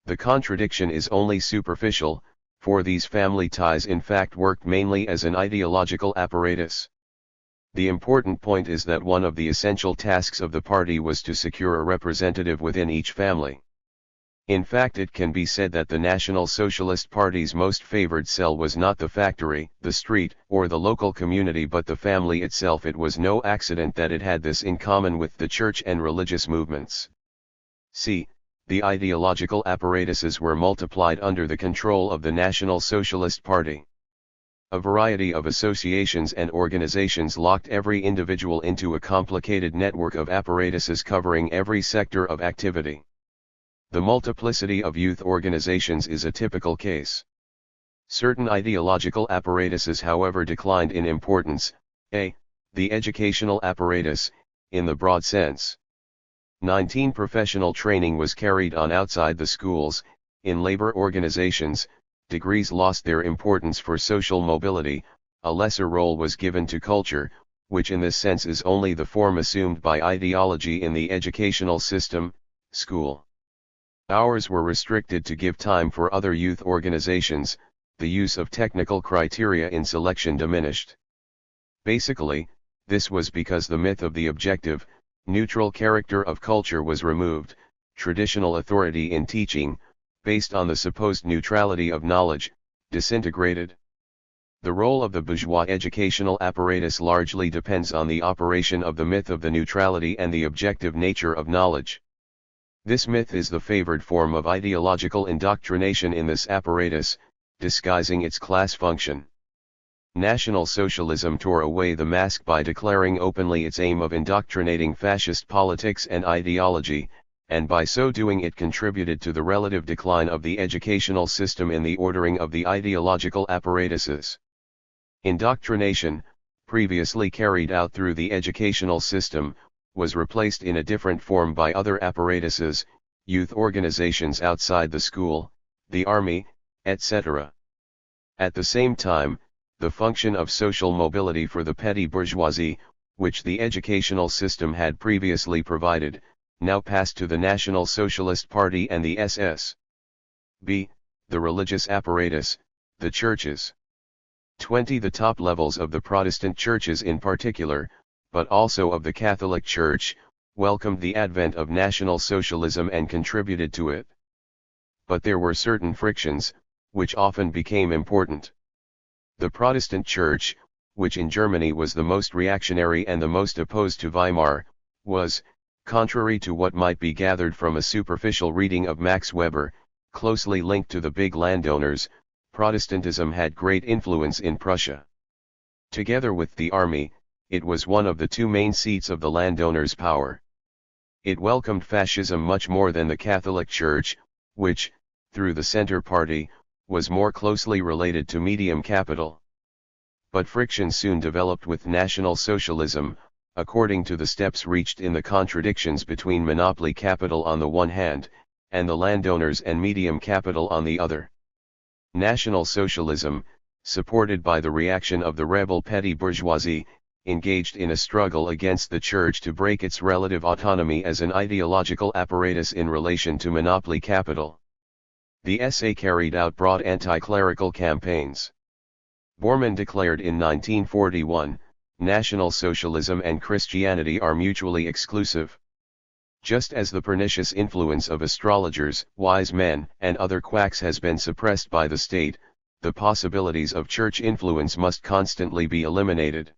A: The contradiction is only superficial, for these family ties in fact worked mainly as an ideological apparatus. The important point is that one of the essential tasks of the party was to secure a representative within each family. In fact, it can be said that the National Socialist Party's most favored cell was not the factory, the street, or the local community but the family itself. It was no accident that it had this in common with the church and religious movements. C. The ideological apparatuses were multiplied under the control of the National Socialist Party. A variety of associations and organizations locked every individual into a complicated network of apparatuses covering every sector of activity. The multiplicity of youth organizations is a typical case. Certain ideological apparatuses, however, declined in importance. A. The educational apparatus, in the broad sense. 19. Professional training was carried on outside the schools. In labor organizations, degrees lost their importance for social mobility. A lesser role was given to culture, which in this sense is only the form assumed by ideology in the educational system, school. Hours were restricted to give time for other youth organizations. The use of technical criteria in selection diminished. Basically, this was because the myth of the objective, neutral character of culture was removed. Traditional authority in teaching, based on the supposed neutrality of knowledge, disintegrated. The role of the bourgeois educational apparatus largely depends on the operation of the myth of the neutrality and the objective nature of knowledge. This myth is the favored form of ideological indoctrination in this apparatus, disguising its class function. National Socialism tore away the mask by declaring openly its aim of indoctrinating fascist politics and ideology, and by so doing it contributed to the relative decline of the educational system in the ordering of the ideological apparatuses. Indoctrination, previously carried out through the educational system, was replaced in a different form by other apparatuses, youth organizations outside the school, the army, etc. At the same time, the function of social mobility for the petty bourgeoisie, which the educational system had previously provided, now passed to the National Socialist Party and the SS. B. The religious apparatus, the churches. 20. The top levels of the Protestant churches in particular, but also of the Catholic Church, welcomed the advent of National Socialism and contributed to it. But there were certain frictions, which often became important. The Protestant Church, which in Germany was the most reactionary and the most opposed to Weimar, was, contrary to what might be gathered from a superficial reading of Max Weber, closely linked to the big landowners. Protestantism had great influence in Prussia. Together with the army, it was one of the two main seats of the landowners' power. It welcomed fascism much more than the Catholic Church, which, through the Centre Party, was more closely related to medium capital. But friction soon developed with National Socialism, according to the steps reached in the contradictions between monopoly capital on the one hand, and the landowners and medium capital on the other. National Socialism, supported by the reaction of the rebel petty bourgeoisie, engaged in a struggle against the church to break its relative autonomy as an ideological apparatus in relation to monopoly capital. The SA carried out broad anti-clerical campaigns. Bormann declared in 1941, National Socialism and Christianity are mutually exclusive. Just as the pernicious influence of astrologers, wise men, and other quacks has been suppressed by the state, the possibilities of church influence must constantly be eliminated.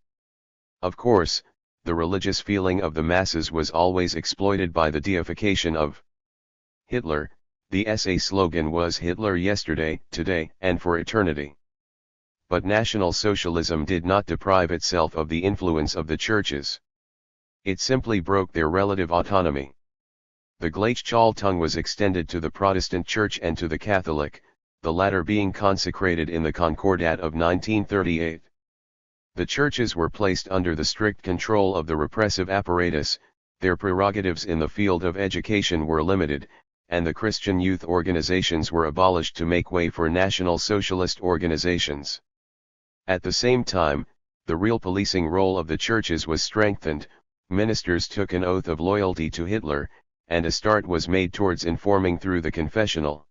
A: Of course, the religious feeling of the masses was always exploited by the deification of Hitler. The SA slogan was Hitler yesterday, today, and for eternity. But National Socialism did not deprive itself of the influence of the churches. It simply broke their relative autonomy. The Gleichschaltung was extended to the Protestant Church and to the Catholic, the latter being consecrated in the Concordat of 1938. The churches were placed under the strict control of the repressive apparatus, their prerogatives in the field of education were limited, and the Christian youth organizations were abolished to make way for National Socialist organizations. At the same time, the real policing role of the churches was strengthened, ministers took an oath of loyalty to Hitler, and a start was made towards informing through the confessional.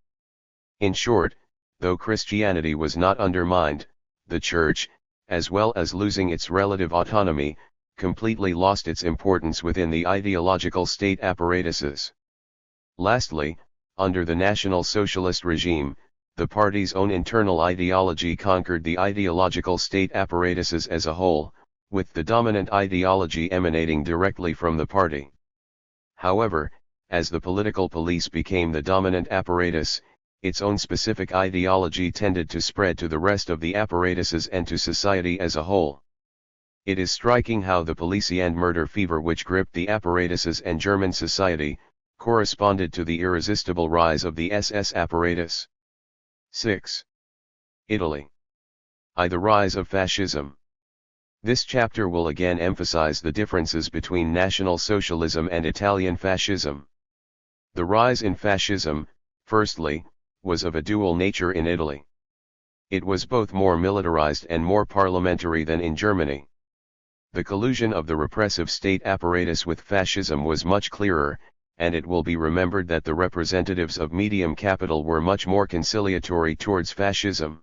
A: In short, though Christianity was not undermined, the Church, as well as losing its relative autonomy, completely lost its importance within the ideological state apparatuses. Lastly, under the National Socialist regime, the party's own internal ideology conquered the ideological state apparatuses as a whole, with the dominant ideology emanating directly from the party. However, as the political police became the dominant apparatus, its own specific ideology tended to spread to the rest of the apparatuses and to society as a whole. It is striking how the policy and murder fever which gripped the apparatuses and German society, corresponded to the irresistible rise of the SS apparatus. 6. Italy. The rise of fascism. This chapter will again emphasize the differences between National Socialism and Italian fascism. The rise in fascism, firstly, was of a dual nature in Italy. It was both more militarized and more parliamentary than in Germany. The collusion of the repressive state apparatus with fascism was much clearer, and it will be remembered that the representatives of medium capital were much more conciliatory towards fascism.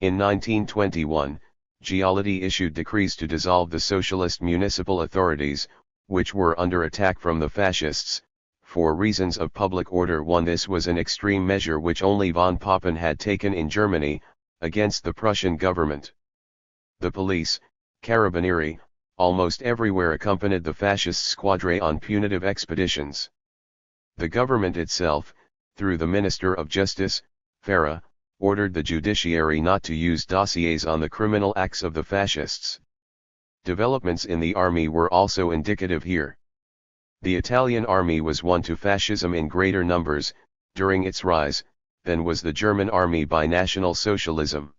A: In 1921, Giolitti issued decrees to dissolve the socialist municipal authorities, which were under attack from the fascists, for reasons of public order. This was an extreme measure which only von Papen had taken in Germany, against the Prussian government. The police, Carabinieri, almost everywhere accompanied the fascist squadre on punitive expeditions. The government itself, through the Minister of Justice, Farah, ordered the judiciary not to use dossiers on the criminal acts of the fascists. Developments in the army were also indicative here. The Italian army was won to fascism in greater numbers, during its rise, than was the German army by National Socialism.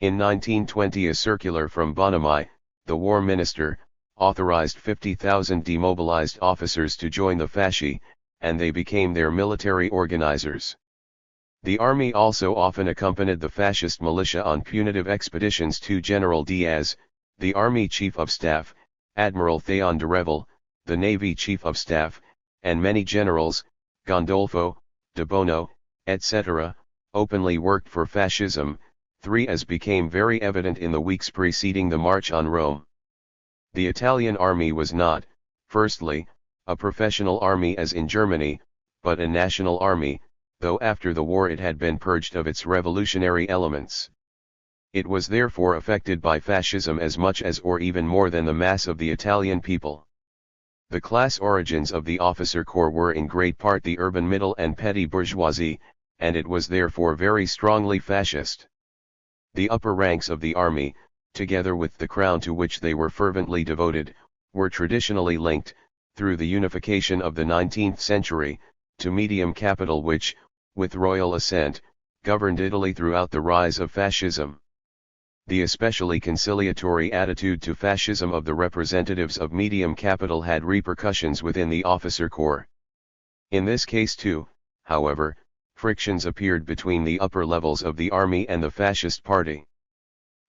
A: In 1920 a circular from Bonomi, the war minister, authorized 50,000 demobilized officers to join the Fasci, and they became their military organizers. The army also often accompanied the fascist militia on punitive expeditions to General Diaz, the army chief of staff, Admiral Théon de Revel, the navy chief of staff, and many generals, Gandolfo, de Bono, etc., openly worked for fascism. 3. As became very evident in the weeks preceding the march on Rome. The Italian army was not, firstly, a professional army as in Germany, but a national army, though after the war it had been purged of its revolutionary elements. It was therefore affected by fascism as much as or even more than the mass of the Italian people. The class origins of the officer corps were in great part the urban middle and petty bourgeoisie, and it was therefore very strongly fascist. The upper ranks of the army, together with the crown to which they were fervently devoted, were traditionally linked, through the unification of the 19th century, to medium capital which, with royal assent, governed Italy throughout the rise of fascism. The especially conciliatory attitude to fascism of the representatives of medium capital had repercussions within the officer corps. In this case too, however, frictions appeared between the upper levels of the army and the fascist party.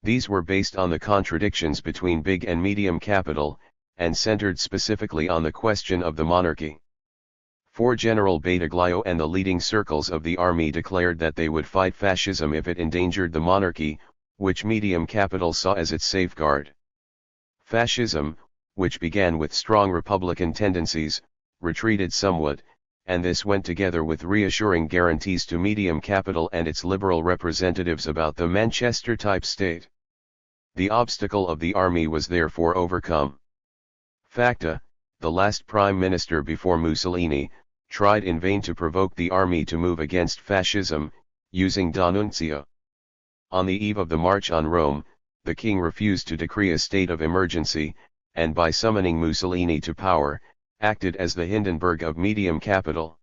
A: These were based on the contradictions between big and medium capital, and centered specifically on the question of the monarchy. For General Badoglio and the leading circles of the army declared that they would fight fascism if it endangered the monarchy, which medium capital saw as its safeguard. Fascism, which began with strong republican tendencies, retreated somewhat, and this went together with reassuring guarantees to medium capital and its liberal representatives about the Manchester-type state. The obstacle of the army was therefore overcome. Facta, the last prime minister before Mussolini, tried in vain to provoke the army to move against fascism, using D'Annunzio. On the eve of the march on Rome, the king refused to decree a state of emergency, and by summoning Mussolini to power, acted as the Hindenburg of medium capital.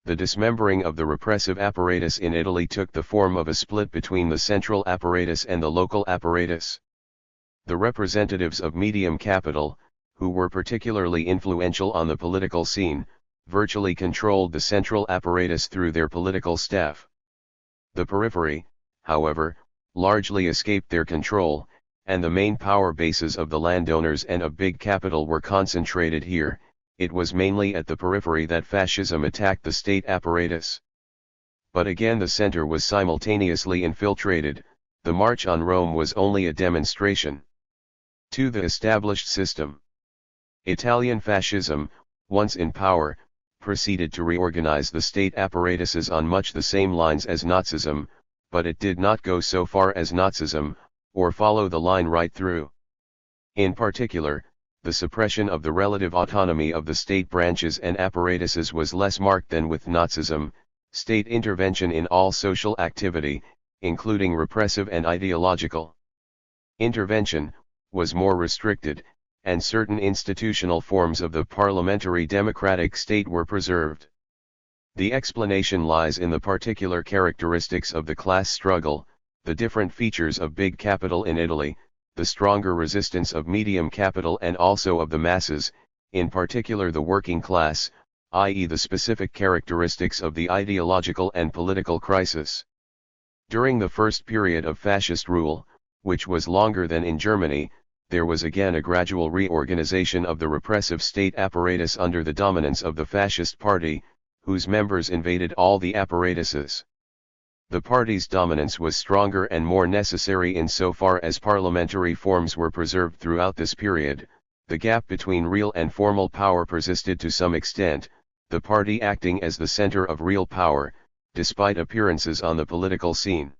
A: The dismembering of the repressive apparatus in Italy took the form of a split between the central apparatus and the local apparatus. The representatives of medium capital, who were particularly influential on the political scene, virtually controlled the central apparatus through their political staff. The periphery, however, largely escaped their control, and the main power bases of the landowners and of big capital were concentrated here. It was mainly at the periphery that fascism attacked the state apparatus. But again the center was simultaneously infiltrated. The march on Rome was only a demonstration to the established system. Italian fascism, once in power, proceeded to reorganize the state apparatuses on much the same lines as Nazism, but it did not go so far as Nazism, or follow the line right through. In particular, the suppression of the relative autonomy of the state branches and apparatuses was less marked than with Nazism. State intervention in all social activity, including repressive and ideological intervention, was more restricted, and certain institutional forms of the parliamentary democratic state were preserved. The explanation lies in the particular characteristics of the class struggle, the different features of big capital in Italy, the stronger resistance of medium capital and also of the masses, in particular the working class, i.e. the specific characteristics of the ideological and political crisis. During the first period of fascist rule, which was longer than in Germany, there was again a gradual reorganization of the repressive state apparatus under the dominance of the fascist party, whose members invaded all the apparatuses. The party's dominance was stronger and more necessary insofar as parliamentary forms were preserved throughout this period. The gap between real and formal power persisted to some extent, the party acting as the center of real power, despite appearances on the political scene.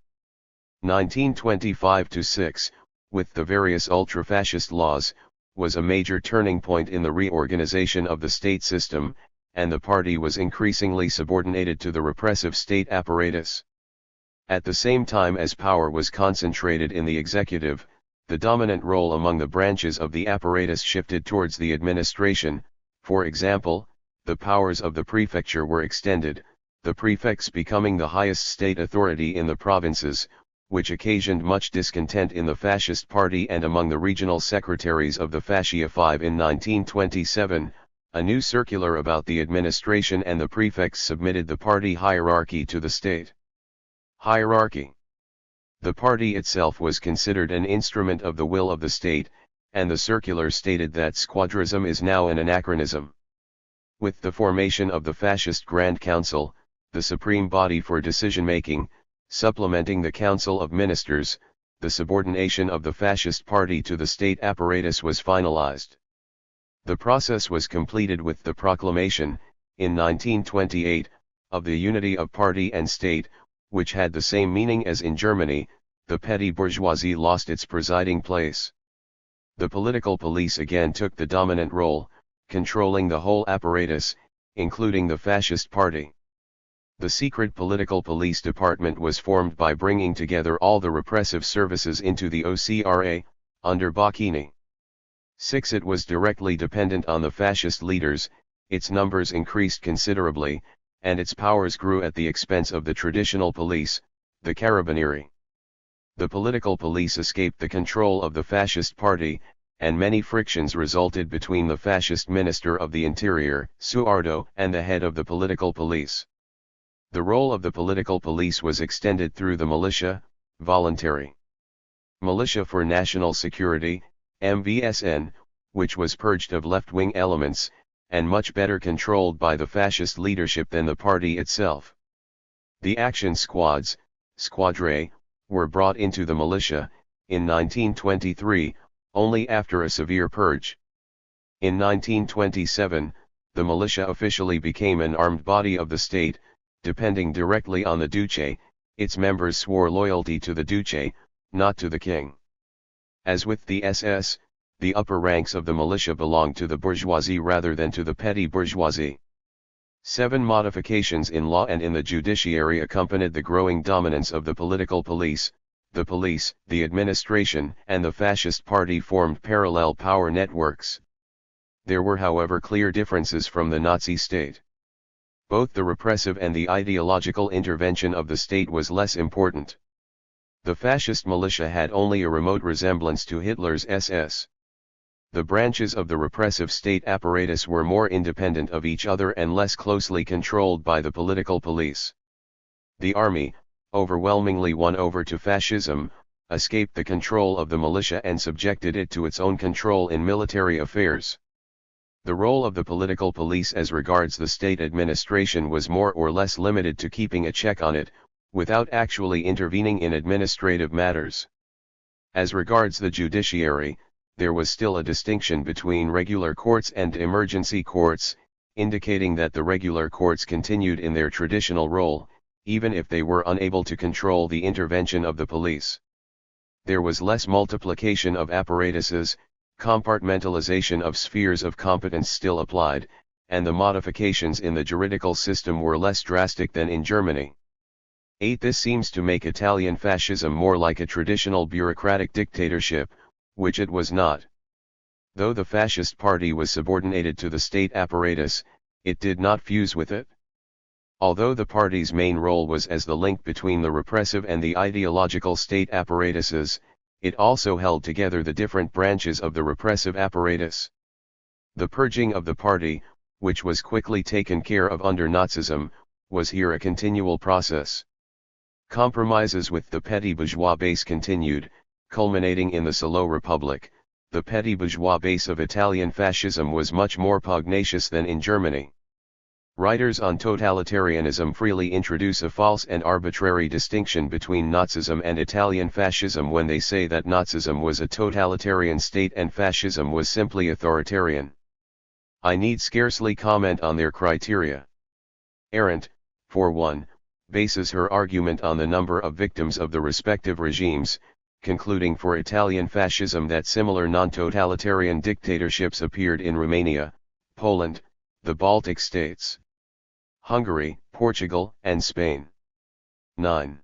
A: 1925-6, with the various ultra-fascist laws, was a major turning point in the reorganization of the state system, and the party was increasingly subordinated to the repressive state apparatus. At the same time as power was concentrated in the executive, the dominant role among the branches of the apparatus shifted towards the administration. For example, the powers of the prefecture were extended, the prefects becoming the highest state authority in the provinces, which occasioned much discontent in the fascist party and among the regional secretaries of the Fascia 5 in 1927. A new circular about the administration and the prefects submitted the party hierarchy to the state. Hierarchy. The party itself was considered an instrument of the will of the state, and the circular stated that squadrism is now an anachronism. With the formation of the Fascist Grand Council, the supreme body for decision-making, supplementing the Council of Ministers, the subordination of the Fascist Party to the state apparatus was finalized. The process was completed with the proclamation, in 1928, of the unity of party and state, which had the same meaning as in Germany. The petty bourgeoisie lost its presiding place. The political police again took the dominant role, controlling the whole apparatus, including the fascist party. The secret political police department was formed by bringing together all the repressive services into the OCRA, under Bocchini. 6. It was directly dependent on the fascist leaders, its numbers increased considerably, and its powers grew at the expense of the traditional police, the Carabinieri. The political police escaped the control of the fascist party, and many frictions resulted between the fascist minister of the interior, Suardo, and the head of the political police. The role of the political police was extended through the militia, voluntary militia for national security, MVSN, which was purged of left-wing elements, and much better controlled by the fascist leadership than the party itself. The action squads, squadre, were brought into the militia, in 1923, only after a severe purge. In 1927, the militia officially became an armed body of the state, depending directly on the Duce. Its members swore loyalty to the Duce, not to the king. As with the SS, the upper ranks of the militia belonged to the bourgeoisie rather than to the petty bourgeoisie. 7 Modifications in law and in the judiciary accompanied the growing dominance of the political police. The police, the administration, and the fascist party formed parallel power networks. There were, however, clear differences from the Nazi state. Both the repressive and the ideological intervention of the state was less important. The fascist militia had only a remote resemblance to Hitler's SS. The branches of the repressive state apparatus were more independent of each other and less closely controlled by the political police. The army, overwhelmingly won over to fascism, escaped the control of the militia and subjected it to its own control in military affairs. The role of the political police as regards the state administration was more or less limited to keeping a check on it, without actually intervening in administrative matters. As regards the judiciary, there was still a distinction between regular courts and emergency courts, indicating that the regular courts continued in their traditional role, even if they were unable to control the intervention of the police. There was less multiplication of apparatuses, compartmentalization of spheres of competence still applied, and the modifications in the juridical system were less drastic than in Germany. 8. This seems to make Italian fascism more like a traditional bureaucratic dictatorship, which it was not. Though the fascist party was subordinated to the state apparatus, it did not fuse with it. Although the party's main role was as the link between the repressive and the ideological state apparatuses, it also held together the different branches of the repressive apparatus. The purging of the party, which was quickly taken care of under Nazism, was here a continual process. Compromises with the petty bourgeois base continued, culminating in the Salo Republic. The petty bourgeois base of Italian fascism was much more pugnacious than in Germany. Writers on totalitarianism freely introduce a false and arbitrary distinction between Nazism and Italian fascism when they say that Nazism was a totalitarian state and fascism was simply authoritarian. I need scarcely comment on their criteria. Arendt, for one, bases her argument on the number of victims of the respective regimes, concluding for Italian fascism that similar non-totalitarian dictatorships appeared in Romania, Poland, the Baltic states, Hungary, Portugal, and Spain. 9.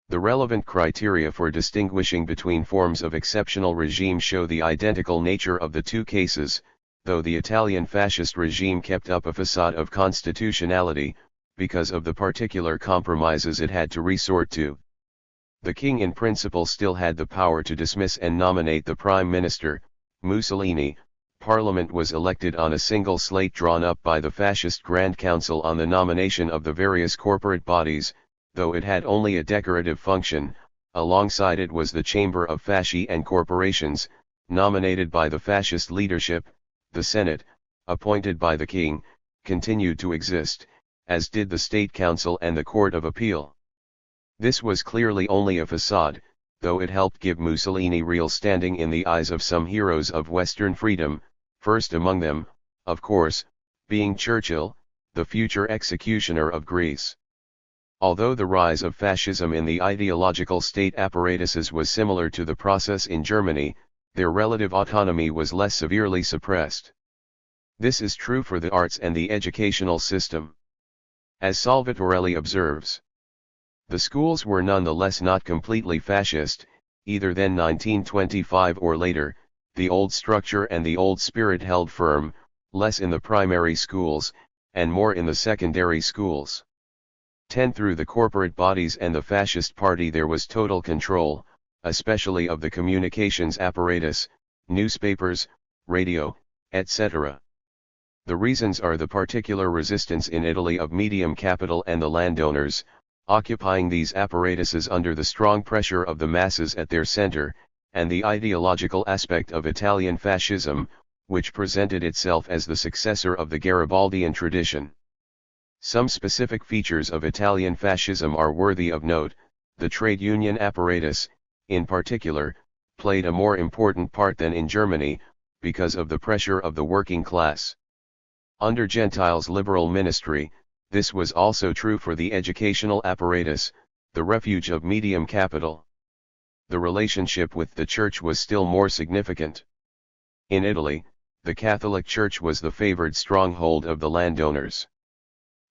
A: The relevant criteria for distinguishing between forms of exceptional regime show the identical nature of the two cases, though the Italian fascist regime kept up a facade of constitutionality, because of the particular compromises it had to resort to. The king in principle still had the power to dismiss and nominate the prime minister, Mussolini. Parliament was elected on a single slate drawn up by the fascist Grand Council on the nomination of the various corporate bodies, though it had only a decorative function. Alongside it was the Chamber of Fasci and Corporations, nominated by the fascist leadership. The Senate, appointed by the king, continued to exist, as did the State Council and the Court of Appeal. This was clearly only a facade, though it helped give Mussolini real standing in the eyes of some heroes of Western freedom, first among them, of course, being Churchill, the future executioner of Greece. Although the rise of fascism in the ideological state apparatuses was similar to the process in Germany, their relative autonomy was less severely suppressed. This is true for the arts and the educational system. As Salvatorelli observes, the schools were nonetheless not completely fascist, either then 1925 or later. The old structure and the old spirit held firm, less in the primary schools, and more in the secondary schools. 10. Through the corporate bodies and the fascist party there was total control, especially of the communications apparatus, newspapers, radio, etc. The reasons are the particular resistance in Italy of medium capital and the landowners, occupying these apparatuses under the strong pressure of the masses at their center, and the ideological aspect of Italian fascism, which presented itself as the successor of the Garibaldian tradition. Some specific features of Italian fascism are worthy of note. The trade union apparatus, in particular, played a more important part than in Germany, because of the pressure of the working class. Under Gentile's liberal ministry, this was also true for the educational apparatus, the refuge of medium capital. The relationship with the church was still more significant. In Italy, the Catholic Church was the favored stronghold of the landowners.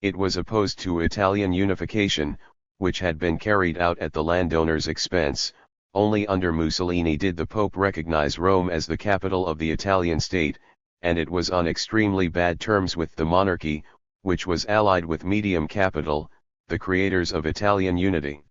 A: It was opposed to Italian unification, which had been carried out at the landowners' expense. Only under Mussolini did the Pope recognize Rome as the capital of the Italian state, and it was on extremely bad terms with the monarchy, which was allied with Medium Capital, the creators of Italian unity.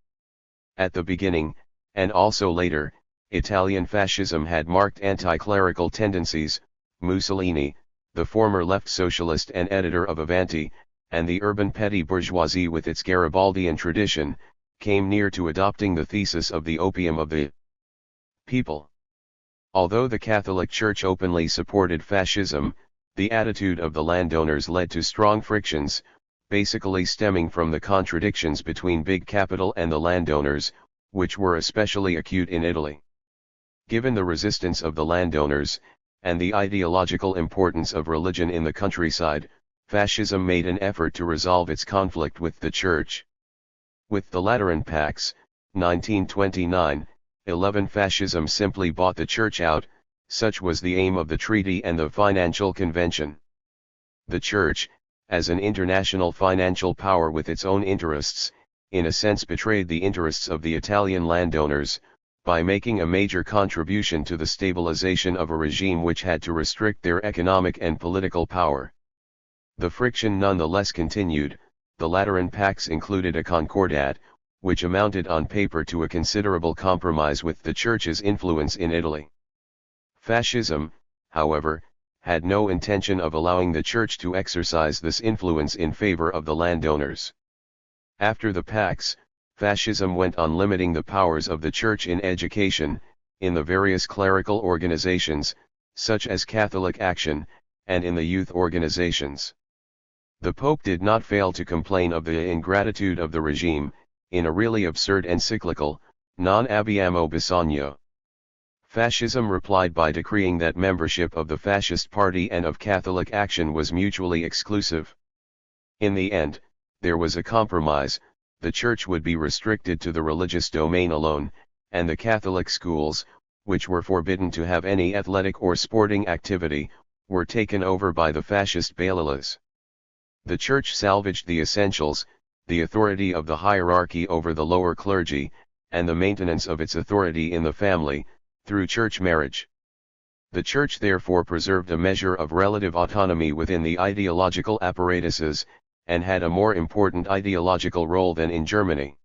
A: At the beginning, and also later, Italian fascism had marked anti-clerical tendencies. Mussolini, the former left socialist and editor of Avanti, and the urban petty bourgeoisie with its Garibaldian tradition, came near to adopting the thesis of the opium of the people. Although the Catholic Church openly supported fascism, the attitude of the landowners led to strong frictions, basically stemming from the contradictions between big capital and the landowners, which were especially acute in Italy. Given the resistance of the landowners, and the ideological importance of religion in the countryside, fascism made an effort to resolve its conflict with the Church. With the Lateran Pax, 1929, 11 fascism simply bought the Church out. Such was the aim of the treaty and the financial convention. The Church, as an international financial power with its own interests, in a sense betrayed the interests of the Italian landowners, by making a major contribution to the stabilization of a regime which had to restrict their economic and political power. The friction nonetheless continued. The Lateran Pax included a concordat, which amounted on paper to a considerable compromise with the Church's influence in Italy. Fascism, however, had no intention of allowing the Church to exercise this influence in favor of the landowners. After the Pax, fascism went on limiting the powers of the Church in education, in the various clerical organizations, such as Catholic Action, and in the youth organizations. The Pope did not fail to complain of the ingratitude of the regime, in a really absurd encyclical, Non abbiamo bisogno. Fascism replied by decreeing that membership of the Fascist Party and of Catholic Action was mutually exclusive. In the end, there was a compromise. The Church would be restricted to the religious domain alone, and the Catholic schools, which were forbidden to have any athletic or sporting activity, were taken over by the fascist baililas. The Church salvaged the essentials, the authority of the hierarchy over the lower clergy, and the maintenance of its authority in the family, through church marriage. The Church therefore preserved a measure of relative autonomy within the ideological apparatuses, and had a more important ideological role than in Germany.